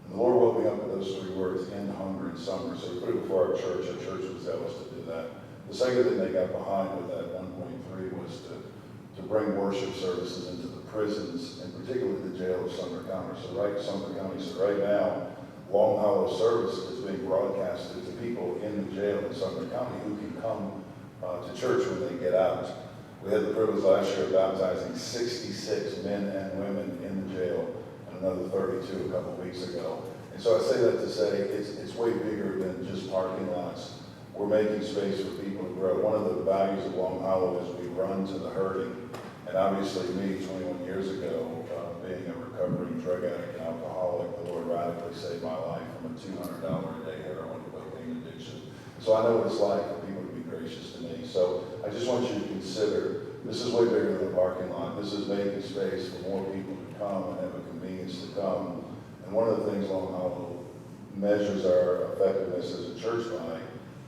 And the Lord woke me up with those 3 words, end hunger in summer. So we put it before our church was zealous to do that. The second thing they got behind with that 1.3 was to bring worship services into the prisons, and particularly the jail of Sumner County. Sumner County, so right now, Long Hollow service is being broadcasted to people in the jail in Sumner County who can come to church when they get out. We had the privilege last year of baptizing 66 men and women in the jail, and another 32 a couple of weeks ago. And so I say that to say it's way bigger than just parking lots. We're making space for people to grow. One of the values of Long Hollow is we run to the hurting. And obviously me, 21 years ago, being a recovering drug addict and alcoholic, the Lord radically saved my life from a $200 a day heroin cocaine addiction. So I know what it's like for people to be gracious to me. So I just want you to consider, this is way bigger than a parking lot. This is making space for more people to come and have a convenience to come. And one of the things Long Hollow measures our effectiveness as a church body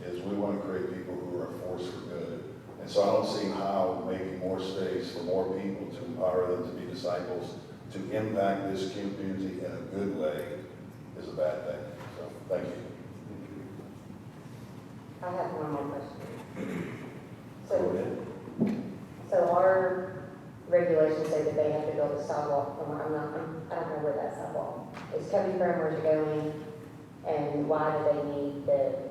is we want to create people who are a force for good. And so I don't see how making more space for more people to empower them to be disciples, to impact this community in a good way is a bad thing. So, thank you. I have one more question. Go ahead. So our regulations say that they have to build a sidewalk from, I don't know where that sidewalk is coming from, where's it going, and why do they need the,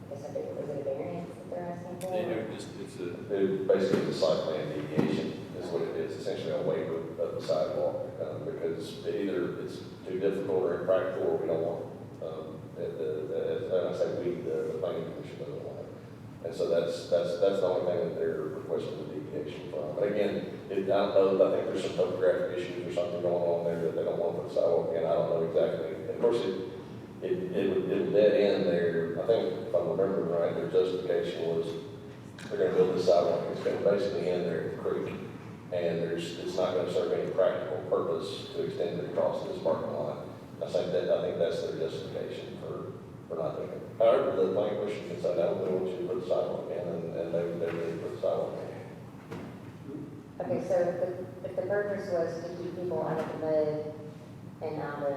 I guess, is it a variance that they're asking for? Basically, it's a site plan deviation is what it is, essentially a waiver of the sidewalk, because either it's too difficult or impractical, or we don't want, and I say we, the planning commission doesn't want it. And so that's the only thing that they're requesting the deviation from. But again, I don't know, I think there's some topographic issues or something going on there that they don't want to put the sidewalk in. I don't know exactly. Of course, it dead end there. I think, if I'm remembering right, their justification was they're going to build this sidewalk. It's going to basically end there at the creek, and it's not going to serve any practical purpose to extend it across this parking lot. I think that's their justification for not doing it. However, the planning commission can say, no, they want you to put the sidewalk in, and they really put the sidewalk in. Okay, so if the purpose was to keep people out of the mud and out of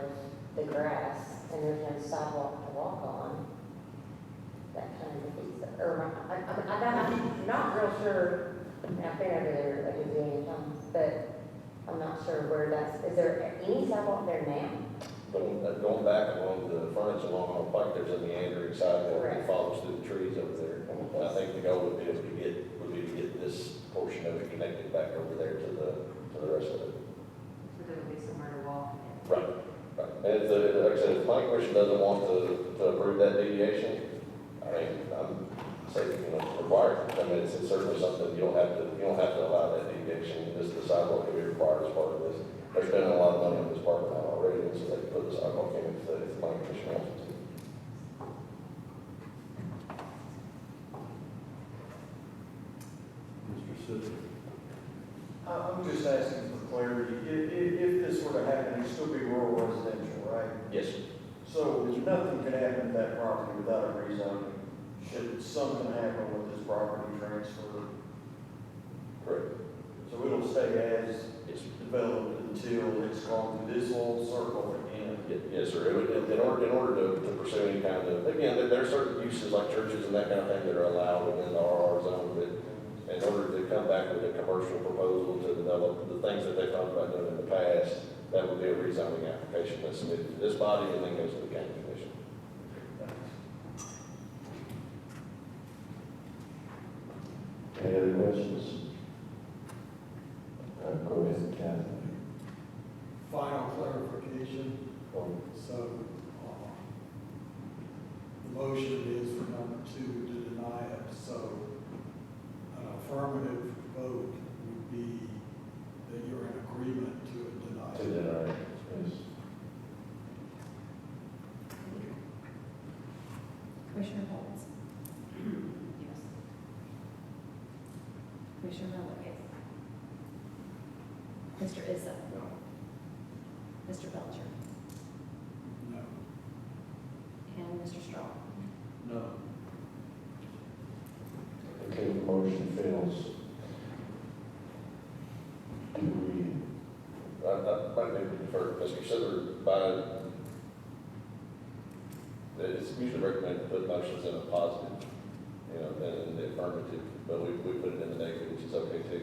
the grass, and there's no sidewalk to walk on, that kind of defeats it. Or, I'm not real sure, I've been over there a gazillion times, but I'm not sure where is there any sidewalk there now? Going back along the frontage along Home Pike, there's a meandering sidewalk that follows through the trees over there. And I think the goal would be to get this portion of it connected back over there to the rest of it. So there would be somewhere to walk. Right. And if like I said, if the planning commission doesn't want to approve that deviation, I mean, I'm saying, required. I mean, it's certainly something you don't have to allow that deviation. The sidewalk can be required as part of this. They're spending a lot of money on this parking lot already, and so they can put the sidewalk in if the planning commission wants to. Mr. Sidney. I'm just asking for clarity. If this were to happen, it'd still be rural residential, right? Yes. So nothing could happen to that property without a rezoning. Should something happen with this property transfer? Correct. So it'll stay as it's developed until it's gone through this whole circle again? Yes, sir. In order to pursue any kind of, again, there are certain uses like churches and that kind of thing that are allowed within the RR zone, but in order to come back with a commercial proposal to develop the things that they've talked about doing in the past, that would be a rezoning application that's submitted to this body and then goes to the county commission. Any other questions? Go ahead, Kathy. Final clarification. So, the motion is for number 2 to deny it. So, an affirmative vote would be that you're in agreement to deny it. To deny, yes. Commissioner Holmes? Yes. Commissioner Miller? Yes. Mr. Issa? No. Mr. Belcher? No. And Mr. Straw? No. Okay, the motion fails. Do we, I might maybe defer to Mr. Sidler by, it's usually recommended to put motions in a positive, than in the affirmative, but we put it in the negative, which is okay too.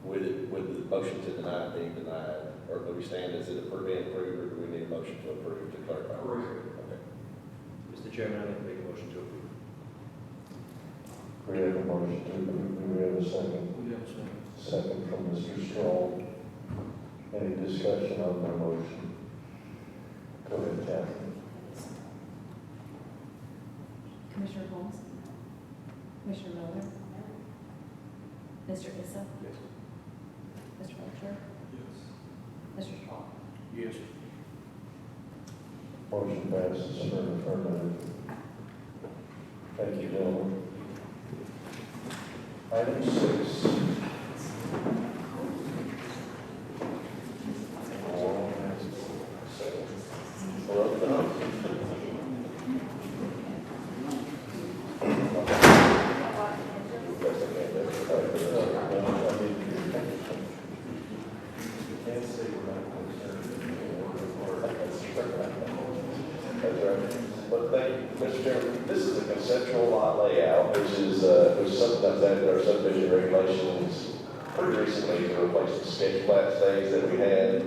With the motion to deny being denied, or do we stand as it being approved, or do we need a motion to approve to clarify? Okay. Mr. Chairman, I'd like to make a motion to approve. we have a motion to approve, do we have a second? We have a second. Second from Mr. Strong. Any discussion on the motion? Go ahead, Kathy. Commissioner Holmes? Commissioner Miller? Mr. Issa? Yes. Mr. Belcher? Yes. Mr. Straw? Yes. Motion passes for affirmative. Thank you, gentlemen. Item 6. But thank you, Mr. Chairman. This is a conceptual lot layout, which is something that's added to our subdivision regulations pretty recently to replace the sketch plat stage that we had.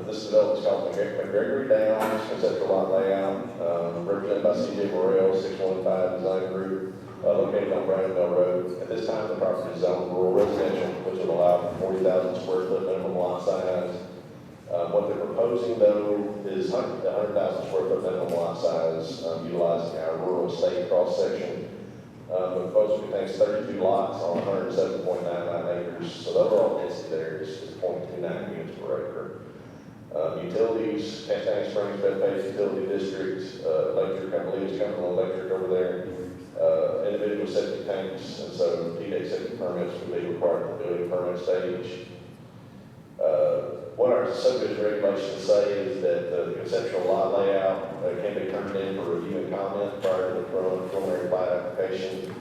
This development is called McGregory Downs Conceptual Lot Layout, represented by C.J. Morrell, 615 Design Group, located on Brandonville Road. At this time, the property is zoned rural residential, which would allow for 40,000 square foot minimum lot size. What they're proposing, though, is 100,000 square foot minimum lot size, utilizing our rural estate cross-section. The proposal contains 32 lots on 107.99 acres, so the overall density there is 0.29 units per acre. Utilities, Castanet Springs, Bethpage Utility District, electric, I believe it's Cumberland Electric over there, individual septic tanks, and so DDEC septic permits would be required for the building permit stage. What our subdivision regulations say is that the conceptual lot layout can be turned in for review and comment prior to the preliminary plat application.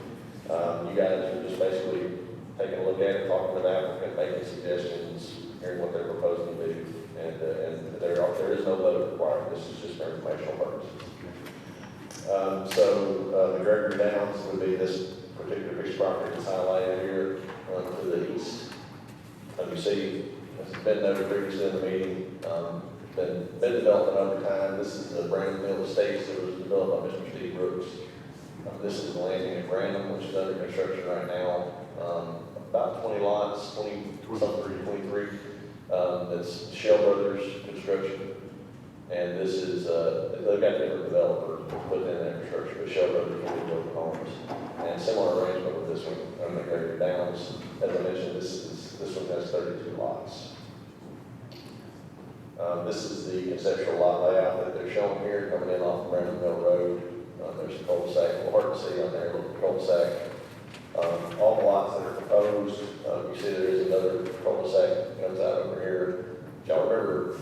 You guys are just basically taking a look at it, talking to the applicant, making suggestions, hearing what they're proposing to do, and there is no vote required. This is just for informational purposes. The Gregory Downs would be this particular piece of property that's highlighted here to the east. You see, it's been noted previously in the meeting, been development over time. This is the Brandonville Estates that was developed by Mr. Steve Brooks. This is the landing at Brandon, which is under construction right now. About 20 lots, 23. That's Shell Brothers Construction. And this is, they've got different developers put in that construction, but Shell Brothers will be building homes. And similar arrangement with this one, on the Gregory Downs. As I mentioned, this one has 32 lots. This is the conceptual lot layout that they're showing here, coming in off Brandonville Road. There's a cul-de-sac, a little hard to see on there, a little cul-de-sac. All the lots that are proposed, you see there is another cul-de-sac that comes out over here. Y'all remember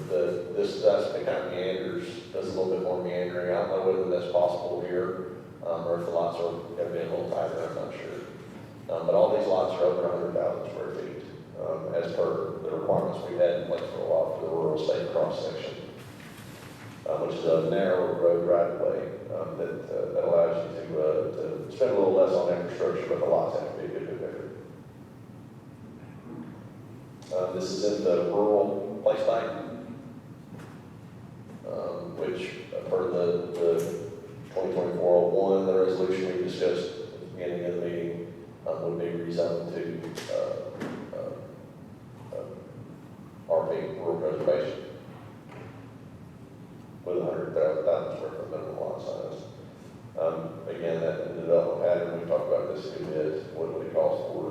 this does kind of meanders, does a little bit more meandering. I don't know whether that's possible here, or if the lots are going to be a little tighter, I'm not sure. But all these lots are over 100,000 square feet. As per the requirements we've had in place for a while for the rural estate cross-section, which is a narrow road right-of-way that allows you to spend a little less on infrastructure, but the lots have to be a good bit bigger. This is in the rural place type, which per the 2024-01, the resolution we discussed at the beginning of the meeting, would be rezoned to RP, rural preservation, with 100,000 square foot minimum lot size. Again, that development pattern, we talked about this a good bit, what it costs for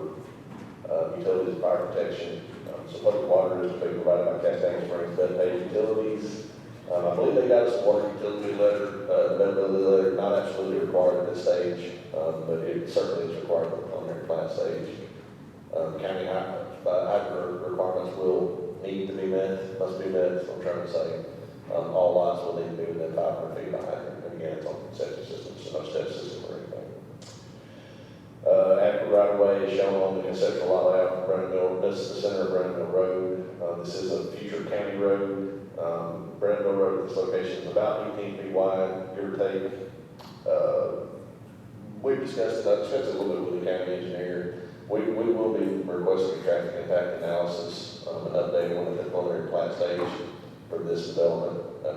utilities, fire protection. So public water is being provided by Castanet Springs, Bethpage Utilities. I believe they got us a water utility letter, availability letter, not absolutely required at this stage, but it certainly is required for the preliminary plat stage. County hydro requirements will need to be met, must be met, that's what I'm trying to say. All lots will need to be within 500 feet of a hydrant. And again, it's on septic systems, so no step system or anything. Adequate right-of-way is shown on the conceptual lot layout of Brandonville. This is the center of Brandonville Road. This is a future county road. Brandonville Road, this location is about 18 feet wide, give or take. We've discussed it, I discussed it a little bit with the county engineer. We will be requesting a traffic impact analysis, an updated one at the preliminary plat stage for this development to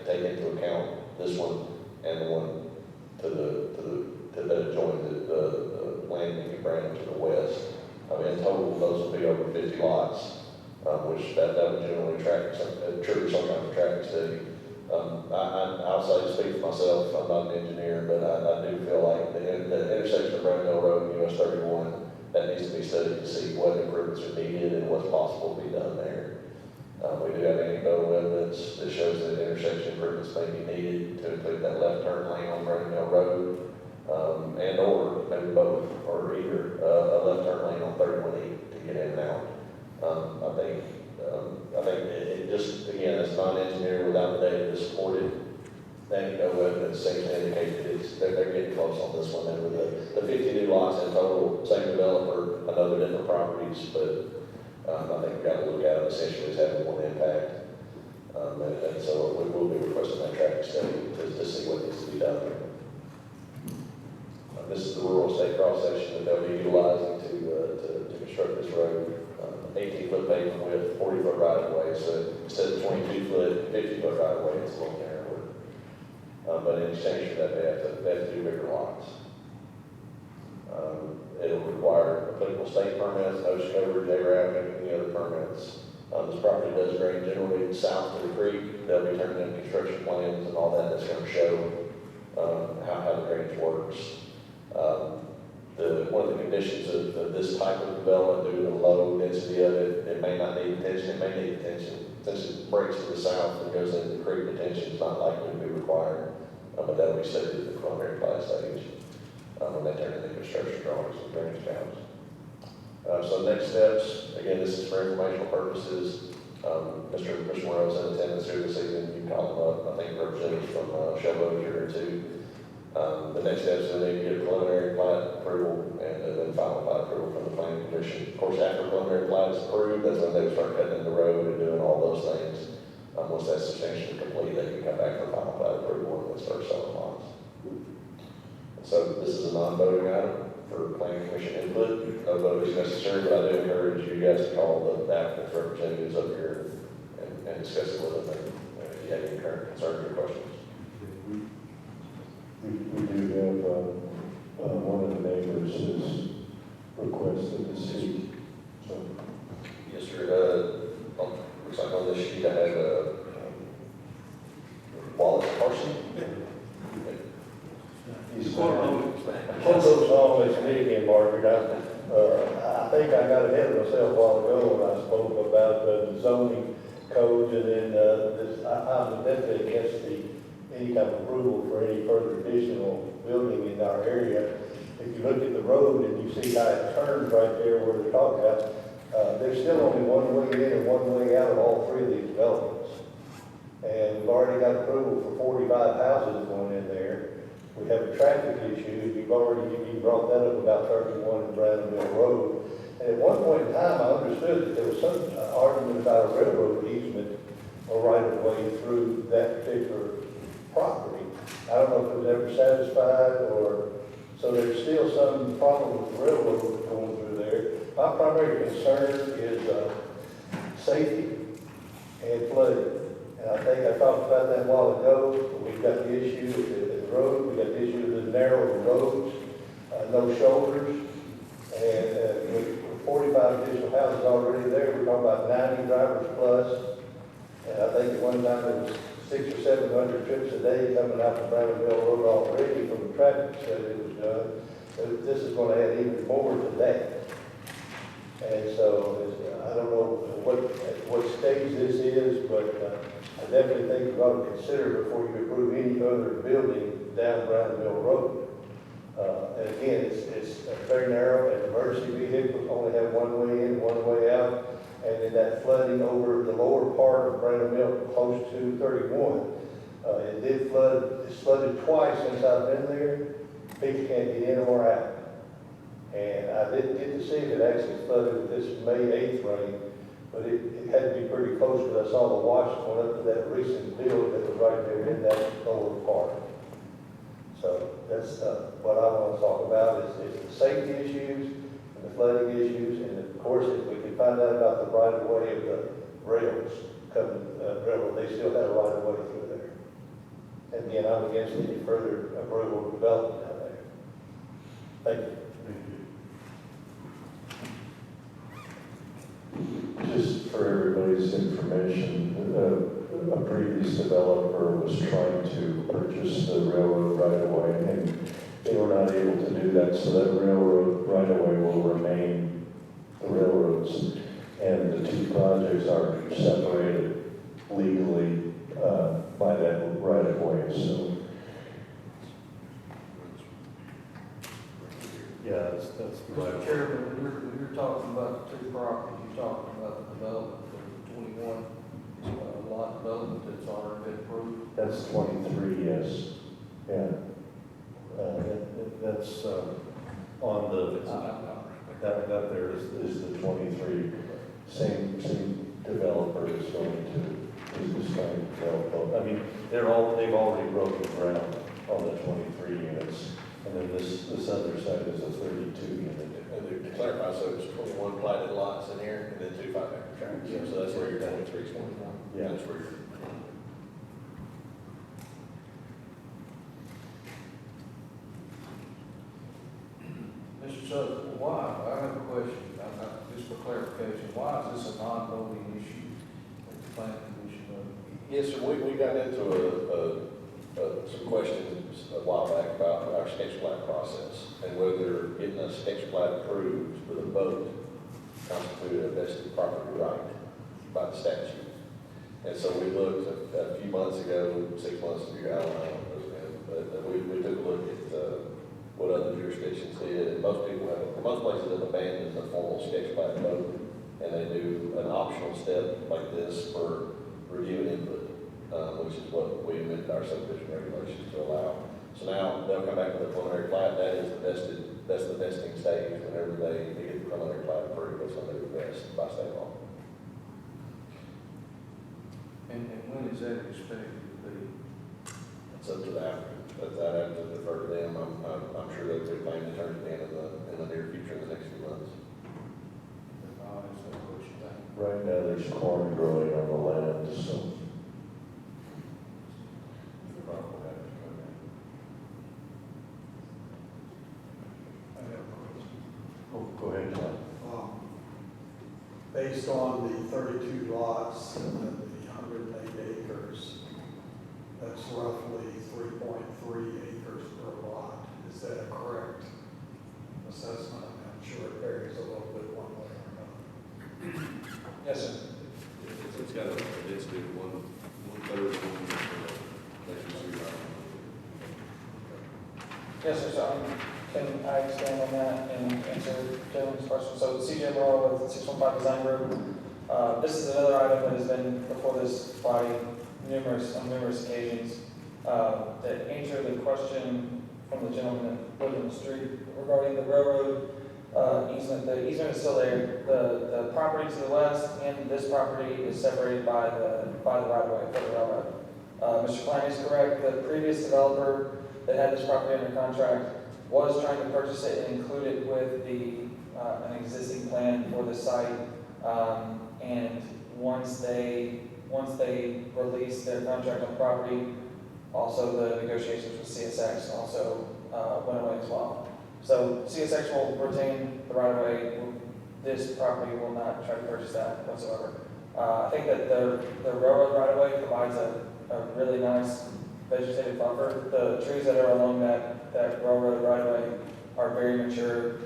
take into account this one and the one that adjoins the landing in Brandon to the west. In total, those will be over 50 lots, which that would generally trigger some kind of traffic study. I'll say, speak for myself, I'm not an engineer, but I do feel like the intersection of Brandonville Road and US 31, that needs to be studied to see what improvements are needed and what's possible to be done there. We do have anecdotal evidence that shows that intersection improvements may be needed to include that left turn lane on Brandonville Road. and or maybe both, or either a left turn lane on 31E to get in and out. I think it just, again, as a non-engineer without the data to support it, then no evidence seems to indicate that they're getting close on this one. And with the 50 new lots in total, same developer, another different properties, but I think we've got to look at it essentially as having one impact. And so we will be requesting that traffic study to see what needs to be done. This is the rural state cross section that they'll be utilizing to construct this road. 18-foot pavement width, 40-foot right of way. So instead of 22-foot, 50-foot right of way, it's a little narrower. But in exchange for that, they have to do bigger lots. It'll require applicable state permits, OSHA coverage, ARAP, and any other permits. This property does drain generally south to the creek. They'll be turning in construction plans and all that. That's going to show how the drainage works. One of the conditions of this type of development, due to the low density of it, it may not need attention, it may need attention. Since it breaks to the south and goes into the creek, attention is not likely to be required, but that'll be studied at the preliminary plat stage when they turn in the construction drawings and drainage bounds. So next steps, again, this is for informational purposes. Mr. Monroe's in attendance here this evening. You can call him up. I think representatives from Showboat here too. The next steps are they get a preliminary plat approval and then final plat approval from the planning commission. Of course, after preliminary plat is approved, that's when they would start cutting in the road and doing all those things. Once that's substantially complete, they can come back for final plat approval and start selling lots. So this is a non-voting item for planning commission input. No vote is necessary, but I do encourage you guys to call the applicant's representatives up here and discuss it with them if you have any current concerns or questions. We do have, one of the neighbors has requested to see. So. Yes, sir. Looks like on this sheet I have Wallace Carson. He's almost always speaking, Margaret. I think I got ahead of myself a while ago when I spoke about the zoning codes, and then I'm definitely against any kind of approval for any further additional building in our area. If you look at the road and you see how it turns right there where they're talking about, there's still only one way in and one way out of all three of these developments. And we've already got approval for 45 houses going in there. We have a traffic issue. You brought that up about 31 and Brandon Mill Road. And at one point in time, I understood that there was some argument about a railroad easement or right of way through that particular property. I don't know if it was ever satisfied or, so there's still some problem with the railroad going through there. My primary concern is safety and flooding. And I think I talked about that a while ago. We've got the issue with the road, we've got the issue of the narrow roads, no shoulders, and with 45 additional houses already there, we're talking about 90 drivers plus. And I think at one time there was 600 or 700 trips a day coming out from Brownville Road already from the traffic study that was done. This is going to add even more to that. And so I don't know what stage this is, but I definitely think you ought to consider before you approve any other building down Brownville Road. And again, it's very narrow, and emergency vehicles only have one way in, one way out. And then that flooding over the lower part of Brandon Mill, close to 31. It did flood, it's flooded twice since I've been there. People can't get in or out. And I didn't get to see if it actually flooded with this May 8th rain, but it had to be pretty close because I saw the wash going up to that recent building that was right there in that lower part. So that's what I want to talk about is the safety issues and the flooding issues, and of course if we can find out about the right of way of the rails coming, railroad, they still have a right of way through there. And again, I'm against any further approval of development down there. Thank you. Just for everybody's information, a previous developer was trying to purchase the railroad right of way, and they were not able to do that, so that railroad right of way will remain the railroads, and the two projects are separated legally by that right of way. So that's the right. Mr. Chairman, when you're talking about the two properties, you're talking about the development for the 21 lot development that's already been approved. That's 23, yes, yeah. That's on the, that there is the 23, same developer is going to develop both. I mean, they've already broken ground on the 23 units, and then this other side is a 32 unit. And to clarify, so it's 21 platted lots in here, and then 2 5-acre tracts. So that's where your 23 is 21. Yeah. That's where you're. Mr. Sutton, why, I have a question, just for clarification, why is this a non-voting issue at the planning commission? Yes, sir, we got into some questions a while back about our sketch plat process and whether getting a sketch plat approved with a vote constituted a vested property right by the statute. And so we looked a few months ago, 6 months ago, I don't know, but we took a look at what other jurisdictions did, and most places have abandoned the formal sketch plat vote, and they do an optional step like this for review and input, which is what we amended our subdivision regulations to allow. So now they'll come back with a preliminary plat. That's the vesting stage. Whenever they get the preliminary plat approved, that's when they would vest by state law. And when is that expected to be? It's up to the applicant. But I have to defer to them. I'm sure that they're planning to turn it in the near future, in the next few months. I'll ask that question. Thank you. Right now, there's corn growing on the land, so. The crop will have to come in. I have a question. Oh, go ahead, John. Based on the 32 lots and the 108 acres, that's roughly 3.3 acres per lot. Is that a correct assessment? I'm sure it varies a little bit one way or another. Yes, sir. It's got a density of one-third of Yes, sir, so can I expand on that and answer Kevin's question? So CJ Law with 615 Design Group. This is another item that has been before this body on numerous occasions. To answer the question from the gentleman that lived in the street regarding the railroad easement, the easement is still there. The property to the west and this property is separated by the right-of-way for the railroad. Mr. Klein is correct. The previous developer that had this property under contract was trying to purchase it and include it with an existing plan for the site. And once they released their contract on the property, also the negotiations with CSX also went away as well. So CSX will retain the right of way. This property will not try to purchase that whatsoever. I think that the railroad right of way provides a really nice vegetative buffer. The trees that are along that railroad right of way are very mature,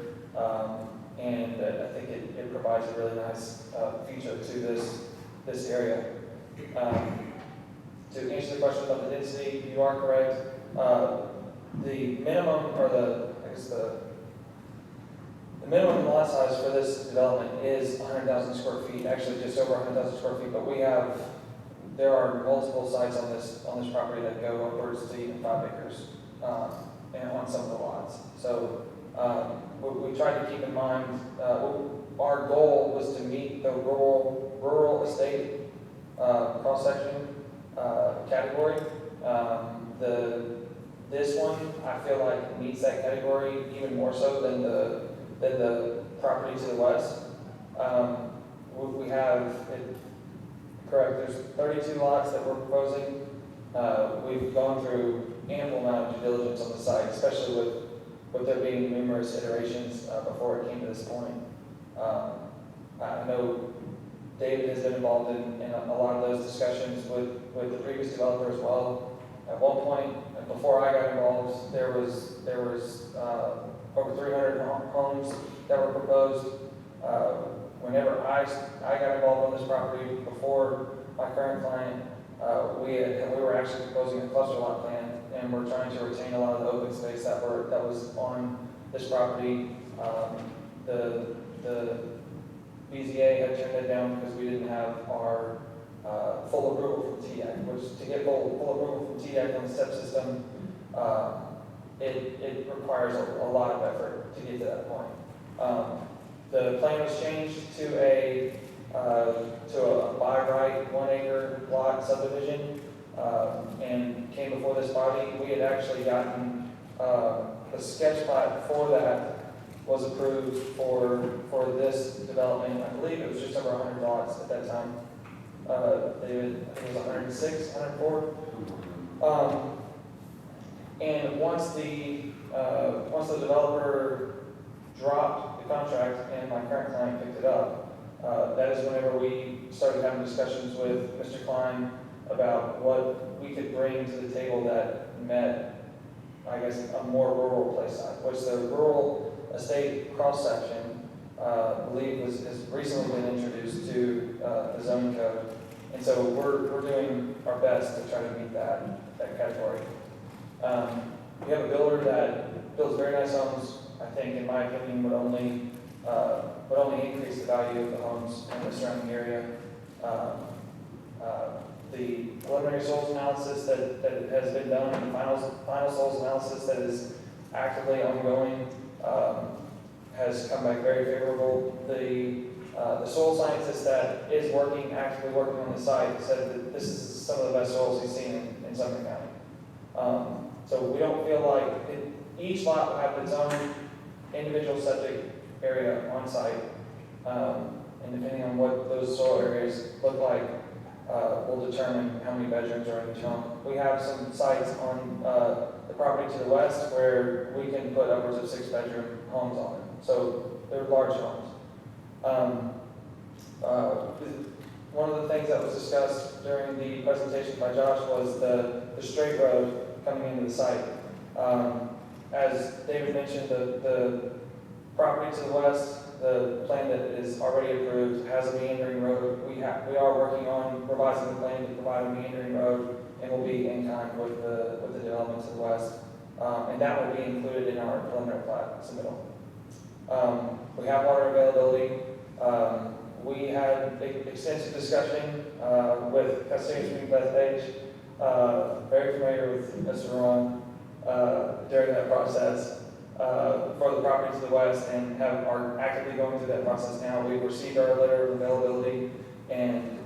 and I think it provides a really nice feature to this area. To answer the question about the density, you are correct. The minimum, or the minimum lot size for this development is 100,000 square feet, actually just over 100,000 square feet, but there are multiple sites on this property that go upwards to even 5 acres, and on some of the lots. So we tried to keep in mind, our goal was to meet the rural estate cross-section category. This one, I feel like meets that category even more so than the property to the west. We have, correct, there's 32 lots that we're proposing. We've gone through ample amount of due diligence on the site, especially with there being numerous iterations before it came to this point. I know David has been involved in a lot of those discussions with the previous developer as well. At one point, before I got involved, there was over 300 homes that were proposed. Whenever I got involved on this property before my current client, we were actually proposing a cluster lot plan, and we're trying to retain a lot of the open space that was on this property The BZA had turned it down because we didn't have our full approval from TDEC, which to get full approval from TDEC on the step system, it requires a lot of effort to get to that point. The plan was changed to a by right 1 acre lot subdivision, and came before this body. We had actually gotten, the sketch plat for that was approved for this development. I believe it was just over 100 lots at that time. David, I think it was 106, 104. And once the developer dropped the contract and my current client picked it up, that is whenever we started having discussions with Mr. Klein about what we could bring to the table that met, I guess, a more rural place side, which the rural estate cross-section, I believe has recently been introduced to the zoning code. And so we're doing our best to try to meet that category. We have a builder that builds very nice homes. I think, in my opinion, would only increase the value of the homes in the surrounding area. The preliminary soils analysis that has been done, and the final soils analysis that is actively ongoing, has come back very favorable. The soil scientist that is actively working on the site said that this is some of the best soils he's seen in Sumner County. So we don't feel like each lot will have its own individual septic area on site, and depending on what those soil areas look like, will determine how many bedrooms are in each home. We have some sites on the property to the west where we can put upwards of 6-bedroom homes on them. So they're large homes. One of the things that was discussed during the presentation by Josh was the straight road coming into the site. As David mentioned, the property to the west, the plan that is already approved has a meandering road. We are working on revising the plan to provide a meandering road, and will be in kind with the development to the west. And that will be included in our preliminary plat submittal. We have water availability. We had extensive discussion with Custodian Stream Bethpage, very familiar with Mr. Ron during that process for the property to the west, and are actively going through that process now. We've received our letter of availability, and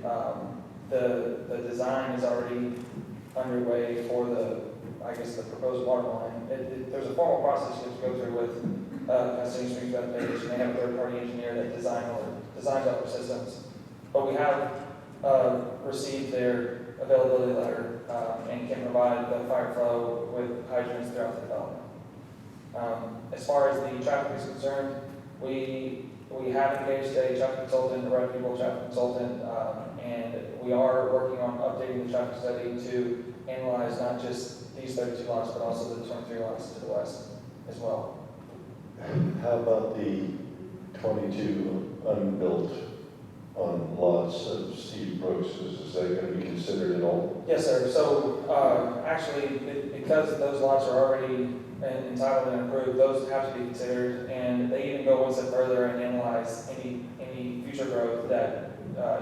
the design is already underway for the proposed water line. There's a formal process you have to go through with Custodian Stream Bethpage, and they have a third-party engineer that designs our systems. But we have received their availability letter and can provide the fire flow with hydrants throughout the development. As far as the traffic is concerned, we have engaged a traffic consultant, a reputable traffic consultant, and we are working on updating the traffic study to analyze not just these 32 lots, but also the 23 lots to the west as well. How about the 22 unbuilt on lots of Steve Brooks? Is that going to be considered at all? Yes, sir. So actually, because those lots are already entitled and approved, those have to be considered, and they even go one step further and analyze any future growth that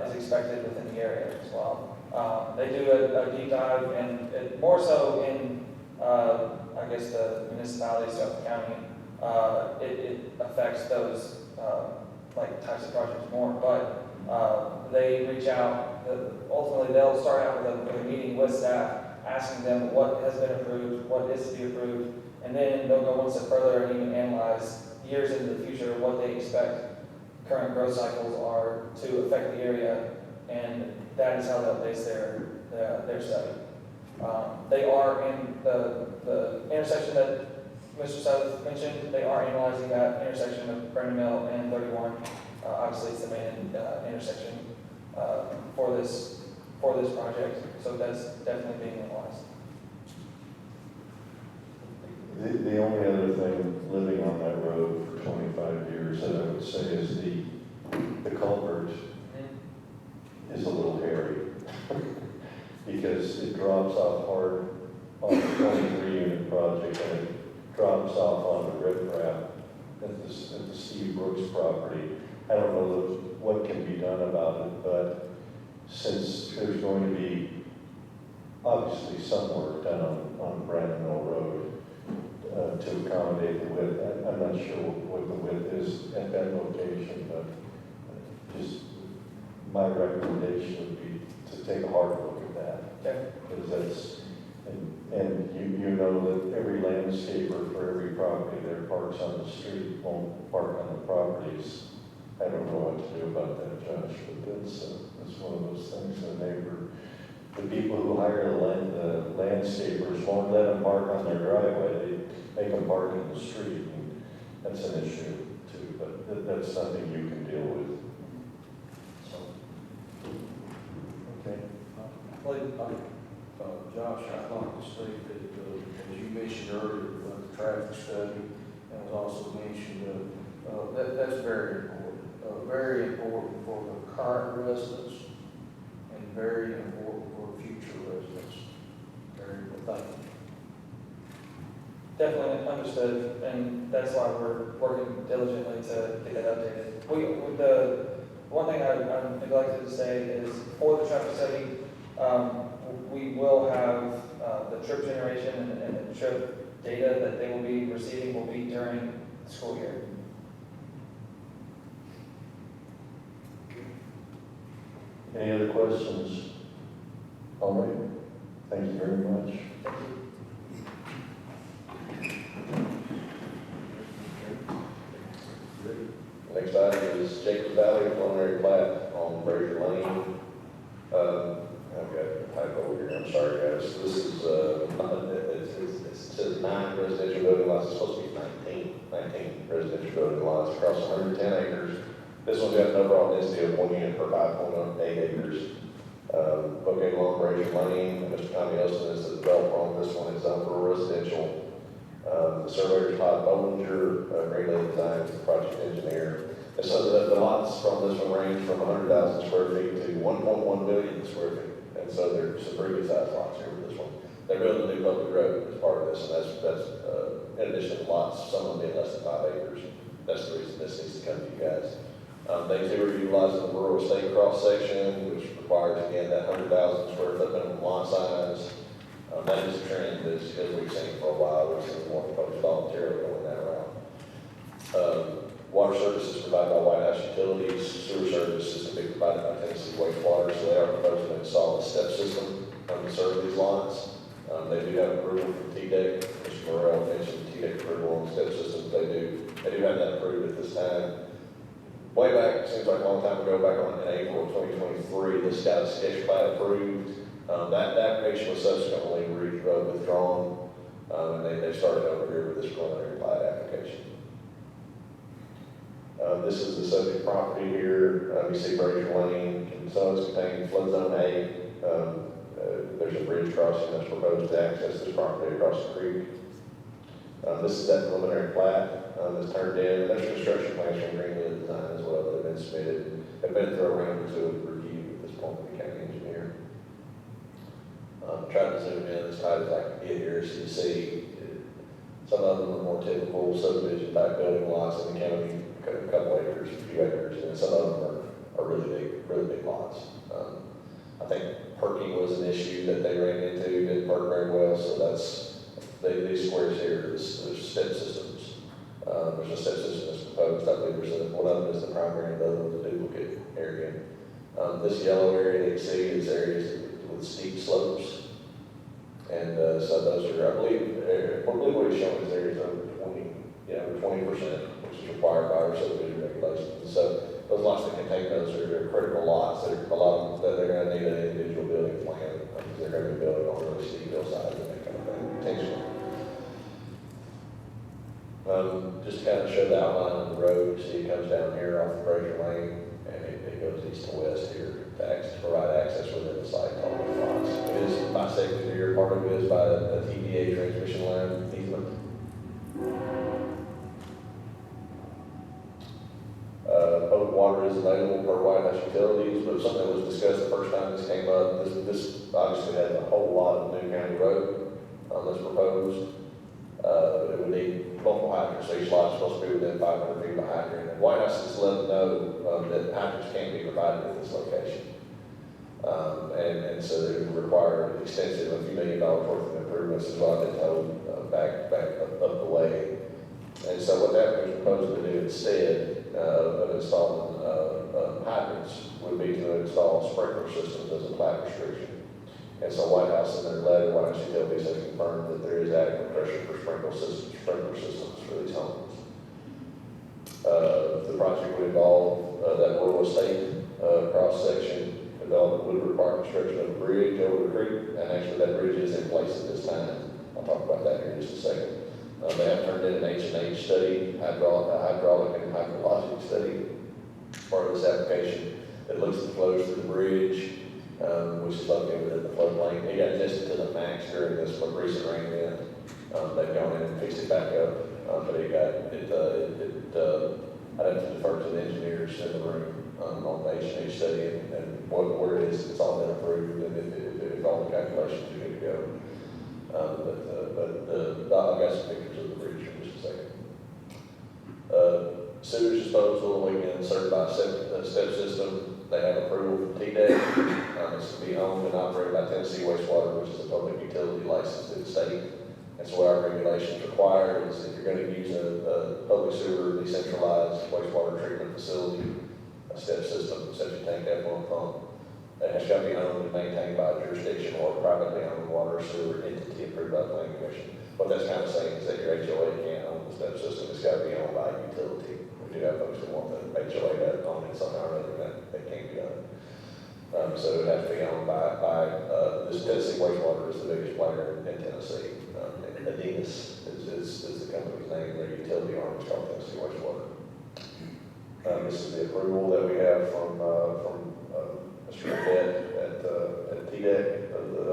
is expected within the area as well. They do a deep dive, and more so in, the municipalities throughout the county. It affects those types of projects more, but they reach out. Ultimately, they'll start out with a meeting with staff, asking them what has been approved, what is to be approved, and then they'll go one step further and even analyze years into the future what they expect current growth cycles are to affect the area, and that is how they'll base their study. They are in the intersection that Mr. South mentioned. They are analyzing that intersection of Brandon Mill and 31. Obviously, it's the main intersection for this project, so that's definitely being analyzed. The only other thing, living on that road for 25 years, that I would say is the culvert is a little hairy because it drops off hard on the 23-unit project, and it drops off on the riprap at the Steve Brooks property. I don't know what can be done about it, but since there's going to be obviously some work done on Brandon Mill Road to accommodate the width, I'm not sure what the width is at that location, but just my recommendation would be to take a hard look at that. Okay. Because that's, and you know that every landscaper for every property that parks on the street won't park on the properties. I don't know what to do about that, Josh, but that's one of those things. The people who hire the landscapers won't let them park on their driveway. They make them park in the street, and that's an issue too. But that's something you can deal with. So, okay. Josh, I'd like to say that, as you mentioned earlier, the traffic study, and was also mentioned, that's very important for the current residents, and very important for future residents. Very important. Thank you. Definitely understood, and that's why we're working diligently to get that updated. The one thing I neglected to say is for the traffic study, we will have the trip generation and the trip data that they will be receiving will be during the school year. Any other questions? All right. Thank you very much. Next item is Jacob Valley preliminary plat on Brazier Lane. I've got a typo here, I'm sorry guys. This is, it says 9 residential building lots, it's supposed to be 19 residential building lots across 110 acres. This one's got an overall density of 1 unit per 5.8 acres. Located along Brazier Lane, Mr. Tommy Elston is the developer on this one. It's zoned for residential. The surveyor is Todd Bollinger, Green Lane Design is the project engineer. And so the lots from this one range from 100,000 square feet to 1.1 million square feet. And so there's some pretty good sized lots here with this one. They're building a new public road as part of this, and that's in addition to lots, some of them being less than 5 acres. That's the reason this needs to come to you guys. They too are utilizing the rural estate cross section, which requires again that 100,000 square foot minimum lot size. That is a trend as we've seen for a while. We've seen more folks voluntarily going that route. Water services provided by White House Utilities. Sewer services to be provided by Tennessee Wastewater. So they are proposing to install a step system to serve these lots. They do have approval from TDEC. Mr. Morrell mentioned TDEC approval on step systems. They do have that approved at this time. Way back, seems like a long time ago, back in April of 2023, this got a sketch plat approved. That application was subsequently withdrawn, and they started over here with this preliminary plat application. This is the subject property here. You see Brazier Lane, some of it's contained flood zone A. There's a bridge crossing that's proposed to access this property across the creek. This is that preliminary plat that's turned in. There's construction plans from Greenwood Design as well that have been submitted. Have been through a round or two of review at this point with the county engineer. Trying to zoom in as tight as I can get here so you see some of them are more typical subdivision type building lots in the county, a couple acres, a few acres, and some of them are really big lots. I think perking was an issue that they ran into, didn't perk very well, so that's, these squares here, there's step systems. There's a step system that's proposed. I believe one of them is the primary and the other one's a duplicate area. This yellow area that you see is areas with steep slopes. And so those are, I believe what he's showing is areas over 20%, which is required by our subdivision regulations. So those lots that contain those are critical lots. That are, a lot of them, that they're going to need an individual building plan because they're going to be building on really steep hillsides and that kind of thing, potentially. Just to kind of show the outline of the road, see it comes down here off of Brazier Lane, and it goes east to west here to provide access within the site to all the lots. It is bisected here, part of it is by a TVA transmission line easement. Public water is available per White House Utilities, but something that was discussed the first time this came up, this obviously has a whole lot of new county road that's proposed. It would need multiple hydrants, so each lot's supposed to be within 500 feet of a hydrant. And White House has let them know that hydrants can't be provided at this location. And so they would require extensive, a few $1 million worth of improvements, is what I've been told, back up the way. And so what that was proposed to do instead of installing hydrants would be to install sprinkler systems as a plat restriction. And so White House, in their letter, White House Utilities has confirmed that there is adequate pressure for sprinkler systems for these homes. The project would involve that rural estate cross-section. Development would require construction of a bridge over the creek, and actually that bridge is in place at this time. I'll talk about that here in just a second. They have turned in an H&H study, hydraulic and hydrologic study, as part of this application that looks at the flows through the bridge, which is located within the floodplain. It got tested to the max during this recent rain event. They've gone in and fixed it back up, but I'd have to defer to the engineers in the room on the H&H study and where it is, it's all been approved, and if all the calculations are good to go. I've got some pictures of the bridge in just a second. Sewage disposal, again, certified step system. They have approval from TDEC. It's to be owned and operated by Tennessee Wastewater, which is a public utility license to the state. And so our regulations require is if you're going to use a public sewer decentralized wastewater treatment facility, a step system, septic tank, effluent pump, it has got to be owned and maintained by a jurisdiction or a privately owned water or sewer entity approved by the planning commission. What that's kind of saying is that your HOA can't own the step system, it's got to be owned by a utility. We do have folks who want the HOA to own it somehow or other, that can't be done. So it has to be owned by this Tennessee Wastewater is the biggest player in Tennessee. Adidas is the company's name, their utility arm is called Tennessee Wastewater. This is the approval that we have from Mr. Cadet at TDEC of the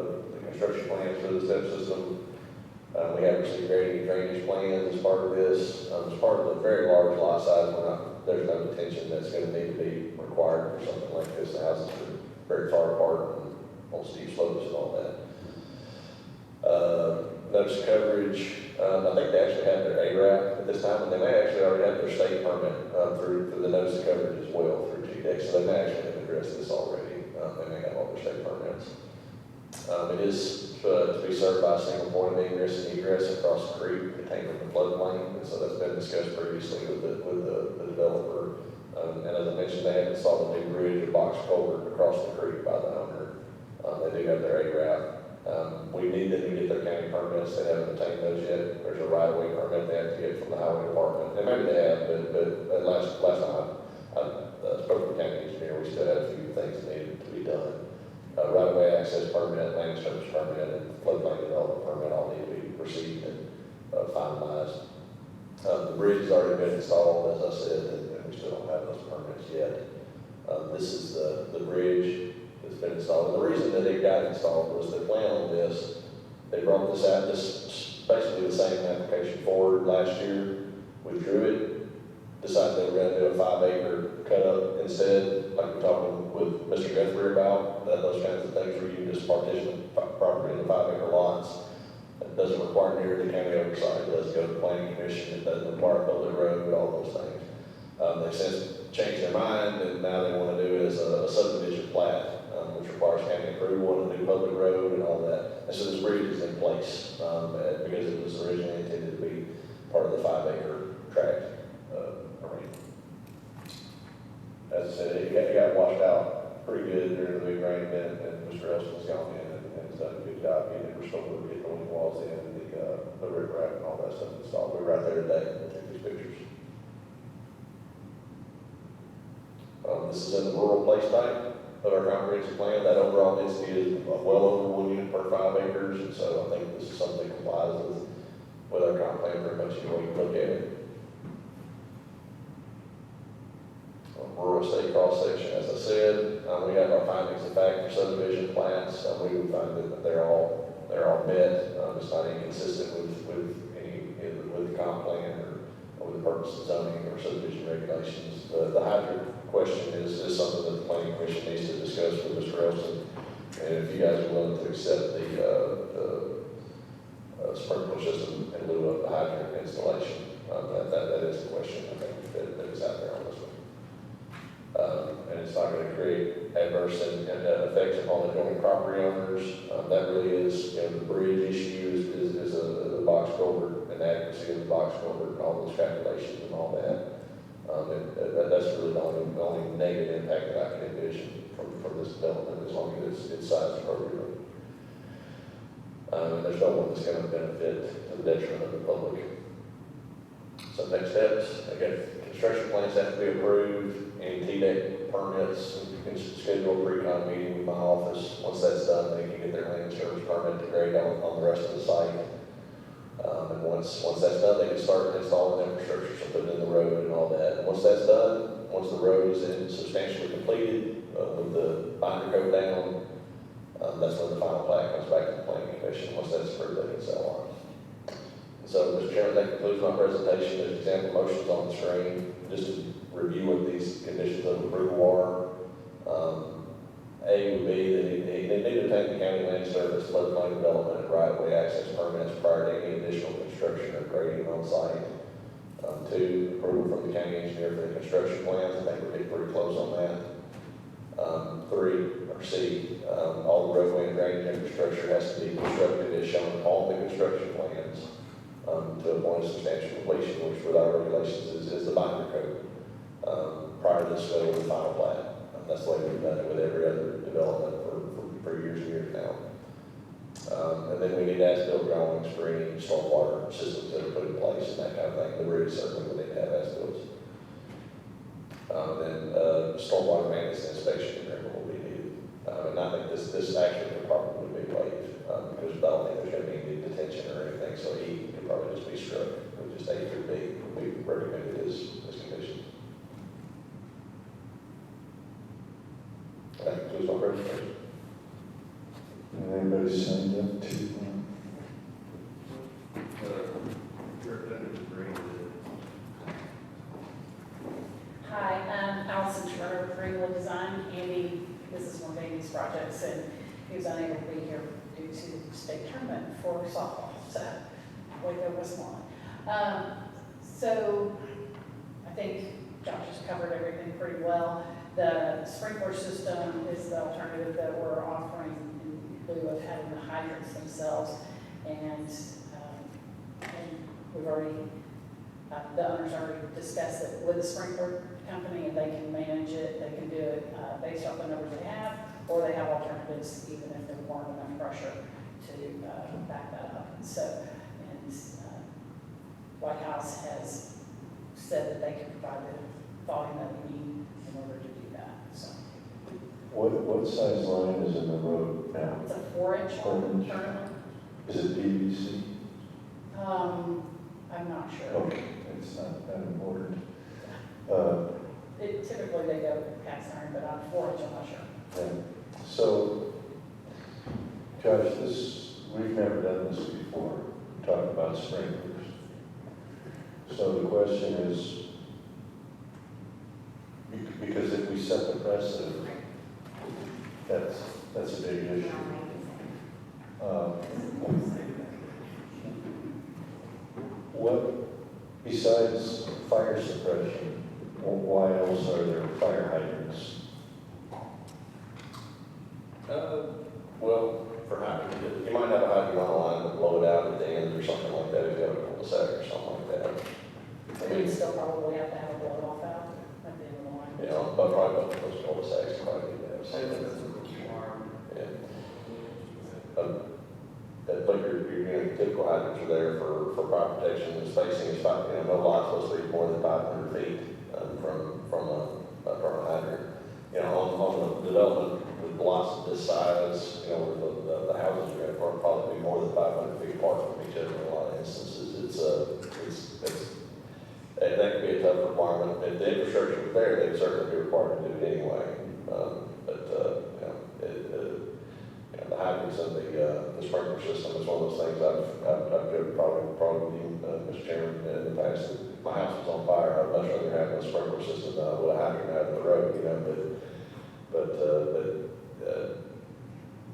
construction plans for the step system. We have received grading drainage plans as part of this. As part of the very large lot size, there's no detention that's going to need to be required for something like this. The houses are very far apart and on steep slopes and all that. Notice of coverage, I think they actually have their ARAP at this time, and they may actually already have their state permit through the notice of coverage as well through TDEC, so they may actually have addressed this already. They may have all their state permits. It is to be served by a single point of ingress and egress across the creek contained in the floodplain, and so that's been discussed previously with the developer. And as I mentioned, they have installed a new bridge, a box culvert across the creek by the owner. They do have their ARAP. We need them to get their county permits. They haven't obtained those yet. There's a right-of-way permit they have to get from the highway department. And maybe they have, but last time I spoke to the county engineer, we still had a few things that needed to be done. Right-of-way access permit, land service permit, and floodplain development permit all need to be received and finalized. The bridge has already been installed, as I said, and we still don't have those permits yet. This is the bridge that's been installed. And the reason that it got installed was the plan on this. They brought this out, this basically the same application forward last year, withdrew it, decided they were going to do a 5-acre cut up instead, like we're talking with Mr. Guthrie about, those kinds of things where you just partition property into 5-acre lots. It doesn't require near the county oversight, it doesn't go to the planning commission, it doesn't require a public road, all those things. They've since changed their mind, and now they want to do it as a subdivision plat, which requires county approval and a new public road and all that. And so this bridge is in place because it was originally intended to be part of the 5-acre tract arrangement. As I said, it got washed out pretty good during the big rain event, and Mr. Elston's gone in and has done a good job getting it restored, getting the wing walls in, and the riprap and all that stuff installed. We're right there today. We'll take these pictures. This is in the rural place type of our comprehensive plan. That overall density is well over 1 unit per 5 acres, and so I think this is something that complies with our comp plan pretty much when you look at it. Rural estate cross section, as I said, we have our findings of fact for subdivision plats. We would find that they're all met. It's not inconsistent with the comp plan or with the purpose of zoning or subdivision regulations. The hydrant question is something that the planning commission needs to discuss with Mr. Elson. And if you guys are willing to accept the sprinkler system in lieu of the hydrant installation. That is a question, I think, that is out there on this one. And it's not going to create adverse effects upon adjoining property owners. That really is, the bridge issue is a box culvert, and the adequacy of the box culvert, and all those calculations and all that. That's really the only negative impact that I can envision from this development, as long as it's sized appropriately. And there's no one that's going to benefit to the detriment of the public. So next steps, again, construction plans have to be approved, any TDEC permits, you can schedule a pre-con meeting with my office. Once that's done, they can get their land service permit to grade on the rest of the site. And once that's done, they can start installing infrastructure, so putting in the road and all that. And once that's done, once the road is substantially completed, with the binder coat down, that's when the final plat comes back to the planning commission. Once that's approved, they can sell on. So, Mr. Chairman, that concludes my presentation. There's example motions on the screen, just to review what these conditions of approval are. A would be that they need to obtain the county land service, floodplain development, and right-of-way access permits prior to any additional construction or grading on site. 2, approval from the county engineer for the construction plans. I think we're getting pretty close on that. 3, or C, all the roadway and drainage infrastructure has to be constructed as shown on the construction plans to a point of substantial completion, which with our regulations is the binder code, prior to this go to the final plat. That's the way we've done it with every other development for years and years now. And then we need as-built drawings for any stormwater systems that are put in place and that kind of thing. The bridge certainly will need to have as-builts. Then stormwater maintenance and inspection agreement will be needed. And I think this actually probably would be waived because I don't think there's going to be any detention or anything. So E could probably just be struck. With just A through B would be recommended as conditions. That concludes my presentation. Anybody signed up to? Hi, I'm Allison Schroeder with Greenwood Design. Andy, this is one of Andy's projects, and he was unable to be here due to state tournament for softball, so Waco was one. So I think Josh has covered everything pretty well. The sprinkler system is the alternative that we're offering in lieu of having the hydrants themselves, and we've already, the owners already discussed it with the sprinkler company, and they can manage it. They can do it based off the numbers they have, or they have alternatives even if there weren't enough pressure to back that up. And so, White House has said that they can provide the volume that we need in order to do that. So, What size line is in the road now? it's a 4-inch one currently. Is it PVC? I'm not sure. Okay, it's not that important. Typically they go cast iron, but on 4-inch, I'm not sure. Yeah. So, Josh, we've never done this before, talking about sprinklers. So the question is, because if we set the precedent, that's a big issue. What, besides fire suppression, why else are there fire hydrants? Well, for hydrant, you might have a hydrant on a line that blow it out at the end or something like that if you have a cul-de-sac or something like that. I We'd mean, still probably have to have a blow off out at the end of the line. you know, but probably both of those cul-de-sacs probably need to have something. Yeah. But your typical hydrants are there for fire protection, and spacing is fine. No lot's supposed to be more than 500 feet from a hydrant. On the development with lots of this size, the houses are going to probably be more than 500 feet apart from each other in a lot of instances. That could be a tough requirement. If the infrastructure was there, they'd certainly be required to do it anyway. The hydrants and the sprinkler system is one of those things I've joked probably with you, Mr. Chairman, in the past. If my house was on fire, I'd much rather have a sprinkler system than I would a hydrant out in the road, But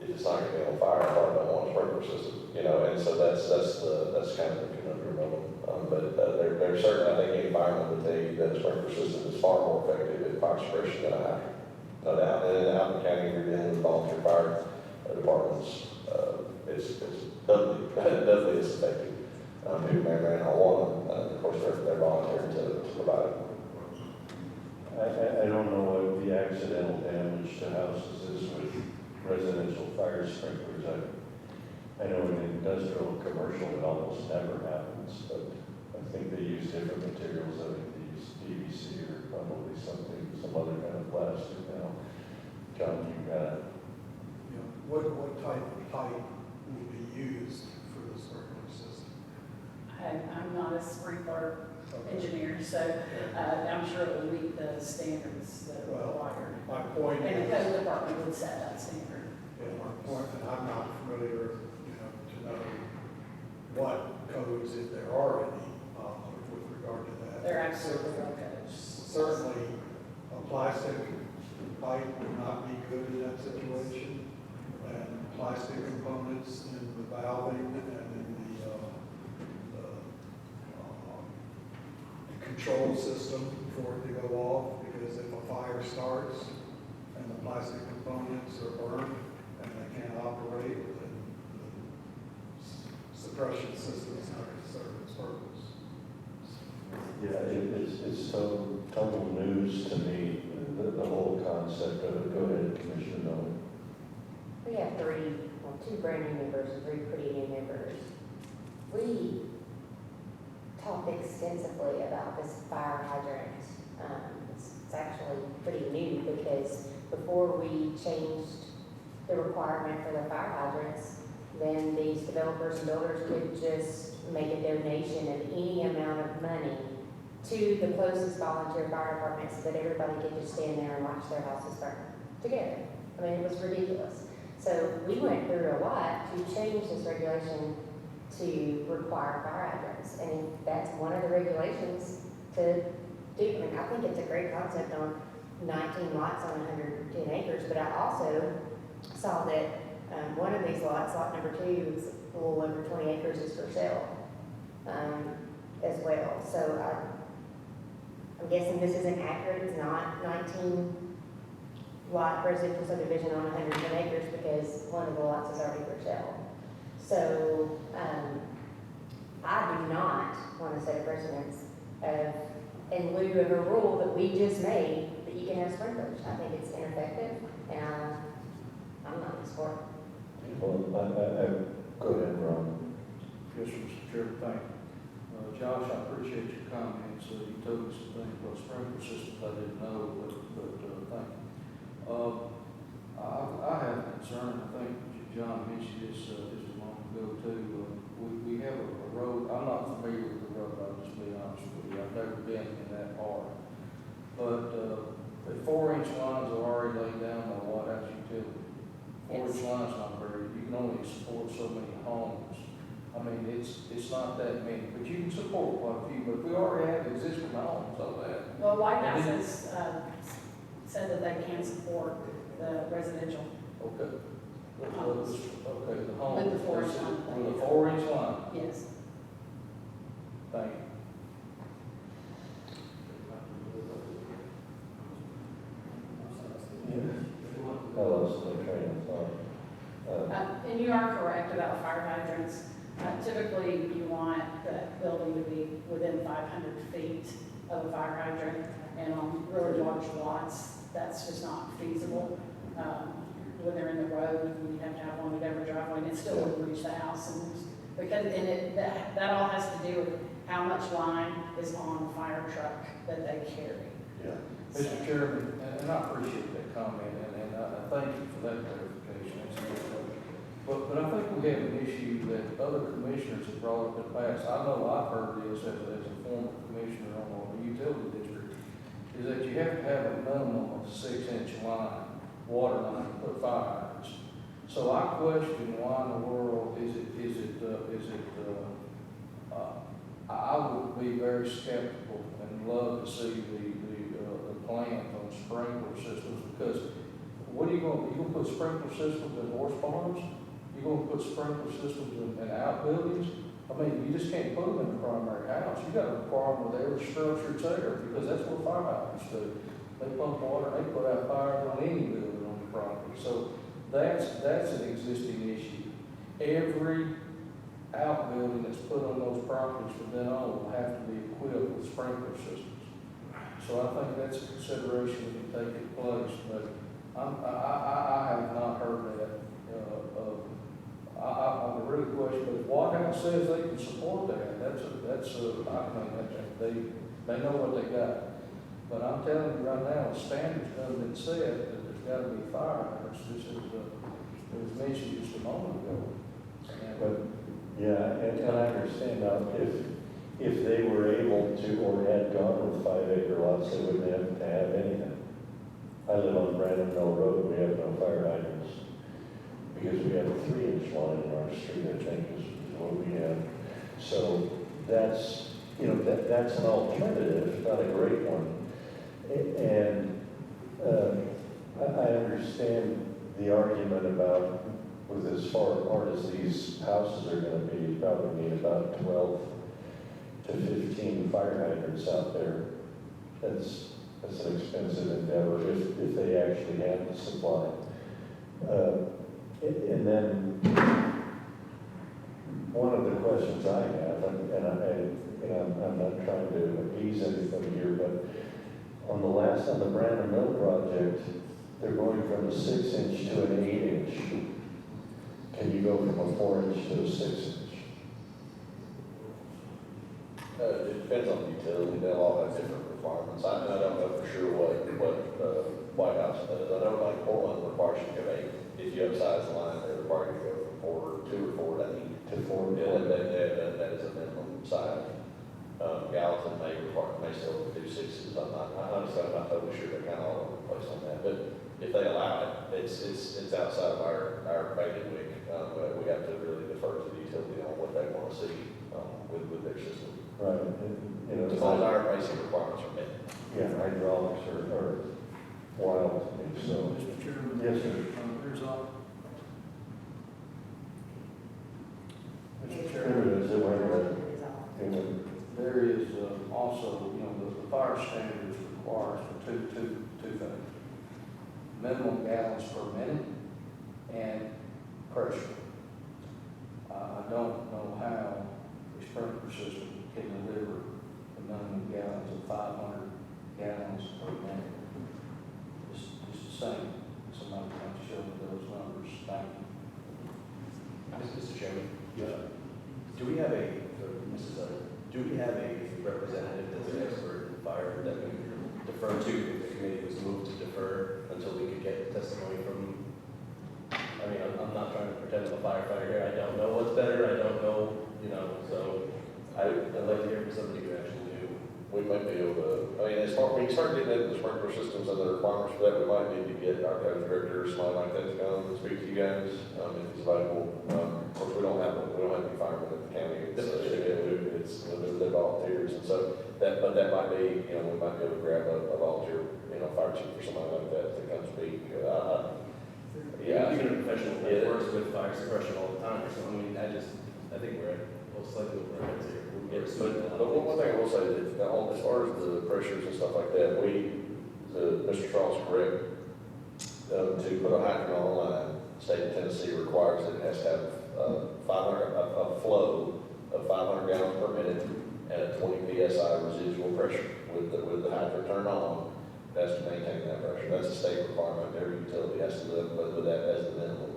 if if it's not gonna be on fire, I probably don't want a sprinkler system, you know, and so that's kind of the conundrum of them. There's certain, I think the environment would tell you that a sprinkler system is far more effective at fire suppression than a hydrant. No doubt, and in Allen County, we're dealing with volunteer fire departments, it's doubly as effective. People may or may not want them, of course, they're volunteering to provide it. I don't know what the accidental damage to houses is with residential fire sprinklers. I know in industrial and commercial it almost never happens, but I think they use different materials. I think they use PVC or probably some other kind of plastic now. John, you got it. You know, what type of pipe will be used for the sprinkler system? I'm not a sprinkler engineer, so I'm sure it will meet the standards that are required. My point And is, the code department would set that standard. yeah, my point, and I'm not familiar, you know, to know what codes, if there are any, with regard to that. They're absolutely no codes. Certainly, a plastic pipe would not be good in that situation, and plastic components in the valving and in the control system for it to go off, because if a fire starts and the plastic components are burned and they can't operate, then the suppression system is not going to serve its purpose. Yeah, it's so total news to me, the whole concept of it. Go ahead, Commissioner Miller. We have two brand new members and 3 pretty new members. We talked extensively about this fire hydrant. It's actually pretty new because before we changed the requirement for the fire hydrants, then these developers and builders could just make a donation of any amount of money to the closest volunteer fire department so that everybody could just stand there and watch their houses burn together. I mean, it was ridiculous. So we went through a lot to change this regulation to require fire hydrants. And if that's one of the regulations to do, I mean, I think it's a great concept on 19 lots on 110 acres, but I also saw that one of these lots, lot number 2, is a little over 20 acres is for sale as well. So I'm guessing this isn't accurate. It's not 19 lot residential subdivision on 110 acres because one of the lots is already for sale. So I do not want to set a precedence of, in lieu of a rule that we just made, that you can have sprinklers. I think it's ineffective, and I'm not in support. Well, go ahead, Ron. Yes, Mr. Chairman, thank you. Josh, I appreciate your comments. You told me some things about sprinkler systems I didn't know, but thank you. I have a concern, I think John mentioned this just a moment ago too. We have a road, I'm not familiar with the road, I'll just be honest with you. I've never been in that part. But the 4-inch lines are already laid down by White House Utility. 4-inch lines not very, you can only support so many homes. I mean, it's not that many, but you can support quite a few, but we already have existing homes of that. Well, White House has said that they can support the residential. Okay. Okay, the home. With the 4-inch line. With the 4-inch line. Yes. Thank you. I lost the train of thought. And you are correct about fire hydrants. Typically, you want that building to be within 500 feet of a fire hydrant, and on really large lots, that's just not feasible. When they're in the road, you have to have one at every driveway, and it still wouldn't reach the house. That all has to do with how much line is on the fire truck that they carry. Yeah. Mr. Chairman, and I appreciate that comment, and I thank you for that clarification. That's good. But I think we have an issue that other commissioners have brought up in the past. I know I've heard this as a former commissioner on a utility district, is that you have to have a minimum of 6-inch line, water line, to put fire hydrants. So I question why in the world I would be very skeptical and love to see the plans on sprinkler systems, because what are you gonna put sprinkler systems in horse farms? You gonna put sprinkler systems in outbuildings? I mean, you just can't put them in the primary house. You gotta require them with every structure it's there, because that's what fire hydrants do. They pump water, they put out fires on any building on the property. So that's an existing issue. Every outbuilding that's put on those properties from then on will have to be equipped with sprinkler systems. So I think that's a consideration that can take in place, but I have not heard that, I would really question, but if White House says they can support that, they know what they got. But I'm telling you right now, the standards haven't been set, that there's gotta be fire hydrants, this is, it was mentioned just a moment ago. But, yeah, and I understand now, if they were able to or had gone with 5 acre lots, they wouldn't have to have anything. I live on Brandon Mill Road, we have no fire hydrants, because we have a 3-inch line in our street, I think is what we have. So that's, that's an alternative, not a great one. And I understand the argument about, with as far apart as these houses are gonna be, you probably need about 12 to 15 fire hydrants out there. That's an expensive endeavor if they actually have the supply. And then one of the questions I have, and I'm not trying to appease anybody here, but on the Brandon Mill project, they're going from a 6-inch to an 8-inch. Can you go from a 4-inch to a 6-inch? It depends on the utility, they'll all have different requirements. I don't know for sure what White House does. I know like Portland requires you to go 8. If you upsize the line, they require you to go from 2 or 4 to 8. To 4. Yeah, that is a minimum size. Gallatin may still do 6s. I'm not totally sure. They're kind of all over the place on that. But if they allow it, it's outside of our bailiwick. We have to really defer to the utility on what they want to see with their system. Right. As long as our basic requirements are met. Yeah, hydraulics are wild to me, so. Mr. Chairman? Yes, sir. There's Mr. Chairman, is it when There is also, the fire standards requires for two things. Minimum gallons per minute and pressure. I don't know how a sprinkler system can deliver the minimum gallons of 500 gallons per minute. It's the same. Somebody can show me those numbers. Thank you. Mr. Chairman? Do we have a representative that's an expert in fire that we can defer to if the committee was moved to defer until we could get testimony from? I mean, I'm not trying to pretend I'm a firefighter here. I don't know what's better. I don't know, so I'd like to hear from somebody who actually knew. We might be able to, when you start getting into the sprinkler systems and the requirements for that, we might need to get our code director or somebody like that to come and speak to you guys, if it's available. Of course, we don't have any firemen in the county, they're volunteers, and so but that might be, we might be able to grab a volunteer, fire chief or somebody like that to come speak. Even a professional that works with fire suppression all the time, so I think we're slightly over our heads here. Yes, but one thing I will say is that as far as the pressures and stuff like that, Mr. Charles is correct. To put a hydrant on the line, the state of Tennessee requires that it has to have a flow of 500 gallons per minute and a 20 psi residual pressure with the hydrant turned on. It has to maintain that pressure. That's a state requirement. Every utility has to live with that as the minimum.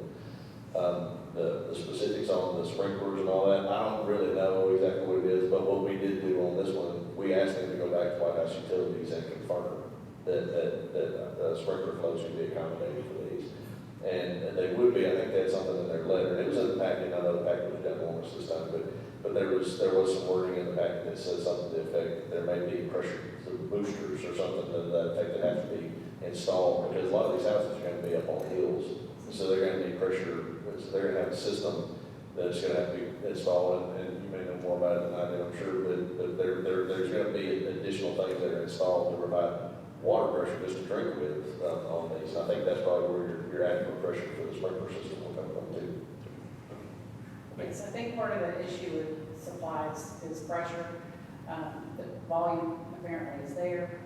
The specifics on the sprinklers and all that, I don't really know exactly what it is, but what we did do on this one, we asked them to go back to White House Utilities and confirm that sprinkler flows should be accommodated for these. And they would be, I think they had something in their letter, and it was in the packet. I know the packet was done on us this time, but there was some wording in the packet that says something to the effect there may be pressure boosters or something to that effect that have to be installed, because a lot of these houses are going to be up on hills, so they're going to need pressure. So they're going to have a system that's going to have to be installed, and you may know more about it than I do, I'm sure, but there's going to be additional things that are installed to provide water pressure just to drink with on these. I think that's probably where your adequate pressure for the sprinkler system will come from too. Yes, I think part of the issue with supplies is pressure. The volume apparently is there,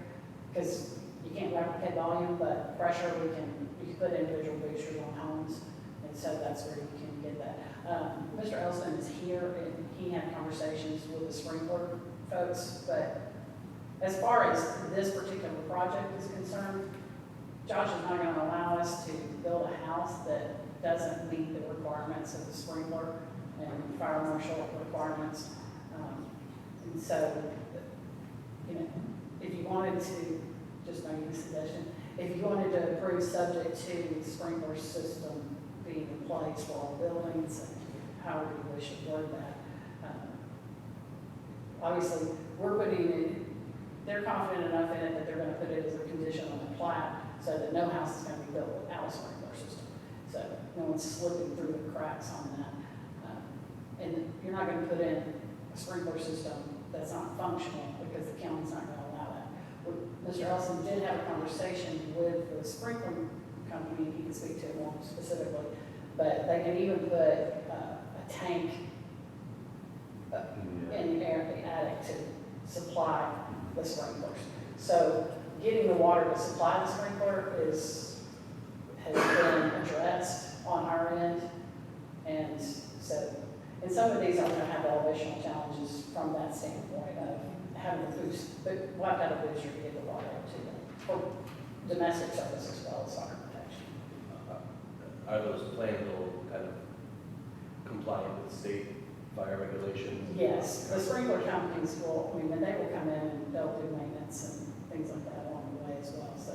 because you can't replicate volume, but pressure, you can put individual boosters on homes, and so that's where you can get that. Mr. Elston is here, and he had conversations with the sprinkler folks, but as far as this particular project is concerned, Josh is not gonna allow us to build a house that doesn't meet the requirements of the sprinkler and fire marshal requirements. And so, you know, if you wanted to, just making a suggestion, if you wanted to approve subject to the sprinkler system being in place for all buildings, however you wish to word that. Obviously, we're putting it, they're confident enough in it that they're gonna put it as a condition on the plat so that no house is gonna be built without a sprinkler system. So no one's slipping through the cracks on that. And you're not gonna put in a sprinkler system that's not functional because the county's not gonna allow that. Mr. Elson did have a conversation with the sprinkler company, he can speak to it more specifically, but they can even put a tank in the attic to supply the sprinklers. So getting the water to supply the sprinkler has been addressed on our end. And so, and some of these are going to have elevational challenges from that standpoint of having to boost, but we'll have to have a booster to get the water out to them for domestic service as well as fire protection. Are those plans all kind of compliant with state fire regulations? Yes, the sprinkler companies will, I mean, they will come in and they'll do maintenance and things like that along the way as well. So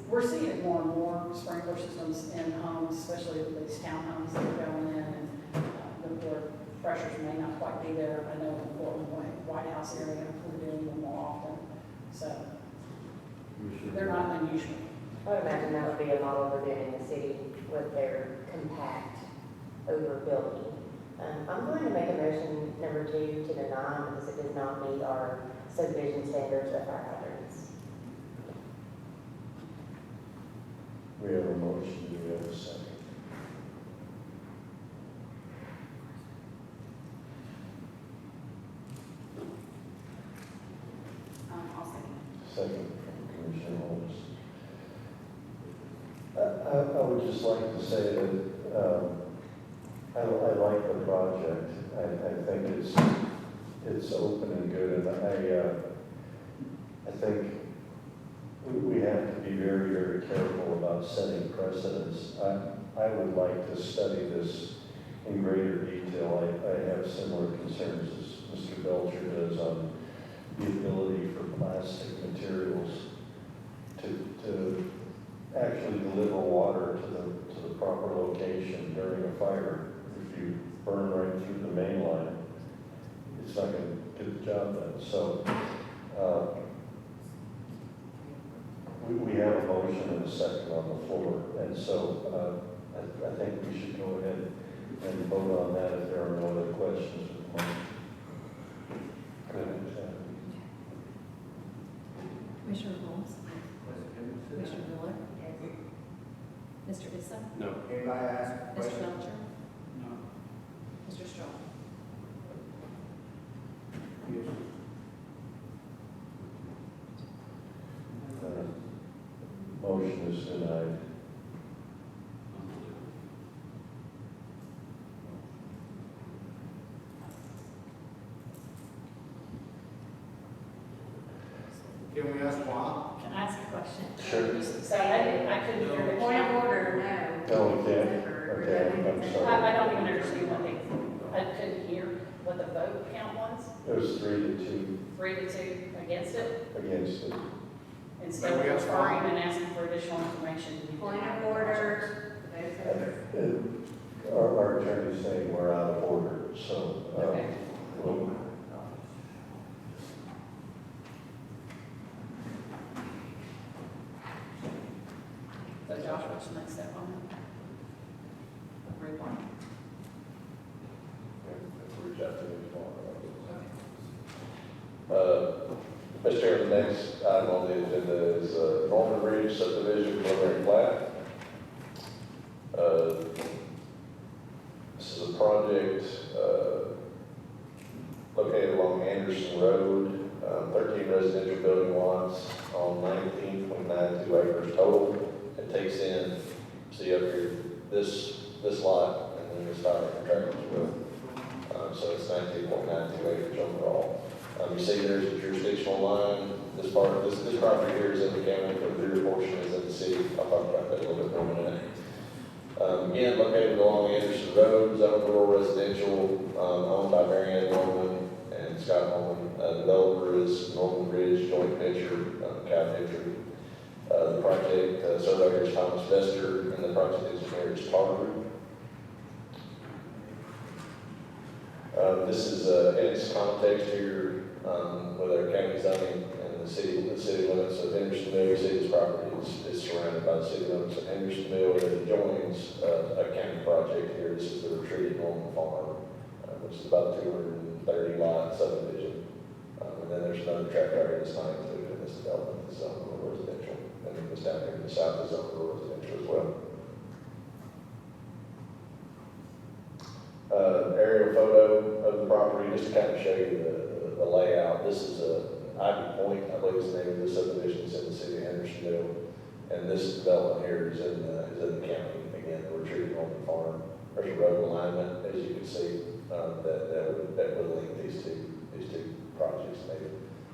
we're seeing it more and more, sprinkler systems in homes, especially with these townhomes that are going in, and the pressures may not quite be there. I know in the Portland White House area, we're doing them more often. So they're not unusual. I would imagine that would be a model we're doing in the city with their compact overbuilding. I'm going to make a motion number 2 to deny because it does not meet our subdivision standards of fire hydrants. We have a motion, do we have a second? I'll second. Second from Commissioner Holmes. I would just like to say that I like the project. I think it's open and good, and I think we have to be very, very careful about setting precedents. I would like to study this in greater detail. I have similar concerns as Mr. Belcher does on the ability for plastic materials to actually deliver water to the proper location during a fire. If you burn right through the main line, it's not going to get the job done. So we have a motion and a second on the floor, and so I think we should go ahead and vote on that if there are no other questions with the motion. Commissioner Holmes? Commissioner Miller? Mr. Issa? No. Anybody ask a Mr. question? Belcher? No. Mr. Strong? Motion is denied. Can we ask why? Can I ask a question? Sure. So I couldn't hear the Point of order, no. No, we can't. Okay, I'm sorry. I don't even understand what I couldn't hear what the vote count was. It was 3-2 3 to 2 against it, against it. instead of referring and asking for additional information. to be Point denied. of order. Our attorney's saying we're out of order, so. Okay. We'll- So Josh, what's the next step on it? Report. Reach out to me tomorrow. Mr. Chairman, the next item on the agenda is Norman Ridge subdivision preliminary plat. This is a project located along Anderson Road, 13 residential building lots on 19.92 acres total. It takes in, see up here, this lot, and then this fire tract as well. So it's 19.92 acres overall. You see there's a jurisdictional line. This property here is in the county, but the rear portion is in the city. I'll talk about that a little bit more in a minute. Again, located along Anderson Road, zone rural residential, owned by Marianne Norman and Scott Norman. Developer is Norman Ridge Joint Venture, Cow Venture. The project surveyor is Thomas Vester, and the project engineer is Tar Group. This is in its context here with our county zoning and the city limits of Hendersonville. You see this property is surrounded by the city limits of Hendersonville, and it joins a county project here. This is the retreated Norman Farm, which is about 230 lot subdivision. And then there's another tract area that's not included in this development. This is zone rural residential, and then this down here in the south is zone rural residential as well. Aerial photo of the property, just to kind of show you the layout. This is Ivy Point, I believe is the name of the subdivision. It's in the city of Hendersonville. And this development here is in the county. Again, the retreated Norman Farm. There's a road alignment, as you can see, that would link these two projects.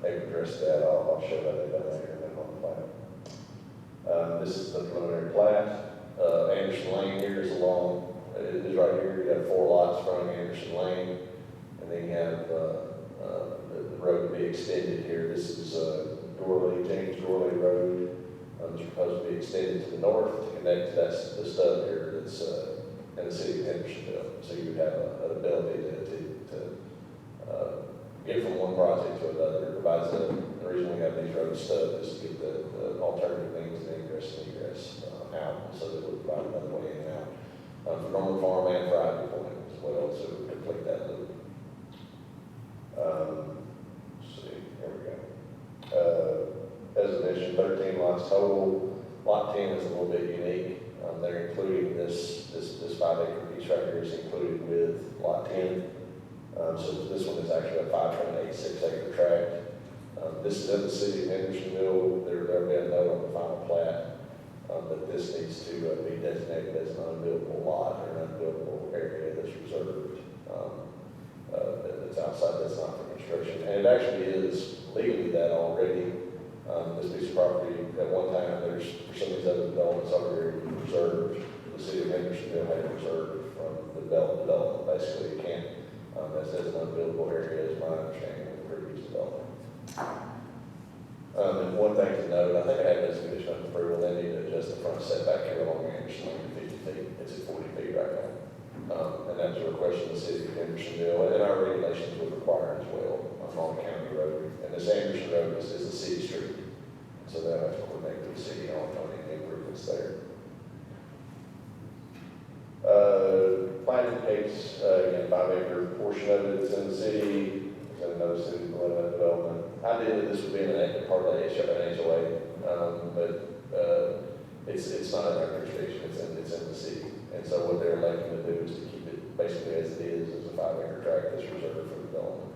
They've addressed that. I'll show that they've done that here on the plan. This is the preliminary plat. Anderson Lane here is along. It is right here. You have 4 lots fronting Anderson Lane, and then you have the road to be extended here. This is James Gorley Road. It's supposed to be extended to the north to connect to the stub here that's in the city of Hendersonville. So you would have an ability to get from one project to another. It provides the reason we have these roads stubbed is to get the alternative means of ingress and egress out, so that it would provide another way in and out. For Norman Farm and for Ivy Point as well, so we complete that loop. Let's see, here we go. As I mentioned, 13 lots total. Lot 10 is a little bit unique. They're including this 5-acre piece right here is included with Lot 10. So this one is actually a 5.86 acre tract. This is in the city of Hendersonville. There'll be a note on the final plat that this needs to be designated as an unbuildable lot or an unbuildable area that's reserved. That's outside, that's not for construction. And it actually is legally that already. This piece of property, at one time, for some of these other developments already reserved. The city of Hendersonville had it reserved from the development. Basically, it can't, as an unbuildable area, is my understanding of the previous development. And one thing to note, I think I have this condition of approval, they need to adjust the front setback here along Anderson Lane to 50 feet. It's at 40 feet right now. And that's a request of the city of Hendersonville, and our regulations would require as well on the county road. And this Anderson Road is a city street, so they'll have to coordinate with the city on any improvements there. Plat indicates, again, 5-acre portion of it is in the city. There's another city below that development. Ideally, this would be an active part of the HOA, but it's not in our jurisdiction. It's in the city, and so what they're electing to do is to keep it basically as it is, as a 5-acre tract that's reserved for development.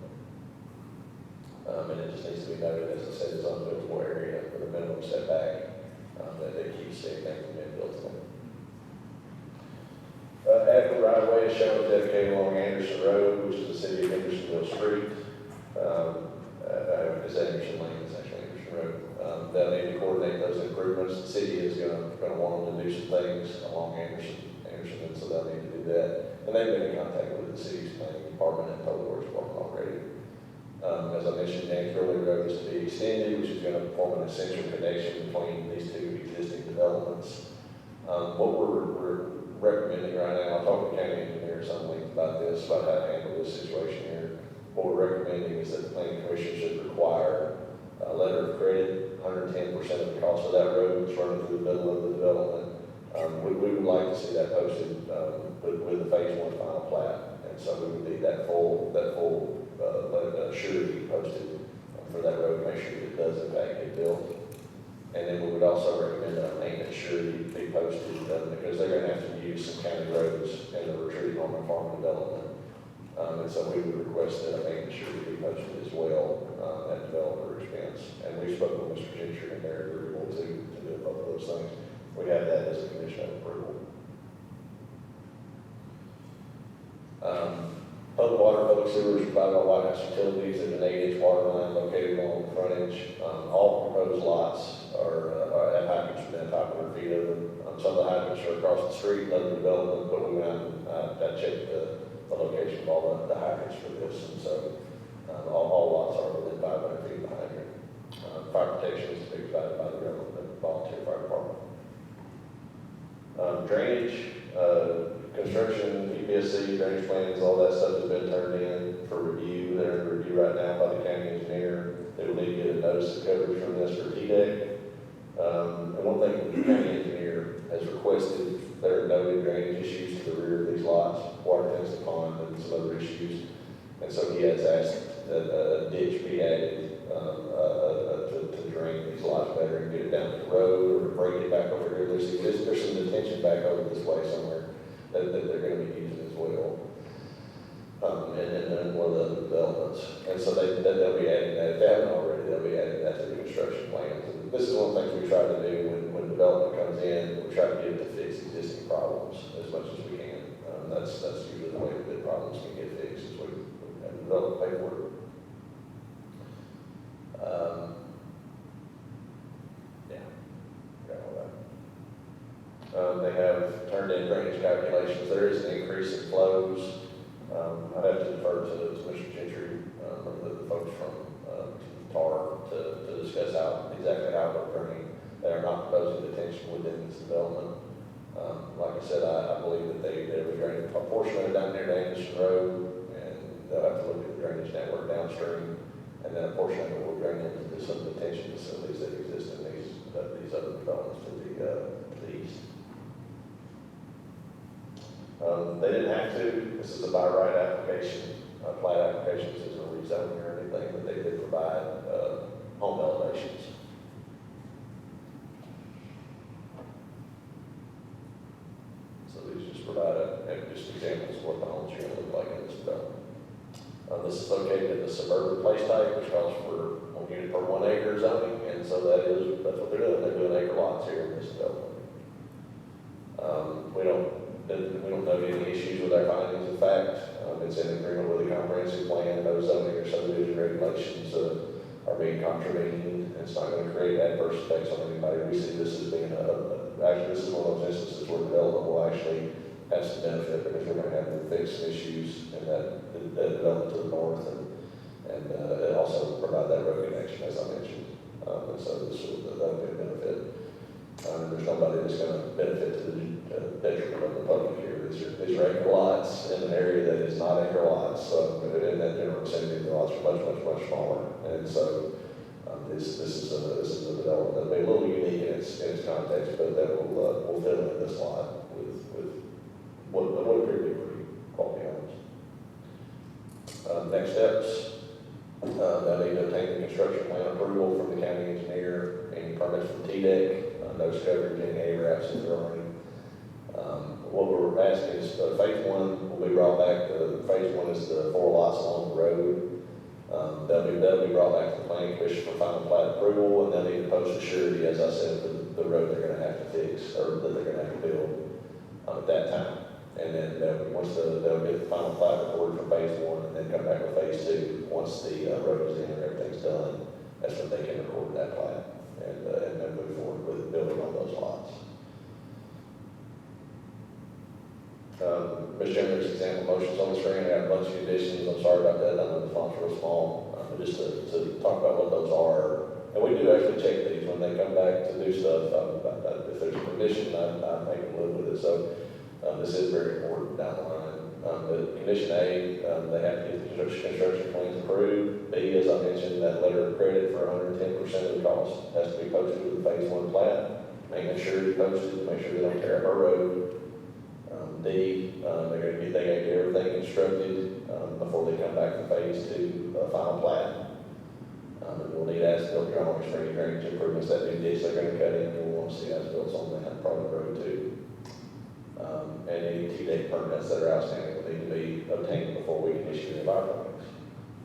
And it just needs to be noted, as I said, it's an unbuildable area with a minimum setback that keeps anything from being built in. Adequate right-of-way is shown dedicated along Anderson Road, which is the city of Hendersonville Street. It's Anderson Lane, it's actually Anderson Road. They'll need to coordinate those improvements. The city is going to want them to do some things along Anderson, and so they'll need to do that. And they've been in contact with the city's planning department and public works department already. As I mentioned, James Gorley Road is to be extended, which is going to form an essential connection between these two existing developments. What we're recommending right now, I'll talk to county engineers some length about this, about how to handle this situation here. What we're recommending is that the planning commission should require a letter of credit, 110% of the cost of that road that's running through the middle of the development. We would like to see that posted with the phase 1 final plat, and so we would need that full surety posted for that road, make sure that it does in fact get built. And then we would also recommend that a maintenance surety be posted, because they're gonna have to use some county roads in the retreat on the farm development. And so we would request that a maintenance surety be posted as well, at developer expense. And we spoke with Mr. Gentry and they're agreeable to do both of those things. We have that as a condition of approval. Public water, public sewers provided by White House Utilities. There's an 8-inch water line located along the frontage. All proposed lots are have hydrants within 500 feet of them. Some of the hydrants are across the street, other development, but we went out and I checked the location of all the hydrants for this, and so all lots are within 500 feet of the hydrant. Fire protection is to be provided by the government, volunteer fire department. Drainage, construction, PPSC, drainage plans, all that stuff has been turned in for review. They're in review right now by the county engineer. They will need to get a notice of coverage from this for TDEC. And one thing the county engineer has requested, there are noted drainage issues to the rear of these lots, water tends to pond and some other issues. And so he has asked that a ditch be added to drain these lots better and get it down to the road or break it back over here. There's some detention back over this way somewhere that they're going to be using as well. And then one of the other developments. And so they'll be adding that. If they haven't already, they'll be adding that to the construction plans. And this is one of the things we try to do when development comes in. We try to get it to fix existing problems as much as we can. That's usually the way that problems can get fixed, is we have to develop paperwork. They have turned in drainage calculations. There is an increase in flows. I'd have to defer to Mr. Gentry, or the folks from TAR to discuss exactly how they're turning. They are not proposing detention within this development. Like I said, I believe that they will drain a portion of it down near Anderson Road, and they'll have to look at the drainage network downstream, and then a portion of it will drain into some detention facilities that exist in these other developments to the east. They didn't have to. This is a by right application. Plat applications isn't a rezoning or anything, but they did provide home elevations. So these just provide just examples of what the homes are going to look like in this development. This is located in the suburban place type, which calls for 1 unit per 1 acre zoning, and so that's what they're doing. They're doing acre lots here in this development. We don't know any issues with our findings of fact. It's in agreement with the comprehensive plan. No zoning or subdivision regulations are being contravened. It's not going to create adverse effects on anybody. We see this as being actually, this is one of those instances where development will actually have some benefit, because we're going to have to fix some issues in that development to the north, and it also provide that road connection, as I mentioned. And so that'll be a benefit. There's nobody that's going to benefit to the detriment of the public here. These are acre lots in an area that is not acre lots. So in that general vicinity, the lots are much smaller. And so this is a development that'll be a little unique in its context, but that will fill in this lot with what appear to be pretty quality homes. Next steps. They'll need to obtain the construction plan approval from the county engineer, any permits from TDEC, notice coverage, any ARAPs if there are any. What we're asking is phase 1 will be brought back. Phase 1 is the 4 lots along the road. They'll be brought back to the planning commission for final plat approval, and they'll need to post a surety, as I said, for the road they're going to have to fix, or that they're going to have to build at that time. And then they'll get the final plat recorded for phase 1, and then come back with phase 2. Once the road is in and everything's done, that's when they can record that plat and then move forward with building on those lots. Ms. Chandler's example motions on the screen. I got a bunch of conditions. I'm sorry about that. I know the font's real small. But just to talk about what those are. And we do actually check these when they come back to do stuff. If there's a condition, I make them live with it. So this is very important down the line. The condition A, they have to get the construction plans approved. B, as I mentioned, that letter of credit for 110% of the cost has to be posted with the phase 1 plat. Make sure it's posted, make sure they don't tear up our road. D, they got to get everything constructed before they come back to phase 2 final plat. And we'll need as-built drawings for any drainage improvements, that new ditch they're gonna cut in, and we'll want to see as-bills on that, probably road too. And any T-date permits that are outstanding will need to be obtained before we can issue the fire permits.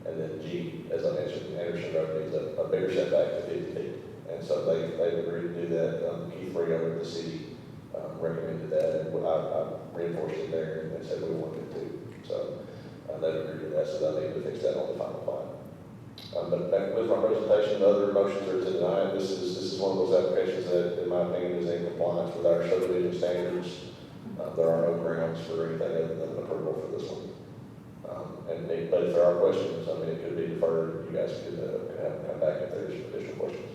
And then G, as I mentioned, Anderson Road needs a bigger setback to 50 feet. And so they've agreed to do that. Keith Ray over at the city recommended that, and I reinforced it there and said we wanted to. So they've agreed to that, so they'll need to fix that on the final plat. But that was my presentation. The other motions are to deny it. This is one of those applications that, in my opinion, is in compliance with our subdivision standards. There are no grounds for anything other than approval for this one. But if there are questions, I mean, it could be deferred. You guys could have them come back if there's additional questions.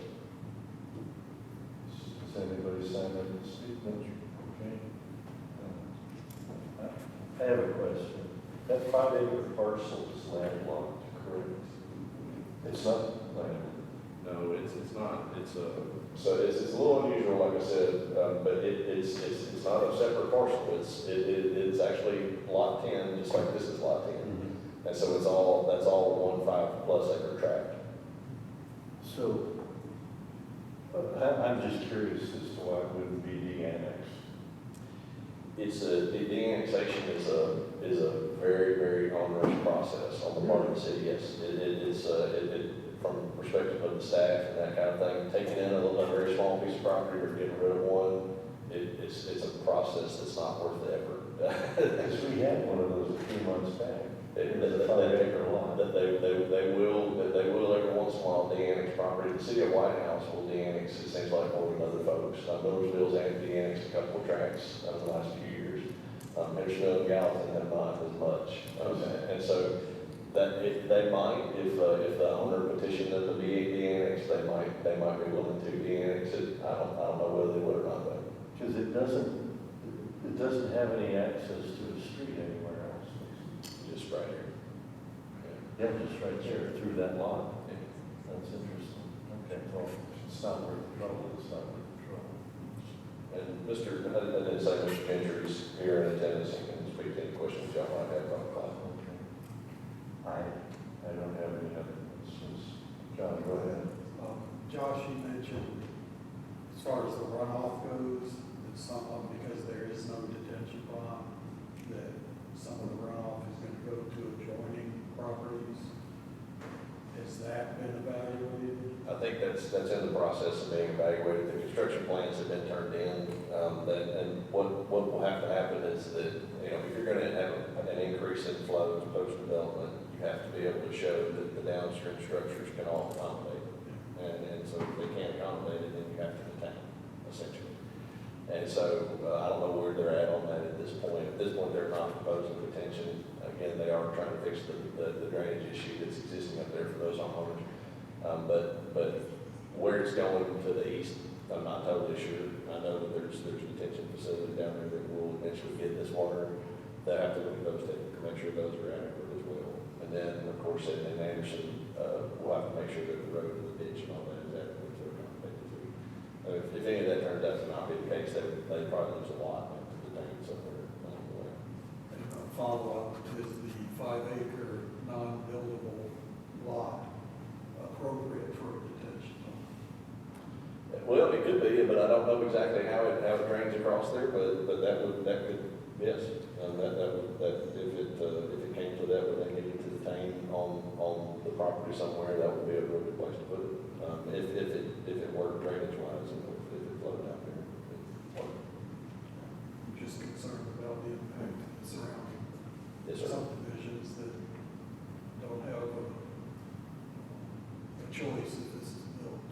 Does anybody sign up to speak? Okay. I have a question. That 5-acre parcel is landlocked, correct? It's not land. No, it's not, So it's a little unusual, like I said, but it's not a separate parcel. It's actually lot 10, just like this is lot 10. And so that's all 1 5+ acre tract. So, I'm just curious as to why it wouldn't be de-annexed. The de-annexation is a very, very onerous process on the part of the city. Yes, from the perspective of the staff and that kind of thing, taking in a very small piece of property or getting rid of one, it's a process that's not worth the effort. Because we had one of those a few months back. They will every once in a while de-annex property. The city of White House will de-annex, it seems like, more than other folks. Millersville's de-annexed a couple of tracts in the last few years. Hendersonville and Gallatin have not as much. And so that they might, if the owner petitioned them to be de-annexed, they might be willing to de-annex it. I don't know whether they would or not though. Because it doesn't have any access to a street anywhere else. Just right here. Yeah, just right there through that lot. That's interesting. Okay, well, it's not worth the trouble. It's not worth the trouble. And I didn't say Mr. Gentry's here in attendance and can speak to any questions y'all might have about the class. I don't have any other questions. John, go ahead. Josh, you mentioned, as far as the runoff goes, that because there is no detention pond, that some of the runoff is going to go to adjoining properties. Has that been evaluated? I think that's in the process of being evaluated. The construction plans have been turned in. And what will have to happen is that, if you're going to have an increase in flow post-development, you have to be able to show that the downstream structures can all accommodate it. And so if they can't accommodate it, then you have to detain, essentially. And so I don't know where they're at on that at this point. At this point, they're not proposing detention. Again, they are trying to fix the drainage issue that's existing up there for those homeowners. But where it's going to the east, I'm not totally sure. I know that there's a detention facility down there that will eventually get this water. They'll have to look at those to make sure those are adequate as well. And then, of course, in Anderson, we'll have to make sure that the road and the ditch and all that is adequate to accommodate the food. If any of that turns out to not be the case, they probably lose a lot to detain somewhere along the way. And a follow-up, is the 5-acre non-buildable lot appropriate for detention? Well, it could be, but I don't know exactly how it drains across there, but that could, yes. If it came to that, where they needed to detain on the property somewhere, that would be a real good place to put it. If it worked drainage-wise, and if it flowed out there. I'm just concerned about the impact surrounding Yes, sir. subdivisions that don't have a choice if this is built.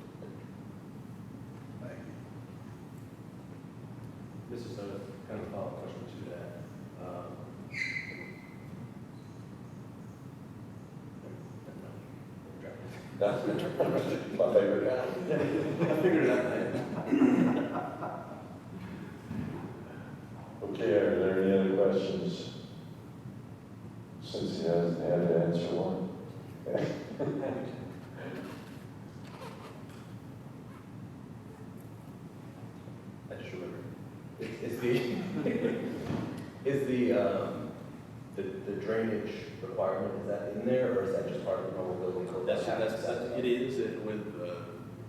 Thank you. This is a kind of follow-up question to that. That's my favorite guy. I figured it out. Okay, are there any other questions? Since he hasn't had to answer one. I just remembered. Is the drainage requirement, is that in there, or is that just part of the normal building code? That's it is with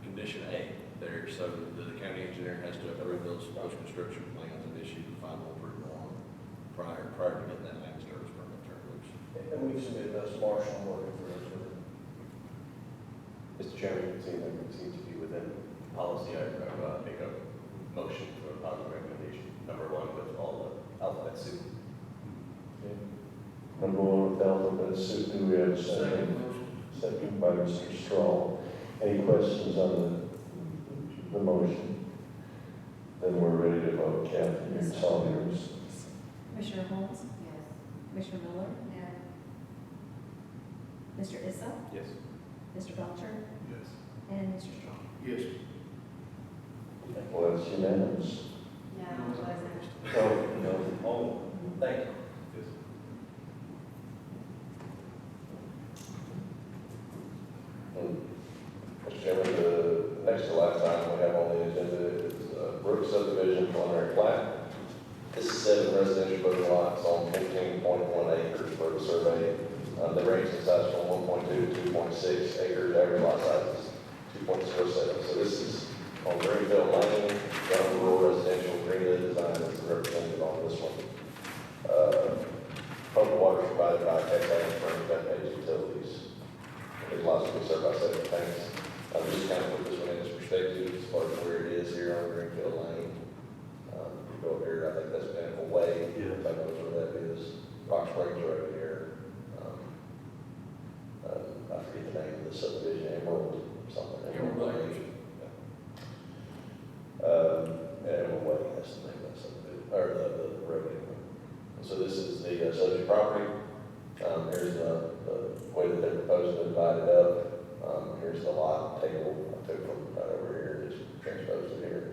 condition A there, so the county engineer has to approve those construction plans and issue the final approval on prior to getting that land service permit turned loose. And we've submitted those Marshall working for us with it. Mr. Chairman, seeing that we seem to be within policy, I make a motion for a positive recommendation, number one, with all the alphabet soup. Number one with alphabet soup, do we have a second? Second by Mr. Strong. Any questions on the motion? Then we're ready to vote. Kathy, it's all yours. Commissioner Holmes? Yes. Commissioner Miller? Mr. Issa? Yes. Mr. Belcher? Yes. And Mr. Strong? Yes. Well, that's unanimous. No, it wasn't. No. Oh, thank you. Mr. Chairman, the next to last item we have on the agenda is Brook subdivision preliminary plat. This is 7 residential building lots on 15.1 acres for the survey. They range in size from 1.2 to 2.6 acres. Average lot size is 2.07. So this is on Greenfield Lane, young rural residential, greenlit design is represented on this one. Public water is provided by Captioning for Bethpage Utilities. These lots will be served by 7 tanks. Just kind of put this one in its perspective as far as where it is here on Greenfield Lane. You go up here, I think that's Pinnacle Way. Yeah. Everybody knows where that is. Rock Springs Road here. I forget the name of the subdivision, Emerald something. Emerald Way. Emerald Way, that's the name of that subdivision, or the road anyway. So this is the subject property. Here's the way that they're proposing to divide it up. Here's the lot table I took from right over here, just transposed it here.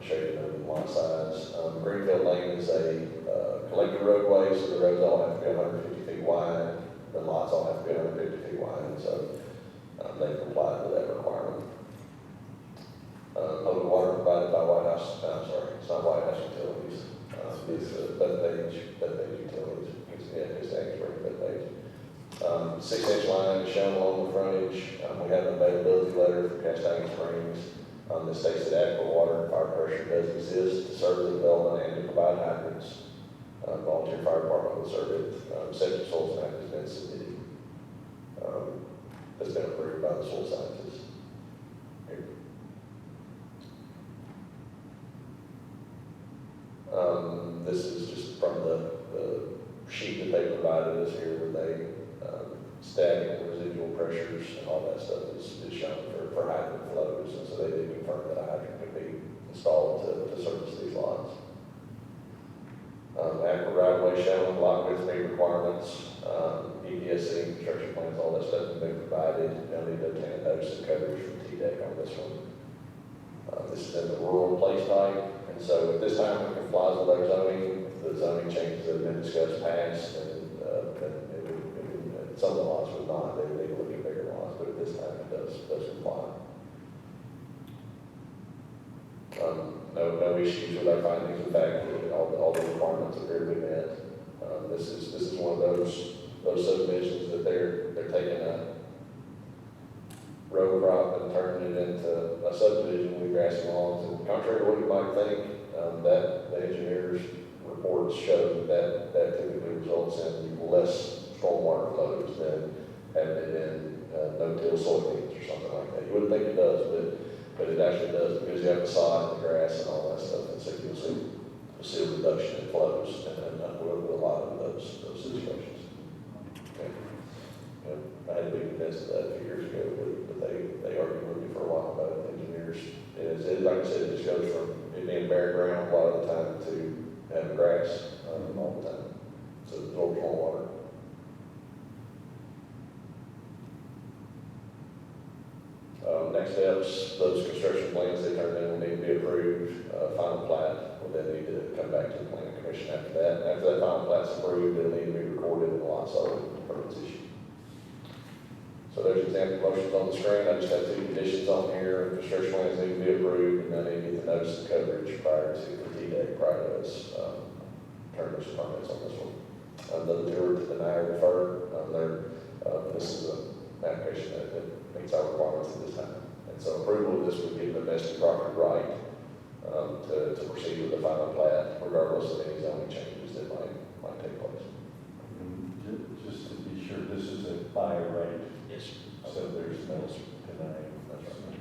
Show you the lot size. Greenfield Lane is a collector roadway, so the roads all have to be 150 feet wide. The lots all have to be 150 feet wide, so they comply with that requirement. Public water provided by White House, I'm sorry, it's not White House Utilities. It's Bethpage Utilities. It's actually Bethpage. 6-inch line is shown along the frontage. We have an availability letter from Cascade Springs that states that adequate water and fire pressure does exist to serve the development and to provide hydrants. Volunteer fire department will serve it. Septic soils map has been submitted. That's been approved by the soil scientists. Here. This is just from the sheet that they provided us here where they static residual pressures and all that stuff is shown for hydrant flows, and so they did confirm that a hydrant could be installed to service these lots. Adequate right-of-way shown, lot width meet requirements, EPSC, construction plans, all that stuff has been provided. They'll need to obtain a notice of coverage from TDEC on this one. This is in the rural place type, and so at this time it complies with our zoning. The zoning changes that have been discussed past, and some of the lots would not. They would need to look at bigger lots, but at this time it does comply. No issues with our findings. In fact, all the requirements appear to be met. This is one of those subdivisions that they're taking a row crop and turning it into a subdivision with grassy lawns. And contrary to what you might think, that the engineers' reports show that typically results in less stormwater flows than having it in no-till soybeans or something like that. You wouldn't think it does, but it actually does, because you have the sod and the grass and all that stuff, and so you'll see a reduction in flows, and with a lot of those situations. Okay. I had to be convinced of that a few years ago, but they argued with me for a while about it. Engineers, like I said, it just goes from it being bare ground a lot of the time to having grass all the time. So it absorbs more water. Next steps, those construction plans they turn in will need to be approved. Final plat will then need to come back to the planning commission after that. After that final plat's approved, it'll need to be recorded in the lot sold permits issued. So there's example motions on the screen. I just have 2 conditions on here. Construction plans need to be approved, and then they need the notice of coverage prior to the T-Day, prior to us turning those permits on this one. The other 2 are to deny or defer. This is a application that meets our requirements at this time. And so approval of this would give the vested property right to proceed with the final plat, regardless of any zoning changes that might take place. Just to be sure, this is a buy right, Yes. so there's no denying. That's right.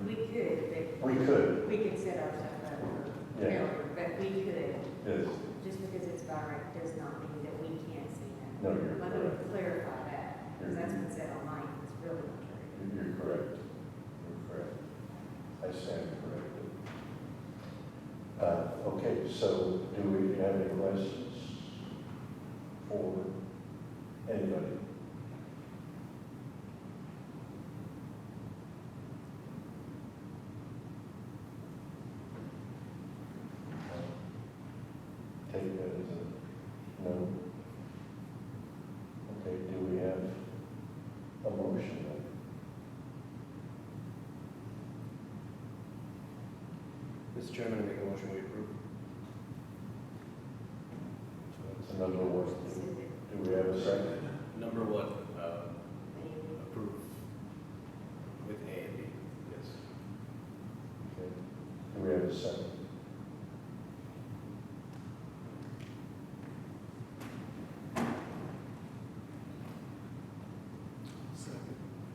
We could, We could, we could set ourselves up for Yeah. failure, but we could. yes. Just because it's direct does not mean that we can't see that. No, you're Let correct. me clarify that, because that's been said online, it's really not true. You're correct. You're correct. I stand corrected. Okay, so do we have any questions for anybody? Take that as a no. Okay, do we have a motion then? Mr. Chairman, I make a motion we approve. So that's another one. Do we have a second? Number one, approve with A and B. Yes. Okay. Do we have a second?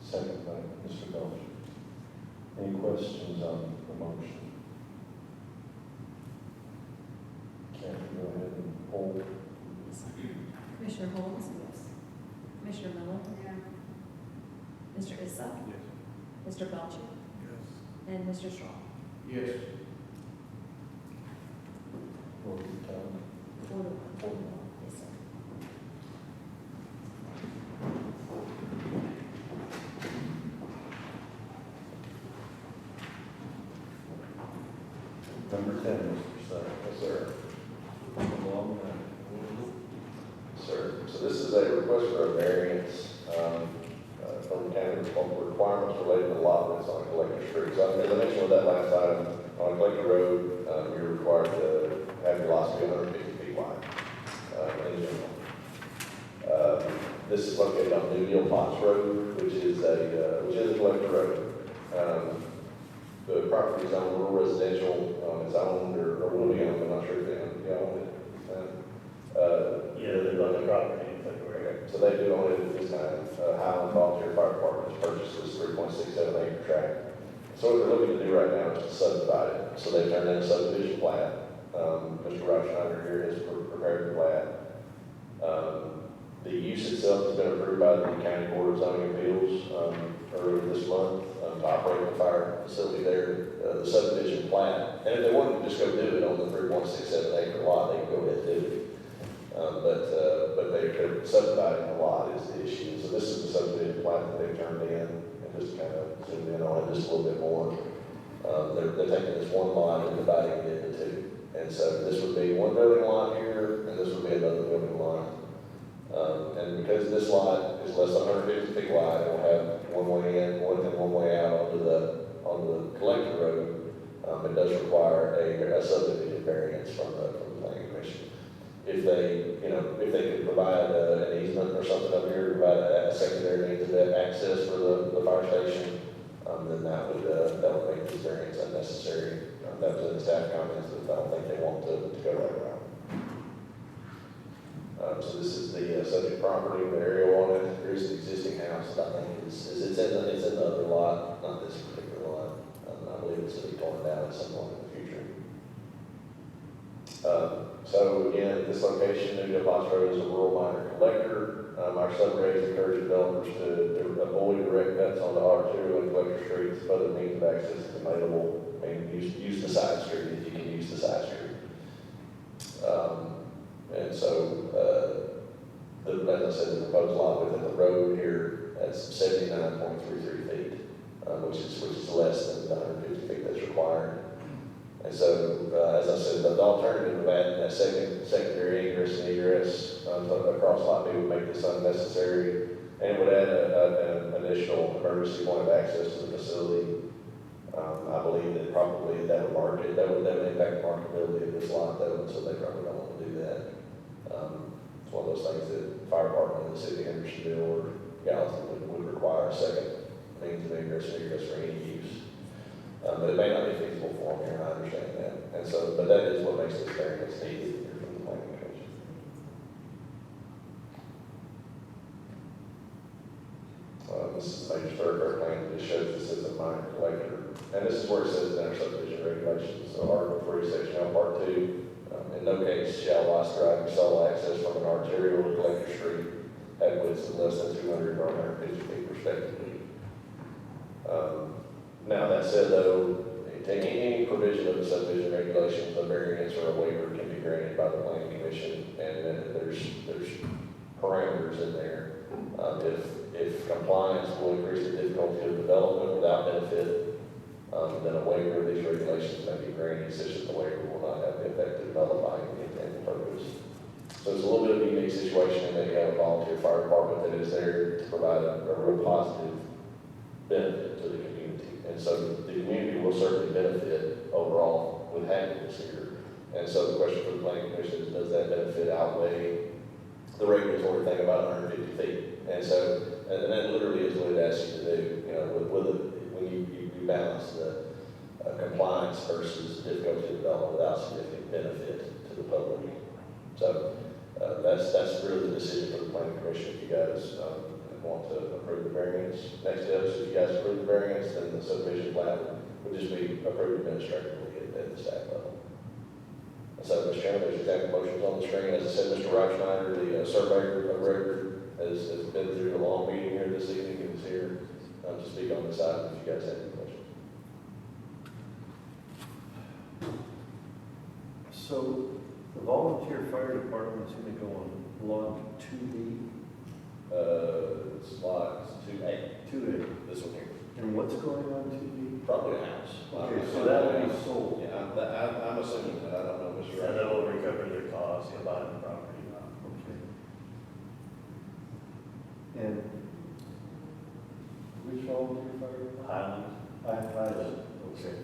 Second by Mr. Belcher. Any questions on the motion? Can we go ahead and poll? Commissioner Holmes? Yes. Commissioner Miller? Mr. Issa? Yes. Mr. Belcher? Yes. And Mr. Straw? Yes. Vote of the town. 4-1. Yes, sir. Number 10, Mr. Stark. Yes, sir. Along Sir, so this is a request for a variance from the county requirements related to allotments on collector streets. So as I mentioned with that last item, on collector road, you're required to have your lots be 150 feet wide in general. This is located on New Deal Potts Road, which is a collector road. The property is owned rural residential, it's owned or will be owned, I'm not sure if they own it. Yeah, they're on the property. Okay, so they do own it at this time. Highland Volunteer Fire Department has purchased this 3.67 acre tract. So what they're looking to do right now is to subdivide it. So they've turned in a subdivision plat. Mr. Rob Schneider here has prepared the plat. The use itself has been approved by the County Board of Zoning Appeals earlier this month to operate the fire facility there. The subdivision plat, and if they wanted to just go do it on the 3.67 acre lot, they can go ahead and do it. But they're subdividing a lot is the issue. So this is the subdivision plat that they've turned in, and just kind of zoom in on it just a little bit more. They're taking this one lot and dividing it into two. And so this would be one building lot here, and this would be another building lot. And because this lot is less than 150 feet wide, it will have one way in, one way out onto the collector road. It does require a subdivision variance from the planning commission. If they could provide an easement or something up here to provide a secondary means of access for the fire station, then that would make this variance unnecessary. That was in the staff comments, but I don't think they want to go that route. So this is the subject property, the aerial on it. Here's the existing house that I think it's in the other lot, not this particular lot. I believe it's going to be torn down at some point in the future. So again, this location, New Deal Potts Road, is a rural minor collector. Our subgrades encourage developers to avoid direct cuts onto R2 and collector streets. Other means of access is available. I mean, use the side street if you can use the side street. And so, as I said, the proposed lot within the road here, that's 79.33 feet, which is less than the 150 feet that's required. And so, as I said, the alternative of adding that secondary ingress and egress across lot B would make this unnecessary, and it would add an additional emergency point of access to the facility. I believe that probably that would impact the marketability of this lot, though, and so they probably don't want to do that. It's one of those things that fire department in the city of Hendersonville or Gallatin would require a second means of ingress and egress for any use. But it may not be feasible for them here, I understand that. And so, but that is what makes this variance needed here from the planning commission. This is a major thoroughfare plan that just shows this as a minor collector. And this is where it says in our subdivision regulations, so Article 3, Section L, Part 2, in no case shall lots driving sole access from an arterial or collector street have widths of less than 200 or 150 feet respectively. Now that said though, any provision of the subdivision regulations, a variance or a waiver can be granted by the planning commission, and then there's parameters in there. If compliance will increase the difficulty of development without benefit, then a waiver of these regulations may be granted, such that the waiver will not have the effect of nullifying the intended purpose. So it's a little bit of a unique situation in that you have a volunteer fire department that is there to provide a real positive benefit to the community. And so the community will certainly benefit overall with having this here. And so the question for the planning commission is, does that benefit outweigh the regulatory thing about 150 feet? And so, and that literally is what it asks you to do, you know, when you balance the compliance versus difficulty of development without significant benefit to the public. So that's really the decision for the planning commission. If you guys want to approve the variance, next steps, if you guys approve the variance, then the subdivision plan would just be approved administratively at the staff level. So, Mr. Chairman, there's example motions on the screen. As I said, Mr. Reicheneider, the surveyor of record, has been through a long meeting here this evening and is here to speak on this item if you guys have any questions. So the volunteer fire department's gonna go on log 2B? It's lots 2A. 2A. This one here. And what's going on 2B? Probably a house. Okay, so that will be sold. Yeah, I'm assuming that. I don't know, Mr. And that will recover their costs of buying the property. Okay. And which volunteer fire department? Highland. Okay.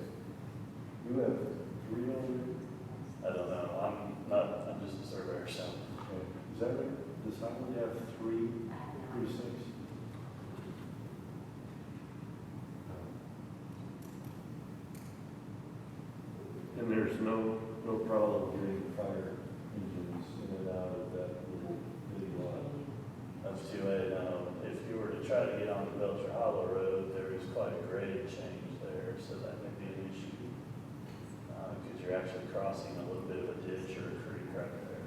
You have 3 already? I don't know, I'm just a surveyor, so. Okay. Is that right? Does Highland have 3 precincts? And there's no problem getting fire engines in and out of that little bitty lot? That's 2A now. If you were to try to get onto Belcher Hollow Road, there is quite a grade change there, so that may be an issue. Because you're actually crossing a little bit of a ditch or a creek right there.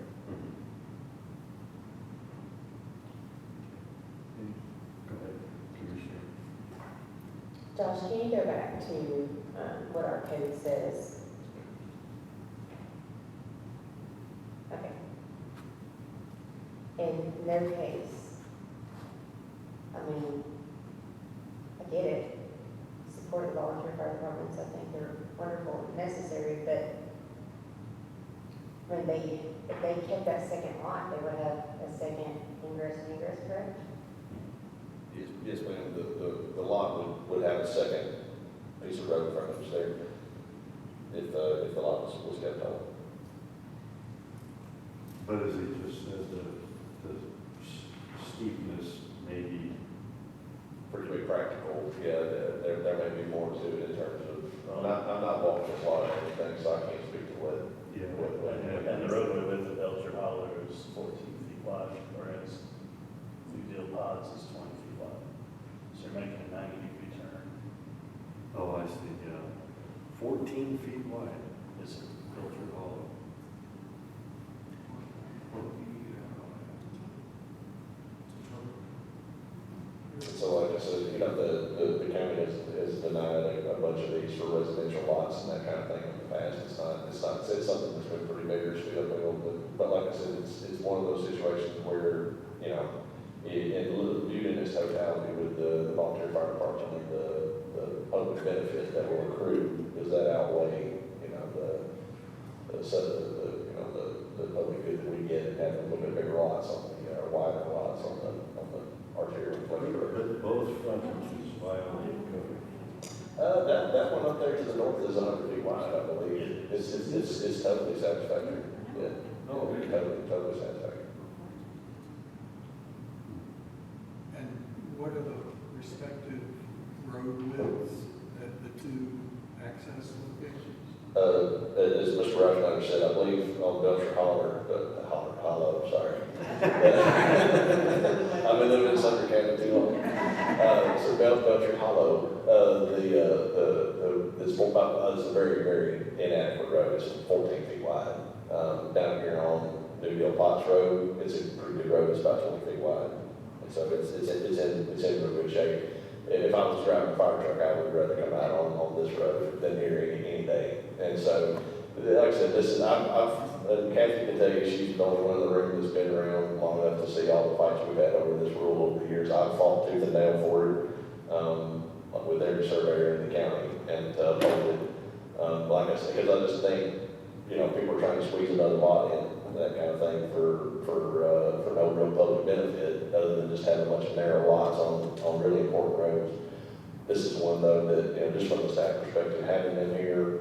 Go ahead, Commissioner. Josh, can you go back to what our code says? Okay. In no case, I mean, I get it, support the volunteer fire departments, I think they're wonderful and necessary, but when if they kept that second lot, they would have a second ingress and egress, correct? Yes, ma'am. The lot would have a second piece of road frontage there if the lot was kept on. But as it just says, the steepness may be. For it to be practical, yeah, there may be more to it in terms of, I'm not walking this lot or anything, so I can't speak to what. And the roadway width of Belcher Hollow is 14 feet wide, whereas New Deal Pods is 20 feet wide. So you're making a 90-degree turn. Oh, I see, yeah. 14 feet wide. Yes, sir. Belcher Hollow. So like I said, you know, the county has denied a bunch of these for residential lots and that kind of thing in the past. It's something that's been pretty vigorously upheld, but like I said, it's one of those situations where, you know, viewed in its totality with the volunteer fire department and the public benefit that will accrue, does that outweigh, you know, the public good that we get and having a little bit bigger lots on the, wider lots on the arterial collector road? But both frontages violate code. That one up there to the north is 100 feet wide, I believe. It's totally satisfactory. Yeah. Oh, really? Totally satisfactory. what are the respective road widths at the two access locations? As Mr. Reisner said, I believe on Belcher Hollow, sorry. I've been living in Sumner County too long. So Belcher Hollow, it's a very, very inadequate road. It's 14 feet wide. Down here on Newdale Potts Road, it's a pretty good road. It's about 20 feet wide. And so it's in real good shape. If I was driving a fire truck, I would rather come out on this road than here any day. And so, like I said, Kathy can tell you, she's the only one in the room that's been around long enough to see all the fights we've had over this rule over the years. I've fought tooth and nail for it with every surveyor in the county and opposed it. Like I said, because I just think, people are trying to squeeze another lot in, that kind of thing, for no real public benefit, other than just having a bunch of narrow lots on really important roads. This is one, though, that, just from the staff perspective, having them here,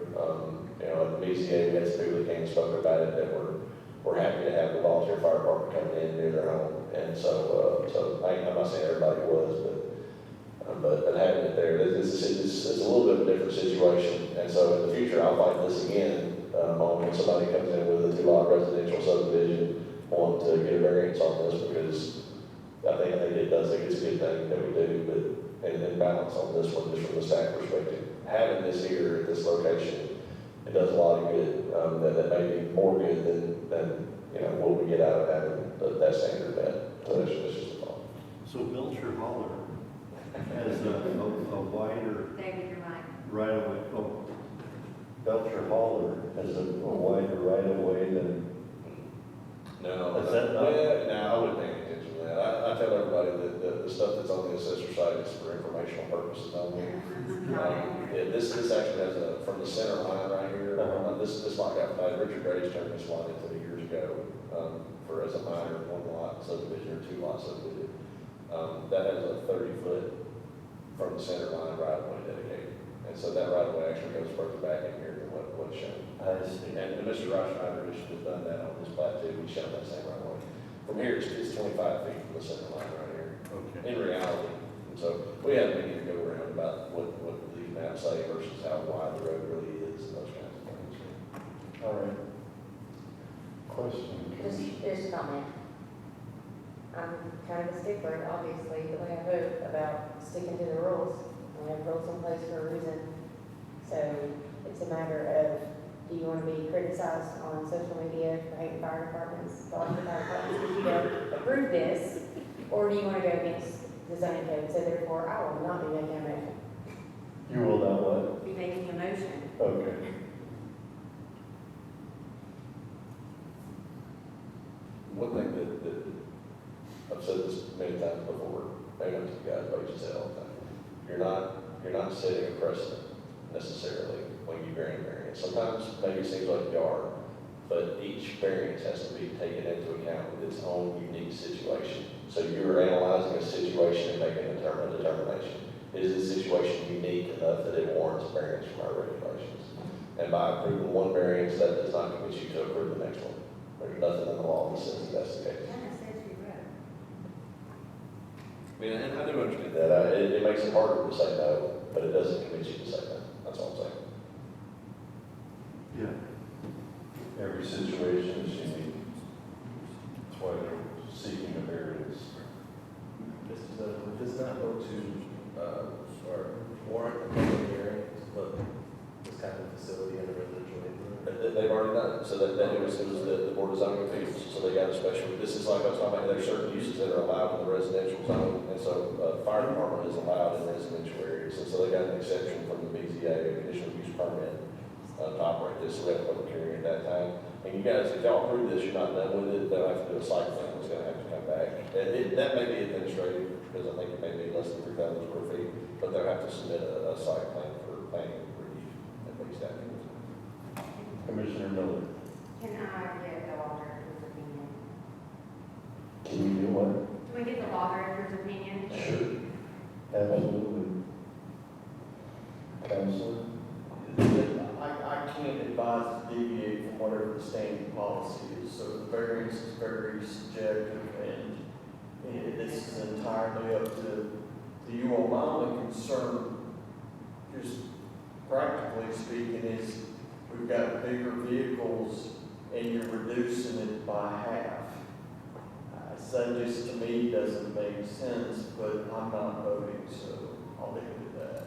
at the BCA, we had some people that came and spoke about it, that we're happy to have the volunteer fire department coming in near their home. And so I'm not saying everybody was, but having it there, it's a little bit of a different situation. And so in the future, I'll fight this again, when somebody comes in with a 2-lot residential subdivision, want to get a variance on this, because I think it does think it's a good thing that we do, but and balance on this one, just from the staff perspective. Having this here at this location, it does a lot of good, that may be more good than what we get out of having that standard met. So that's just a thought. So Belcher Holler has a wider David, you're right. right of way. Oh, Belcher Holler has a wider right of way than. No, Is that not? no, I wouldn't pay attention to that. I tell everybody that the stuff that's on the assessor side is for informational purposes only. This actually has from the center line right here. This lot got made. Richard Grady's turned this lot into years ago as a minor 1-lot subdivision or 2-lot subdivision. That has a 30-foot from the center line right of way dedicated, and so that right of way actually goes further back in here than what's shown. And Mr. Reisner has done that on this plat too. He's shown that same right of way. From here, it's 25 feet from the center line right here. okay. In reality, and so we have a meeting to go around about what these maps say versus how wide the road really is and those kinds of things. All right. Question? Just a comment. I'm kind of a stickler, obviously, the way I vote about sticking to the rules. We have rules in place for a reason. So it's a matter of, do you want to be criticized on social media for hating fire departments, volunteer fire departments, because you don't approve this, or do you want to go against the zoning code? So therefore, I will not be making a motion. You will not what? Be making a motion. Okay. One thing that I've said this many times before, maybe not to you guys, but I just say it all the time. You're not setting a precedent necessarily when you grant variance. Sometimes maybe it seems like you are, but each variance has to be taken into account with its own unique situation. So you're analyzing a situation and making a determination. Is this situation unique enough that it warrants a variance from our regulations? And by approving one variance, that does not convince you to approve the next one. There's nothing in the law that says that's the case. Kind of says you're right. And I do understand that. It makes it harder to say no, but it doesn't convince you to say no. That's all I'm saying. Yeah. Every situation is unique. That's why they're seeking a variance. Does not go to, or warrant a public hearing to put this kind of facility in a residential neighborhood? They've already done it. So that it was the Board of Zoning Appeals. So they got a special, this is like I was talking about, there's certain uses that are allowed in the residential zone. And so fire department is allowed in residential areas. And so they got an exception from the BZA, a conditional use permit, to operate this. So we had a public hearing at that time. And you guys, if y'all approve this, you're not done with it, they'll have to do a site plan. It's going to have to come back. That may be administrative, because I think it may be less than 3,000 square feet, but they'll have to submit a site plan for planning review at least that. Commissioner Miller. Can I get the law director's opinion? Can you do what? Can we get the law director's opinion? Sure. Absolutely. Counselor? I can't advise to deviate from whatever the standing policy is, so the variance is very subjective, and this is entirely up to speaking, is we've got bigger vehicles and you're reducing it by half. So just to me doesn't make sense, but I'm not voting, so I'll leave it at that.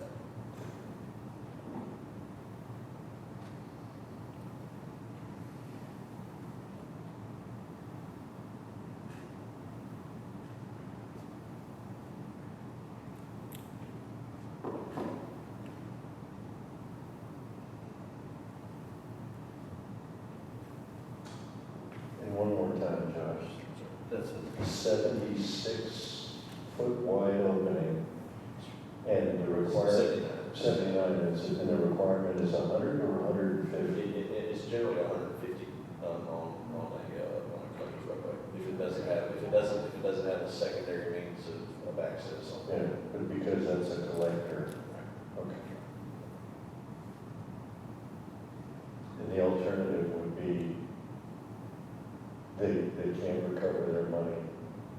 And one more time, Josh. That's a 76-foot wide opening, and the requirement, 79 is, and the requirement is 100 or 150? It's generally 150 on a country roadway. If it doesn't have a secondary means of access on Yeah, but because that's a collector. Okay. And the alternative would be they can't recover their money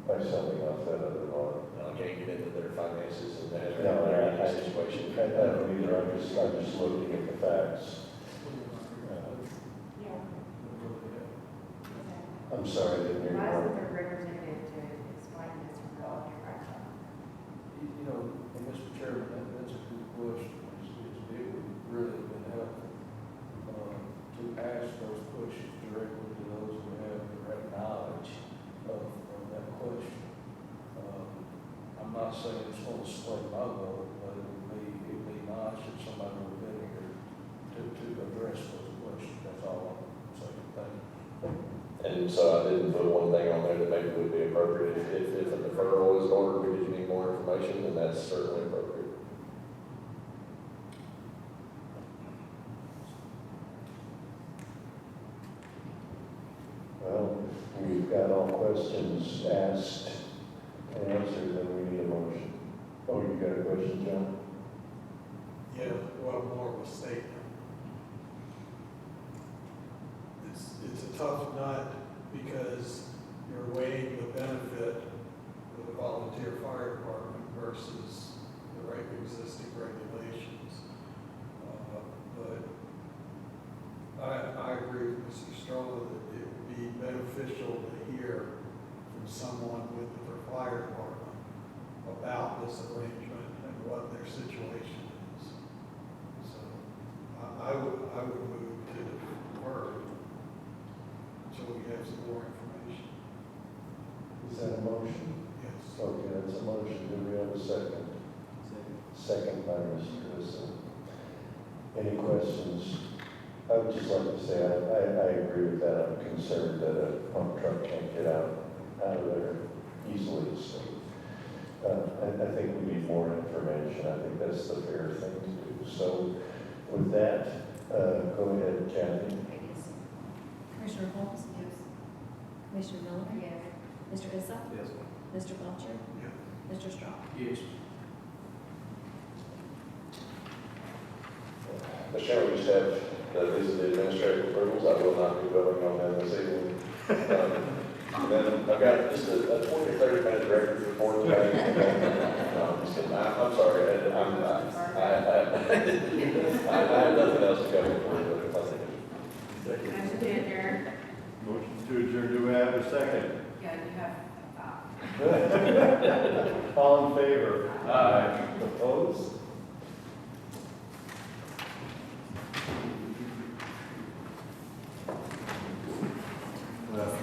by selling off that other lot. I can't get into their finances and No, their I situation. don't either. I'm just looking at the facts. I'm sorry, I didn't hear you. Why isn't there a representative to explain this from the auditor? You know, and Mr. Chairman, that's a good question. It would really have been helpful to ask those questions directly to those who have direct knowledge of that question. I'm not saying it's going to sway my vote, but it'd be nice if somebody were in here to address those questions. That's all I'm saying. Thank you. And so I didn't put one thing on there that maybe would be appropriate. If a deferral is ordered because you need more information, then that's certainly appropriate. Well, we've got all questions asked and answered, then we need a motion. Oh, you got a question, John? Yeah, well, more of a statement. It's a tough nut because you're weighing the benefit of the volunteer fire department versus the existing regulations. But I agree with Mr. Stroller that it would be beneficial to hear from someone with the fire department about this arrangement and what their situation is. So I would move to defer until we have some more information. Is that a motion? Yes. Okay, that's a motion. Do we have a second? Second by Mr. Wilson. Any questions? I would just like to say, I agree with that. I'm concerned that a pump truck can't get out of there easily. So I think we need more information. I think that's the fair thing to do. So with that, go ahead, Kathy. Commissioner Holmes? Yes. Commissioner Miller? Yes. Mr. Issa? Yes. Mr. Belcher? Yeah. Mr. Straw? Yes. Mr. Chairman, we just have these are the administrative approvals. I will not be voting on them this evening. And then I've got just a 20 or 30 minute director's report today. No, I'm just kidding. I'm sorry. I have nothing else to go for. Motion to adjourn. Motion to adjourn, do we have a second? Yeah, you have, All in favor? Aye. Opposed? Well,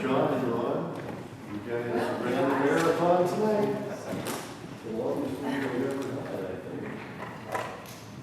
John and Ron, you guys are ready to marathon tonight?